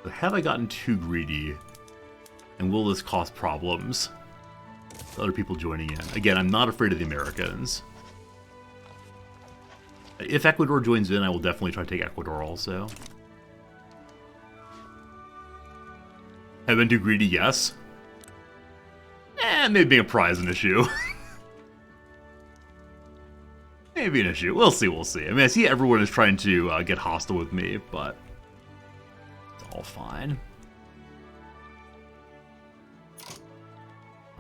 But have I gotten too greedy? And will this cause problems? Other people joining in. Again, I'm not afraid of the Americans. If Ecuador joins in, I will definitely try to take Ecuador also. Have been too greedy? Yes. Maybe being a prize an issue. Maybe an issue. We'll see, we'll see. I mean, I see everyone is trying to get hostile with me, but it's all fine.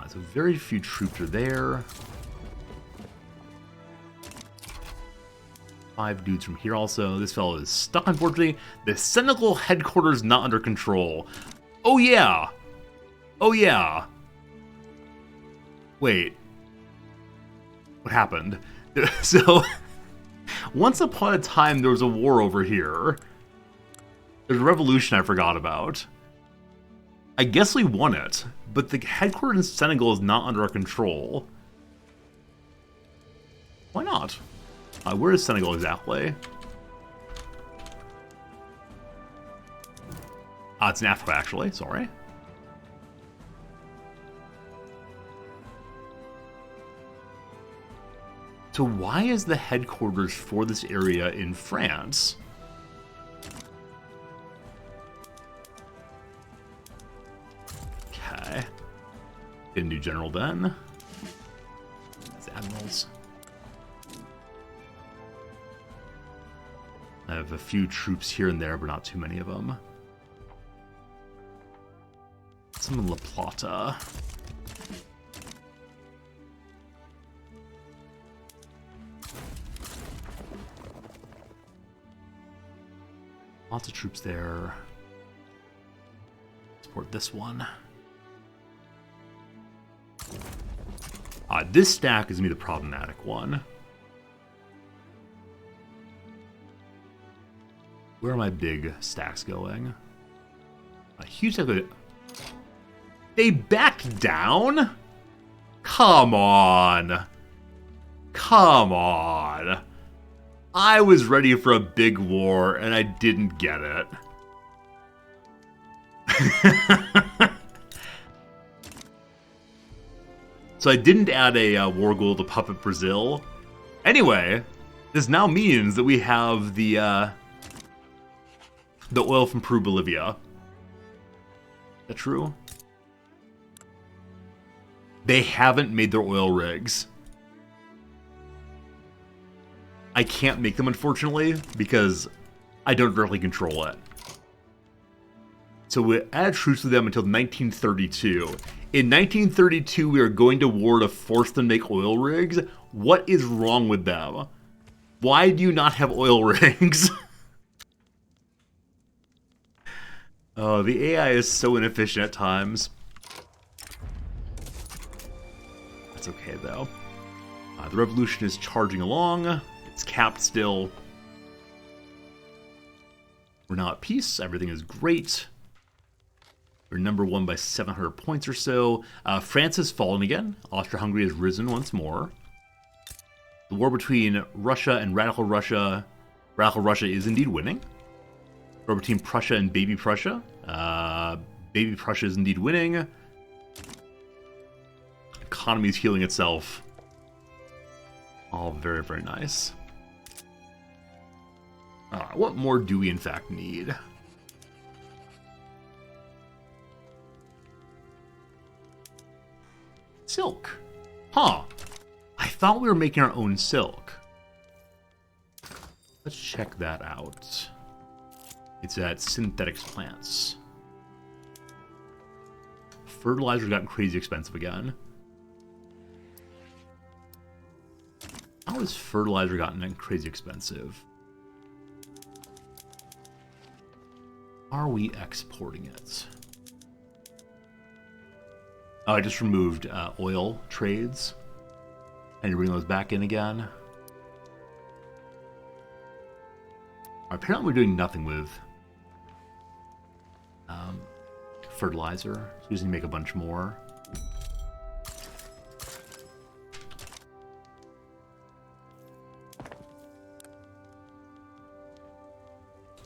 So very few troops are there. 5 dudes from here also. This fellow is stuck, unfortunately. The Senegal headquarters not under control. Oh yeah! Oh yeah! Wait. What happened? So, once upon a time there was a war over here. There's a revolution I forgot about. I guess we won it, but the headquarters in Senegal is not under our control. Why not? Where is Senegal exactly? It's in Africa, actually. Sorry. So why is the headquarters for this area in France? Okay. Get a new general then. It's admirals. I have a few troops here and there, but not too many of them. Some in La Plata. Lots of troops there. Support this one. This stack is going to be the problematic one. Where are my big stacks going? A huge stack. They backed down? Come on. Come on. I was ready for a big war, and I didn't get it. So I didn't add a war goal to puppet Brazil. Anyway, this now means that we have the oil from Peru, Bolivia. Is that true? They haven't made their oil rigs. I can't make them, unfortunately, because I don't directly control it. So we add troops with them until 1932. In 1932, we are going to war to force them to make oil rigs. What is wrong with them? Why do you not have oil rigs? Oh, the AI is so inefficient at times. That's okay, though. The revolution is charging along. It's capped still. We're now at peace. Everything is great. We're number 1 by 700 points or so. France has fallen again. Austria-Hungary has risen once more. The war between Russia and Radical Russia. Radical Russia is indeed winning. War between Prussia and Baby Prussia. Baby Prussia is indeed winning. Economy is healing itself. All very, very nice. What more do we in fact need? Silk. Huh. I thought we were making our own silk. Let's check that out. It's at synthetics plants. Fertilizer's gotten crazy expensive again. How has fertilizer gotten crazy expensive? Are we exporting it? Oh, I just removed oil trades. I need to bring those back in again. Apparently we're doing nothing with fertilizer, so we just need to make a bunch more.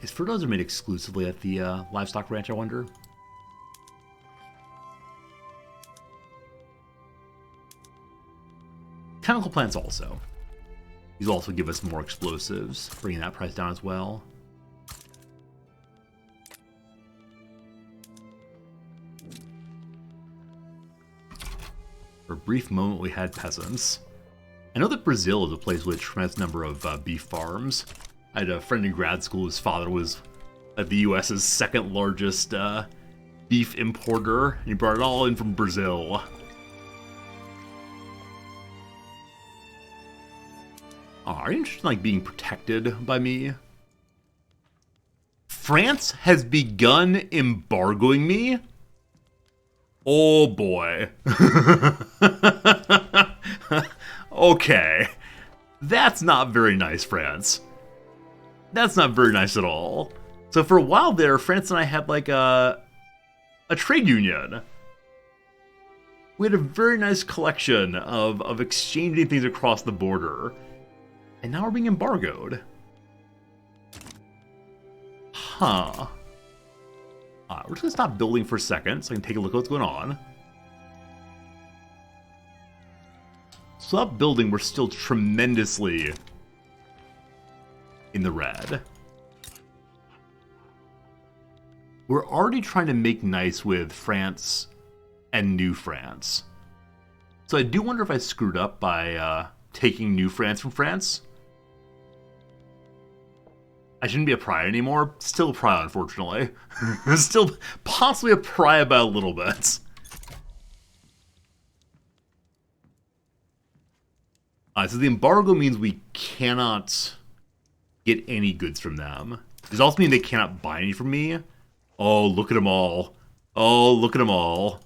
Is fertilizer made exclusively at the livestock ranch, I wonder? Chemical plants also. These also give us more explosives, bringing that price down as well. For a brief moment, we had peasants. I know that Brazil is a place with a tremendous number of beef farms. I had a friend in grad school whose father was the U.S.'s second largest beef importer, and he brought it all in from Brazil. Oh, are you interested in like being protected by me? France has begun embargoing me? Oh boy. Okay. That's not very nice, France. That's not very nice at all. So for a while there, France and I had like a trade union. We had a very nice collection of exchanging things across the border. And now we're being embargoed. Huh. We're just gonna stop building for a second so I can take a look at what's going on. Stop building, we're still tremendously in the red. We're already trying to make nice with France and New France. So I do wonder if I screwed up by taking New France from France. I shouldn't be a pariah anymore. Still a pariah, unfortunately. Still possibly a pariah by a little bit. So the embargo means we cannot get any goods from them. Does it also mean they cannot buy any from me? Oh, look at them all. Oh, look at them all.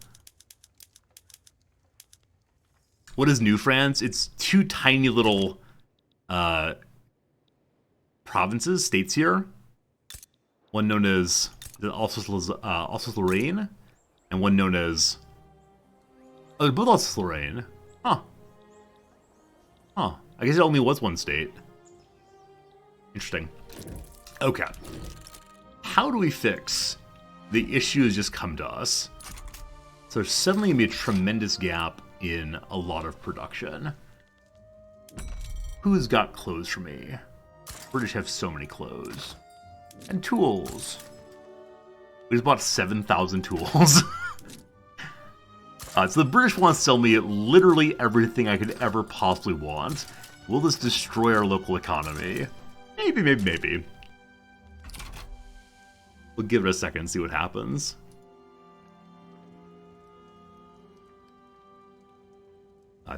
What is New France? It's two tiny little provinces, states here. One known as Alsace-Lorraine, and one known as... Oh, they're both Alsace-Lorraine. Huh. Huh. I guess it only was one state. Interesting. Okay. How do we fix the issue has just come to us? So there's suddenly going to be a tremendous gap in a lot of production. Who's got clothes for me? British have so many clothes. And tools. We just bought 7,000 tools. So the British want to sell me literally everything I could ever possibly want. Will this destroy our local economy? Maybe, maybe, maybe. We'll give it a second and see what happens.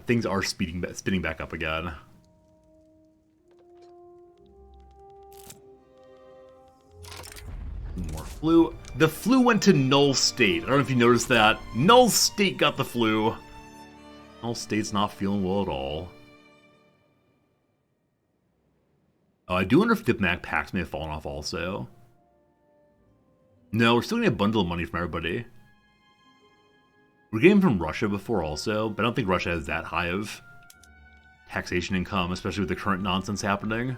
Things are spinning back up again. More flu. The flu went to Null State. I don't know if you noticed that. Null State got the flu. Null State's not feeling well at all. Oh, I do wonder if diplomatic pacts may have fallen off also. No, we're still getting a bundle of money from everybody. We're getting from Russia before also, but I don't think Russia has that high of taxation income, especially with the current nonsense happening.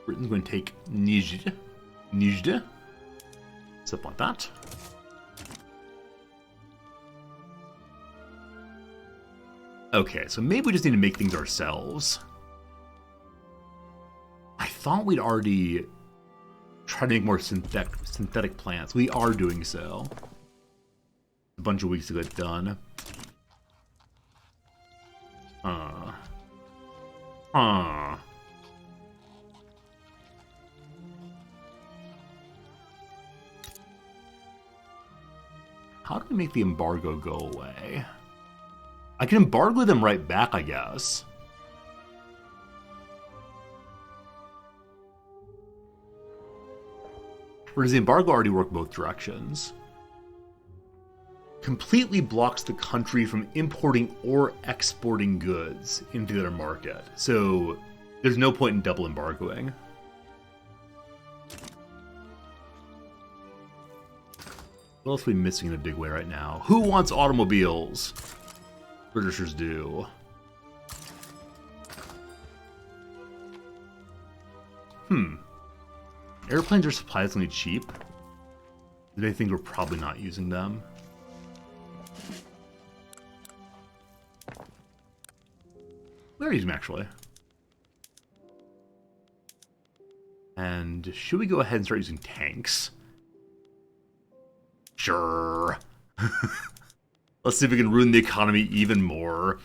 Britain's going to take Nijde. Stuff like that. Okay, so maybe we just need to make things ourselves. I thought we'd already tried to make more synthetic plants. We are doing so. A bunch of weeks ago, done. How do we make the embargo go away? I can embargo them right back, I guess. Or does the embargo already work both directions? Completely blocks the country from importing or exporting goods into their market. So there's no point in double embargoing. What else are we missing in a big way right now? Who wants automobiles? Britishers do. Airplanes are surprisingly cheap. They think we're probably not using them. We're using them, actually. And should we go ahead and start using tanks? Sure. Let's see if we can ruin the economy even more.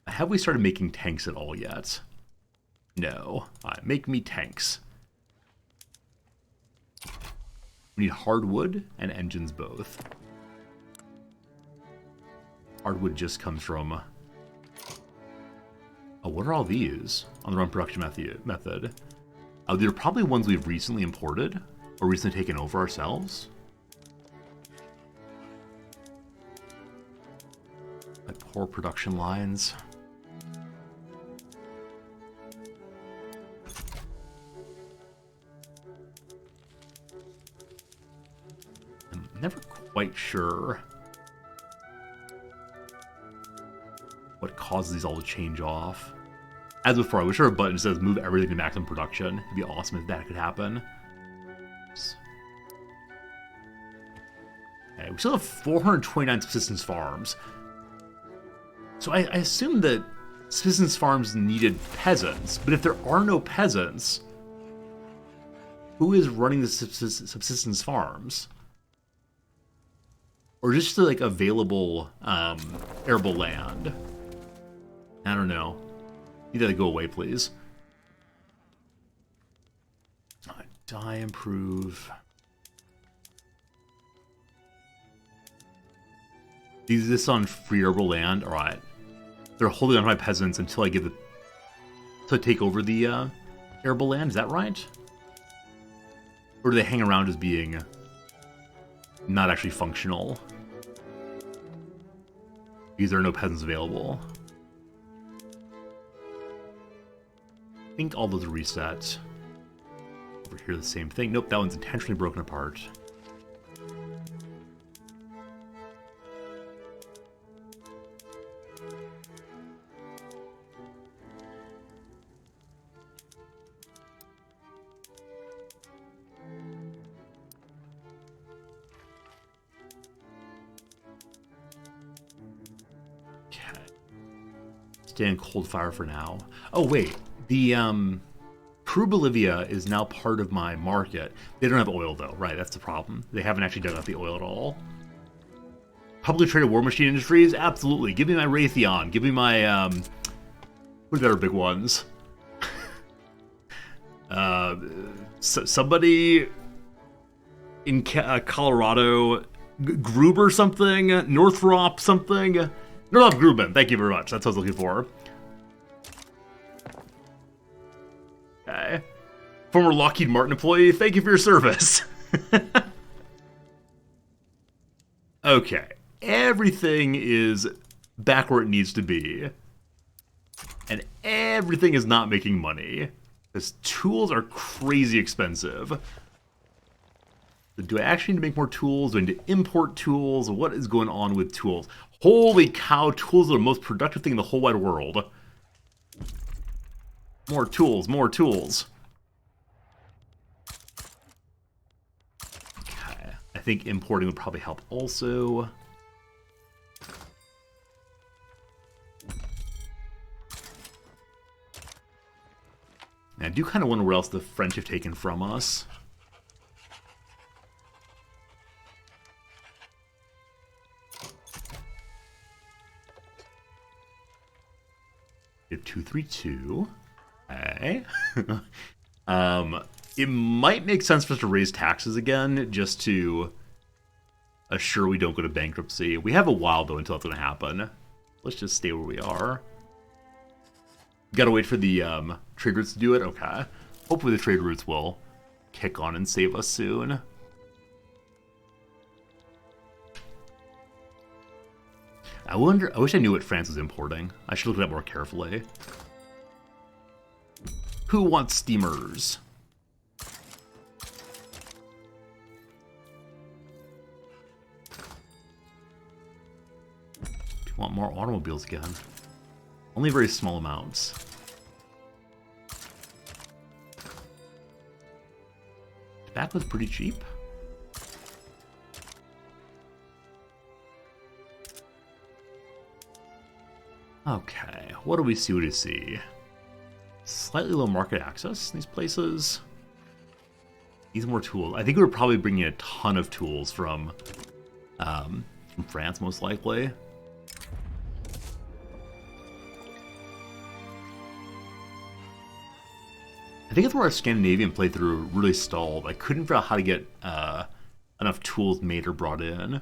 Have we started making tanks at all yet? No. Alright, make me tanks. We need hardwood and engines both. Hardwood just comes from... Oh, what are all these on the run production method? Oh, they're probably ones we've recently imported or recently taken over ourselves. Like poor production lines. I'm never quite sure what causes these all to change off. As before, I wish there were a button that says move everything to maximum production. It'd be awesome if that could happen. Okay, we still have 429 subsistence farms. So I assume that subsistence farms needed peasants, but if there are no peasants, who is running the subsistence farms? Or just like available arable land? I don't know. You gotta go away, please. Die, improve. Is this on free arable land? Alright. They're holding on to my peasants until I give the... to take over the arable land, is that right? Or do they hang around as being not actually functional? Because there are no peasants available. I think all those reset. Over here, the same thing. Nope, that one's intentionally broken apart. Okay. Stay in cold fire for now. Oh, wait. The, Peru Bolivia is now part of my market. They don't have oil, though. Right, that's the problem. They haven't actually dug out the oil at all. Publicly traded war machine industries? Absolutely. Give me my Raytheon. Give me my, what are the other big ones? Somebody in Colorado, Gruber something? Northrop something? Northrop Grumman, thank you very much. That's what I was looking for. Okay. Former Lockheed Martin employee, thank you for your service. Okay. Everything is back where it needs to be. And everything is not making money. Because tools are crazy expensive. Do I actually need to make more tools? Do I need to import tools? What is going on with tools? Holy cow, tools are the most productive thing in the whole wide world. More tools, more tools. Okay, I think importing would probably help also. And I do kind of wonder where else the French have taken from us. We have 232. Okay. It might make sense for us to raise taxes again, just to assure we don't go to bankruptcy. We have a while, though, until that's going to happen. Let's just stay where we are. Gotta wait for the trade routes to do it? Okay. Hopefully the trade routes will kick on and save us soon. I wish I knew what France was importing. I should look at that more carefully. Who wants steamers? People want more automobiles again. Only very small amounts. Tobacco's pretty cheap. Okay, what do we see? What do we see? Slightly low market access in these places. These more tools. I think we're probably bringing a ton of tools from France, most likely. I think it's where our Scandinavian playthrough really stalled. I couldn't figure out how to get enough tools made or brought in.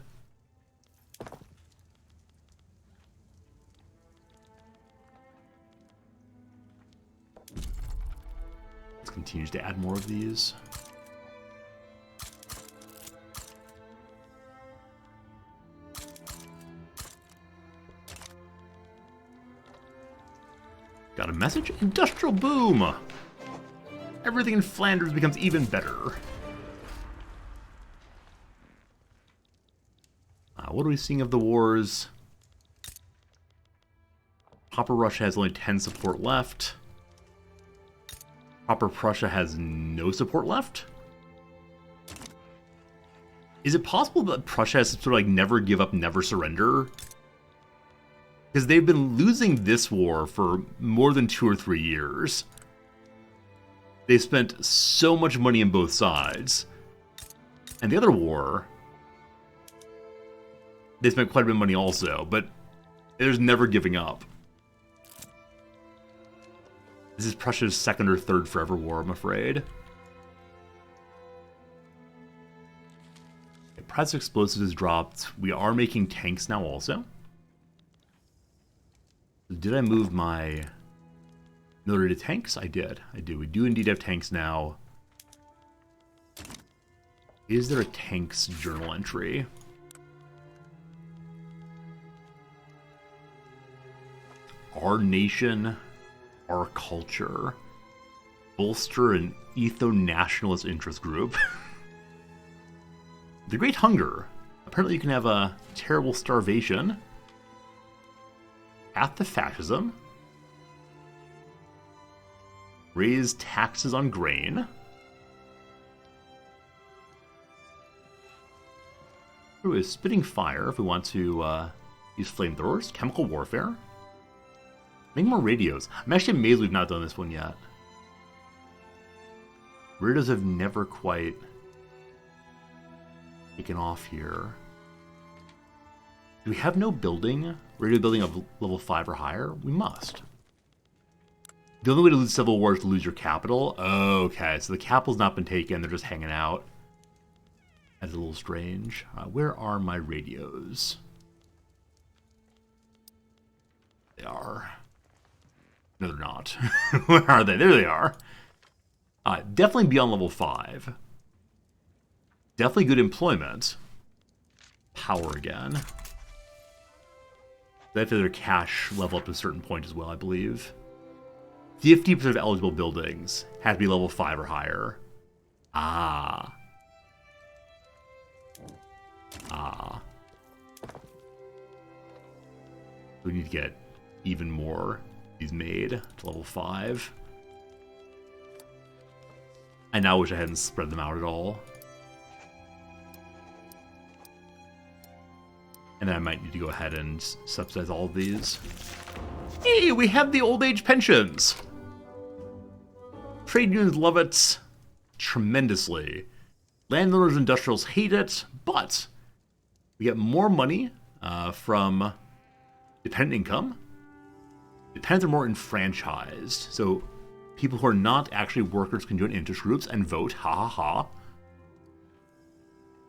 Let's continue to add more of these. Got a message? Industrial boom! Everything in Flanders becomes even better. What are we seeing of the wars? Proper Russia has only 10 support left. Proper Prussia has no support left? Is it possible that Prussia has sort of like never give up, never surrender? Because they've been losing this war for more than 2 or 3 years. They spent so much money on both sides. And the other war, they spent quite a bit of money also, but there's never giving up. This is Prussia's 2nd or 3rd forever war, I'm afraid. Okay, price of explosives has dropped. We are making tanks now also. Did I move my... Unedited tanks? I did. I do. We do indeed have tanks now. Is there a tanks journal entry? Our nation, our culture. Bolster an etho-nationalist interest group. The Great Hunger. Apparently you can have a terrible starvation. Path to fascism. Raise taxes on grain. Ooh, is spitting fire if we want to use flamethrowers. Chemical warfare. Make more radios. I'm actually amazed we've not done this one yet. Radios have never quite taken off here. Do we have no building? Radio building of level 5 or higher? We must. The only way to lose civil war is to lose your capital? Okay, so the capital's not been taken, they're just hanging out. That's a little strange. Where are my radios? They are. No, they're not. Where are they? There they are. Definitely beyond level 5. Definitely good employment. Power again. They have to their cash level up to a certain point as well, I believe. 50% of eligible buildings have to be level 5 or higher. Ah. We need to get even more of these made to level 5. I now wish I hadn't spread them out at all. And then I might need to go ahead and subsidize all of these. Hey, we have the old age pensions! Trade unions love it tremendously. Landowners and industrials hate it, but we get more money from dependent income. Dependents are more enfranchised, so people who are not actually workers can join interest groups and vote. Ha ha ha.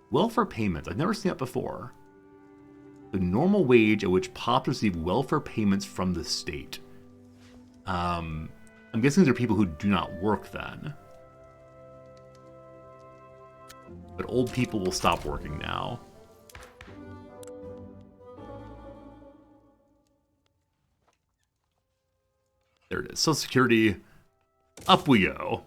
Welfare payments. I've never seen that before. The normal wage at which pops receive welfare payments from the state. I'm guessing these are people who do not work then. But old people will stop working now. There it is. Social Security. Up we go.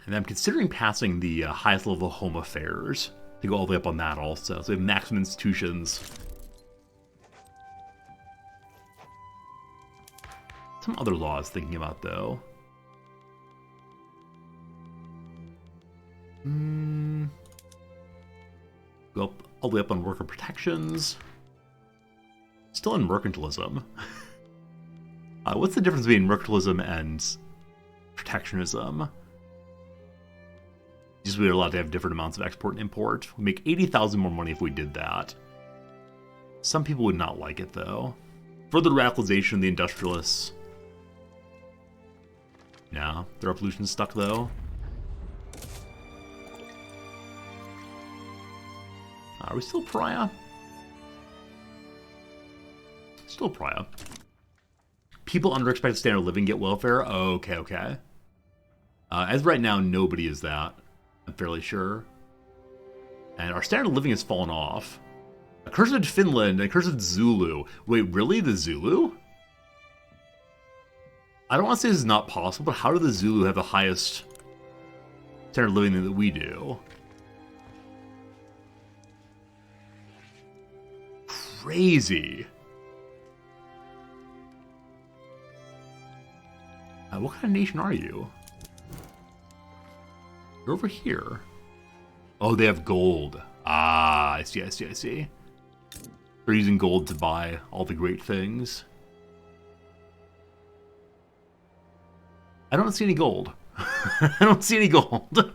And I'm considering passing the highest level of Home Affairs to go all the way up on that also. So we have maximum institutions. Some other laws thinking about though. Go up all the way up on worker protections. Still in mercantilism. What's the difference between mercantilism and protectionism? Just we're allowed to have different amounts of export and import. We make 80,000 more money if we did that. Some people would not like it though. Further radicalization of the industrialists. Yeah, the revolution's stuck though. Are we still pariah? Still pariah. People under expected standard of living get welfare? Oh, okay, okay. As right now, nobody is that. I'm fairly sure. And our standard of living has fallen off. Accursed Finland, accursed Zulu. Wait, really? The Zulu? I don't want to say this is not possible, but how do the Zulu have the highest standard of living that we do? Crazy. What kind of nation are you? You're over here. Oh, they have gold. Ah, I see, I see, I see. They're using gold to buy all the great things. I don't see any gold. I don't see any gold.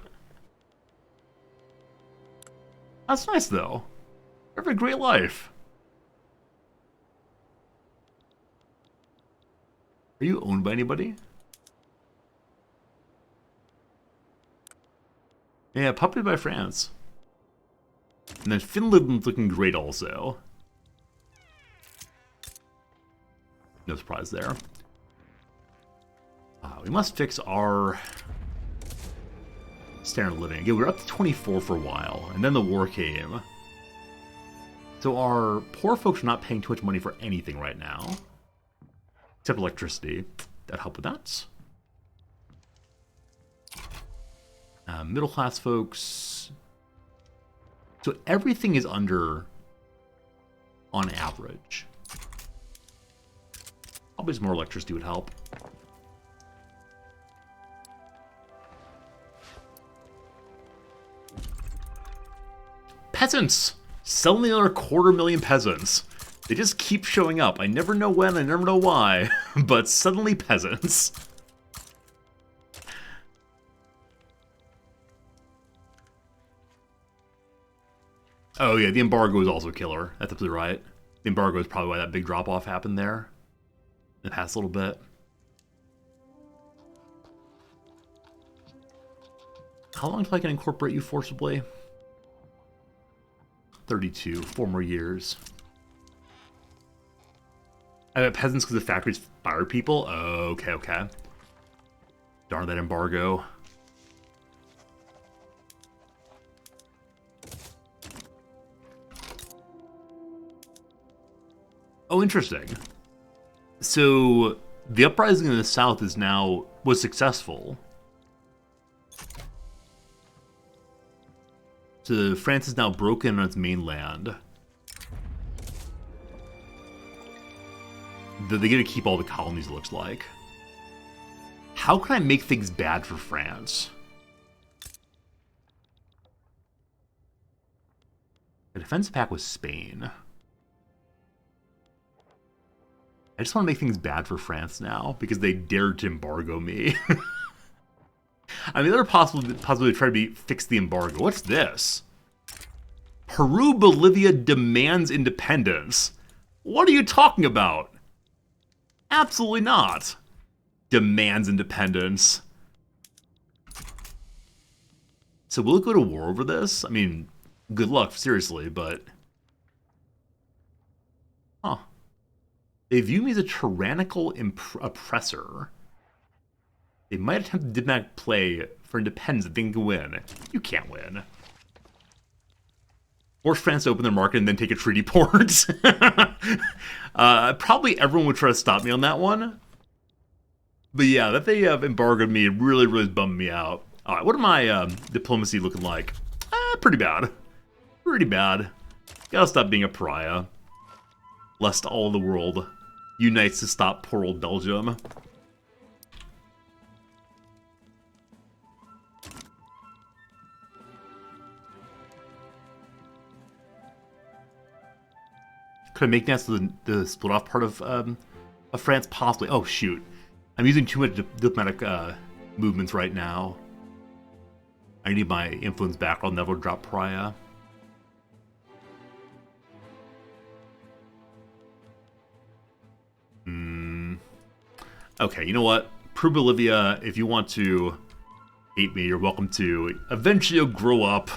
That's nice, though. They have a great life. Are you owned by anybody? Yeah, puppeted by France. And then Finland's looking great also. No surprise there. We must fix our standard of living. Again, we were up to 24 for a while, and then the war came. So our poor folks are not paying too much money for anything right now. Except electricity. That'd help with that. Middle class folks. So everything is under, on average. Probably some more electricity would help. Peasants! Suddenly another 250,000 peasants. They just keep showing up. I never know when, I never know why, but suddenly peasants. Oh yeah, the embargo is also killer. That's absolutely right. The embargo is probably why that big drop-off happened there. In the past little bit. How long till I can incorporate you forcibly? 32, 4 more years. I got peasants because the factories fired people? Oh, okay, okay. Darn that embargo. Oh, interesting. So, the uprising in the south was successful. So, France is now broken on its mainland. They get to keep all the colonies, it looks like. How can I make things bad for France? A defense pact with Spain. I just want to make things bad for France now because they dared to embargo me. I mean, they're possibly try to fix the embargo. What's this? Peru, Bolivia demands independence. What are you talking about? Absolutely not. Demands independence. So will it go to war over this? I mean, good luck, seriously, but... Huh. They view me as a tyrannical oppressor. They might attempt a diplomatic play for independence if they can win. You can't win. Force France to open their market and then take a treaty port. Probably everyone would try to stop me on that one. But yeah, that they have embargoed me really, really bummed me out. Alright, what are my diplomacy looking like? Pretty bad. Pretty bad. Gotta stop being a pariah. Lest all the world unites to stop poor old Belgium. Could I make that so the split off part of France? Possibly. Oh, shoot. I'm using too much diplomatic movements right now. I need my influence back. I'll never drop pariah. Okay, you know what? Peru, Bolivia, if you want to hate me, you're welcome to. Eventually you'll grow up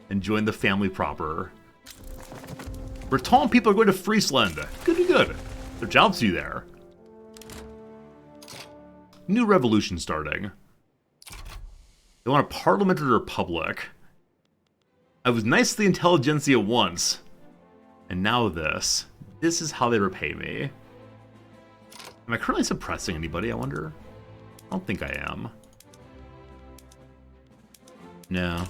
and join the family proper. Breton people are going to Friesland. Good. Their jobs to you there. New revolution starting. They want a parliamentary republic. I was nice to the intelligentsia once. And now this. This is how they repay me. Am I currently suppressing anybody, I wonder? I don't think I am. No.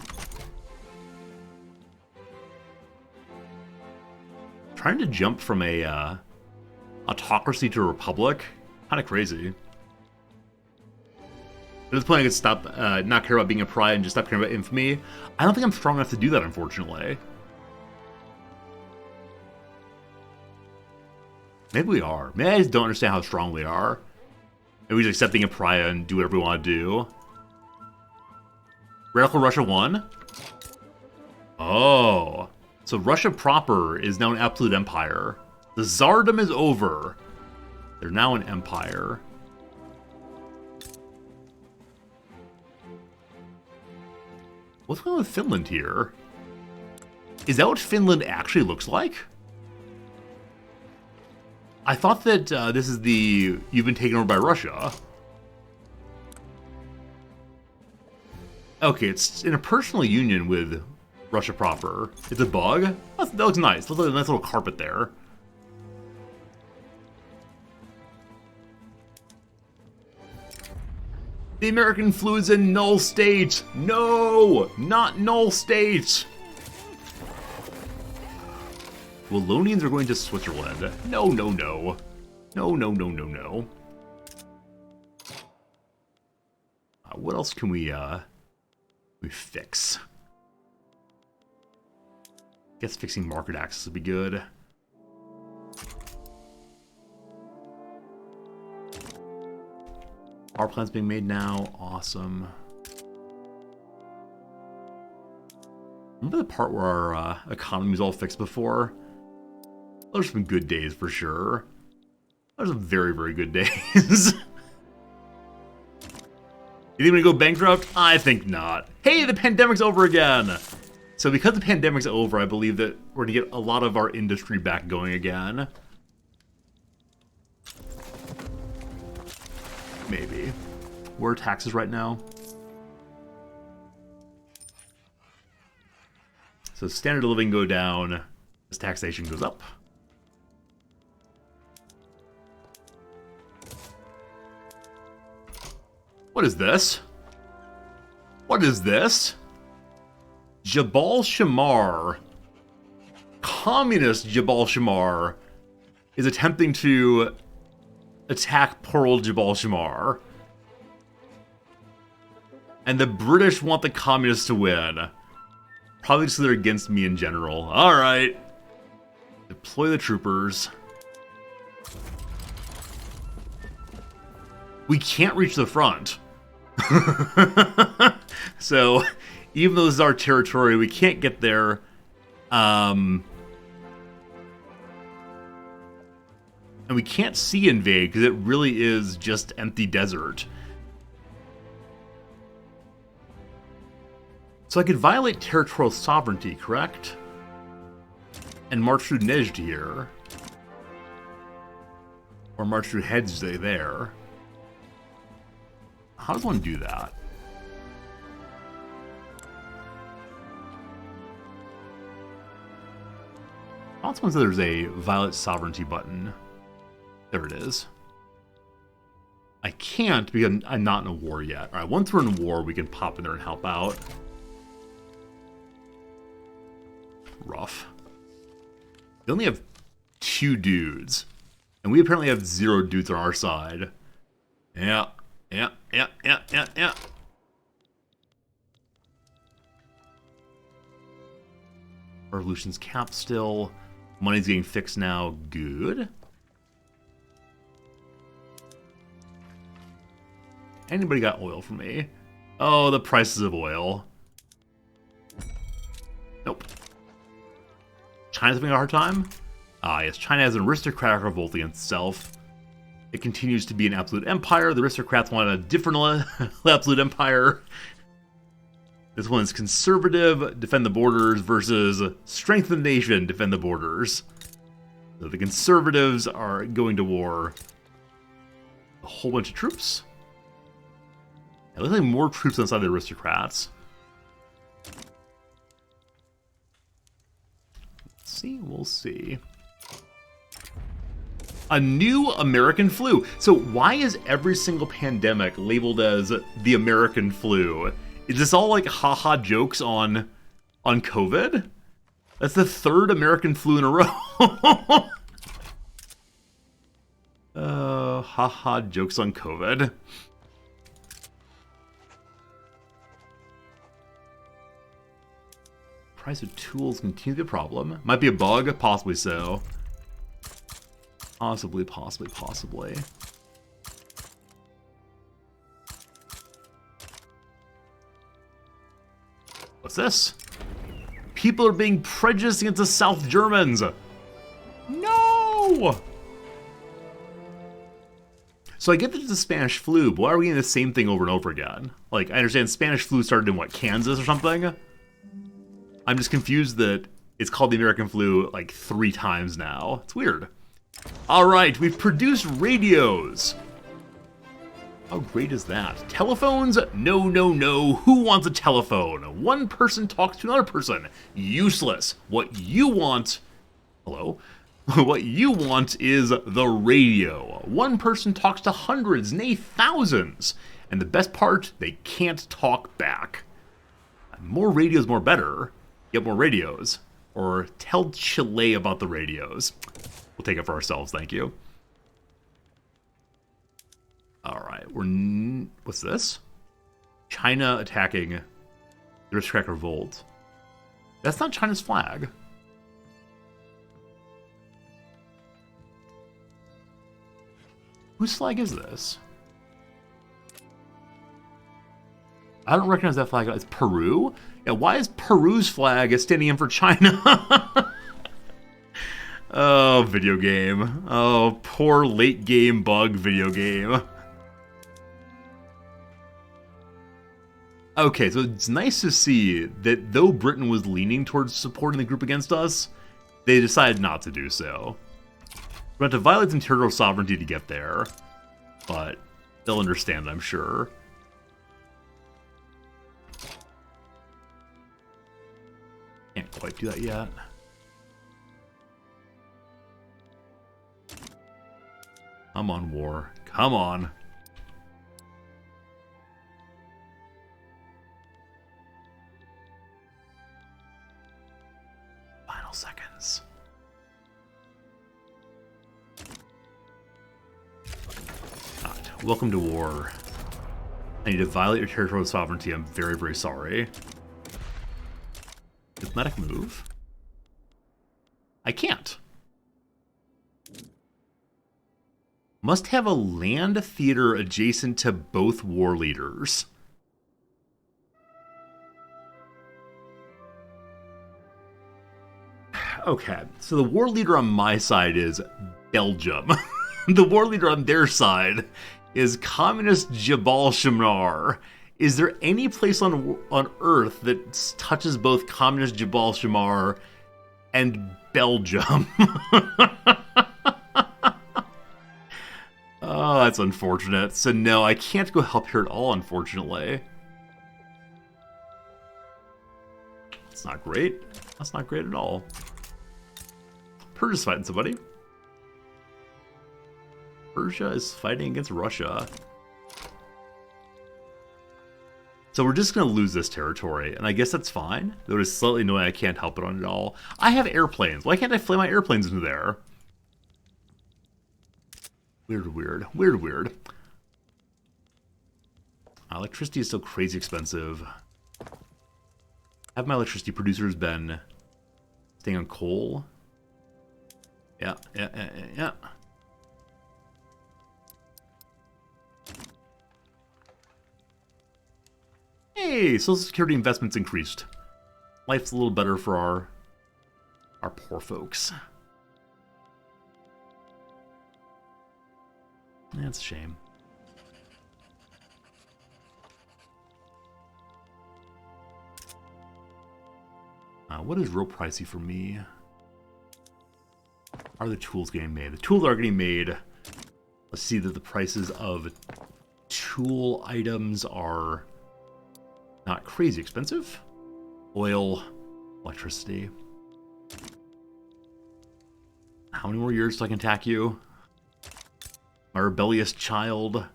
Trying to jump from a autocracy to a republic? Kind of crazy. At this point I could stop, not care about being a pariah and just stop caring about infamy. I don't think I'm strong enough to do that, unfortunately. Maybe we are. Maybe I just don't understand how strong we are. Maybe we just accept being a pariah and do whatever we want to do. Radical Russia won? Oh. So Russia proper is now an absolute empire. The Tsardom is over. They're now an empire. What's going on with Finland here? Is that what Finland actually looks like? I thought that this is the... You've been taken over by Russia. Okay, it's in a personal union with Russia proper. It's a bug? That looks nice. Looks like a nice little carpet there. The American flu is in null state! No! Not null state! Wallonians are going to Switzerland. No. No. What else can we fix? Guess fixing market access would be good. Power plant's being made now. Awesome. Remember the part where our economy was all fixed before? Those are some good days for sure. Those are very, very good days. You think we're gonna go bankrupt? I think not. Hey, the pandemic's over again! So because the pandemic's over, I believe that we're gonna get a lot of our industry back going again. Maybe. Where are taxes right now? So standard of living go down as taxation goes up. What is this? What is this? Jabal Shamar. Communist Jabal Shamar is attempting to attack poor old Jabal Shamar. And the British want the communists to win. Probably just so they're against me in general. Alright. Deploy the troopers. We can't reach the front. So, even though this is our territory, we can't get there. And we can't see invade because it really is just empty desert. So I could violate territorial sovereignty, correct? And march through Nejd here. Or march through Hedzde there. How does one do that? Also, there's a violate sovereignty button. There it is. I can't because I'm not in a war yet. Alright, once we're in a war, we can pop in there and help out. Rough. We only have 2 dudes. And we apparently have 0 dudes on our side. Yeah. Revolution's capped still. Money's getting fixed now. Good. Anybody got oil for me? Oh, the prices of oil. Nope. China's having a hard time? Ah, yes, China has an aristocratic revolt against itself. It continues to be an absolute empire. The aristocrats want a different absolute empire. This one's conservative, defend the borders, versus strengthen the nation, defend the borders. So the conservatives are going to war. A whole bunch of troops. It looks like more troops inside the aristocrats. Let's see, we'll see. A new American flu. So why is every single pandemic labeled as the American flu? Is this all like haha jokes on COVID? That's the 3rd American flu in a row. Haha jokes on COVID. Price of tools continue to be a problem. Might be a bug, possibly so. Possibly. What's this? People are being prejudiced against the South Germans. No! So I get that it's the Spanish flu, but why are we getting the same thing over and over again? Like, I understand Spanish flu started in, what, Kansas or something? I'm just confused that it's called the American flu, like, 3 times now. It's weird. Alright, we've produced radios. How great is that? Telephones? No. Who wants a telephone? One person talks to another person. Useless. What you want... Hello? What you want is the radio. One person talks to hundreds, nay thousands. And the best part, they can't talk back. More radios, more better. Get more radios. Or tell Chile about the radios. We'll take it for ourselves, thank you. Alright, what's this? China attacking the aristocratic revolt. That's not China's flag. Whose flag is this? I don't recognize that flag. It's Peru? Yeah, why is Peru's flag standing in for China? Oh, video game. Oh, poor late game bug video game. Okay, so it's nice to see that though Britain was leaning towards supporting the group against us, they decided not to do so. We're going to have to violate some territorial sovereignty to get there, but they'll understand, I'm sure. Can't quite do that yet. Come on, war. Come on. Final seconds. Right. Welcome to war. I need to violate your territorial sovereignty. I'm very, very sorry. Diplomatic move? I can't. Must have a land theater adjacent to both war leaders. Okay, so the war leader on my side is Belgium. The war leader on their side is Communist Jabal Shamar. Is there any place on Earth that touches both Communist Jabal Shamar and Belgium? Oh, that's unfortunate. So no, I can't go help here at all, unfortunately. That's not great. That's not great at all. Persia's fighting somebody. Persia is fighting against Russia. So we're just going to lose this territory, and I guess that's fine. Though it is slightly annoying I can't help it on it all. I have airplanes. Why can't I fly my airplanes into there? Weird, weird. Weird, weird. Electricity is still crazy expensive. Have my electricity producers been staying on coal? Yeah. Hey, Social Security investments increased. Life's a little better for our poor folks. That's a shame. What is real pricey for me? Are the tools getting made? The tools are getting made. Let's see that the prices of tool items are not crazy expensive. Oil, electricity. How many more years till I can attack you? My rebellious child.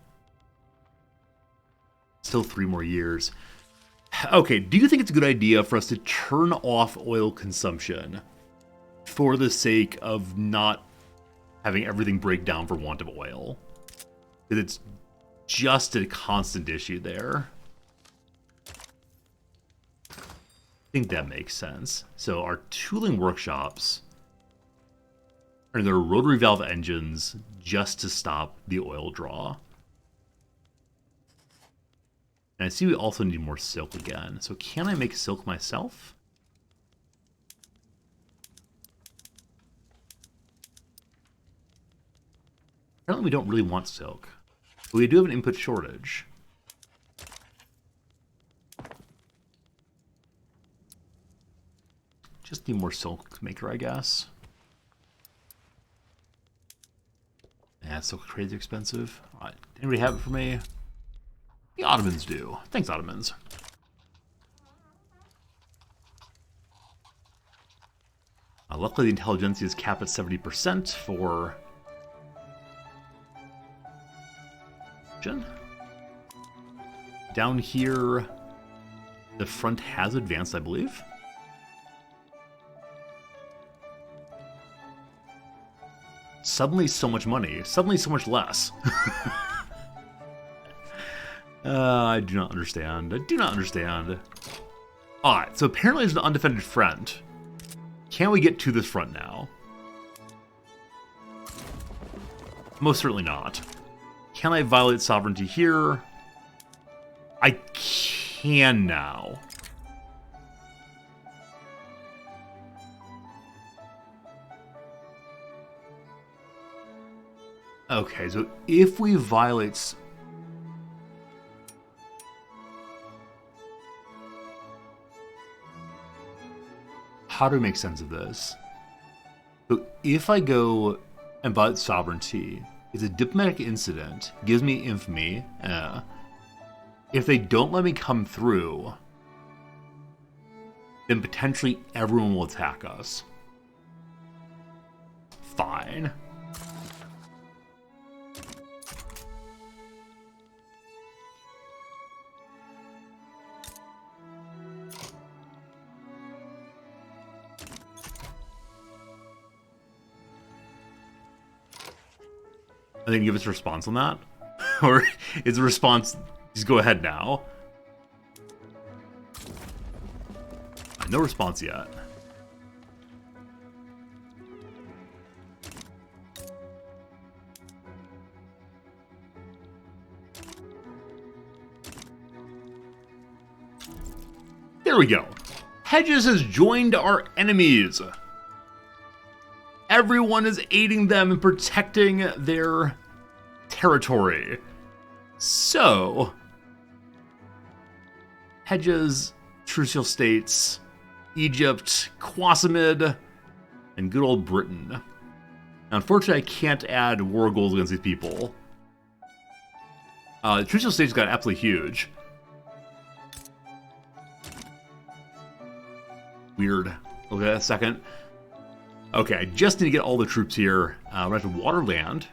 Still 3 more years. Okay, do you think it's a good idea for us to turn off oil consumption for the sake of not having everything break down for want of oil? Because it's just a constant issue there. I think that makes sense. So our tooling workshops are their rotary valve engines just to stop the oil draw. And I see we also need more silk again. So can I make silk myself? Apparently we don't really want silk. But we do have an input shortage. Just need more silk maker, I guess. Yeah, it's so crazy expensive. All right, anybody have it for me? The Ottomans do. Thanks, Ottomans. Luckily, the intelligentsia is capped at 70% for... Down here, the front has advanced, I believe. Suddenly so much money. Suddenly so much less. I do not understand. I do not understand. Alright, so apparently there's an undefended front. Can we get to this front now? Most certainly not. Can I violate sovereignty here? I can now. Okay, so if we violate... How do we make sense of this? So if I go and violate sovereignty, it's a diplomatic incident, gives me infamy. If they don't let me come through, then potentially everyone will attack us. Fine. And then give us a response on that? Or is the response, just go ahead now? No response yet. There we go. Hedges has joined our enemies. Everyone is aiding them in protecting their territory. So, Hedges, Trucial States, Egypt, Quasimid, and good old Britain. Now, unfortunately, I can't add war goals against these people. The Trucial States got absolutely huge. Weird. Look at that a second. Okay, I just need to get all the troops here. We're going to have to water land.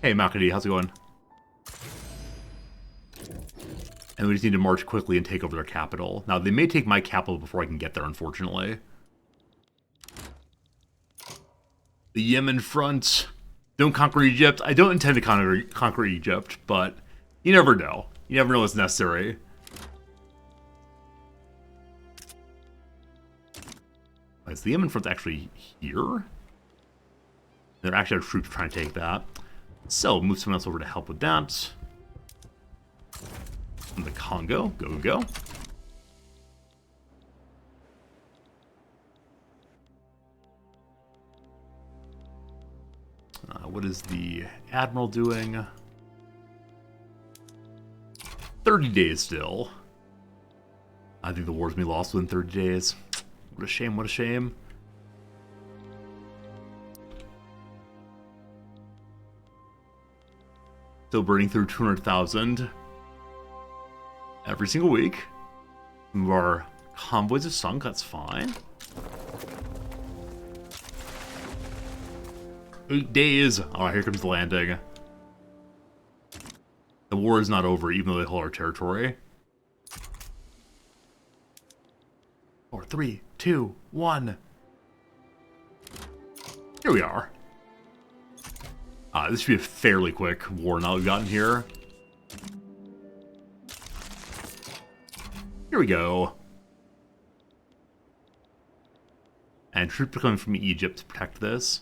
Hey, Makadi, how's it going? And we just need to march quickly and take over their capital. Now, they may take my capital before I can get there, unfortunately. The Yemen front. Don't conquer Egypt. I don't intend to conquer Egypt, but you never know. You never know what's necessary. Is the Yemen front actually here? There actually are troops trying to take that. So, move someone else over to help with that. And the Congo. Go, go. What is the Admiral doing? 30 days still. I think the war's gonna be lost within 30 days. What a shame, what a shame. Still burning through 200,000 every single week. Some of our convoys have sunk, that's fine. 8 days. Alright, here comes the landing. The war is not over, even though they hold our territory. 4, 3, 2, 1. Here we are. This should be a fairly quick war now we've gotten here. Here we go. And troops are coming from Egypt to protect this.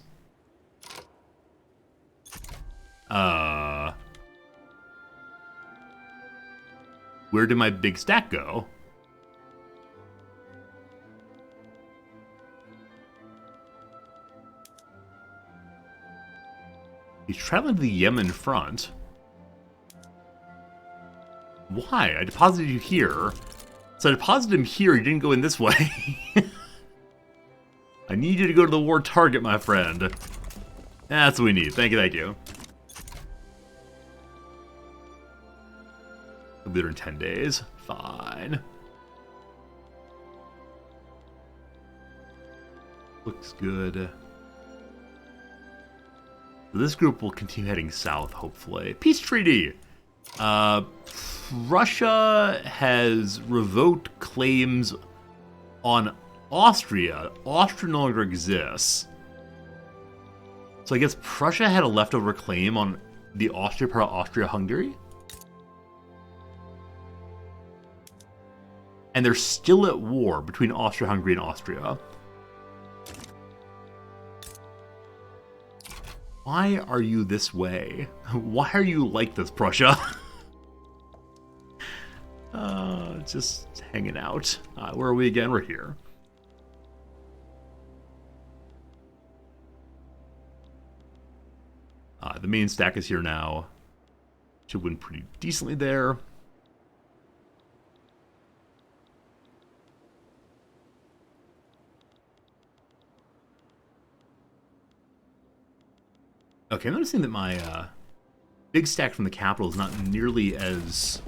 Where did my big stack go? He's traveling to the Yemen front. Why? I deposited you here. So I deposited him here, he didn't go in this way. I need you to go to the war target, my friend. That's what we need. Thank you, thank you. We'll be there in 10 days. Fine. Looks good. This group will continue heading south, hopefully. Peace treaty! Russia has revoked claims on Austria. Austria no longer exists. So I guess Prussia had a leftover claim on the Austria part of Austria-Hungary? And they're still at war between Austria-Hungary and Austria. Why are you this way? Why are you like this, Prussia? Just hanging out. Where are we again? We're here. The main stack is here now. Should win pretty decently there. Okay, I'm noticing that my big stack from the capital is not nearly as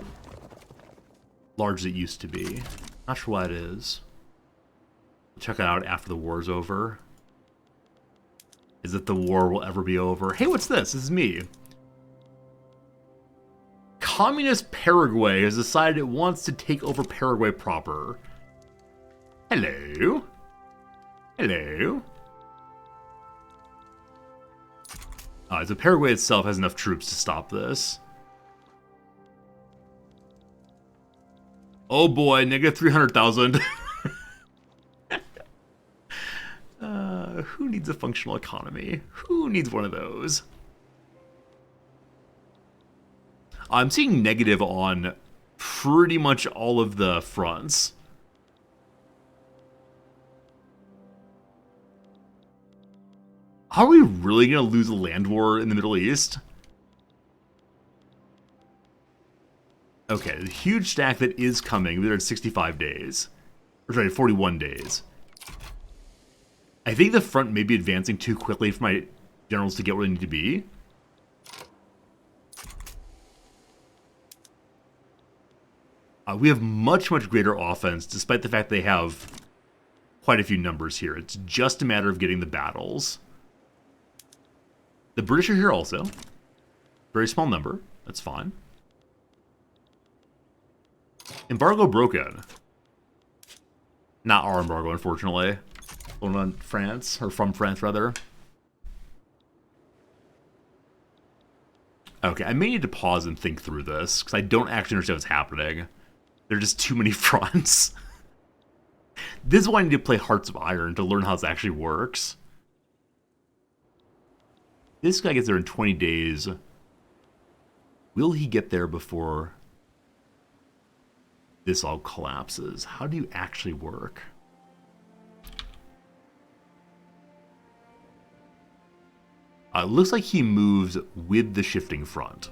large as it used to be. Not sure why it is. Check it out after the war's over. Is it the war will ever be over? Hey, what's this? This is me. Communist Paraguay has decided it wants to take over Paraguay proper. Hello? Hello? So Paraguay itself has enough troops to stop this. Oh boy, negative 300,000. needs a functional economy? Who needs one of those? I'm seeing negative on pretty much all of the fronts. Are we really going to lose a land war in the Middle East? Okay, the huge stack that is coming, we're at 65 days. Or sorry, 41 days. I think the front may be advancing too quickly for my generals to get where they need to be. We have much, much greater offense, despite the fact they have quite a few numbers here. It's just a matter of getting the battles. The British are here also. Very small number. That's fine. Embargo broken. Not our embargo, unfortunately. On France, or from France, rather. Okay, I may need to pause and think through this, because I don't actually understand what's happening. There are just too many fronts. This is why I need to play Hearts of Iron to learn how this actually works. This guy gets there in 20 days. Will he get there before this all collapses? How do you actually work? It looks like he moves with the shifting front.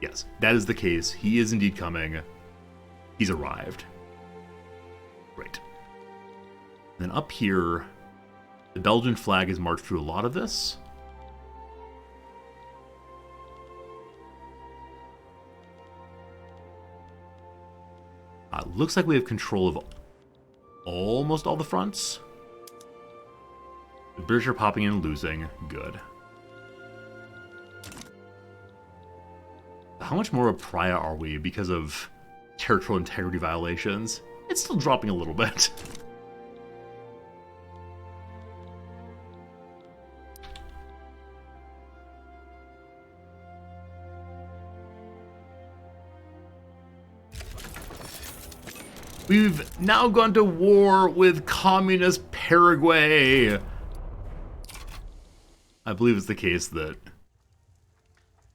Yes, that is the case. He is indeed coming. He's arrived. Great. Then up here, the Belgian flag has marched through a lot of this. Looks like we have control of almost all the fronts. The British are popping in and losing. Good. How much more of a pariah are we because of territorial integrity violations? It's still dropping a little bit. We've now gone to war with communist Paraguay. I believe it's the case that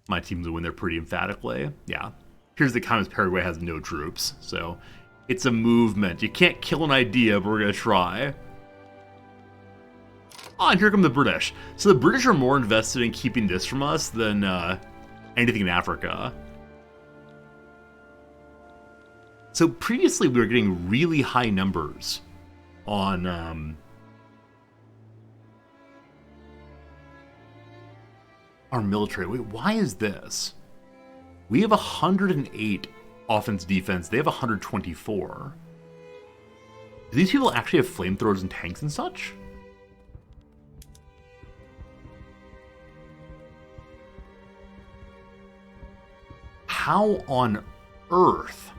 my teams will win there pretty emphatically. Yeah. Here's the communist Paraguay has no troops, so it's a movement. You can't kill an idea, but we're going to try. Oh, and here come the British. So the British are more invested in keeping this from us than anything in Africa. So previously we were getting really high numbers on our military. Wait, why is this? We have 108 offense defense. They have 124. Do these people actually have flamethrowers and tanks and such? How on earth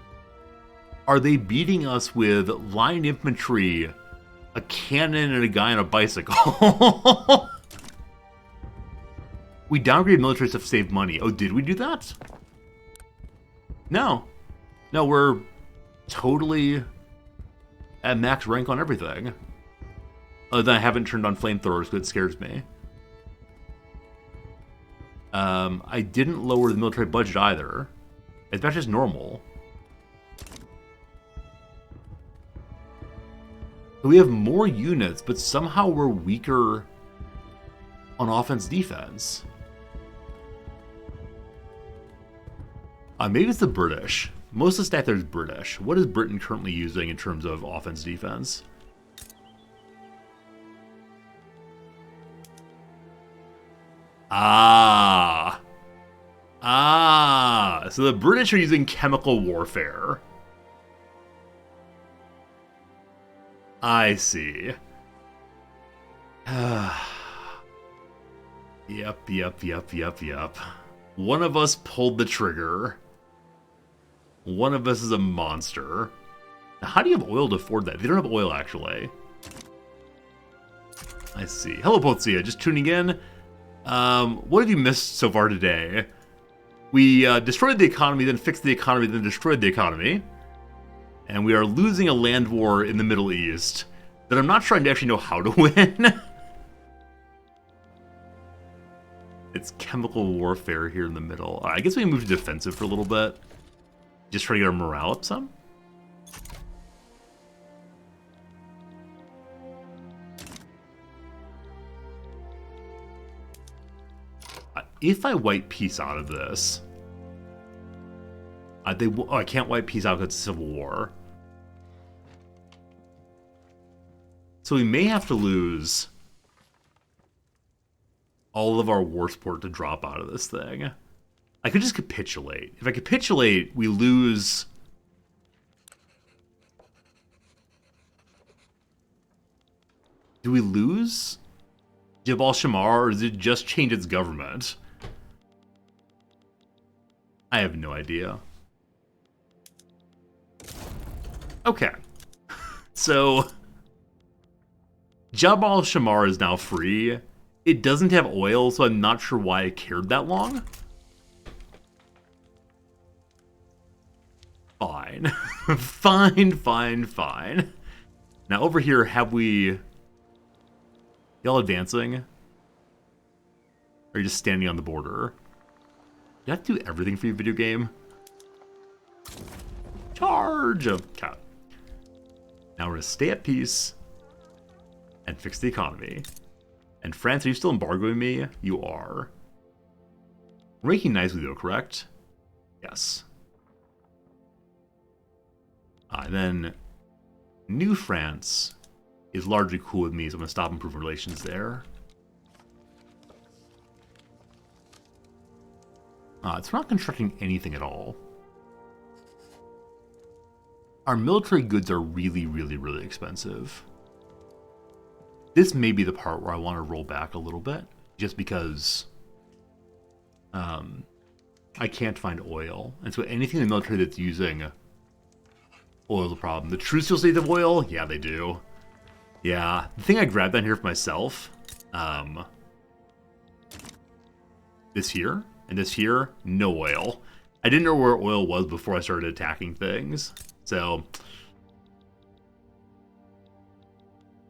are they beating us with line infantry, a cannon, and a guy on a bicycle? We downgraded military stuff to save money. Oh, did we do that? No. No, we're totally at max rank on everything. Other than I haven't turned on flamethrowers because it scares me. I didn't lower the military budget either. It's not just normal. We have more units, but somehow we're weaker on offense defense. Maybe it's the British. Most of the staff there is British. What is Britain currently using in terms of offense defense? So the British are using chemical warfare. I see. Yep. One of us pulled the trigger. One of us is a monster. Now, how do you have oil to afford that? They don't have oil, actually. I see. Hello, Pozia. Just tuning in. What have you missed so far today? We destroyed the economy, then fixed the economy, then destroyed the economy. And we are losing a land war in the Middle East. that I'm not sure I actually know how to win. It's chemical warfare here in the middle. I guess we can move to defensive for a little bit. Just try to get our morale up some. If I wipe peace out of this... I can't wipe peace out because it's civil war. So we may have to lose all of our war support to drop out of this thing. I could just capitulate. If I capitulate, we lose... Do we lose Jabal Shamar, or does it just change its government? I have no idea. Okay. So... Jabal Shamar is now free. It doesn't have oil, so I'm not sure why I cared that long. Fine. Fine. Now over here, have we... Y'all advancing? Or are you just standing on the border? You have to do everything for your video game? Charge! Okay. Now we're gonna stay at peace and fix the economy. And France, are you still embargoing me? You are. We're making nice with you, correct? Yes. And then New France is largely cool with me, so I'm going to stop improving relations there. It's not constructing anything at all. Our military goods are really expensive. This may be the part where I want to roll back a little bit, just because I can't find oil. And so anything in the military that's using oil is a problem. The troops still state of oil? Yeah, they do. Yeah, the thing I grabbed down here for myself, this here, and this here, no oil. I didn't know where oil was before I started attacking things, so...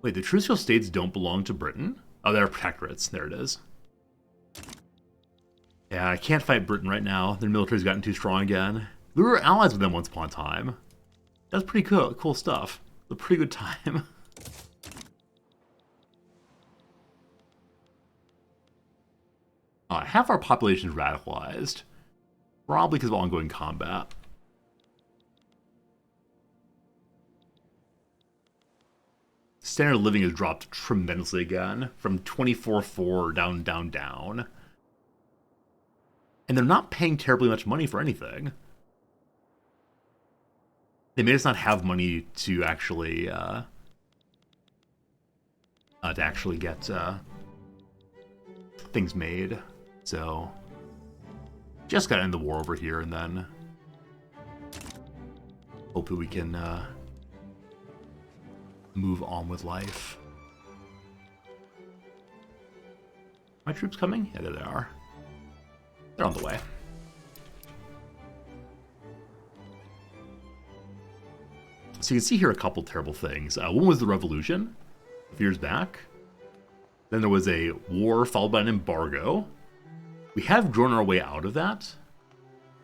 Wait, the Trucial States don't belong to Britain? Oh, they're protectorates. There it is. Yeah, I can't fight Britain right now. Their military's gotten too strong again. We were allies with them once upon a time. That was pretty cool stuff. A pretty good time. Half our population is radicalized. Probably because of ongoing combat. Standard of living has dropped tremendously again. From 24.4 down. And they're not paying terribly much money for anything. They may just not have money to actually get things made. So, just gotta end the war over here, and then hopefully we can move on with life. My troops coming? Yeah, there they are. They're on the way. So you can see here a couple terrible things. One was the revolution a few years back. Then there was a war followed by an embargo. We have grown our way out of that.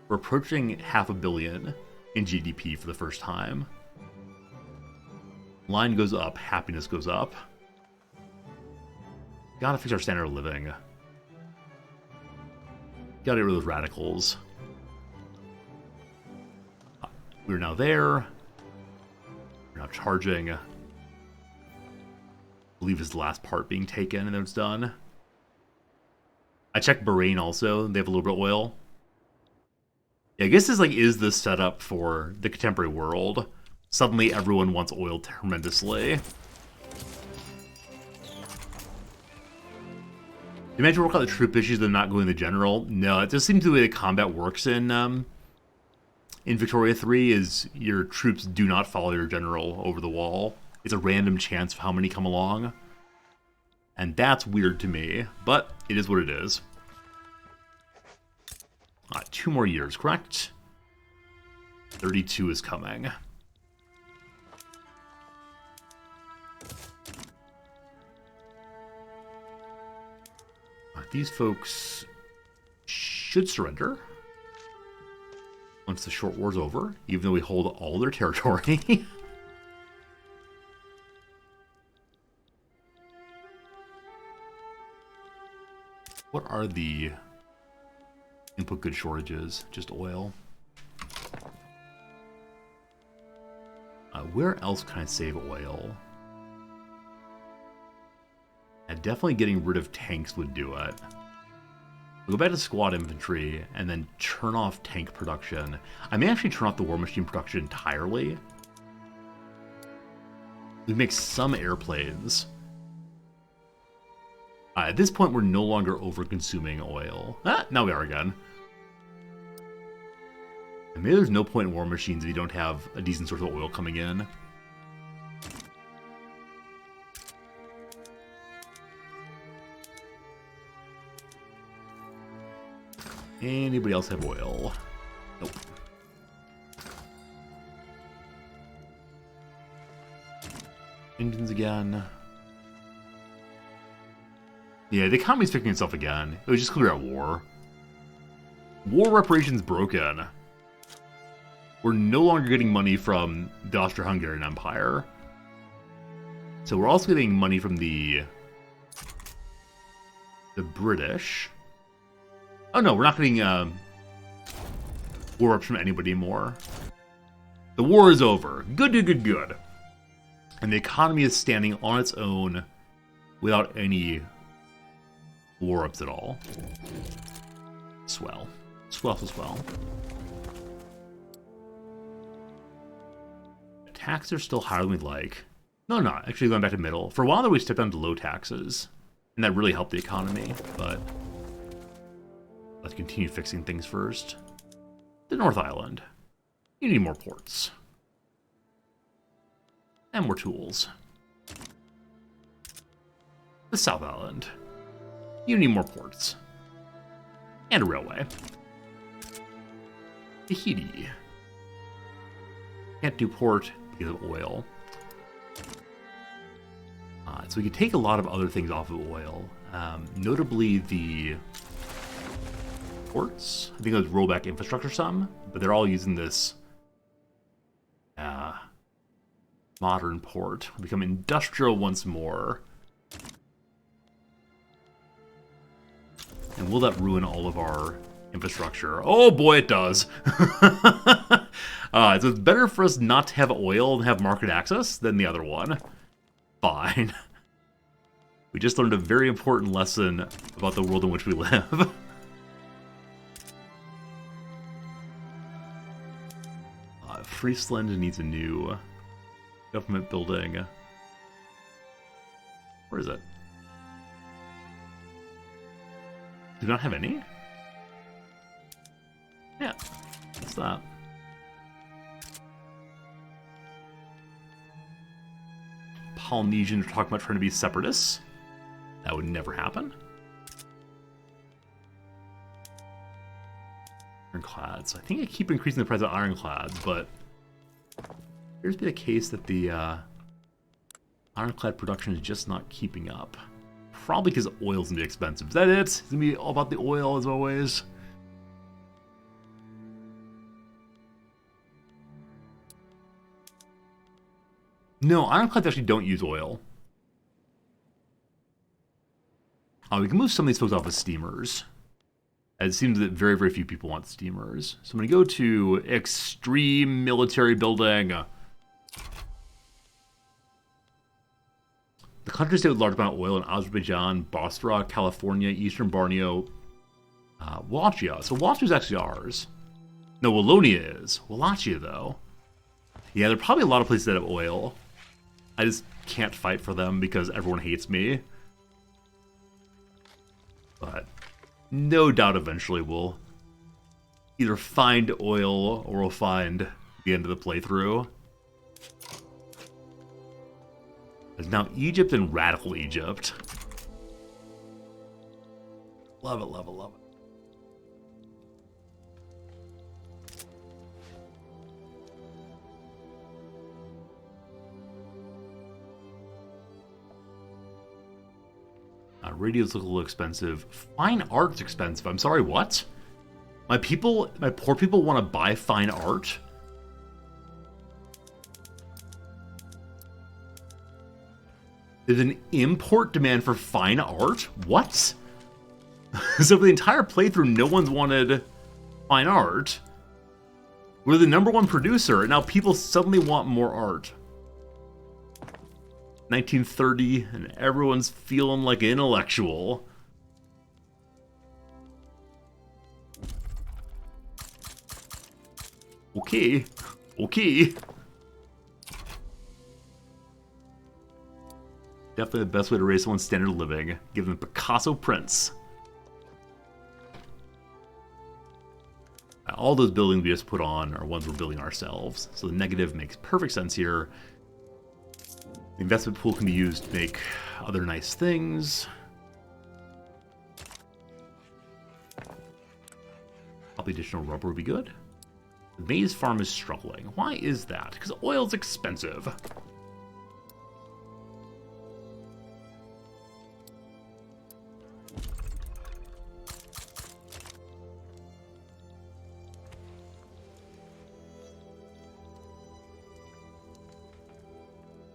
We're approaching $500 million in GDP for the first time. Line goes up, happiness goes up. Gotta fix our standard of living. Gotta get rid of those radicals. We're now there. We're now charging. I believe is the last part being taken, and then it's done. I checked Bahrain also. They have a little bit of oil. Yeah, I guess this is the setup for the contemporary world. Suddenly everyone wants oil tremendously. You managed to work out the troop issues of not going to general? No, it just seems the way the combat works in Victoria 3 is your troops do not follow your general over the wall. It's a random chance of how many come along. And that's weird to me, but it is what it is. 2 more years, correct? 32 is coming. these folks should surrender once the short war's over, even though we hold all their territory. What are the input good shortages? Just oil. Where else can I save oil? And definitely getting rid of tanks would do it. We'll go back to squad infantry and then turn off tank production. I may actually turn off the war machine production entirely. We make some airplanes. At this point, we're no longer over-consuming oil. Now we are again. And maybe there's no point in war machines if you don't have a decent source of oil coming in. Anybody else have oil? Nope. Engines again. Yeah, the economy's fixing itself again. It was just clear out war. War reparations broken. We're no longer getting money from the Austro-Hungarian Empire. So we're also getting money from the British. Oh no, we're not getting war reps from anybody anymore. The war is over. Good, good, good, good. And the economy is standing on its own without any war ups at all. Swell. Swell as well. Taxes are still higher than we'd like. No, not. Actually, going back to middle. For a while there, we stepped down to low taxes. And that really helped the economy, but let's continue fixing things first. The North Island. You need more ports. And more tools. The South Island. You need more ports. And a railway. Tahiti. Can't do port because of oil. So we can take a lot of other things off of oil. Notably the ports. I think those roll back infrastructure some, but they're all using this modern port. We'll become industrial once more. And will that ruin all of our infrastructure? Oh boy, it does. So it's better for us not to have oil and have market access than the other one. Fine. We just learned a very important lesson about the world in which we live. Friesland needs a new government building. Where is it? Do we not have any? Yeah, what's that? Polynesians are talking about trying to be separatists. That would never happen. Ironclads. I think I keep increasing the price of ironclads, but here's the case that the ironclad production is just not keeping up. Probably because oil's gonna be expensive. Is that it? It's gonna be all about the oil as always. No, ironclads actually don't use oil. We can move some of these folks off of steamers. It seems that very, very few people want steamers. So I'm going to go to extreme military building. The country state with large amount of oil in Azerbaijan, Basra, California, Eastern Borneo, Wallachia. So Wallachia is actually ours. No, Wallonia is. Wallachia, though. Yeah, there are probably a lot of places that have oil. I just can't fight for them because everyone hates me. But no doubt eventually we'll either find oil or we'll find the end of the playthrough. There's now Egypt and Radical Egypt. Love it, love it, love it. radios look a little expensive. Fine art's expensive. I'm sorry, what? My poor people want to buy fine art? There's an import demand for fine art? What? So for the entire playthrough, no one's wanted fine art. We're the #1 producer, and now people suddenly want more art. 1930, and everyone's feeling like an intellectual. Okay. Okay. Definitely the best way to raise someone's standard of living. Give them Picasso prints. All those buildings we just put on are ones we're building ourselves. So the negative makes perfect sense here. The investment pool can be used to make other nice things. Probably additional rubber would be good. The maize farm is struggling. Why is that? Because oil's expensive.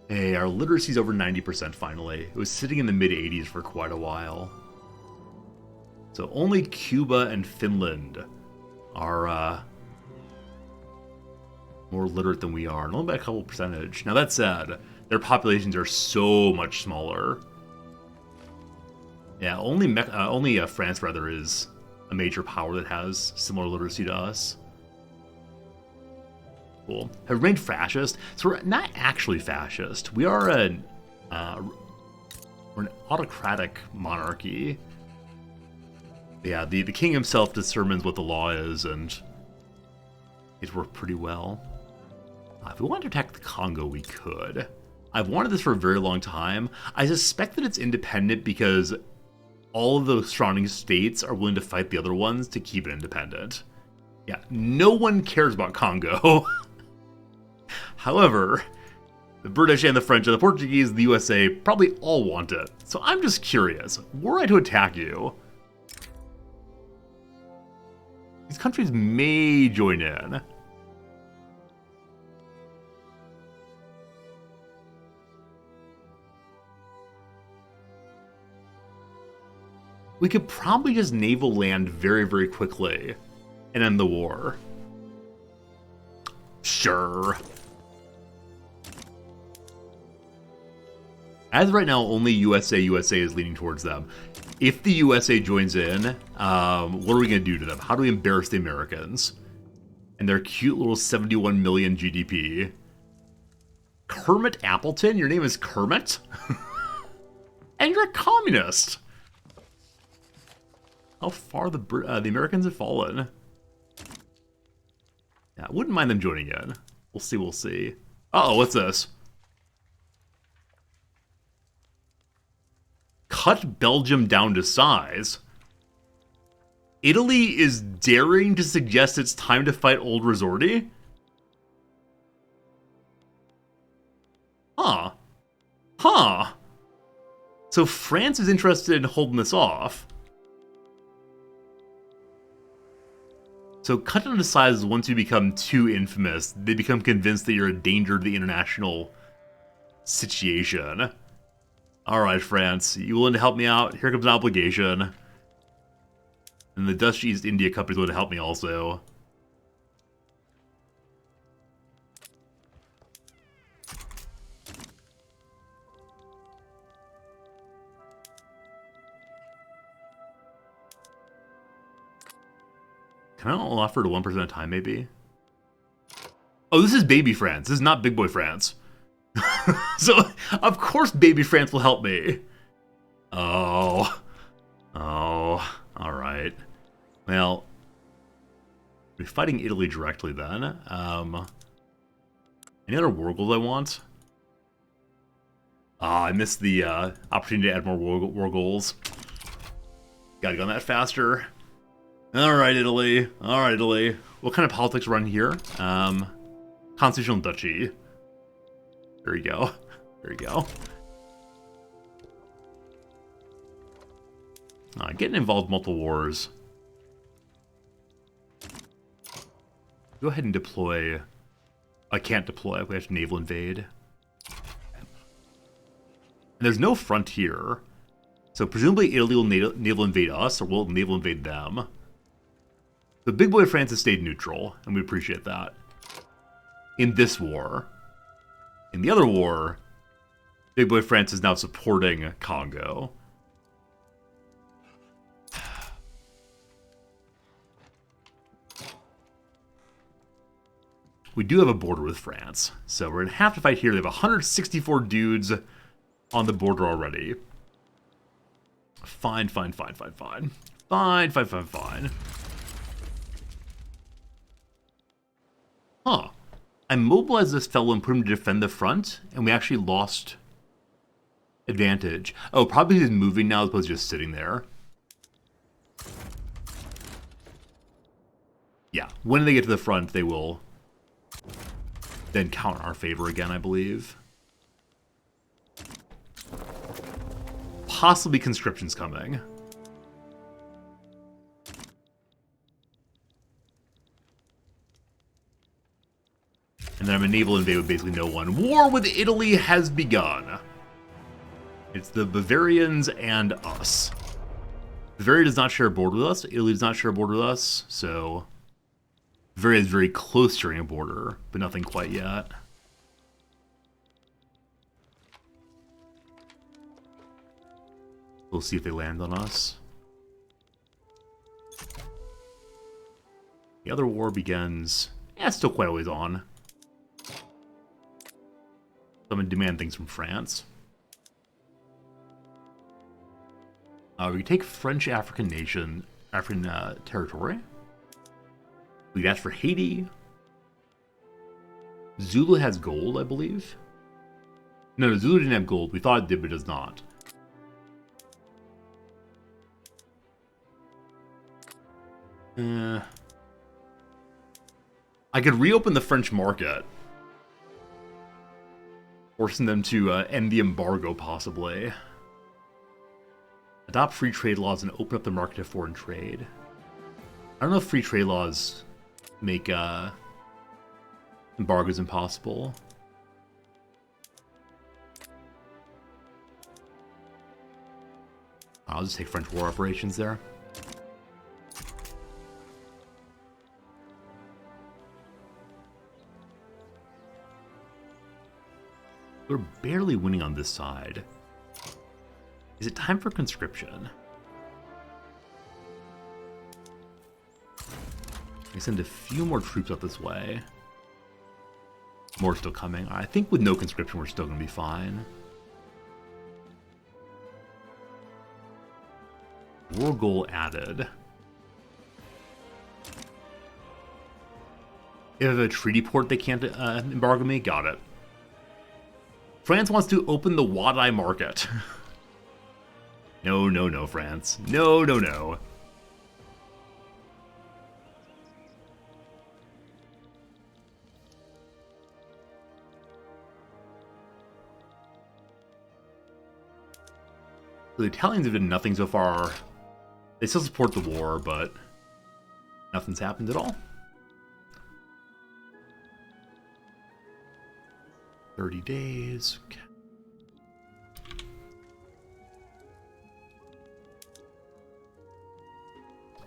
Hey, our literacy's over 90% finally. It was sitting in the mid-80s for quite a while. So only Cuba and Finland are more literate than we are, and only by a couple percentage. Now that said, their populations are so much smaller. Yeah, only France rather is a major power that has similar literacy to us. Cool. Have remained fascist, so we're not actually fascist. We are we're an autocratic monarchy. Yeah, the king himself determines what the law is, and it's worked pretty well. If we wanted to attack the Congo, we could. I've wanted this for a very long time. I suspect that it's independent because all of the surrounding states are willing to fight the other ones to keep it independent. Yeah, no one cares about Congo. However, the British and the French and the Portuguese and the USA probably all want it. So I'm just curious, were I to attack you, these countries may join in. We could probably just naval land very, very quickly and end the war. Sure. As of right now, only USA is leaning towards them. If the USA joins in, what are we going to do to them? How do we embarrass the Americans? And their cute little 71 million GDP. Kermit Appleton? Your name is Kermit? And you're a communist! How far the Americans have fallen. Yeah, I wouldn't mind them joining in. We'll see, we'll see. Uh-oh, what's this? Cut Belgium down to size. Italy is daring to suggest it's time to fight Old Resorty? Huh. Huh. So France is interested in holding this off. So cut down to size once you become too infamous. They become convinced that you're a danger to the international situation. Alright, France, you willing to help me out? Here comes an obligation. And the Dutch East India Company's willing to help me also. Can I only offer to 1% at a time, maybe? Oh, this is baby France. This is not big boy France. So, of course baby France will help me. Oh. Oh. Alright. Well, we're fighting Italy directly then. Any other war goals I want? Ah, I missed the opportunity to add more war goals. Gotta go on that faster. Alright, Italy. Alright, Italy. What kind of politics run here? Constitutional Duchy. There you go. There you go. Getting involved in multiple wars. Go ahead and deploy. I can't deploy. We have to naval invade. And there's no frontier. So presumably Italy will naval invade us, or we'll naval invade them. The big boy France has stayed neutral, and we appreciate that. In this war. In the other war, big boy France is now supporting Congo. We do have a border with France, so we're going to have to fight here. They have 164 dudes on the border already. Fine. Fine. Huh. I mobilized this fellow and put him to defend the front, and we actually lost advantage. Oh, probably he's moving now as opposed to just sitting there. Yeah, when they get to the front, they will then count in our favor again, I believe. Possibly conscription's coming. And then I'm a naval invade with basically no one. War with Italy has begun. It's the Bavarians and us. Bavaria does not share a border with us. Italy does not share a border with us, so Bavaria is very close to sharing a border, but nothing quite yet. We'll see if they land on us. The other war begins. Yeah, it's still quite a ways on. So I'm going to demand things from France. We can take French African territory. We can ask for Haiti. Zulu has gold, I believe. No, Zulu didn't have gold. We thought it did, but it does not. I could reopen the French market. Forcing them to end the embargo, possibly. Adopt free trade laws and open up the market to foreign trade. I don't know if free trade laws make embargoes impossible. I'll just take French war operations there. We're barely winning on this side. Is it time for conscription? I send a few more troops up this way. More still coming. I think with no conscription, we're still going to be fine. War goal added. If I have a treaty port, they can't embargo me. Got it. France wants to open the Wadai market. No, France. No. The Italians have done nothing so far. They still support the war, but nothing's happened at all. 30 days. Okay.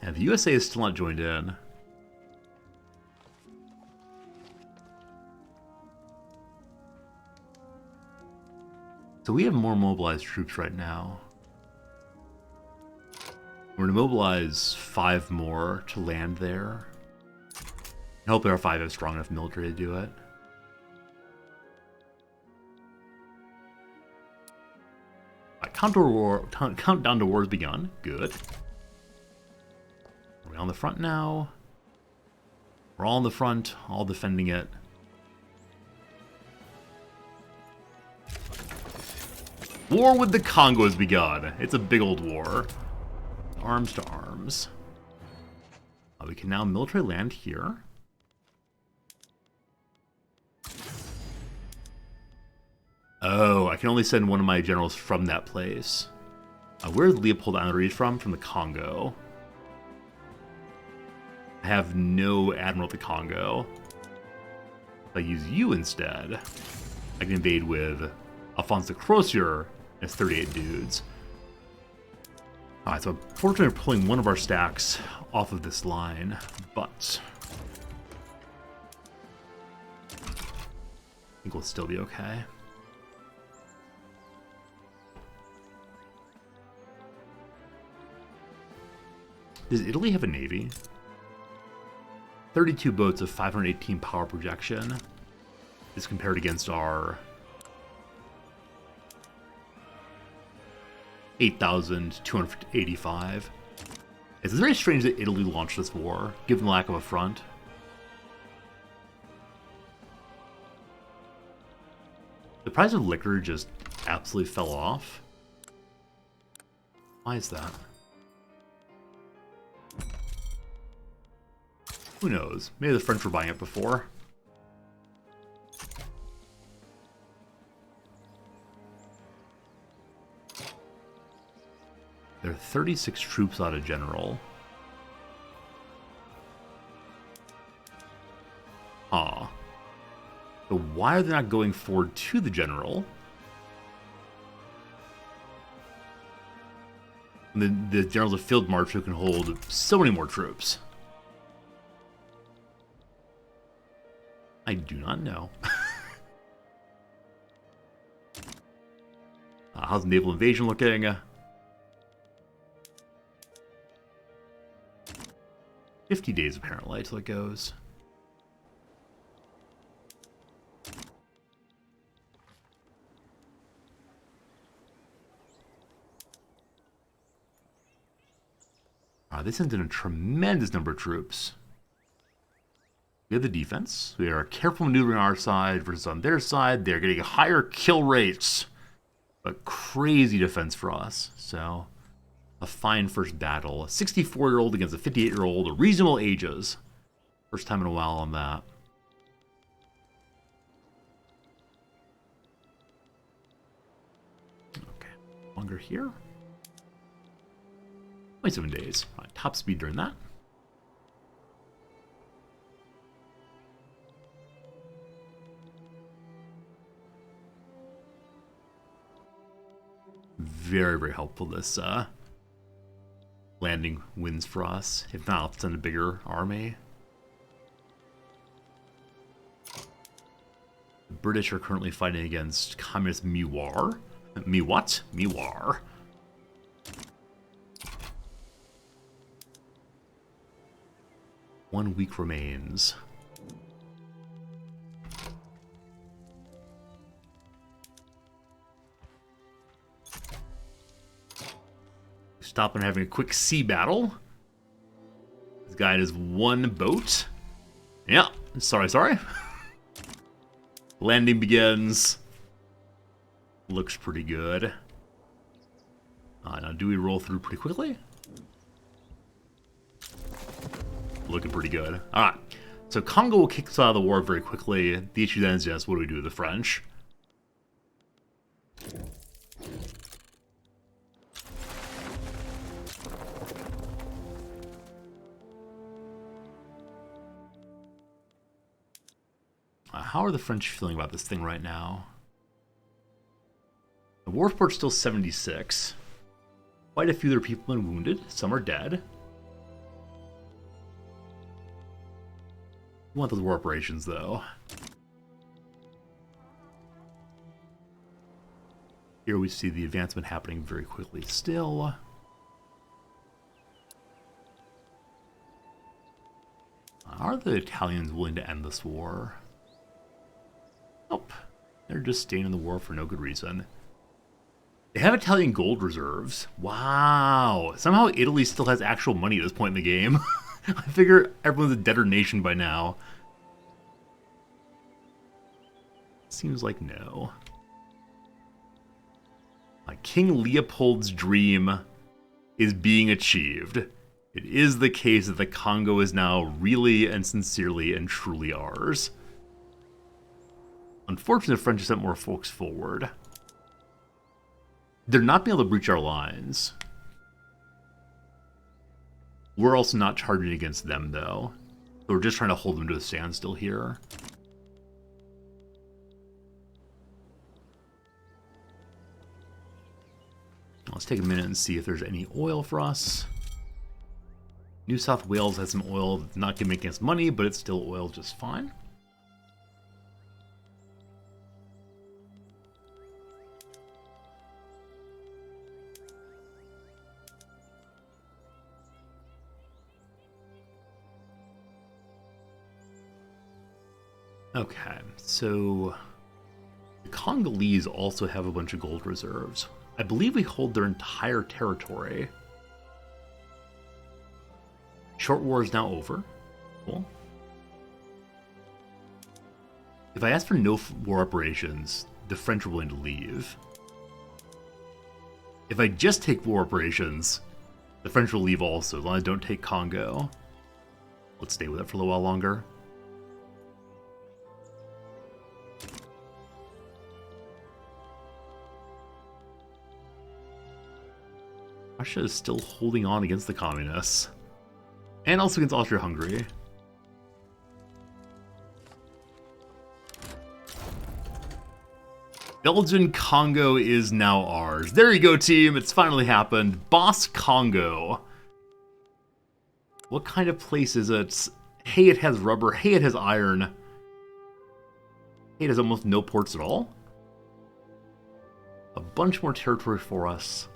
And the USA is still not joined in. So we have more mobilized troops right now. We're going to mobilize 5 more to land there. I hope our 5 have strong enough military to do it. Countdown to war has begun. Good. Are we on the front now? We're all on the front, all defending it. War with the Congo has begun. It's a big old war. Arms to arms. We can now military land here. Oh, I can only send one of my generals from that place. Where's Leopold Henri from? From the Congo. I have no admiral at the Congo. If I use you instead, I can invade with Alphonse de Crozier and 38 dudes. Alright, so unfortunately we're pulling one of our stacks off of this line, but I think we'll still be okay. Does Italy have a navy? 32 boats of 518 power projection is compared against our 8,285. It's very strange that Italy launched this war, given the lack of a front. The price of liquor just absolutely fell off. Why is that? Who knows? Maybe the French were buying it before. There are 36 troops out of general. Ah. So why are they not going forward to the general? And the general's a field marshal who can hold so many more troops. I do not know. How's naval invasion looking? 50 days apparently till it goes. They sent in a tremendous number of troops. We have the defense. We are careful maneuvering on our side versus on their side. They're getting higher kill rates, but crazy defense for us. So, a fine first battle. A 64-year-old against a 58-year-old, reasonable ages. First time in a while on that. Okay, longer here. 27 days. Right, top speed during that. Very, very helpful, this landing wins for us. If not, let's send a bigger army. The British are currently fighting against communist Miwar. What? Miwar. One week remains. Stop and having a quick sea battle. This guy has one boat. Yeah, sorry. Landing begins. Looks pretty good. Now, do we roll through pretty quickly? Looking pretty good. Alright, so Congo will kick us out of the war very quickly. The issue then is just, what do we do with the French? How are the French feeling about this thing right now? The war report's still 76. Quite a few of their people have been wounded. Some are dead. We want those war operations, though. Here we see the advancement happening very quickly still. Are the Italians willing to end this war? Nope. They're just staying in the war for no good reason. They have Italian gold reserves. Wow. Somehow Italy still has actual money at this point in the game. I figure everyone's a debtor nation by now. Seems like no. King Leopold's dream is being achieved. It is the case that the Congo is now really and sincerely and truly ours. Unfortunately, the French sent more folks forward. They're not being able to breach our lines. We're also not charging against them, though. So we're just trying to hold them to a standstill here. Let's take a minute and see if there's any oil for us. New South Wales has some oil that's not going to make us money, but it's still oil just fine. Okay, so the Congolese also have a bunch of gold reserves. I believe we hold their entire territory. Short war is now over. Cool. If I ask for no war operations, the French are willing to leave. If I just take war operations, the French will leave also, as long as I don't take Congo. Let's stay with it for a little while longer. Russia is still holding on against the communists. And also against Austria-Hungary. Belgian Congo is now ours. There you go, team. It's finally happened. Boss Congo. What kind of place is it? Hey, it has rubber. Hey, it has iron. Hey, it has almost no ports at all. A bunch more territory for us.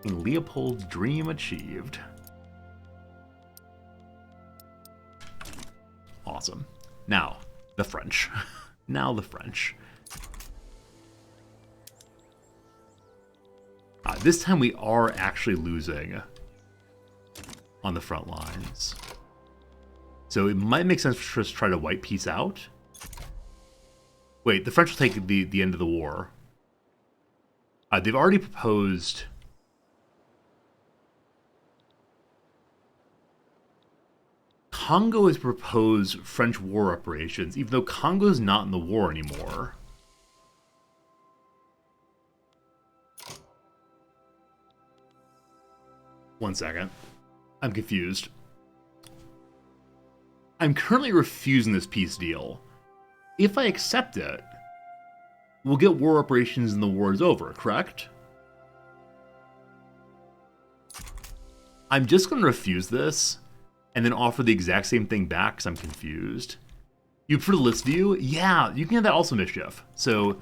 And Leopold's dream achieved. Awesome. Now, the French. Now the French. This time we are actually losing on the front lines. So it might make sense for us to try to wipe peace out. Wait, the French will take the end of the war. They've already proposed... Congo has proposed French war operations, even though Congo is not in the war anymore. One second. I'm confused. I'm currently refusing this peace deal. If I accept it, we'll get war operations and the war is over, correct? I'm just going to refuse this and then offer the exact same thing back because I'm confused. You prefer the list view? Yeah, you can have that also, Mischief. So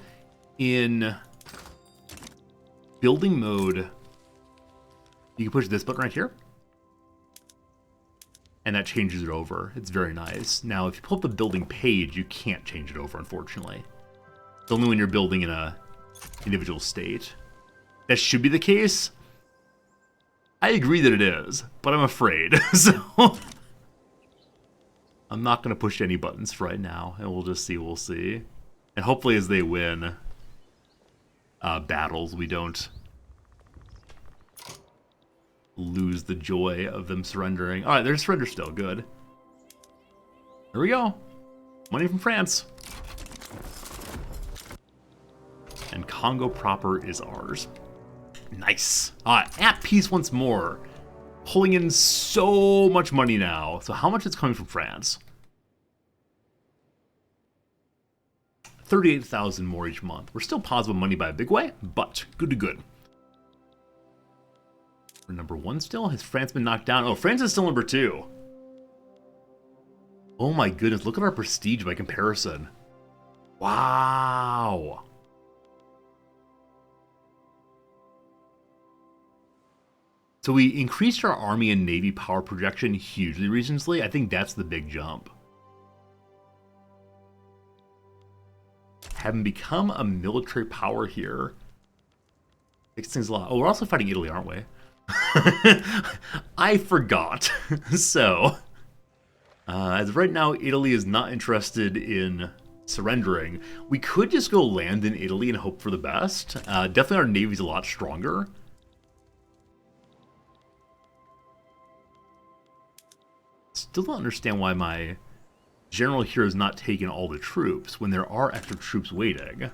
in building mode, you can push this button right here. And that changes it over. It's very nice. Now, if you pull up the building page, you can't change it over, unfortunately. It's only when you're building in a individual state. That should be the case. I agree that it is, but I'm afraid. So I'm not going to push any buttons for right now, and we'll just see. We'll see. And hopefully as they win battles, we don't lose the joy of them surrendering. All right, their surrender still good. There we go. Money from France. And Congo proper is ours. Nice. At peace once more. Pulling in so much money now. So how much is coming from France? 38,000 more each month. We're still positive money by a big way, but good to good. We're number one still? Has France been knocked down? Oh, France is still number two. Oh my goodness, look at our prestige by comparison. Wow. So we increased our army and navy power projection hugely recently. I think that's the big jump. Having become a military power here makes things a lot. Oh, we're also fighting Italy, aren't we? I forgot. So, as of right now, Italy is not interested in surrendering. We could just go land in Italy and hope for the best. Definitely our navy's a lot stronger. Still don't understand why my general here is not taking all the troops when there are extra troops waiting.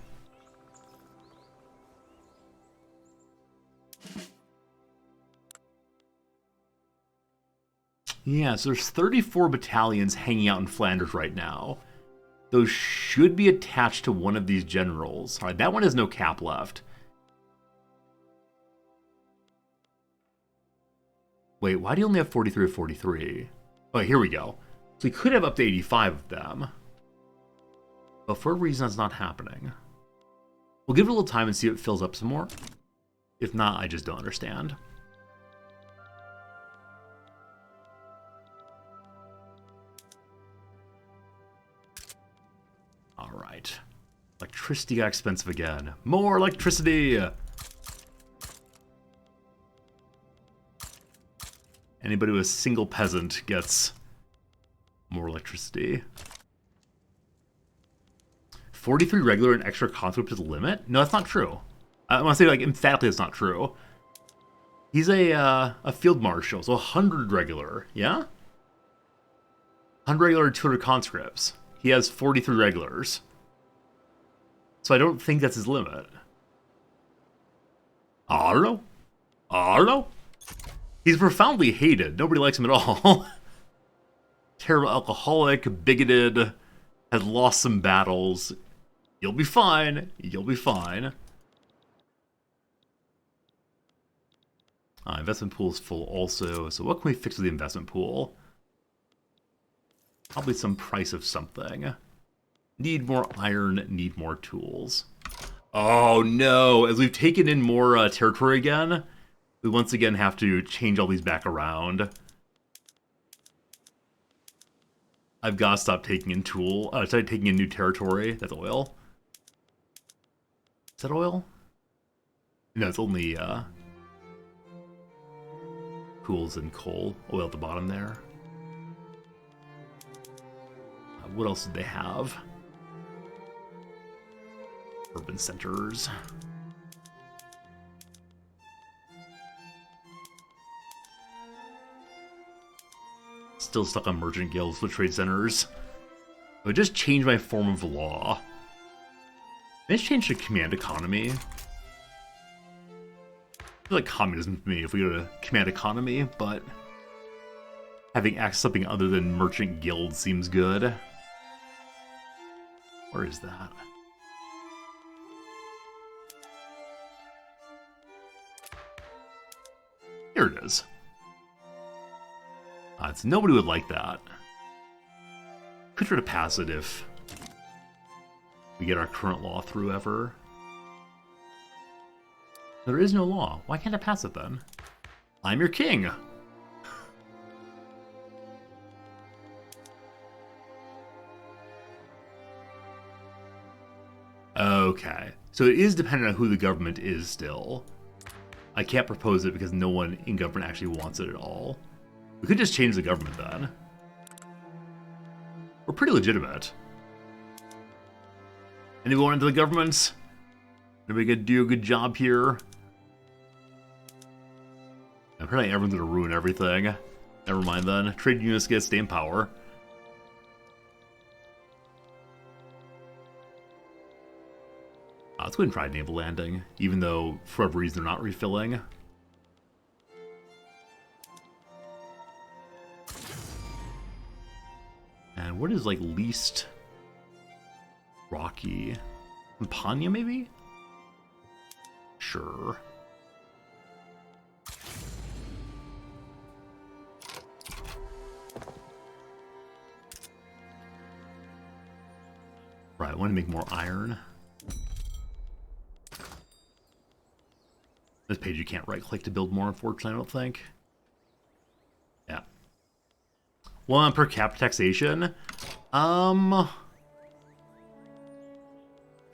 Yeah, so there's 34 battalions hanging out in Flanders right now. Those should be attached to one of these generals. All right, that one has no cap left. Wait, why do you only have 43 or 43? Oh, here we go. So we could have up to 85 of them. But for a reason, that's not happening. We'll give it a little time and see if it fills up some more. If not, I just don't understand. Alright. Electricity got expensive again. More electricity! Anybody with a single peasant gets more electricity. 43 regular and extra conscript is the limit? No, that's not true. I want to say, like, emphatically it's not true. He's a field marshal, so 100 regular, yeah? 100 regular and 200 conscripts. He has 43 regulars. So I don't think that's his limit. I don't know. He's profoundly hated. Nobody likes him at all. Terrible alcoholic, bigoted, has lost some battles. You'll be fine. You'll be fine. Investment pool is full also. So what can we fix with the investment pool? Probably some price of something. Need more iron, need more tools. Oh no! As we've taken in more territory again, we once again have to change all these back around. I've got to stop taking in taking in new territory. That's oil. Is that oil? No, it's only tools and coal. Oil at the bottom there. What else did they have? Urban centers. Still stuck on merchant guilds with trade centers. I would just change my form of law. Maybe change to command economy. I feel like communism to me if we go to command economy, but having access to something other than merchant guild seems good. Where is that? Here it is. Nobody would like that. Could try to pass it if we get our current law through ever. There is no law. Why can't I pass it then? I'm your king. Okay. So it is dependent on who the government is still. I can't propose it because no one in government actually wants it at all. We could just change the government then. We're pretty legitimate. Anyone into the government? Anybody gonna do a good job here? Apparently everyone's gonna ruin everything. Never mind then. Trade unions get stay in power. Let's go ahead and try naval landing, even though for whatever reason they're not refilling. And what is like least rocky? Campania maybe? Sure. Right, I want to make more iron. This page you can't right-click to build more, unfortunately, I don't think. Yeah. 1 per cap taxation. I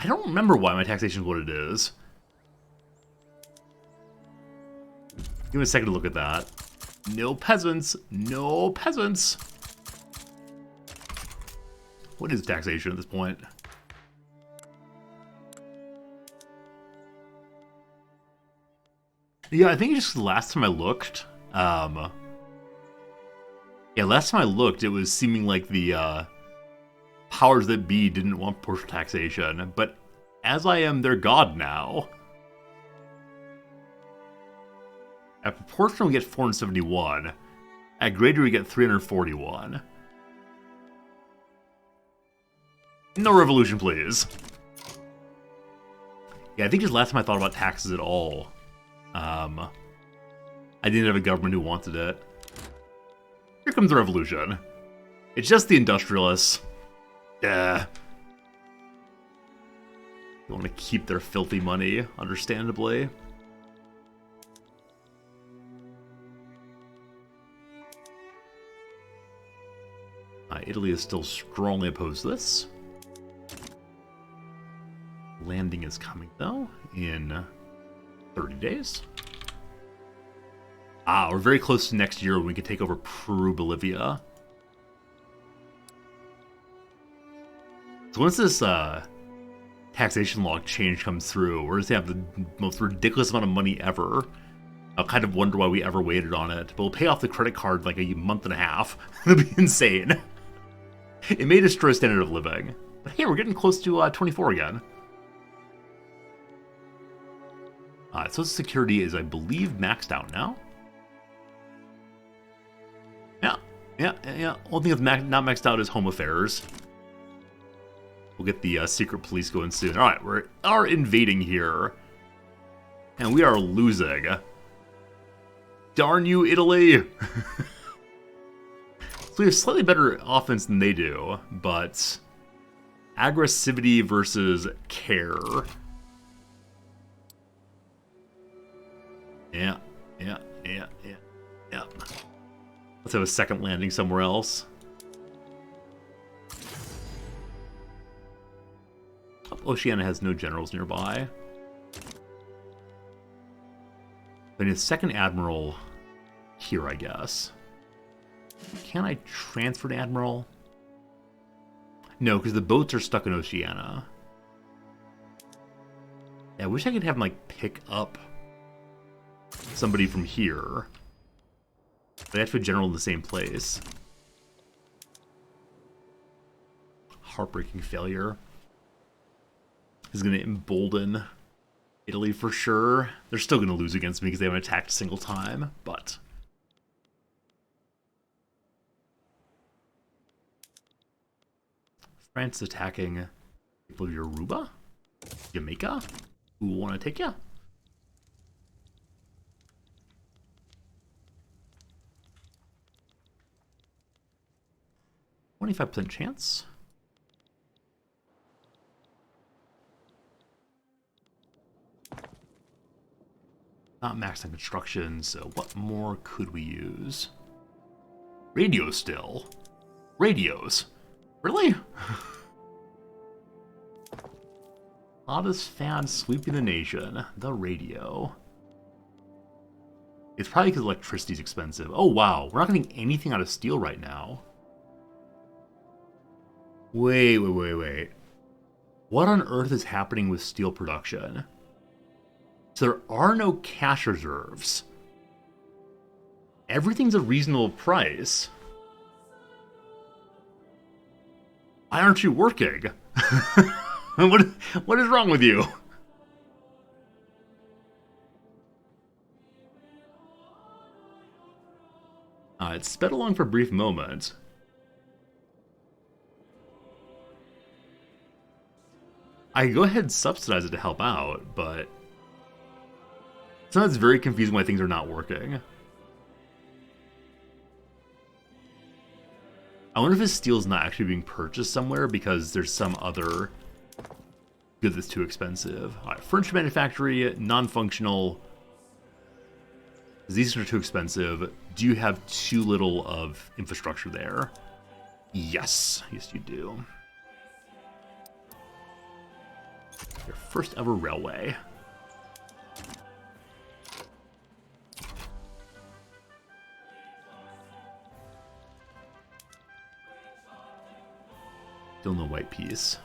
don't remember why my taxation is what it is. Give me a second to look at that. No peasants. No peasants. What is taxation at this point? Yeah, I think just the last time I looked, yeah, last time I looked, it was seeming like the powers that be didn't want proportional taxation, but as I am their god now, at proportional we get 471, At greater, we get 341. No revolution, please. Yeah, I think just last time I thought about taxes at all, I didn't have a government who wanted it. Here comes the revolution. It's just the industrialists. Yeah. They want to keep their filthy money, understandably. Italy is still strongly opposed to this. Landing is coming, though, in 30 days. We're very close to next year when we can take over Peru, Bolivia. So once this taxation law change comes through, we're just going to have the most ridiculous amount of money ever. I'll kind of wonder why we ever waited on it. But we'll pay off the credit card in like a month and a half. It'll be insane. It may destroy standard of living. But hey, we're getting close to 24 again. Social Security is, I believe, maxed out now. Yeah. Only thing that's not maxed out is Home Affairs. We'll get the secret police going soon. Alright, we are invading here. And we are losing. Darn you, Italy! So we have slightly better offense than they do, but aggressivity versus care. Yeah. Let's have a second landing somewhere else. Oceania has no generals nearby. I need a second admiral here, I guess. Can I transfer to admiral? No, because the boats are stuck in Oceania. Yeah, I wish I could have him, like, pick up somebody from here. But I have to put general in the same place. Heartbreaking failure. This is going to embolden Italy for sure. They're still going to lose against me because they haven't attacked a single time, but... France is attacking people of Yoruba? Jamaica? Who want to take ya? 25% chance. Not maxed on construction, so what more could we use? Radios still. Radios. Really? Hottest fad sweeping the nation. The radio. It's probably because electricity's expensive. Oh wow, we're not getting anything out of steel right now. Wait. What on earth is happening with steel production? So there are no cash reserves. Everything's a reasonable price. Why aren't you working? What is wrong with you? It sped along for a brief moment. I can go ahead and subsidize it to help out, but sometimes it's very confusing why things are not working. I wonder if his steel's not actually being purchased somewhere because there's some other good that's too expensive. Alright, furniture manufactory, non-functional. These are too expensive. Do you have too little of infrastructure there? Yes. Yes, you do. Your first ever railway. Still no white peace.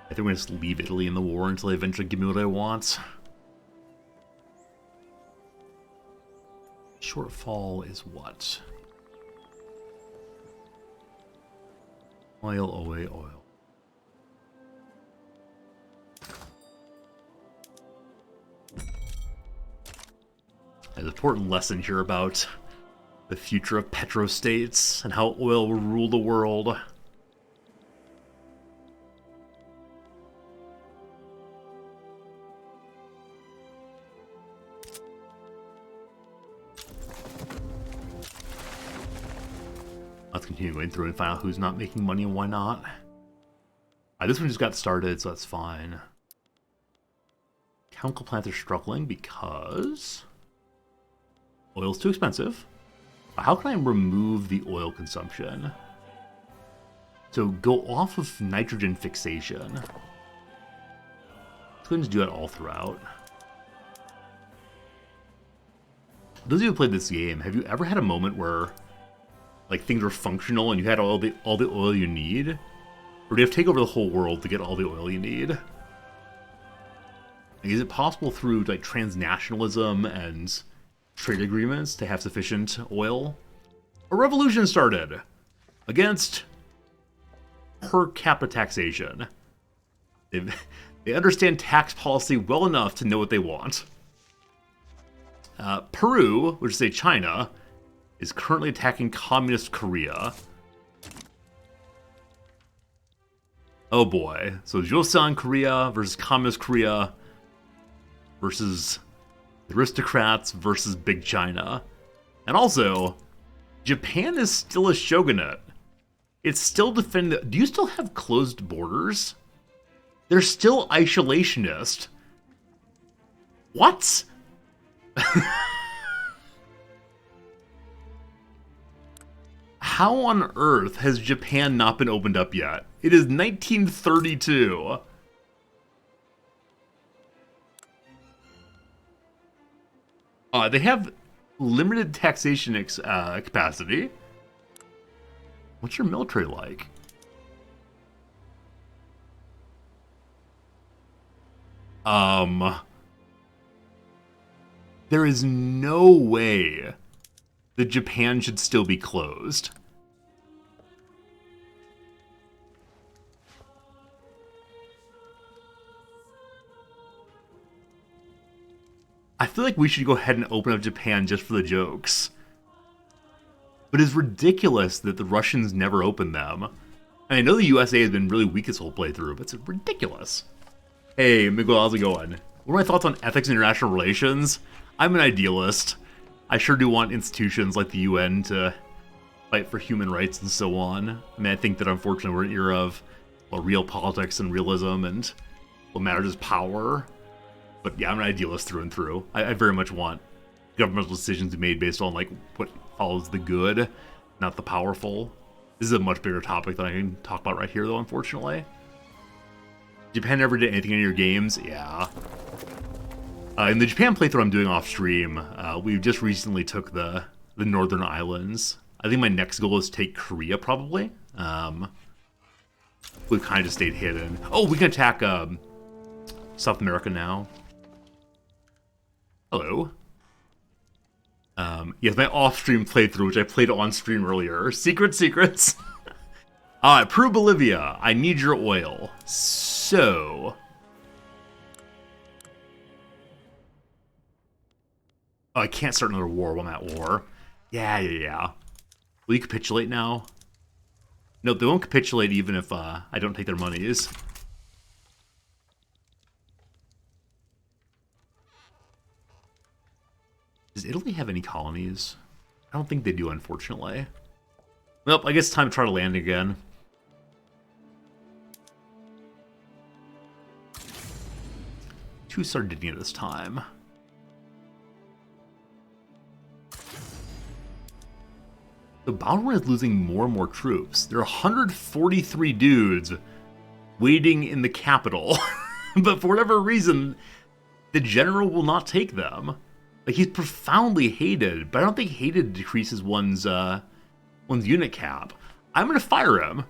I think we're gonna just leave Italy in the war until they eventually give me what I want. Shortfall is what? Oil. As a important lesson here about the future of petrostates and how oil will rule the world. Let's continue going through and find out who's not making money and why not. This one just got started, so that's fine. Chemical plants are struggling because oil's too expensive. How can I remove the oil consumption? So go off of nitrogen fixation. Let's go ahead and do that all throughout. Those of you who played this game, have you ever had a moment where like things were functional and you had all the oil you need? Or do you have to take over the whole world to get all the oil you need? Is it possible through like transnationalism and trade agreements to have sufficient oil? A revolution started against per capita taxation. They understand tax policy well enough to know what they want. Peru, which is say China, is currently attacking communist Korea. Oh boy. So Joseon Korea versus communist Korea versus the aristocrats versus Big China. And also, Japan is still a shogunate. It's still defending... Do you still have closed borders? They're still isolationist. What? How on earth has Japan not been opened up yet? It is 1932. They have limited taxation capacity. What's your military like? There is no way that Japan should still be closed. I feel like we should go ahead and open up Japan just for the jokes. But it's ridiculous that the Russians never opened them. And I know the USA has been really weak this whole playthrough, but it's ridiculous. Hey, Miguel, how's it going? What are my thoughts on ethics and international relations? I'm an idealist. I sure do want institutions like the UN to fight for human rights and so on. I mean, I think that unfortunately we're in an era of real politics and realism, and what matters is power. But yeah, I'm an idealist through and through. I very much want governmental decisions to be made based on like what follows the good, not the powerful. This is a much bigger topic than I can talk about right here, though, unfortunately. Japan never did anything in your games? Yeah. In the Japan playthrough I'm doing off stream, we just recently took the Northern Islands. I think my next goal is to take Korea, probably. We've kind of just stayed hidden. Oh, we can attack South America now. Hello. Yes, my off-stream playthrough, which I played on stream earlier. Secrets. Alright, Peru, Bolivia. I need your oil. So... Oh, I can't start another war while I'm at war. Yeah. Will you capitulate now? No, they won't capitulate even if I don't take their monies. Does Italy have any colonies? I don't think they do, unfortunately. Well, I guess it's time to try to land again. To Sardinia this time. The Baltimore is losing more and more troops. There are 143 dudes waiting in the capital. But for whatever reason, the general will not take them. Like, he's profoundly hated, but I don't think hated decreases one's unit cap. I'm gonna fire him.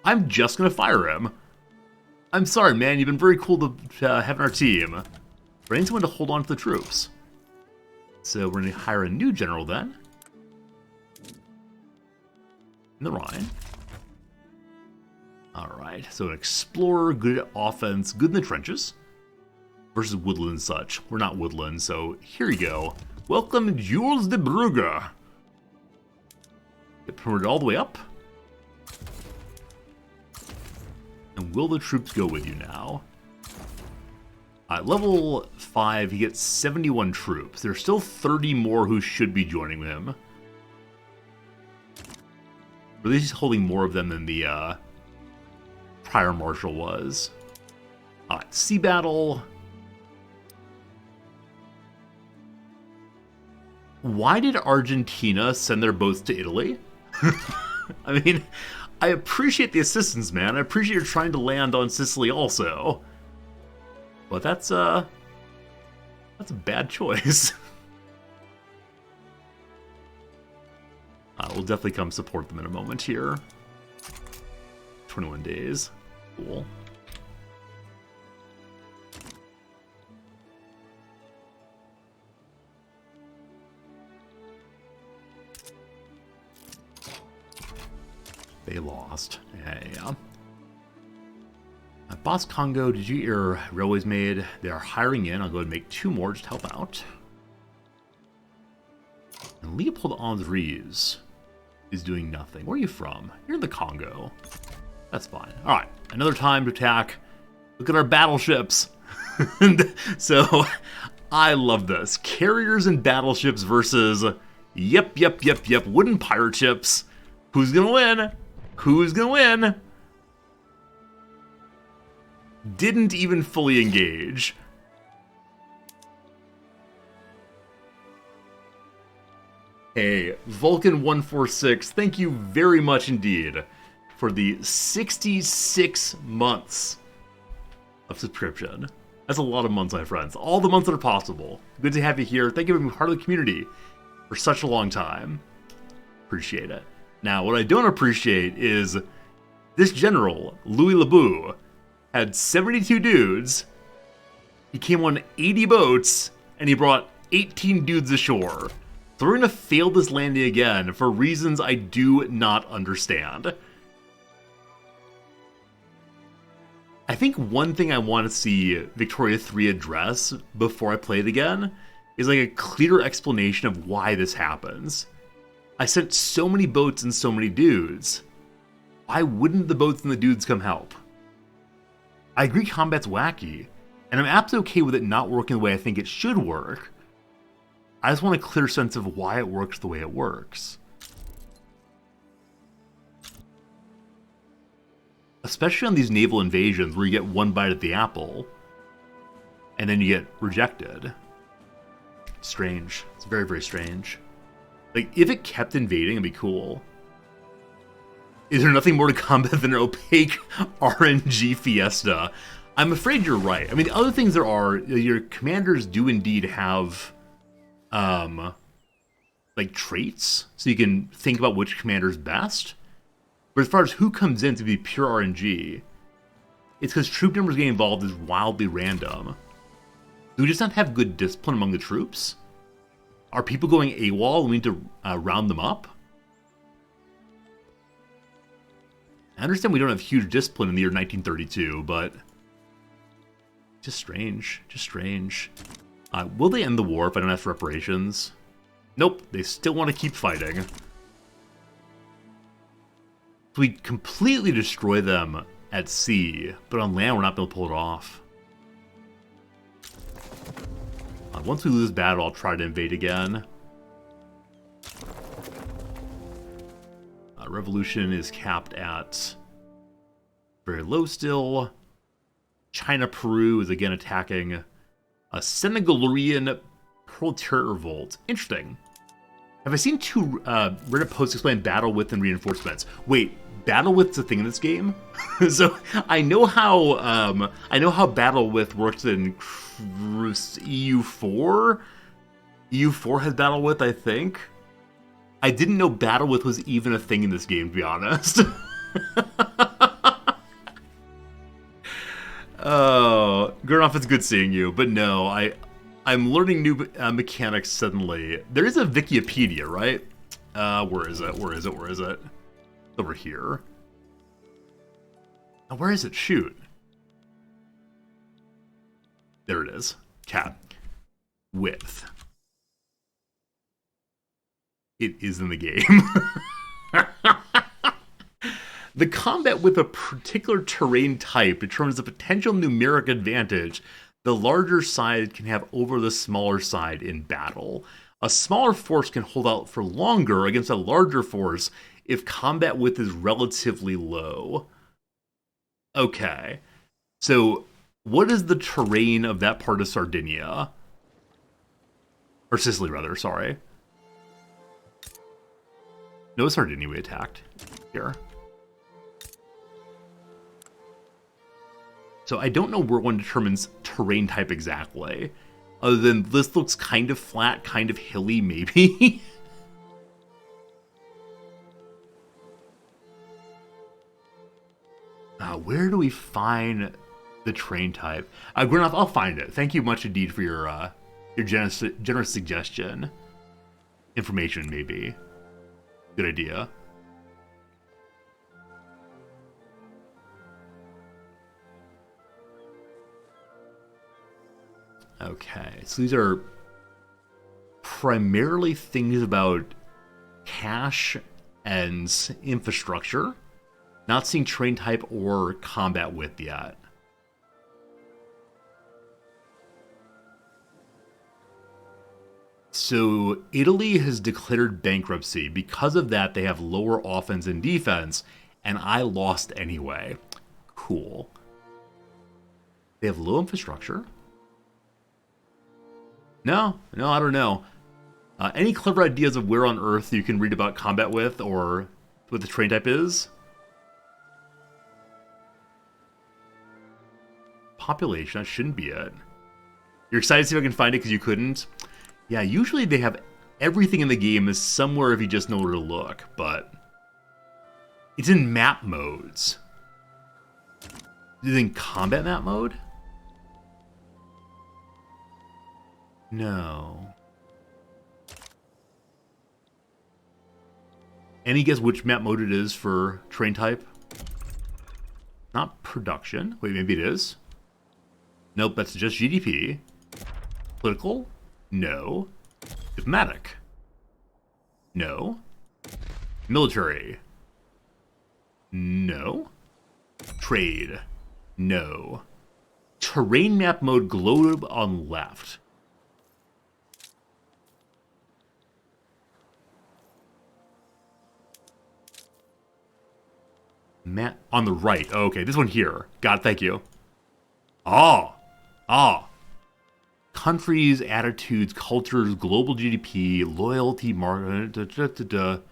I'm just gonna fire him. I'm sorry, man. You've been very cool to have in our team. But I need someone to hold on to the troops. So we're gonna hire a new general then. In the Rhine. Alright, so an explorer, good at offense, good in the trenches. Versus woodland and such. We're not woodland, so here you go. Welcome, Jules de Brugge. Get promoted all the way up. And will the troops go with you now? At level 5, he gets 71 troops. There's still 30 more who should be joining him. At least he's holding more of them than the prior marshal was. Alright, sea battle. Why did Argentina send their boats to Italy? I mean, I appreciate the assistance, man. I appreciate you're trying to land on Sicily also. But that's a bad choice. We'll definitely come support them in a moment here. 21 days. Cool. They lost. Yeah. Boss Congo, did you get your railways made? They are hiring in. I'll go ahead and make 2 more just to help out. And Leopold Andries is doing nothing. Where are you from? You're in the Congo. That's fine. Alright, another time to attack. Look at our battleships. So, I love this. Carriers and battleships versus, yep, wooden pirate ships. Who's gonna win? Who's gonna win? Didn't even fully engage. Hey, Vulcan146, thank you very much indeed for the 66 months of subscription. That's a lot of months, my friends. All the months that are possible. Good to have you here. Thank you for being part of the community for such a long time. Appreciate it. Now, what I don't appreciate is this general, Louis Leboux, had 72 dudes, he came on 80 boats, and he brought 18 dudes ashore. So we're going to fail this landing again for reasons I do not understand. I think one thing I want to see Victoria 3 address before I play it again is like a clear explanation of why this happens. I sent so many boats and so many dudes. Why wouldn't the boats and the dudes come help? I agree combat's wacky, and I'm absolutely okay with it not working the way I think it should work. I just want a clear sense of why it works the way it works. Especially on these naval invasions where you get one bite at the apple, and then you get rejected. Strange. It's very, very strange. Like, if it kept invading, it'd be cool. Is there nothing more to combat than an opaque RNG fiesta? I'm afraid you're right. I mean, the other things there are, your commanders do indeed have, like, traits, so you can think about which commander's best. But as far as who comes in to be pure RNG, it's because troop numbers getting involved is wildly random. Do we just not have good discipline among the troops? Are people going AWOL and we need to round them up? I understand we don't have huge discipline in the year 1932, but just strange, just strange. Will they end the war if I don't ask for reparations? Nope, they still want to keep fighting. So we completely destroy them at sea, but on land we're not able to pull it off. Once we lose battle, I'll try to invade again. Revolution is capped at very low still. China, Peru is again attacking. A Senegalurian proletariat revolt. Interesting. Have I seen 2 Reddit posts explain battle width and reinforcements? Wait, battle width's a thing in this game? So I know how battle width works in EU4. EU4 has battle width, I think. I didn't know battle width was even a thing in this game, to be honest. Oh, Gurnoff, it's good seeing you, but no, I'm learning new mechanics suddenly. There is a Wikipedia, right? Where is it? Where is it? Where is it? It's over here. Oh, where is it? Shoot. There it is. Cat. Width. It is in the game. The combat with a particular terrain type determines the potential numeric advantage the larger side can have over the smaller side in battle. A smaller force can hold out for longer against a larger force if combat width is relatively low. Okay. So, what is the terrain of that part of Sardinia? Or Sicily, rather, sorry. No, Sardinia we attacked. Here. So I don't know where one determines terrain type exactly. Other than this looks kind of flat, kind of hilly, maybe. Where do we find the terrain type? Gwyneth, I'll find it. Thank you much indeed for your generous suggestion. Information, maybe. Good idea. Okay, so these are primarily things about cash and infrastructure. Not seeing terrain type or combat width yet. So Italy has declared bankruptcy. Because of that, they have lower offense and defense, and I lost anyway. Cool. They have low infrastructure. No, I don't know. Any clever ideas of where on Earth you can read about combat with or what the terrain type is? Population, that shouldn't be it. You're excited to see if I can find it because you couldn't? Yeah, usually they have everything in the game is somewhere if you just know where to look, but it's in map modes. Do you think combat map mode? No. Any guess which map mode it is for terrain type? Not production. Wait, maybe it is. Nope, that's just GDP. Political? No. Diplomatic? No. Military? No. Trade? No. Terrain map mode globe on left. Map on the right. Oh, okay, this one here. Got it, thank you. Countries, attitudes, cultures, global GDP, loyalty, market,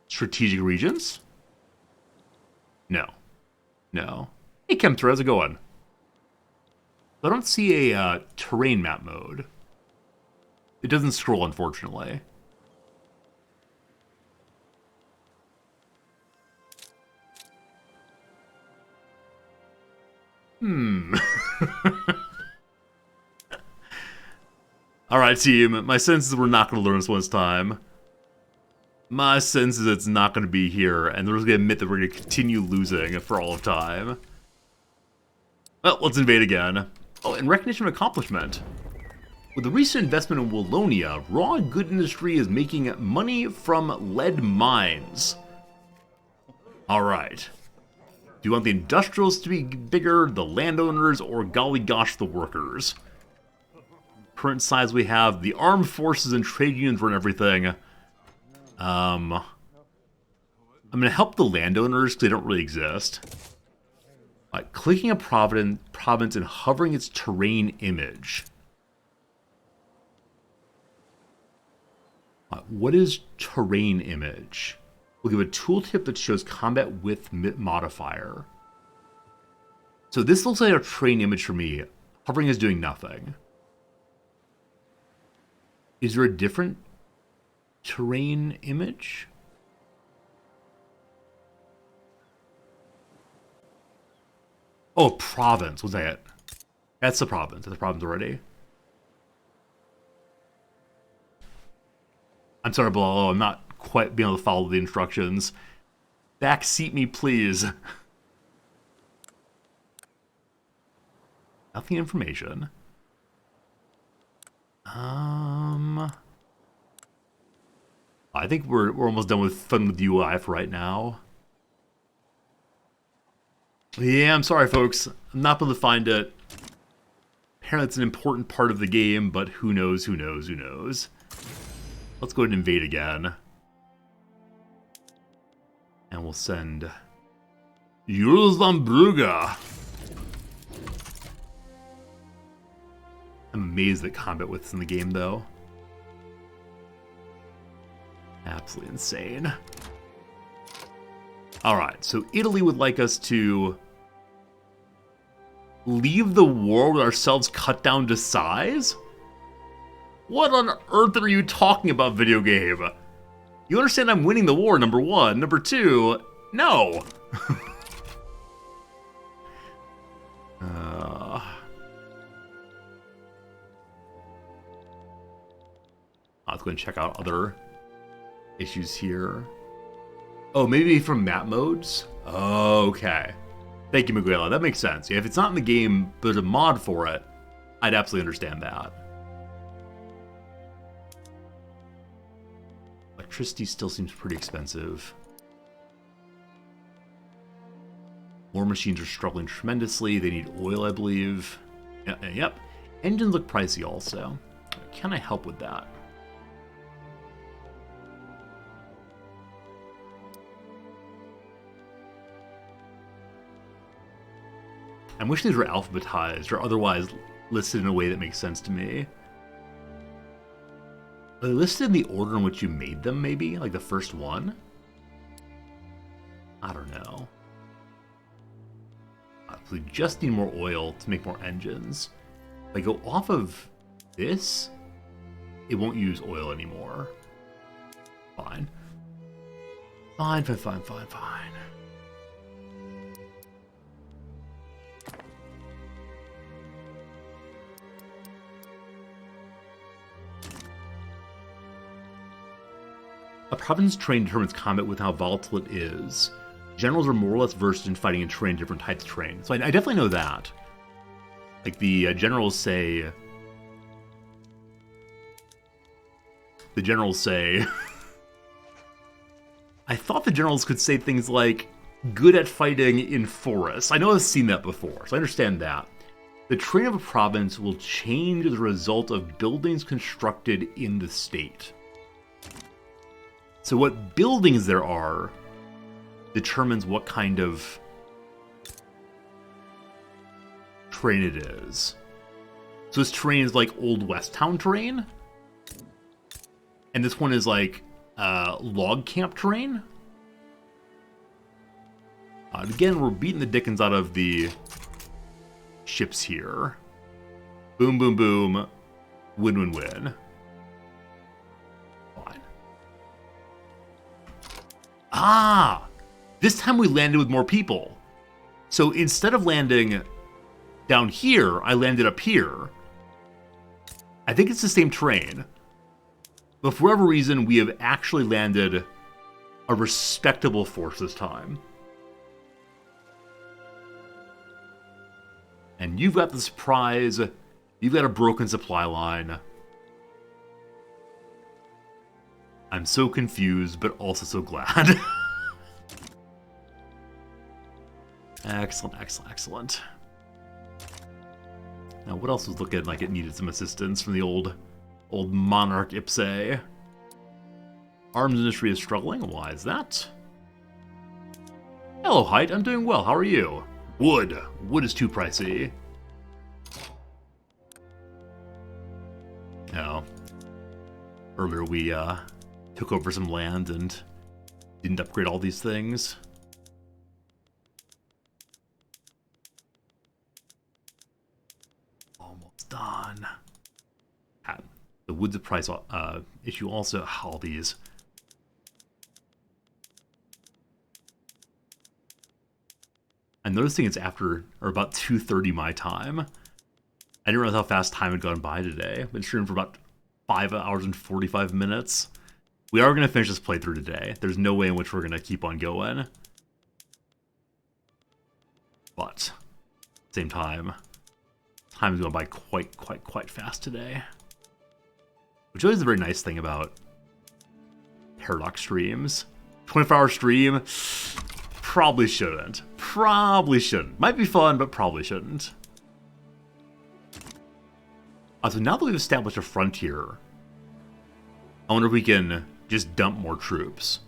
strategic regions? No. Hey, Chemtra, how's it going? I don't see a terrain map mode. It doesn't scroll, unfortunately. Alright, team. My sense is we're not going to learn this one this time. My sense is it's not going to be here, and they're just going to admit that we're going to continue losing for all of time. Well, let's invade again. Oh, in recognition of accomplishment. With the recent investment in Wallonia, raw good industry is making money from lead mines. Alright. Do you want the industrials to be bigger, the landowners, or golly gosh, the workers? Current size we have, the armed forces and trade unions run everything. I'm going to help the landowners because they don't really exist. Clicking a province and hovering its terrain image. What is terrain image? We'll give a tooltip that shows combat width modifier. So this looks like a terrain image for me. Hovering is doing nothing. Is there a different terrain image? Oh, province. Was that it? That's the province. That's the province already. I'm sorry, Bilal. I'm not quite being able to follow the instructions. Backseat me, please. Nothing information. I think we're almost done with fun with UI for right now. Yeah, I'm sorry, folks. I'm not able to find it. Apparently it's an important part of the game, but who knows, who knows, who knows. Let's go ahead and invade again. And we'll send Jules van Brugge. I'm amazed that combat width's in the game, though. Absolutely insane. Alright, so Italy would like us to leave the war with ourselves cut down to size? What on earth are you talking about, video game? You understand I'm winning the war, number one. Number two, no. Let's go and check out other issues here. Oh, maybe from map modes? Oh, okay. Thank you, Miguela. That makes sense. Yeah, if it's not in the game, but there's a mod for it, I'd absolutely understand that. Electricity still seems pretty expensive. War machines are struggling tremendously. They need oil, I believe. Yep. Engines look pricey also. Can I help with that? I wish these were alphabetized or otherwise listed in a way that makes sense to me. Are they listed in the order in which you made them, maybe? Like the first one? I don't know. We just need more oil to make more engines. If I go off of this, it won't use oil anymore. Fine. Fine. A province's terrain determines combat with how volatile it is. Generals are more or less versed in fighting and terrain, different types of terrain. So I definitely know that. Like the generals say... I thought the generals could say things like, good at fighting in forests. I know I've seen that before, so I understand that. The terrain of a province will change as a result of buildings constructed in the state. So what buildings there are determines what kind of terrain it is. So this terrain is like Old West Town terrain. And this one is like log camp terrain. Again, we're beating the dickens out of the ships here. Boom, boom, boom. Win, win, win. Fine. Ah! This time we landed with more people. So instead of landing down here, I landed up here. I think it's the same terrain. But for whatever reason, we have actually landed a respectable force this time. And you've got the surprise. You've got a broken supply line. I'm so confused, but also so glad. Excellent. Now, what else was looking like it needed some assistance from the old monarch Ipse? Arms industry is struggling. Why is that? Hello, Height. I'm doing well. How are you? Wood. Wood is too pricey. No. Earlier we took over some land and didn't upgrade all these things. Almost done. The woods of price issue also. All these. I'm noticing it's after, or about 2:30 my time. I didn't realize how fast time had gone by today. I've been streaming for about 5 hours and 45 minutes. We are going to finish this playthrough today. There's no way in which we're going to keep on going. But, at the same time, time is going by quite fast today. Which always is a very nice thing about Paradox streams. 24-hour stream? Probably shouldn't. Probably shouldn't. Might be fun, but probably shouldn't. So now that we've established a frontier, I wonder if we can just dump more troops.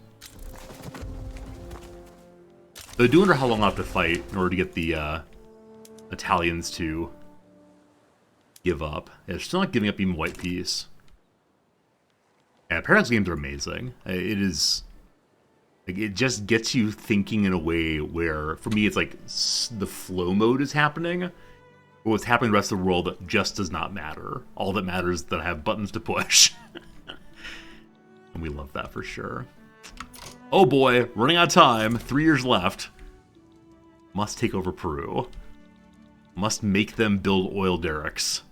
Though I do wonder how long I'll have to fight in order to get the Italians to give up. Yeah, they're still not giving up even White Peace. Yeah, Paradox games are amazing. It is... Like, it just gets you thinking in a way where, for me, it's like the flow mode is happening. But what's happening in the rest of the world just does not matter. All that matters is that I have buttons to push. And we love that for sure. Oh boy, running out of time. 3 years left. Must take over Peru. Must make them build oil derricks.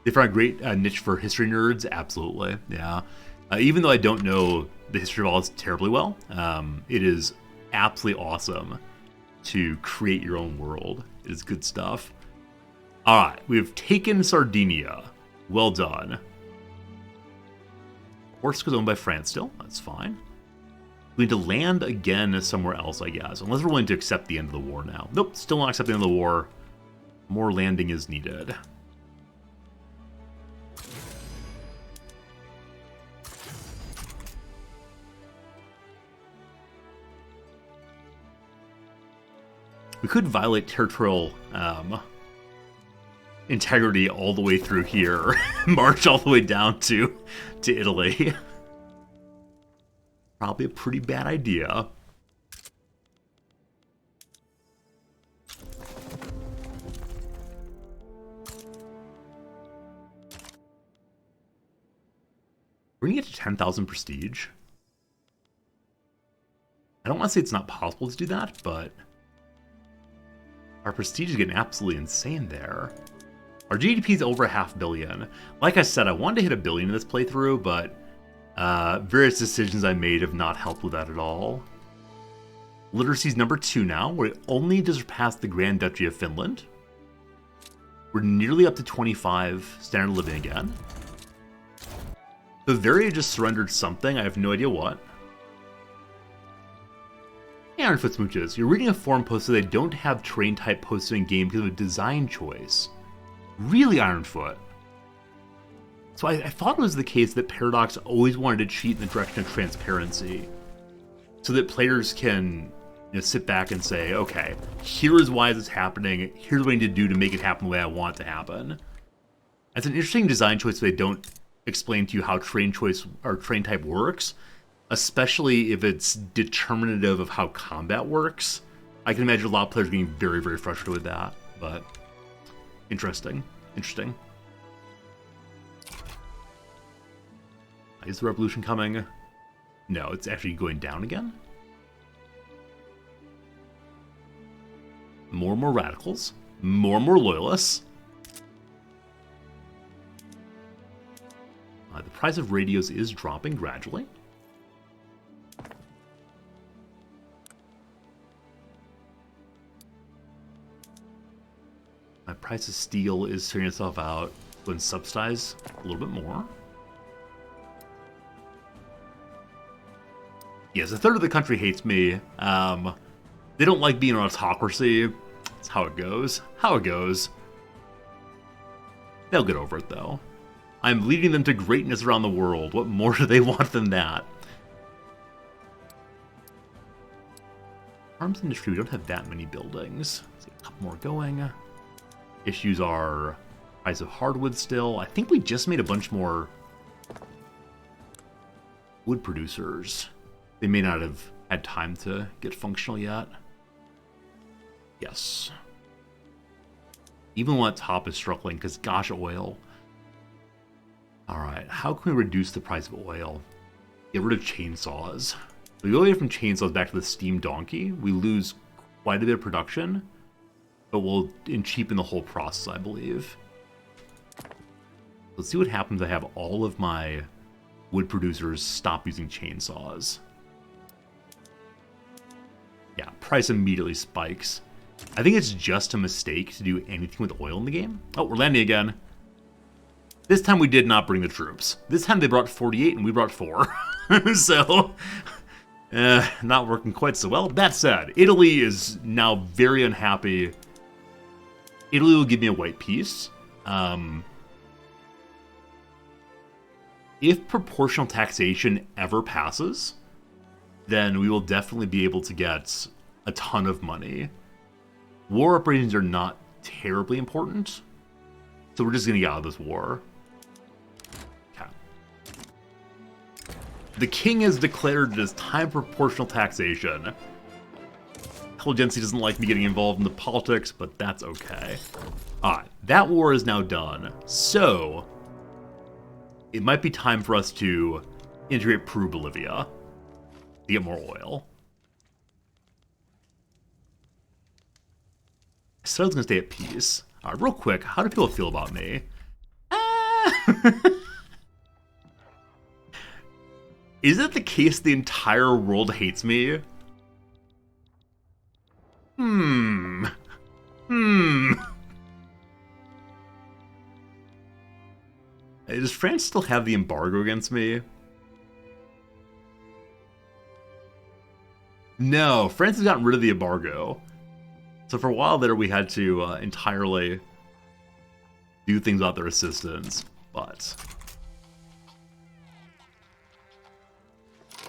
They found a great niche for history nerds, absolutely, yeah. Even though I don't know the history of all this terribly well, it is absolutely awesome to create your own world. It is good stuff. All right, we've taken Sardinia. Well done. Corsica's owned by France still. That's fine. We need to land again somewhere else, I guess. Unless we're willing to accept the end of the war now. Nope, still not accepting the end of the war. More landing is needed. We could violate territorial integrity all the way through here. March all the way down to Italy. Probably a pretty bad idea. We're gonna get to 10,000 prestige. I don't want to say it's not possible to do that, but our prestige is getting absolutely insane there. Our GDP is over 500 million. Like I said, I wanted to hit 1 billion in this playthrough, but various decisions I made have not helped with that at all. Literacy's number 2 now. We're only need to surpass the Grand Duchy of Finland. We're nearly up to 25 standard living again. Bavaria just surrendered something. I have no idea what. Ironfoot smooches. You're reading a forum post so they don't have terrain type posted in game because of a design choice. Really, Ironfoot? So I thought it was the case that Paradox always wanted to cheat in the direction of transparency, so that players can sit back and say, okay, here is why this is happening, here's what I need to do to make it happen the way I want it to happen. It's an interesting design choice, so they don't explain to you how terrain choice or terrain type works, especially if it's determinative of how combat works. I can imagine a lot of players getting very, very frustrated with that, but interesting. Interesting. Is the revolution coming? No, it's actually going down again. More and more radicals. More and more loyalists. The price of radios is dropping gradually. My price of steel is figuring itself out. When subsidize a little bit more. Yes, 1/3 of the country hates me. They don't like being an autocracy. That's how it goes. How it goes. They'll get over it, though. I'm leading them to greatness around the world. What more do they want than that? Arms industry, we don't have that many buildings. Let's get a couple more going. Issues are price of hardwood still. I think we just made a bunch more wood producers. They may not have had time to get functional yet. Yes. Even one at top is struggling because, gosh, oil. Alright, how can we reduce the price of oil? Get rid of chainsaws. We go away from chainsaws back to the steam donkey. We lose quite a bit of production, but we'll cheapen the whole process, I believe. Let's see what happens if I have all of my wood producers stop using chainsaws. Yeah, price immediately spikes. I think it's just a mistake to do anything with oil in the game. Oh, we're landing again. This time we did not bring the troops. This time they brought 48 and we brought 4. So, not working quite so well. That said, Italy is now very unhappy. Italy will give me a white peace. If proportional taxation ever passes, then we will definitely be able to get a ton of money. War operations are not terribly important, so we're just going to get out of this war. Okay. The king has declared it is time for proportional taxation. Intelligentsia doesn't like me getting involved in the politics, but that's okay. Alright, that war is now done, so it might be time for us to integrate Peru-Bolivia to get more oil. I said I was going to stay at peace. Alright, real quick, how do people feel about me? Is it the case the entire world hates me? Does France still have the embargo against me? No, France has gotten rid of the embargo. So for a while there, we had to entirely do things without their assistance, but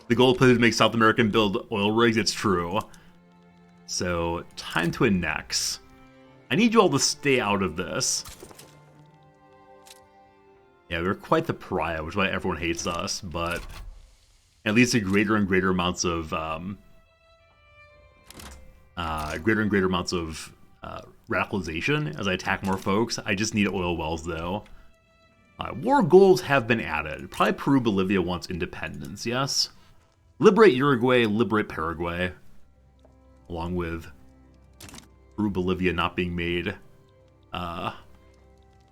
the goal is to make South America build oil rigs. It's true. So time to annex. I need you all to stay out of this. Yeah, we're quite the pariah, which is why everyone hates us, but at least a greater and greater amounts of radicalization as I attack more folks. I just need oil wells, though. War goals have been added. Probably Peru-Bolivia wants independence, yes? Liberate Uruguay, liberate Paraguay. Along with Peru-Bolivia not being made to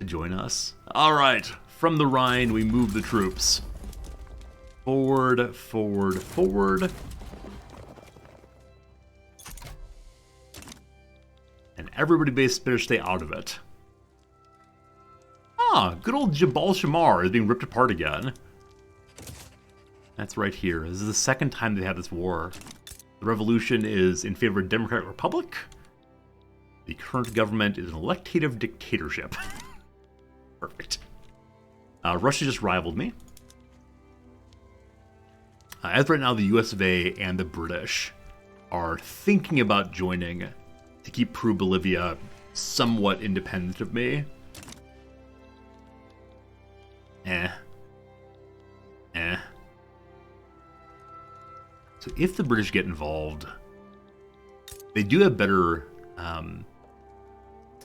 join us. Alright, from the Rhine, we move the troops. Forward, forward, forward. And everybody better stay out of it. Ah, good old Jabal Shamar is being ripped apart again. That's right here. This is the second time they've had this war. The revolution is in favor of Democratic Republic. The current government is an electative dictatorship. Perfect. Russia just rivaled me. As of right now, the US of A and the British are thinking about joining to keep Peru-Bolivia somewhat independent of me. So if the British get involved, they do have better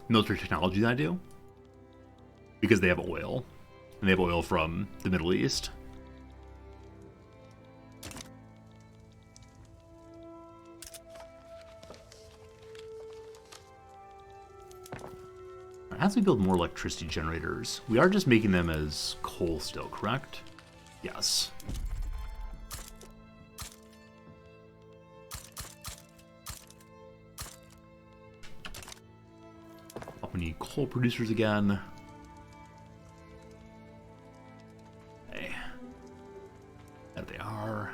military technology than I do, because they have oil, and they have oil from the Middle East. As we build more electricity generators, we are just making them as coal still, correct? Yes. We need coal producers again. Okay. There they are.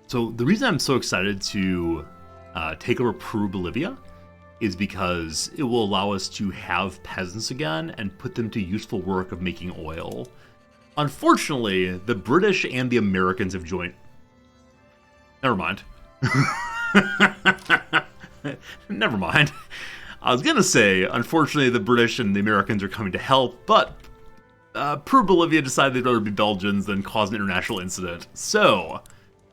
So the reason I'm so excited to take over Peru-Bolivia is because it will allow us to have peasants again and put them to useful work of making oil. Unfortunately, the British and the Americans have joined. Never mind. Never mind. I was gonna say, unfortunately, the British and the Americans are coming to help, but Peru-Bolivia decided they'd rather be Belgians than cause an international incident. So,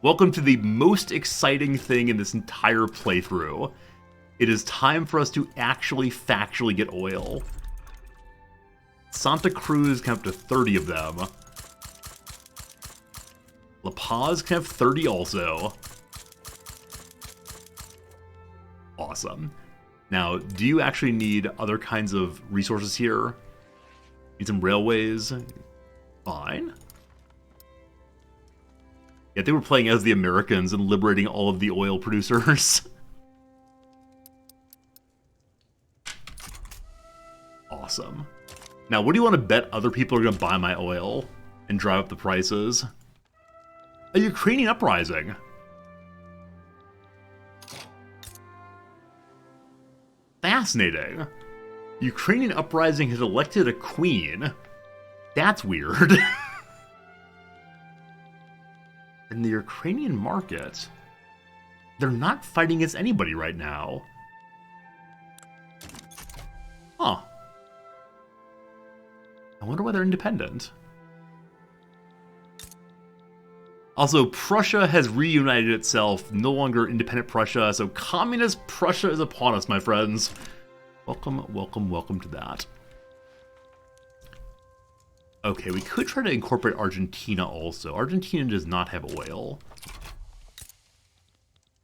welcome to the most exciting thing in this entire playthrough. It is time for us to actually factually get oil. Santa Cruz can have up to 30 of them. La Paz can have 30 also. Awesome. Now, do you actually need other kinds of resources here? Need some railways? Fine. Yeah, they were playing as the Americans and liberating all of the oil producers. Awesome. Now, what do you want to bet other people are going to buy my oil and drive up the prices? A Ukrainian uprising. Fascinating. Ukrainian uprising has elected a queen. That's weird. In the Ukrainian market, they're not fighting against anybody right now. Huh. I wonder why they're independent. Also, Prussia has reunited itself, no longer independent Prussia, so communist Prussia is upon us, my friends. Welcome, welcome, welcome to that. Okay, we could try to incorporate Argentina also. Argentina does not have oil.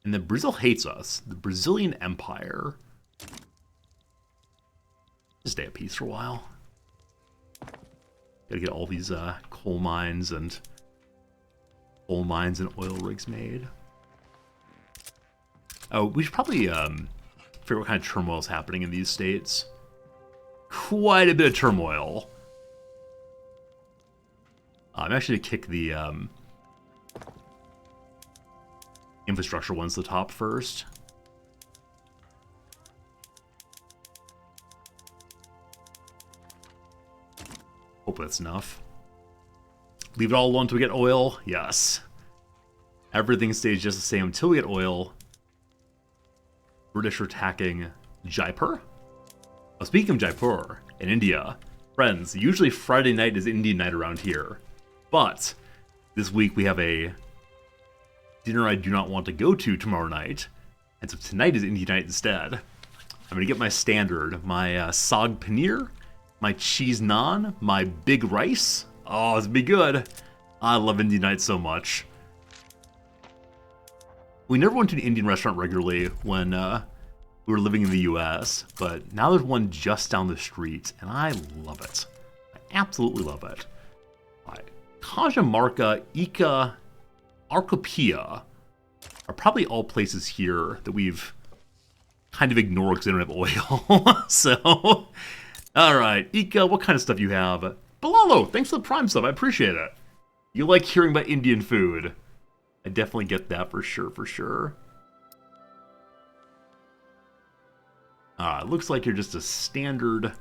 And then Brazil hates us. The Brazilian Empire. Just stay at peace for a while. Gotta get all these coal mines and oil rigs made. Oh, we should probably figure out what kind of turmoil is happening in these states. Quite a bit of turmoil. I'm actually going to kick the infrastructure ones to the top first. Hope that's enough. Leave it all alone until we get oil? Yes. Everything stays just the same until we get oil. British are attacking Jaipur? Oh, speaking of Jaipur, in India, friends, usually Friday night is Indian night around here. But this week we have a dinner I do not want to go to tomorrow night. And so tonight is Indian night instead. I'm going to get my standard, my saag paneer, my cheese naan, my big rice. Oh, it's be good. I love Indian night so much. We never went to an Indian restaurant regularly when we were living in the US, but now there's one just down the street, and I love it. I absolutely love it. Cajamarca, Ica, Arcopia are probably all places here that we've kind of ignored because they don't have oil. So, alright, Ica, what kind of stuff you have? Balalo, thanks for the Prime sub, I appreciate it. You like hearing about Indian food. I definitely get that for sure, for sure. It looks like you're just a standard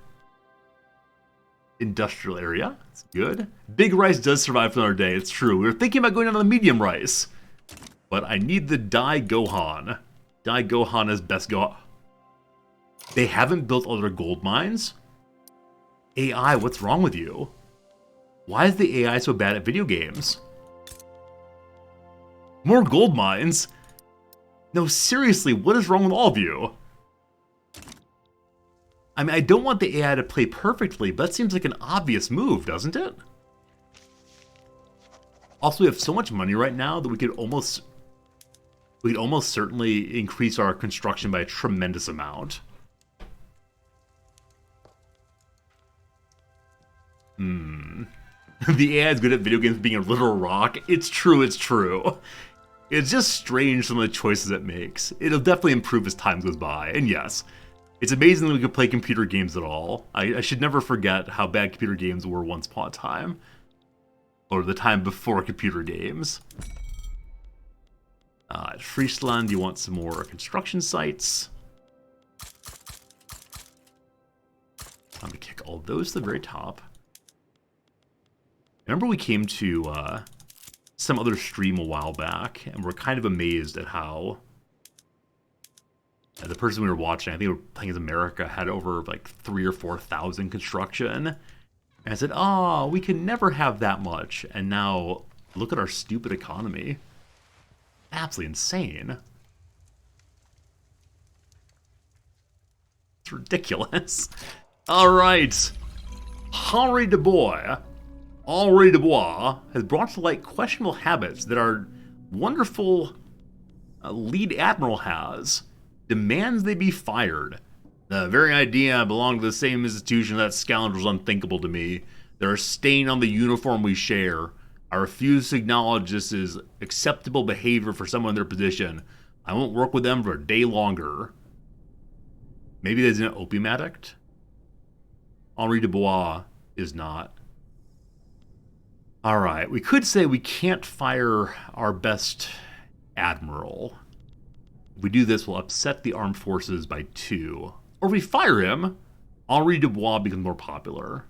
industrial area. It's good. Big rice does survive for another day. It's true. We were thinking about going down to the medium rice. But I need the Dai Gohan. Dai Gohan is best Gohan. They haven't built other gold mines? AI, what's wrong with you? Why is the AI so bad at video games? More gold mines? No, seriously, what is wrong with all of you? I mean, I don't want the AI to play perfectly, but that seems like an obvious move, doesn't it? Also, we have so much money right now that we could almost certainly increase our construction by a tremendous amount. The AI is good at video games being a literal rock. It's true, it's true. It's just strange some of the choices it makes. It'll definitely improve as time goes by, and yes, it's amazing that we could play computer games at all. I should never forget how bad computer games were once upon a time. Or the time before computer games. At Friesland, you want some more construction sites. I'm going to kick all those to the very top. I remember we came to some other stream a while back, and we're kind of amazed at how the person we were watching, I think we were playing as America, had over like 3,000 or 4,000 construction. And I said, oh, we can never have that much. And now, look at our stupid economy. Absolutely insane. It's ridiculous. Alright. Henri de Bois has brought to light questionable habits that our wonderful lead admiral has. Demands they be fired. The very idea I belong to the same institution, that scoundrel's unthinkable to me. They're a stain on the uniform we share. I refuse to acknowledge this is acceptable behavior for someone in their position. I won't work with them for a day longer. Maybe there's an opium addict? Henri Dubois is not. Alright, we could say we can't fire our best admiral. If we do this, we'll upset the armed forces by 2. Or if we fire him, Henri Dubois becomes more popular.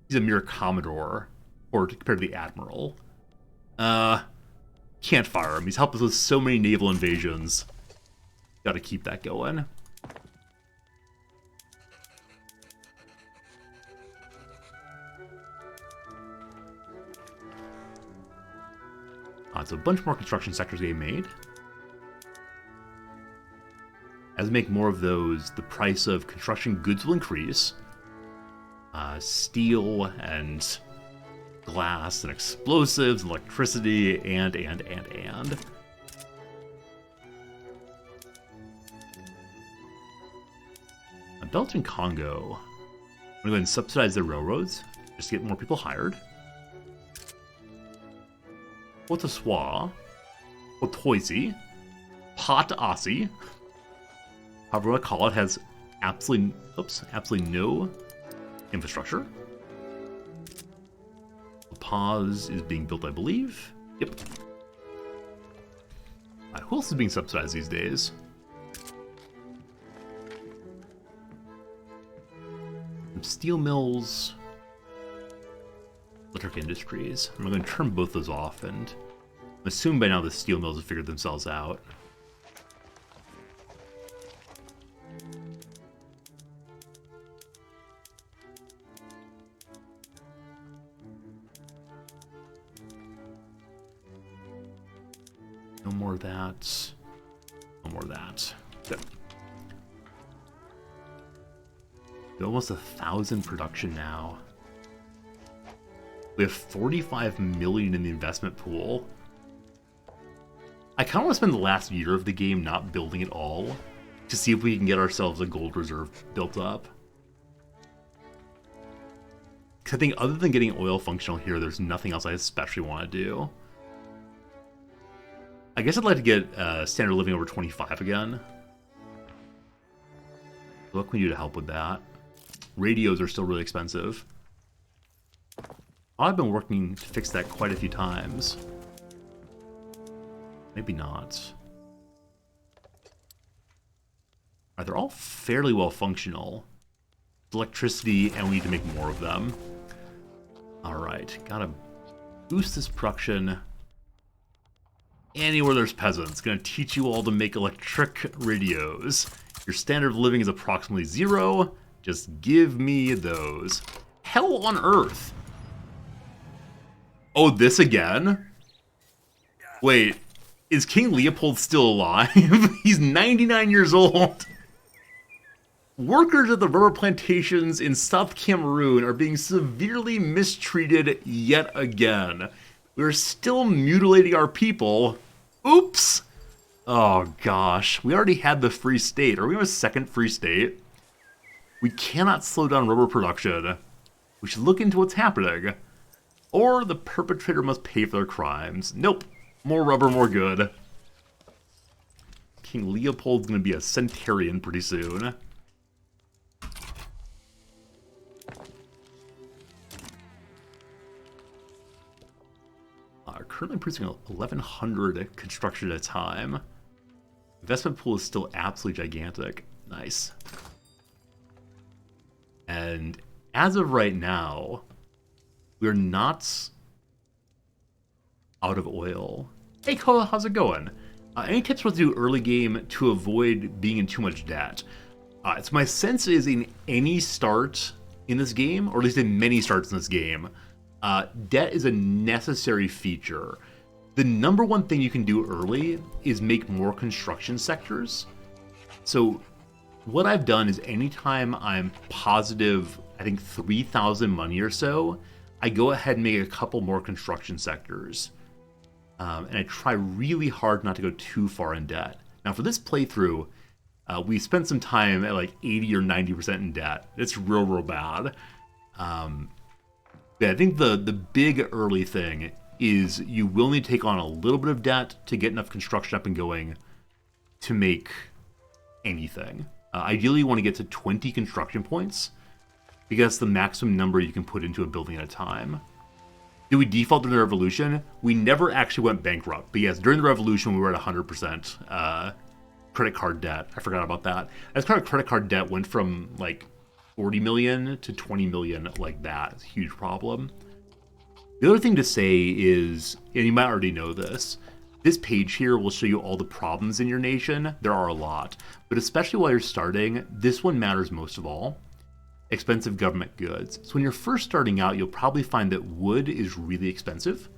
He's a mere commodore, or compared to the admiral. Can't fire him. He's helped us with so many naval invasions. Gotta keep that going. So a bunch more construction sectors getting made. As we make more of those, the price of construction goods will increase. Steel and glass and explosives, and electricity, and. Belgian Congo. I'm going to go ahead and subsidize their railroads, just to get more people hired. Potosois, Potoisi, Pot Aussie, however you want to call it, has absolutely no infrastructure. La Paz is being built, I believe. Yep. Who else is being subsidized these days? Some steel mills. Electric industries. I'm going to turn both those off, and I'm assuming by now the steel mills have figured themselves out. No more of that. No more of that. Good. Almost 1,000 production now. We have 45 million in the investment pool. I kind of want to spend the last year of the game not building it all to see if we can get ourselves a gold reserve built up. Because I think other than getting oil functional here, there's nothing else I especially want to do. I guess I'd like to get standard living over 25 again. What can we do to help with that? Radios are still really expensive. I've been working to fix that quite a few times. Maybe not. They're all fairly well functional. Electricity, and we need to make more of them. Alright, gotta boost this production. Anywhere there's peasants. Gonna teach you all to make electric radios. Your standard of living is approximately 0. Just give me those. Hell on earth! Oh, this again? Wait, is King Leopold still alive? He's 99 years old. Workers at the rubber plantations in South Cameroon are being severely mistreated yet again. We're still mutilating our people. Oops! Oh gosh, we already had the Free State. Are we on a second Free State? We cannot slow down rubber production. We should look into what's happening. Or the perpetrator must pay for their crimes. Nope. More rubber, more good. King Leopold's gonna be a centurion pretty soon. Currently producing 1,100 construction at a time. Investment pool is still absolutely gigantic. Nice. And as of right now, we're not out of oil. Hey Cole, how's it going? Any tips what to do early game to avoid being in too much debt? So my sense is in any start in this game, or at least in many starts in this game, debt is a necessary feature. The number one thing you can do early is make more construction sectors. So what I've done is anytime I'm positive, I think 3,000 money or so, I go ahead and make a couple more construction sectors. And I try really hard not to go too far in debt. Now for this playthrough, we spent some time at like 80 or 90% in debt. It's real bad. Yeah, I think the big early thing is you will need to take on a little bit of debt to get enough construction up and going to make anything. Ideally, you want to get to 20 construction points, because that's the maximum number you can put into a building at a time. Did we default during the revolution? We never actually went bankrupt. But yes, during the revolution, we were at 100% credit card debt. I forgot about that. As kind of credit card debt went from like 40 million to 20 million, like that. It's a huge problem. The other thing to say is, and you might already know this page here will show you all the problems in your nation. There are a lot, but especially while you're starting, this one matters most of all. Expensive government goods. So when you're first starting out, you'll probably find that wood is really expensive.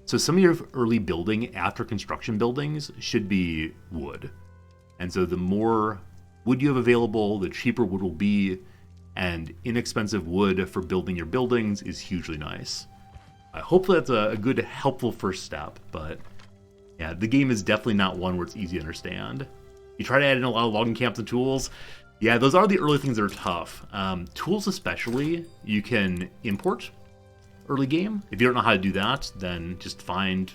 So some of your early building after construction buildings should be wood. And so the more wood you have available, the cheaper wood will be, and inexpensive wood for building your buildings is hugely nice. Hopefully that's a good, helpful first step, but yeah, the game is definitely not one where it's easy to understand. You try to add in a lot of logging camps and tools. Yeah, those are the early things that are tough. Tools especially, you can import early game. If you don't know how to do that, then just find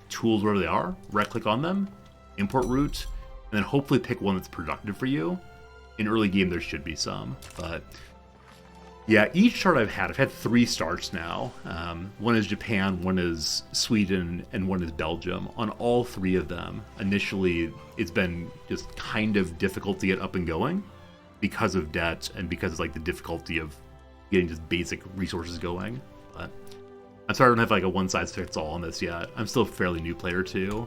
tools wherever they are, right-click on them, import route, and then hopefully pick one that's productive for you. In early game, there should be some, but yeah, each start I've had 3 starts now. One is Japan, one is Sweden, and one is Belgium. On all 3 of them, initially, it's been just kind of difficult to get up and going because of debt and because of like the difficulty of getting just basic resources going. But I'm sorry I don't have like a one-size-fits-all on this yet. I'm still a fairly new player too.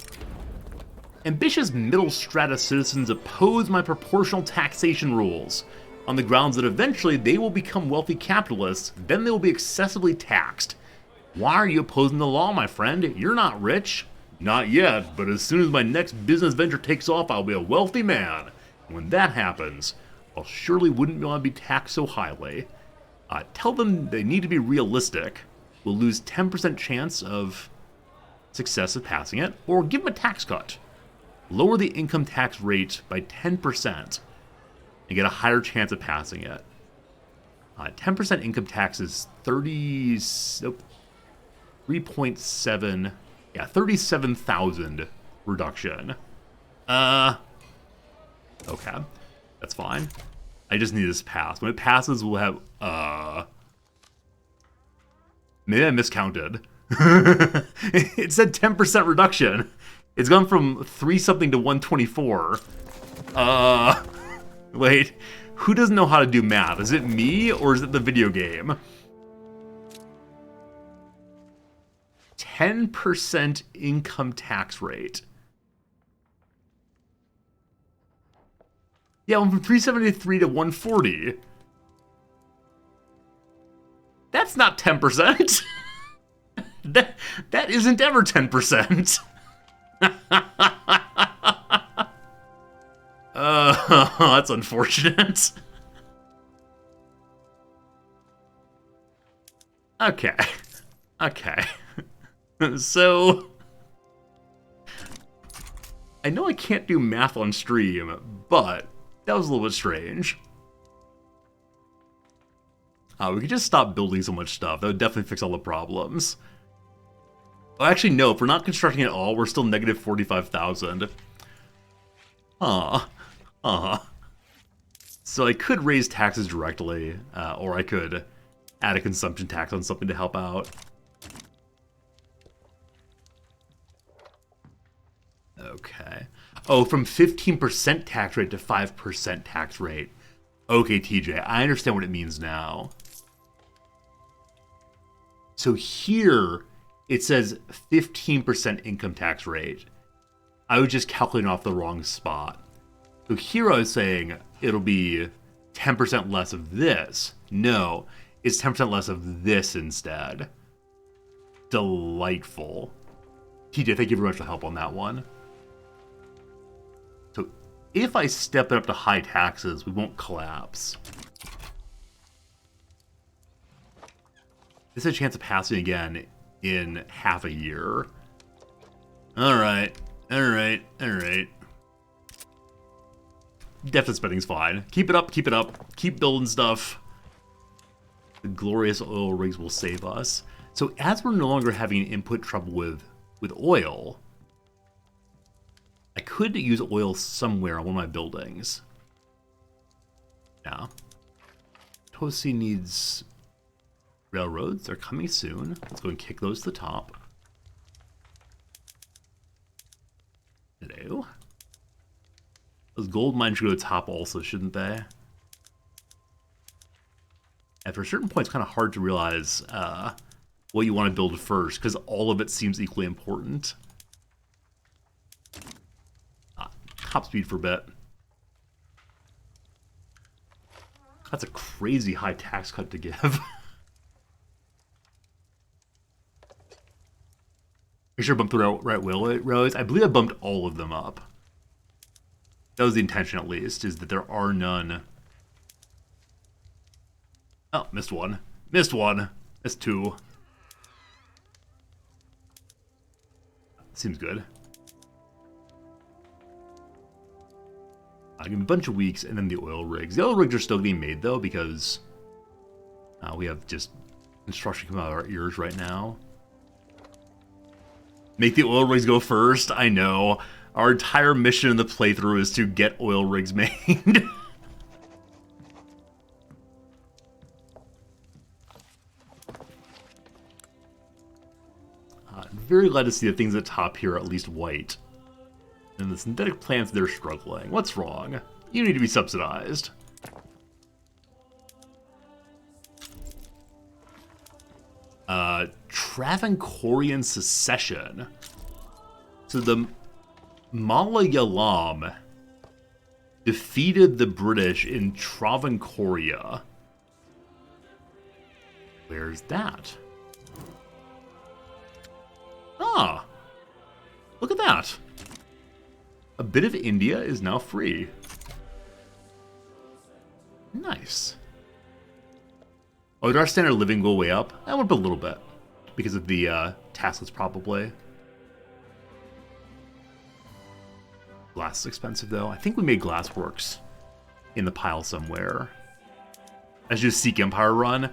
Ambitious middle strata citizens oppose my proportional taxation rules, on the grounds that eventually they will become wealthy capitalists, then they will be excessively taxed. Why are you opposing the law, my friend? You're not rich. Not yet, but as soon as my next business venture takes off, I'll be a wealthy man. When that happens, I surely wouldn't want to be taxed so highly. Tell them they need to be realistic. We'll lose 10% chance of success of passing it, or give them a tax cut. Lower the income tax rate by 10%. And get a higher chance of passing it. 10% income tax is 3.7, yeah, 37,000 reduction. Okay, that's fine. I just need this to pass. When it passes, we'll have, maybe I miscounted. It said 10% reduction. It's gone from 3 something to 124. Wait, who doesn't know how to do math? Is it me, or is it the video game? 10% income tax rate. Yeah, went from 373 to 140. That's not 10%. that isn't ever 10%. That's unfortunate. Okay. So, I know I can't do math on stream, but that was a little bit strange. We could just stop building so much stuff. That would definitely fix all the problems. Oh, actually, no. If we're not constructing at all, we're still negative 45,000. So I could raise taxes directly, or I could add a consumption tax on something to help out. Okay. Oh, from 15% tax rate to 5% tax rate. Okay, TJ, I understand what it means now. So here, it says 15% income tax rate. I was just calculating off the wrong spot. So here I was saying it'll be 10% less of this. No, it's 10% less of this instead. Delightful. TJ, thank you very much for the help on that one. So if I step it up to high taxes, we won't collapse. This has a chance of passing again in half a year. Alright. Deficit spending's fine. Keep it up. Keep building stuff. The glorious oil rigs will save us. So as we're no longer having input trouble with oil, I could use oil somewhere on one of my buildings. Yeah. Tosi needs railroads. They're coming soon. Let's go and kick those to the top. Hello. Those gold mines should go to the top also, shouldn't they? After a certain point, it's kind of hard to realize what you want to build first, because all of it seems equally important. Top speed for a bit. That's a crazy high tax cut to give. Are you sure I bumped the right railways? I believe I bumped all of them up. That was the intention, at least, is that there are none. Oh, missed one. Missed one. Missed two. Seems good. I give a bunch of weeks, and then the oil rigs. The oil rigs are still being made, though, because we have just construction coming out of our ears right now. Make the oil rigs go first? I know. Our entire mission in the playthrough is to get oil rigs made. I'm very glad to see the things at the top here are at least white. And the synthetic plants, they're struggling. What's wrong? You need to be subsidized. Travancorean secession. So the Malayalam defeated the British in Travancoria. Where's that? Ah! Look at that! A bit of India is now free. Nice. Oh, did our standard of living go way up? That went up a little bit. Because of the taxes, probably. Glass is expensive, though. I think we made Glassworks in the pile somewhere. As just Seek Empire run.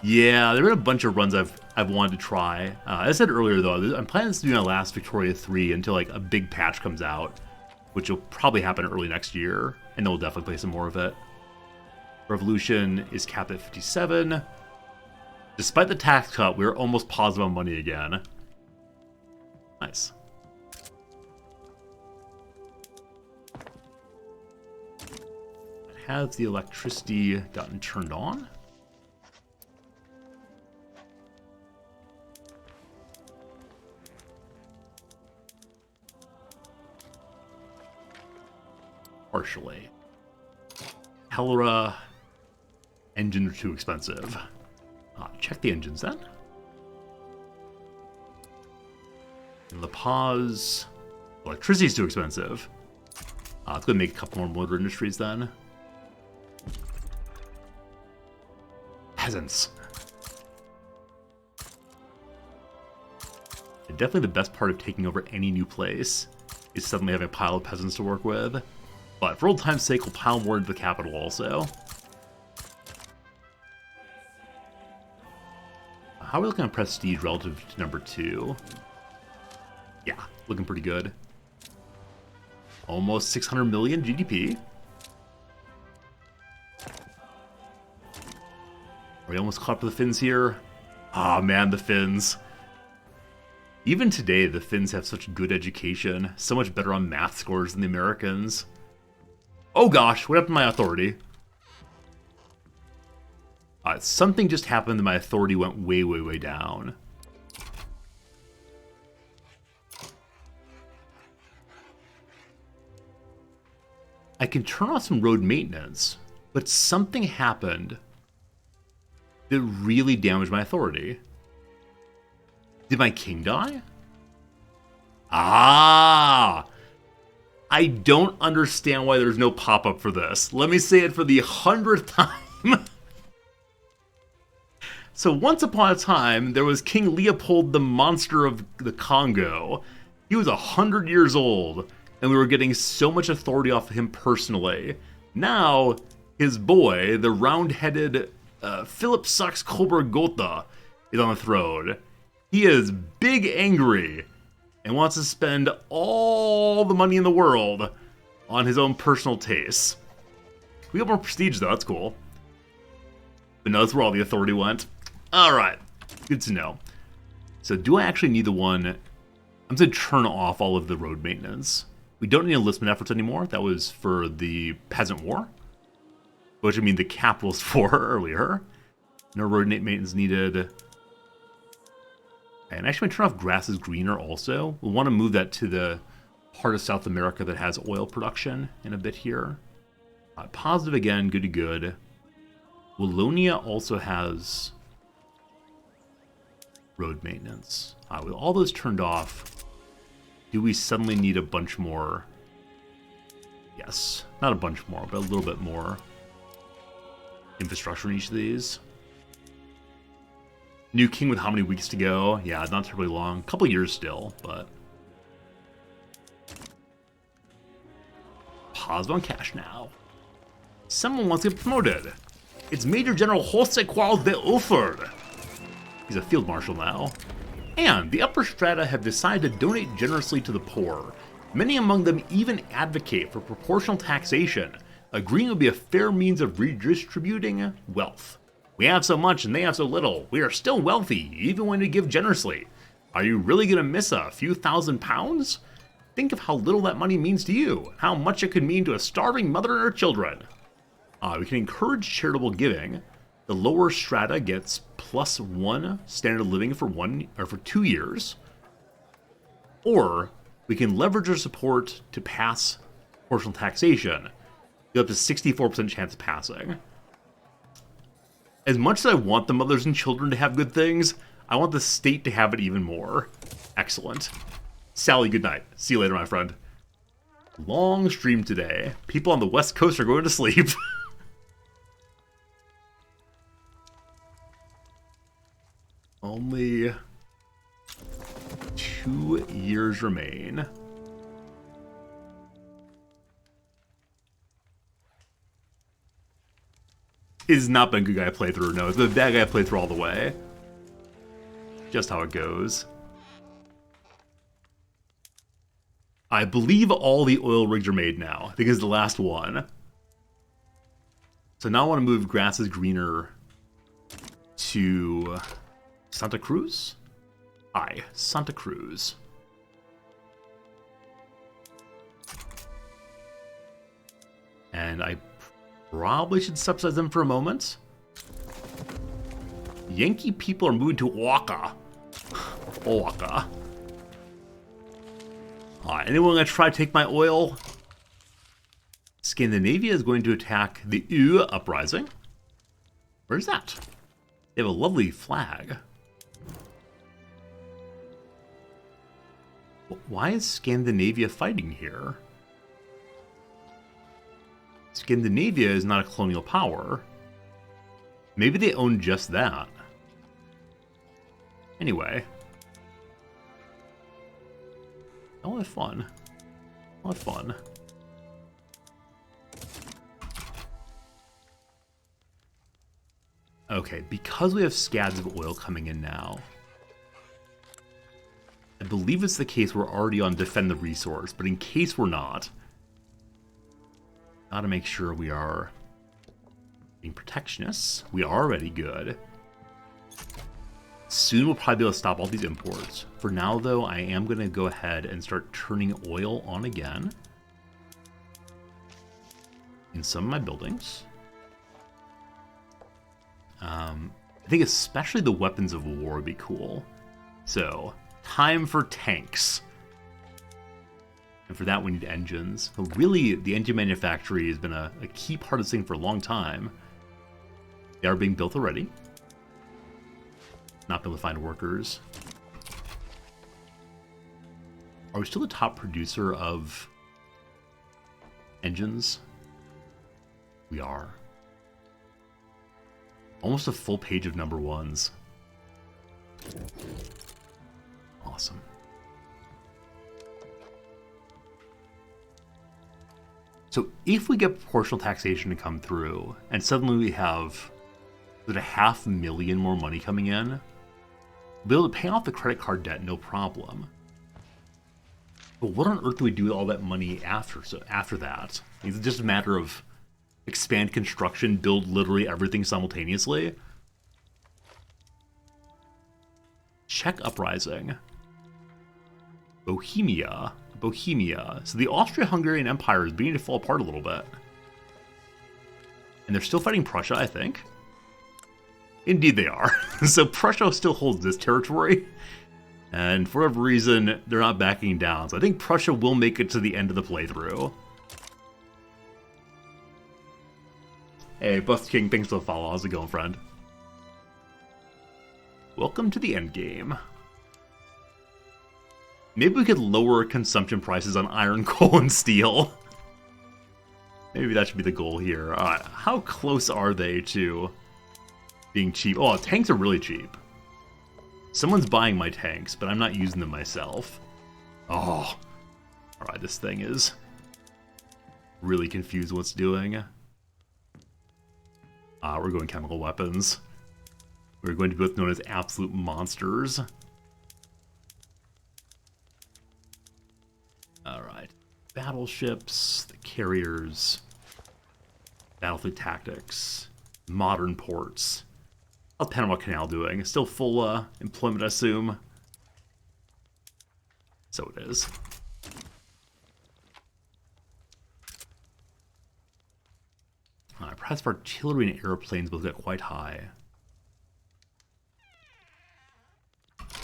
Yeah, there have been a bunch of runs I've wanted to try. As I said earlier, though, I'm planning to do my last Victoria 3 until like a big patch comes out, which will probably happen early next year, and then we'll definitely play some more of it. Revolution is capped at 57. Despite the tax cut, we're almost positive on money again. Nice. Has the electricity gotten turned on? Partially. Helra engines are too expensive. Check the engines then. In La Paz, electricity is too expensive. It's going to make a couple more motor industries then. Peasants. And definitely the best part of taking over any new place is suddenly having a pile of peasants to work with. But for old time's sake, we'll pile more into the capital also. How are we looking at prestige relative to number 2? Yeah, looking pretty good. Almost 600 million GDP. Are we almost caught up to the Finns here? Ah, man, the Finns. Even today, the Finns have such good education. So much better on math scores than the Americans. Oh gosh, what happened to my authority? Something just happened and my authority went way, way, way down. I can turn off some road maintenance, but something happened that really damaged my authority. Did my king die? Ah! I don't understand why there's no pop-up for this. Let me say it for the 100th time. So once upon a time, there was King Leopold the Monster of the Congo. He was 100 years old, and we were getting so much authority off of him personally. Now, his boy, the round-headed Philip Saxe Coburg Gotha, is on the throne. He is big angry and wants to spend all the money in the world on his own personal tastes. We got more prestige though, that's cool. But no, that's where all the authority went. Alright, good to know. So do I actually need the one... I'm going to turn off all of the road maintenance. We don't need enlistment efforts anymore. That was for the Peasant War. Which I mean the capitalist for earlier. No road maintenance needed. And actually, I'm going to turn off grass is greener also. We'll want to move that to the part of South America that has oil production in a bit here. Positive again, good to good. Wallonia also has road maintenance. With all those turned off, do we suddenly need a bunch more? Yes, not a bunch more, but a little bit more infrastructure in each of these. New king with how many weeks to go? Yeah, not terribly long. A couple years still, but... Pause on cash now. Someone wants to get promoted. It's Major General Jose Qual de Uford. He's a field marshal now. And the upper strata have decided to donate generously to the poor. Many among them even advocate for proportional taxation, agreeing it would be a fair means of redistributing wealth. We have so much and they have so little. We are still wealthy, even when we give generously. Are you really going to miss a few £1,000s? Think of how little that money means to you, and how much it could mean to a starving mother and her children. We can encourage charitable giving. The lower strata gets +1 standard of living for 2 years. Or we can leverage our support to pass proportional taxation. You have up to 64% chance of passing. As much as I want the mothers and children to have good things, I want the state to have it even more. Excellent. Sally, good night. See you later, my friend. Long stream today. People on the West Coast are going to sleep. Only 2 years remain. It has not been a good guy playthrough, no. It's been a bad guy playthrough all the way. Just how it goes. I believe all the oil rigs are made now. I think it's the last one. So now I want to move grass is greener to Santa Cruz? Aye, Santa Cruz. And I probably should subsidize them for a moment. Yankee people are moving to Oaxaca. Oaxaca. Anyone gonna try to take my oil? Scandinavia is going to attack the U uprising. Where's that? They have a lovely flag. Why is Scandinavia fighting here? Scandinavia is not a colonial power. Maybe they own just that. Anyway. I'll have fun. I'll have fun. Okay, because we have scads of oil coming in now, I believe it's the case we're already on defend the resource, but in case we're not, gotta make sure we are being protectionists. We are already good. Soon we'll probably be able to stop all these imports. For now, though, I am going to go ahead and start turning oil on again in some of my buildings. I think especially the weapons of war would be cool. So, time for tanks. And for that, we need engines. But really, the engine manufacturing has been a key part of this thing for a long time. They are being built already. Not able to find workers. Are we still the top producer of engines? We are. Almost a full page of number ones. Awesome. So if we get proportional taxation to come through, and suddenly we have 500,000 more money coming in, Be able to pay off the credit card debt, no problem. But what on earth do we do with all that money after? So after that, is it just a matter of expand construction, build literally everything simultaneously? Czech uprising. Bohemia. So the Austro-Hungarian Empire is beginning to fall apart a little bit. And they're still fighting Prussia, I think. Indeed they are. So Prussia still holds this territory. And for whatever reason, they're not backing down. So I think Prussia will make it to the end of the playthrough. Hey, Bust King, thanks for the follow. How's it going, friend? Welcome to the end game. Maybe we could lower consumption prices on iron, coal, and steel. Maybe that should be the goal here. How close are they to being cheap? Oh, tanks are really cheap. Someone's buying my tanks, but I'm not using them myself. Oh. Alright, this thing is really confused what it's doing. We're going chemical weapons. We're going to be what's known as absolute monsters. Alright. Battleships, the carriers, battlefield tactics, modern ports. How's Panama Canal doing? Still full employment, I assume? So it is. Price of artillery and airplanes both got quite high.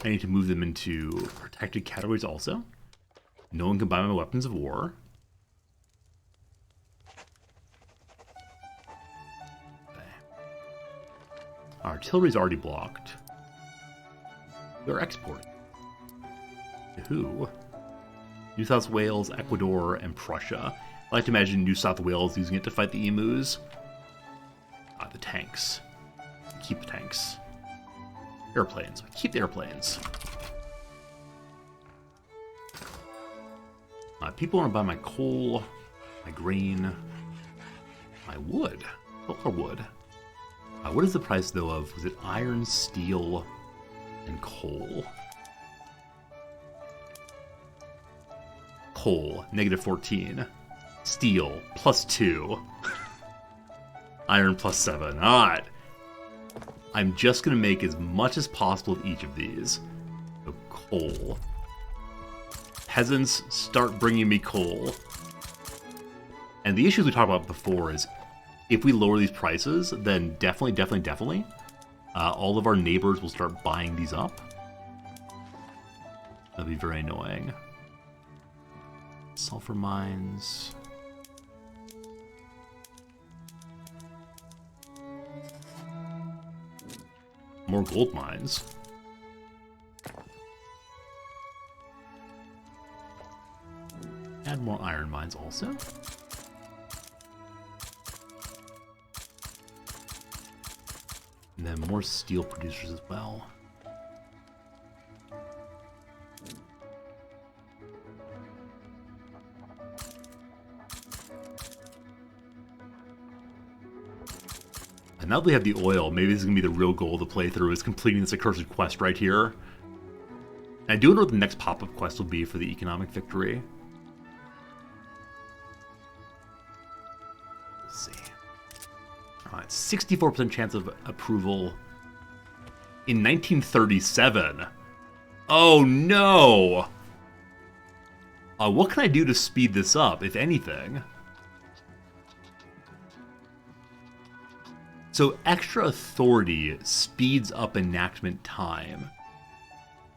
I need to move them into protected categories also. No one can buy my weapons of war. Okay. Artillery's already blocked. They're exporting. To who? New South Wales, Ecuador, and Prussia. I like to imagine New South Wales using it to fight the emus. The tanks. Keep the tanks. Airplanes. Keep the airplanes. People want to buy my coal, my grain, my wood. Or wood. What is the price, though, of, was it iron, steel, and coal? Coal, negative 14. Steel, plus 2. Iron, plus 7. Alright. I'm just going to make as much as possible of each of these. So, coal. Peasants, start bringing me coal. And the issues we talked about before is, if we lower these prices, then definitely, all of our neighbors will start buying these up. That'll be very annoying. Sulfur mines. More gold mines. Add more iron mines also. And then more steel producers as well. And now that we have the oil, maybe this is going to be the real goal of the playthrough, is completing this accursed quest right here. And I do know what the next pop-up quest will be for the economic victory. Let's see. Alright, 64% chance of approval in 1937. Oh no! What can I do to speed this up, if anything? So extra authority speeds up enactment time.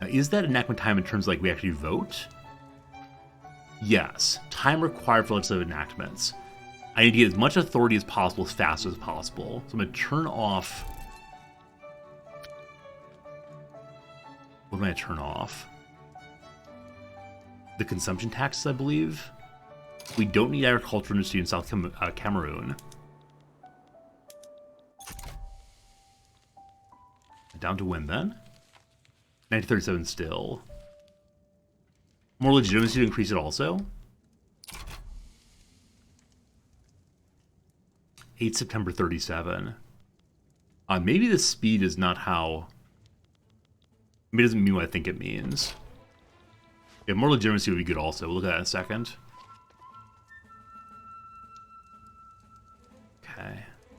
Now, is that enactment time in terms of, like, we actually vote? Yes. Time required for legislative enactments. I need to get as much authority as possible, as fast as possible. So I'm going to turn off... What am I going to turn off? The consumption taxes, I believe. We don't need agricultural industry in South Cameroon. Down to when then? 1937 still. More legitimacy to increase it also. 8 September 37. Maybe the speed is not how It doesn't mean what I think it means. Yeah, more legitimacy would be good also. We'll look at that in a second. Okay.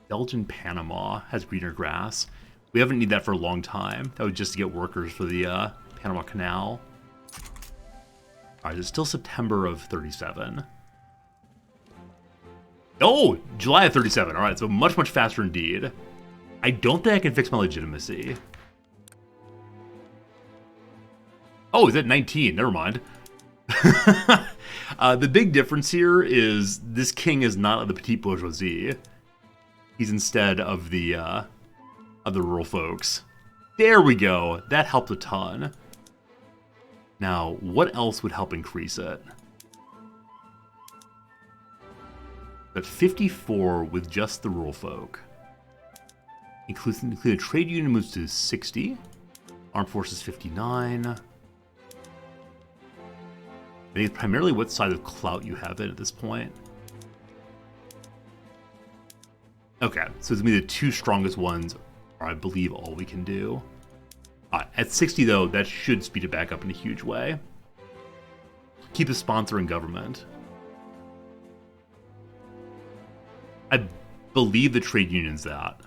Belgian Panama has greener grass. We haven't needed that for a long time. That was just to get workers for the Panama Canal. Alright, it's still September of 37. Oh! July of 37. Alright, so much, much faster indeed. I don't think I can fix my legitimacy. Oh, is it 19? Never mind. The big difference here is this king is not of the petite bourgeoisie. He's instead of the rural folks. There we go. That helped a ton. Now, what else would help increase it? But 54 with just the rural folk. Including the trade union moves to 60. Armed forces 59. I think it's primarily what side of clout you have in at this point. Okay, so it's going to be the two strongest ones, or I believe all we can do. At 60, though, that should speed it back up in a huge way. Keep the sponsor in government. I believe the trade union's that.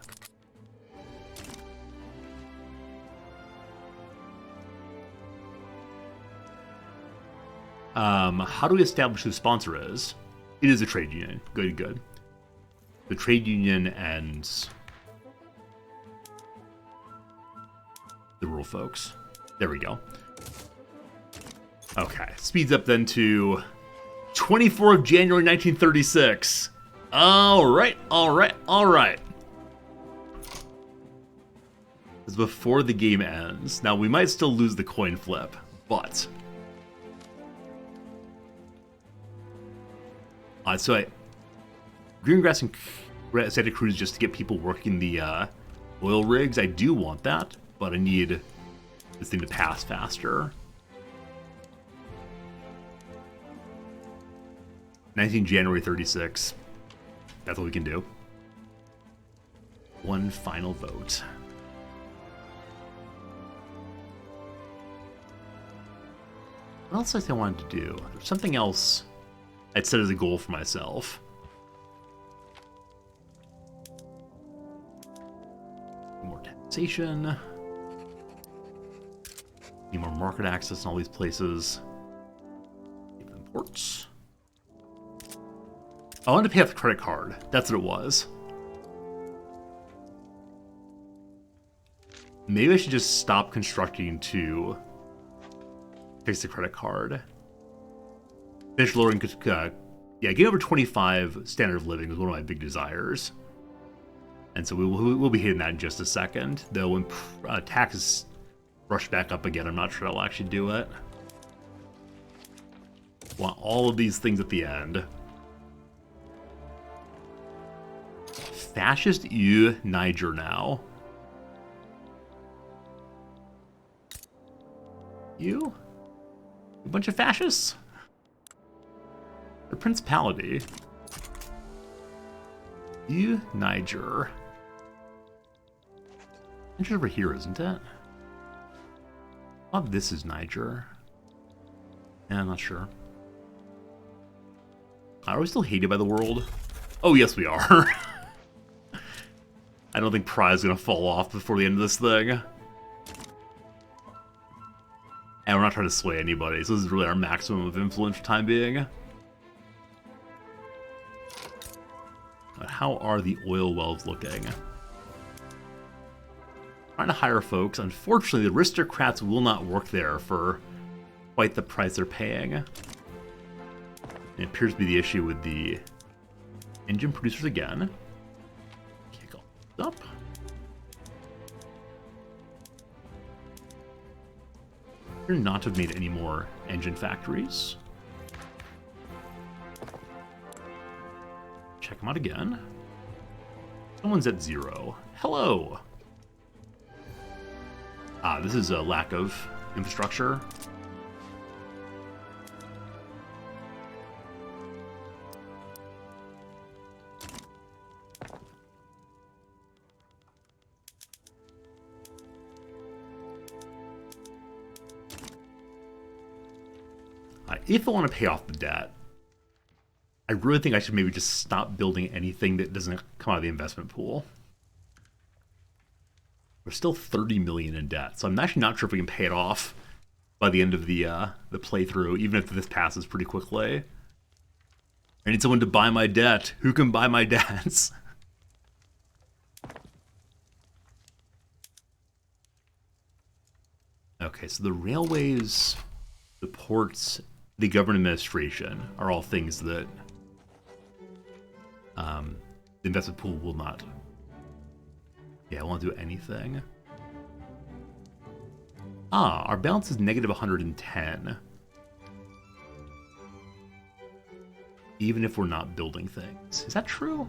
How do we establish who the sponsor is? It is a trade union. Good, good. The trade union and the rural folks. There we go. Okay, speeds up then to 24th of January 1936. Alright. This is before the game ends. Now, we might still lose the coin flip, but... green grass and Santa Cruz just to get people working the oil rigs. I do want that, but I need this thing to pass faster. 19 January 36. That's what we can do. One final vote. What else did I wanted to do? There's something else I'd set as a goal for myself. More taxation. Need more market access in all these places. Imports. I wanted to pay off the credit card. That's what it was. Maybe I should just stop constructing to fix the credit card. Finish lowering, yeah, getting over 25 standard of living is one of my big desires. And so we'll be hitting that in just a second. Though when taxes rush back up again, I'm not sure I'll actually do it. Want all of these things at the end. Fascist EU Niger now. You? A bunch of fascists? The Principality. You, Niger. Niger's over here, isn't it? Oh, this is Niger. Yeah, I'm not sure. Are we still hated by the world? Oh, yes, we are. I don't think Pride's gonna fall off before the end of this thing. And we're not trying to sway anybody, so this is really our maximum of influence for the time being. But how are the oil wells looking? Trying to hire folks. Unfortunately, the aristocrats will not work there for quite the price they're paying. It appears to be the issue with the engine producers again. Kick all this up. Appear not to have made any more engine factories. Check them out again. Someone's at 0. Hello. This is a lack of infrastructure. If I want to pay off the debt, I really think I should maybe just stop building anything that doesn't come out of the investment pool. We're still 30 million in debt, so I'm actually not sure if we can pay it off by the end of the playthrough, even if this passes pretty quickly. I need someone to buy my debt. Who can buy my debts? Okay, so the railways, the ports, the government administration are all things that the investment pool will not. Yeah, I won't do anything. Our balance is negative 110. Even if we're not building things. Is that true?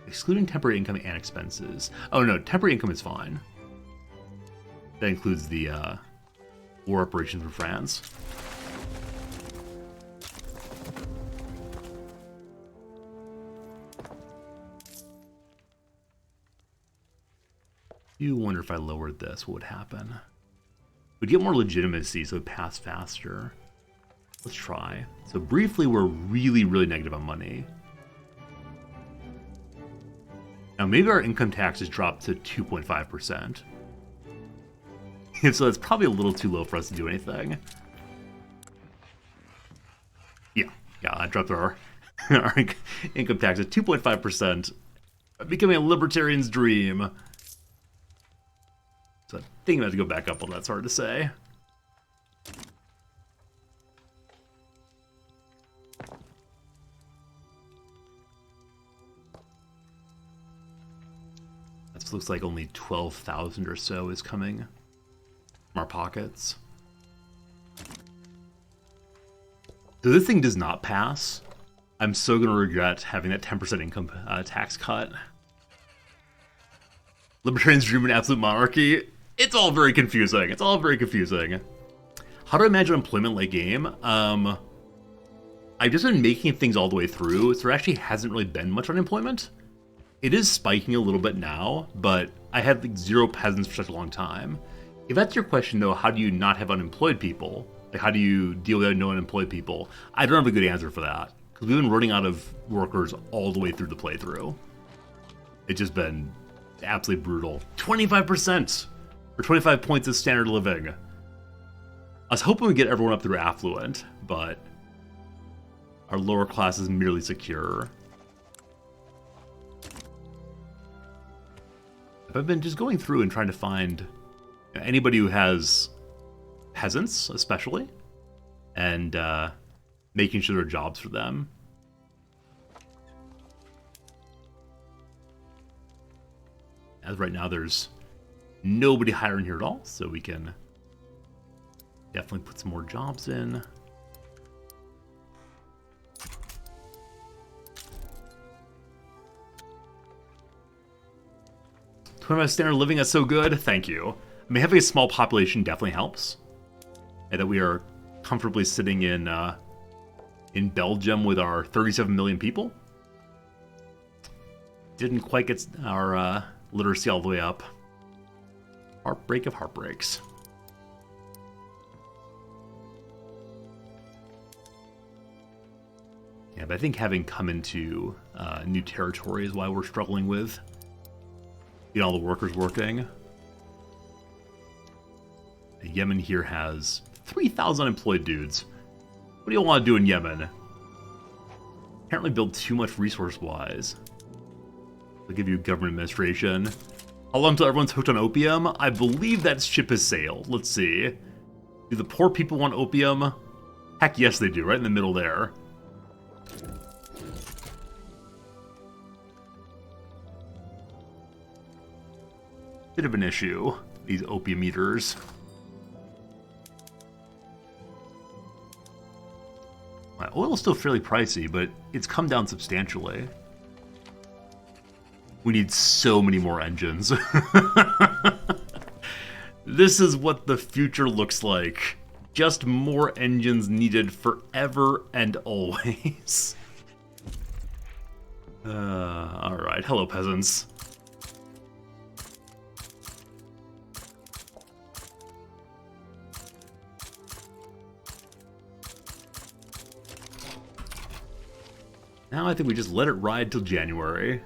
Excluding temporary income and expenses. Oh no, temporary income is fine. That includes the war operations for France. You wonder if I lowered this, what would happen? We'd get more legitimacy, so it'd pass faster. Let's try. So briefly, we're really, really negative on money. Now maybe our income tax has dropped to 2.5%. So that's probably a little too low for us to do anything. Yeah, I dropped our income tax at 2.5%. Becoming a libertarian's dream. So I think I'm going to go back up, although that's hard to say. This looks like only 12,000 or so is coming from our pockets. So this thing does not pass. I'm so going to regret having that 10% income tax cut. Libertarians dream an absolute monarchy. It's all very confusing. It's all very confusing. How do I imagine employment late game? I've just been making things all the way through, so there actually hasn't really been much unemployment. It is spiking a little bit now, but I had like 0 peasants for such a long time. If that's your question though, how do you not have unemployed people? Like how do you deal with no unemployed people? I don't have a good answer for that, because we've been running out of workers all the way through the playthrough. It's just been absolutely brutal. 25%! Or 25 points of standard living. I was hoping we'd get everyone up through affluent, but our lower class is merely secure. I've been just going through and trying to find anybody who has peasants, especially, and making sure there are jobs for them. As of right now, there's nobody hiring here at all, so we can definitely put some more jobs in. Standard of living is so good. Thank you. I mean, having a small population definitely helps, and that we are comfortably sitting in Belgium with our 37 million people. Didn't quite get our literacy all the way up. Heartbreak of heartbreaks. Yeah, but I think having come into new territory is why we're struggling with all the workers working. Yemen here has 3,000 unemployed dudes. What do you want to do in Yemen? Apparently build too much resource-wise. They'll give you government administration. How long till everyone's hooked on opium? I believe that ship has sailed. Let's see. Do the poor people want opium? Heck yes they do, right in the middle there. Bit of an issue, these opium eaters. My oil's still fairly pricey, but it's come down substantially. We need so many more engines. This is what the future looks like. Just more engines needed forever and always. Alright, hello peasants. Now I think we just let it ride till January.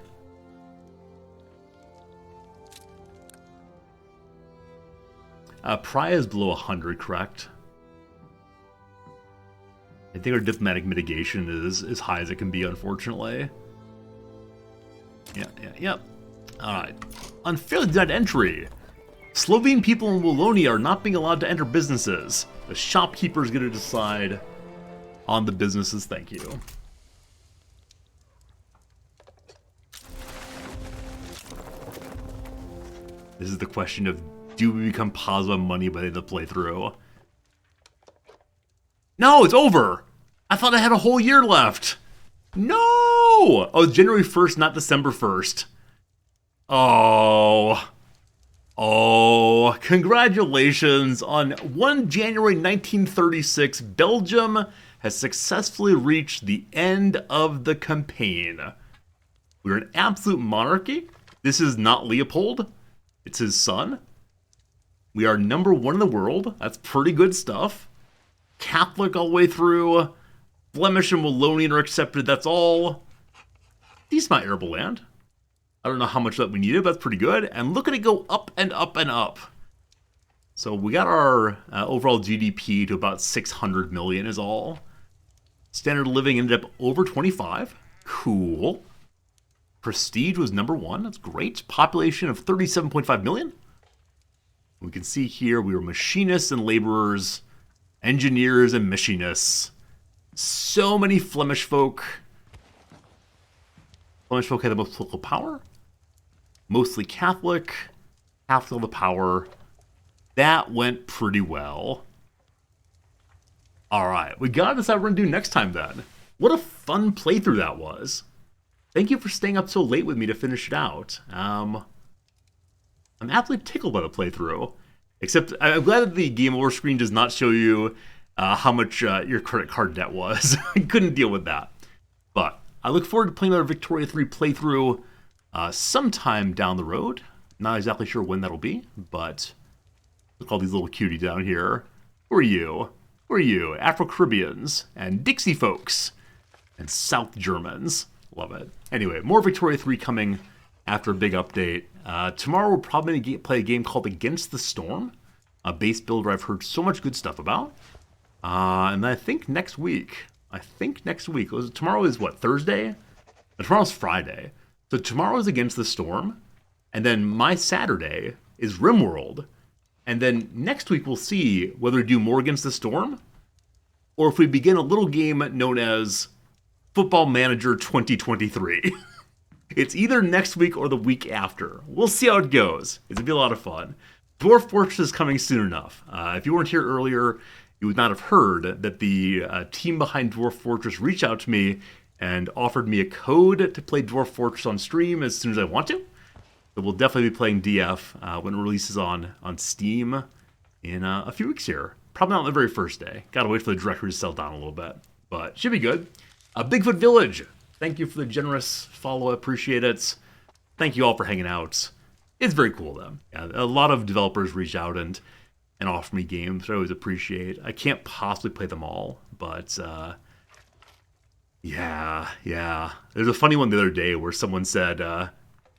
Pry is below 100, correct? I think our diplomatic mitigation is as high as it can be, unfortunately. Yeah. Alright. Unfairly denied entry. Slovene people in Wallonia are not being allowed to enter businesses. The shopkeeper is going to decide on the businesses, thank you. This is the question of, do we become positive on money by the end of the playthrough? No, it's over! I thought I had a whole year left! No! Oh, it's January 1st, not December 1st. Oh, congratulations. On 1 January 1936, Belgium has successfully reached the end of the campaign. We're an absolute monarchy. This is not Leopold. It's his son. We are #1 in the world. That's pretty good stuff. Catholic all the way through. Flemish and Wallonian are accepted. That's all. Decent arable land. I don't know how much that we needed, but that's pretty good. And look at it go up and up and up. So we got our overall GDP to about 600 million is all. Standard of living ended up over 25. Cool. Prestige was #1. That's great. Population of 37.5 million. We can see here we were machinists and laborers, engineers and machinists. So many Flemish folk. Flemish folk had the most political power. Mostly Catholic. Catholic of the power. That went pretty well. Alright, we gotta decide what we're gonna do next time then. What a fun playthrough that was. Thank you for staying up so late with me to finish it out. I'm absolutely tickled by the playthrough. Except, I'm glad that the game over screen does not show you how much your credit card debt was. I couldn't deal with that. But I look forward to playing another Victoria 3 playthrough sometime down the road. Not exactly sure when that'll be, but look at all these little cuties down here. Who are you? Who are you? Afro-Caribbeans and Dixie folks and South Germans. Love it. Anyway, more Victoria 3 coming after a big update. Tomorrow we're probably going to play a game called Against the Storm, a base builder I've heard so much good stuff about. And I think next week, tomorrow is what, Thursday? No, tomorrow's Friday. So tomorrow is Against the Storm, and then my Saturday is RimWorld. And then next week we'll see whether we do more Against the Storm, or if we begin a little game known as Football Manager 2023. It's either next week or the week after. We'll see how it goes. It's going to be a lot of fun. Dwarf Fortress is coming soon enough. If you weren't here earlier, you would not have heard that the team behind Dwarf Fortress reached out to me and offered me a code to play Dwarf Fortress on stream as soon as I want to. So we'll definitely be playing DF when it releases on Steam in a few weeks here. Probably not on the very first day. Gotta wait for the directory to settle down a little bit. But should be good. Bigfoot Village. Thank you for the generous follow. Appreciate it. Thank you all for hanging out. It's very cool, though. Yeah, a lot of developers reach out and offer me games, which I always appreciate. I can't possibly play them all, but yeah. There's a funny one the other day where someone said,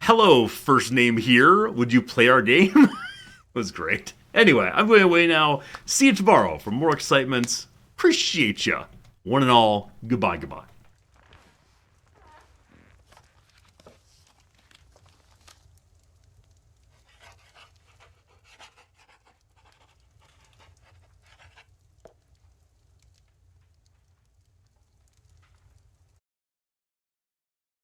hello, first name here. Would you play our game? It was great. Anyway, I'm going away now. See you tomorrow for more excitement. Appreciate ya. One and all, goodbye.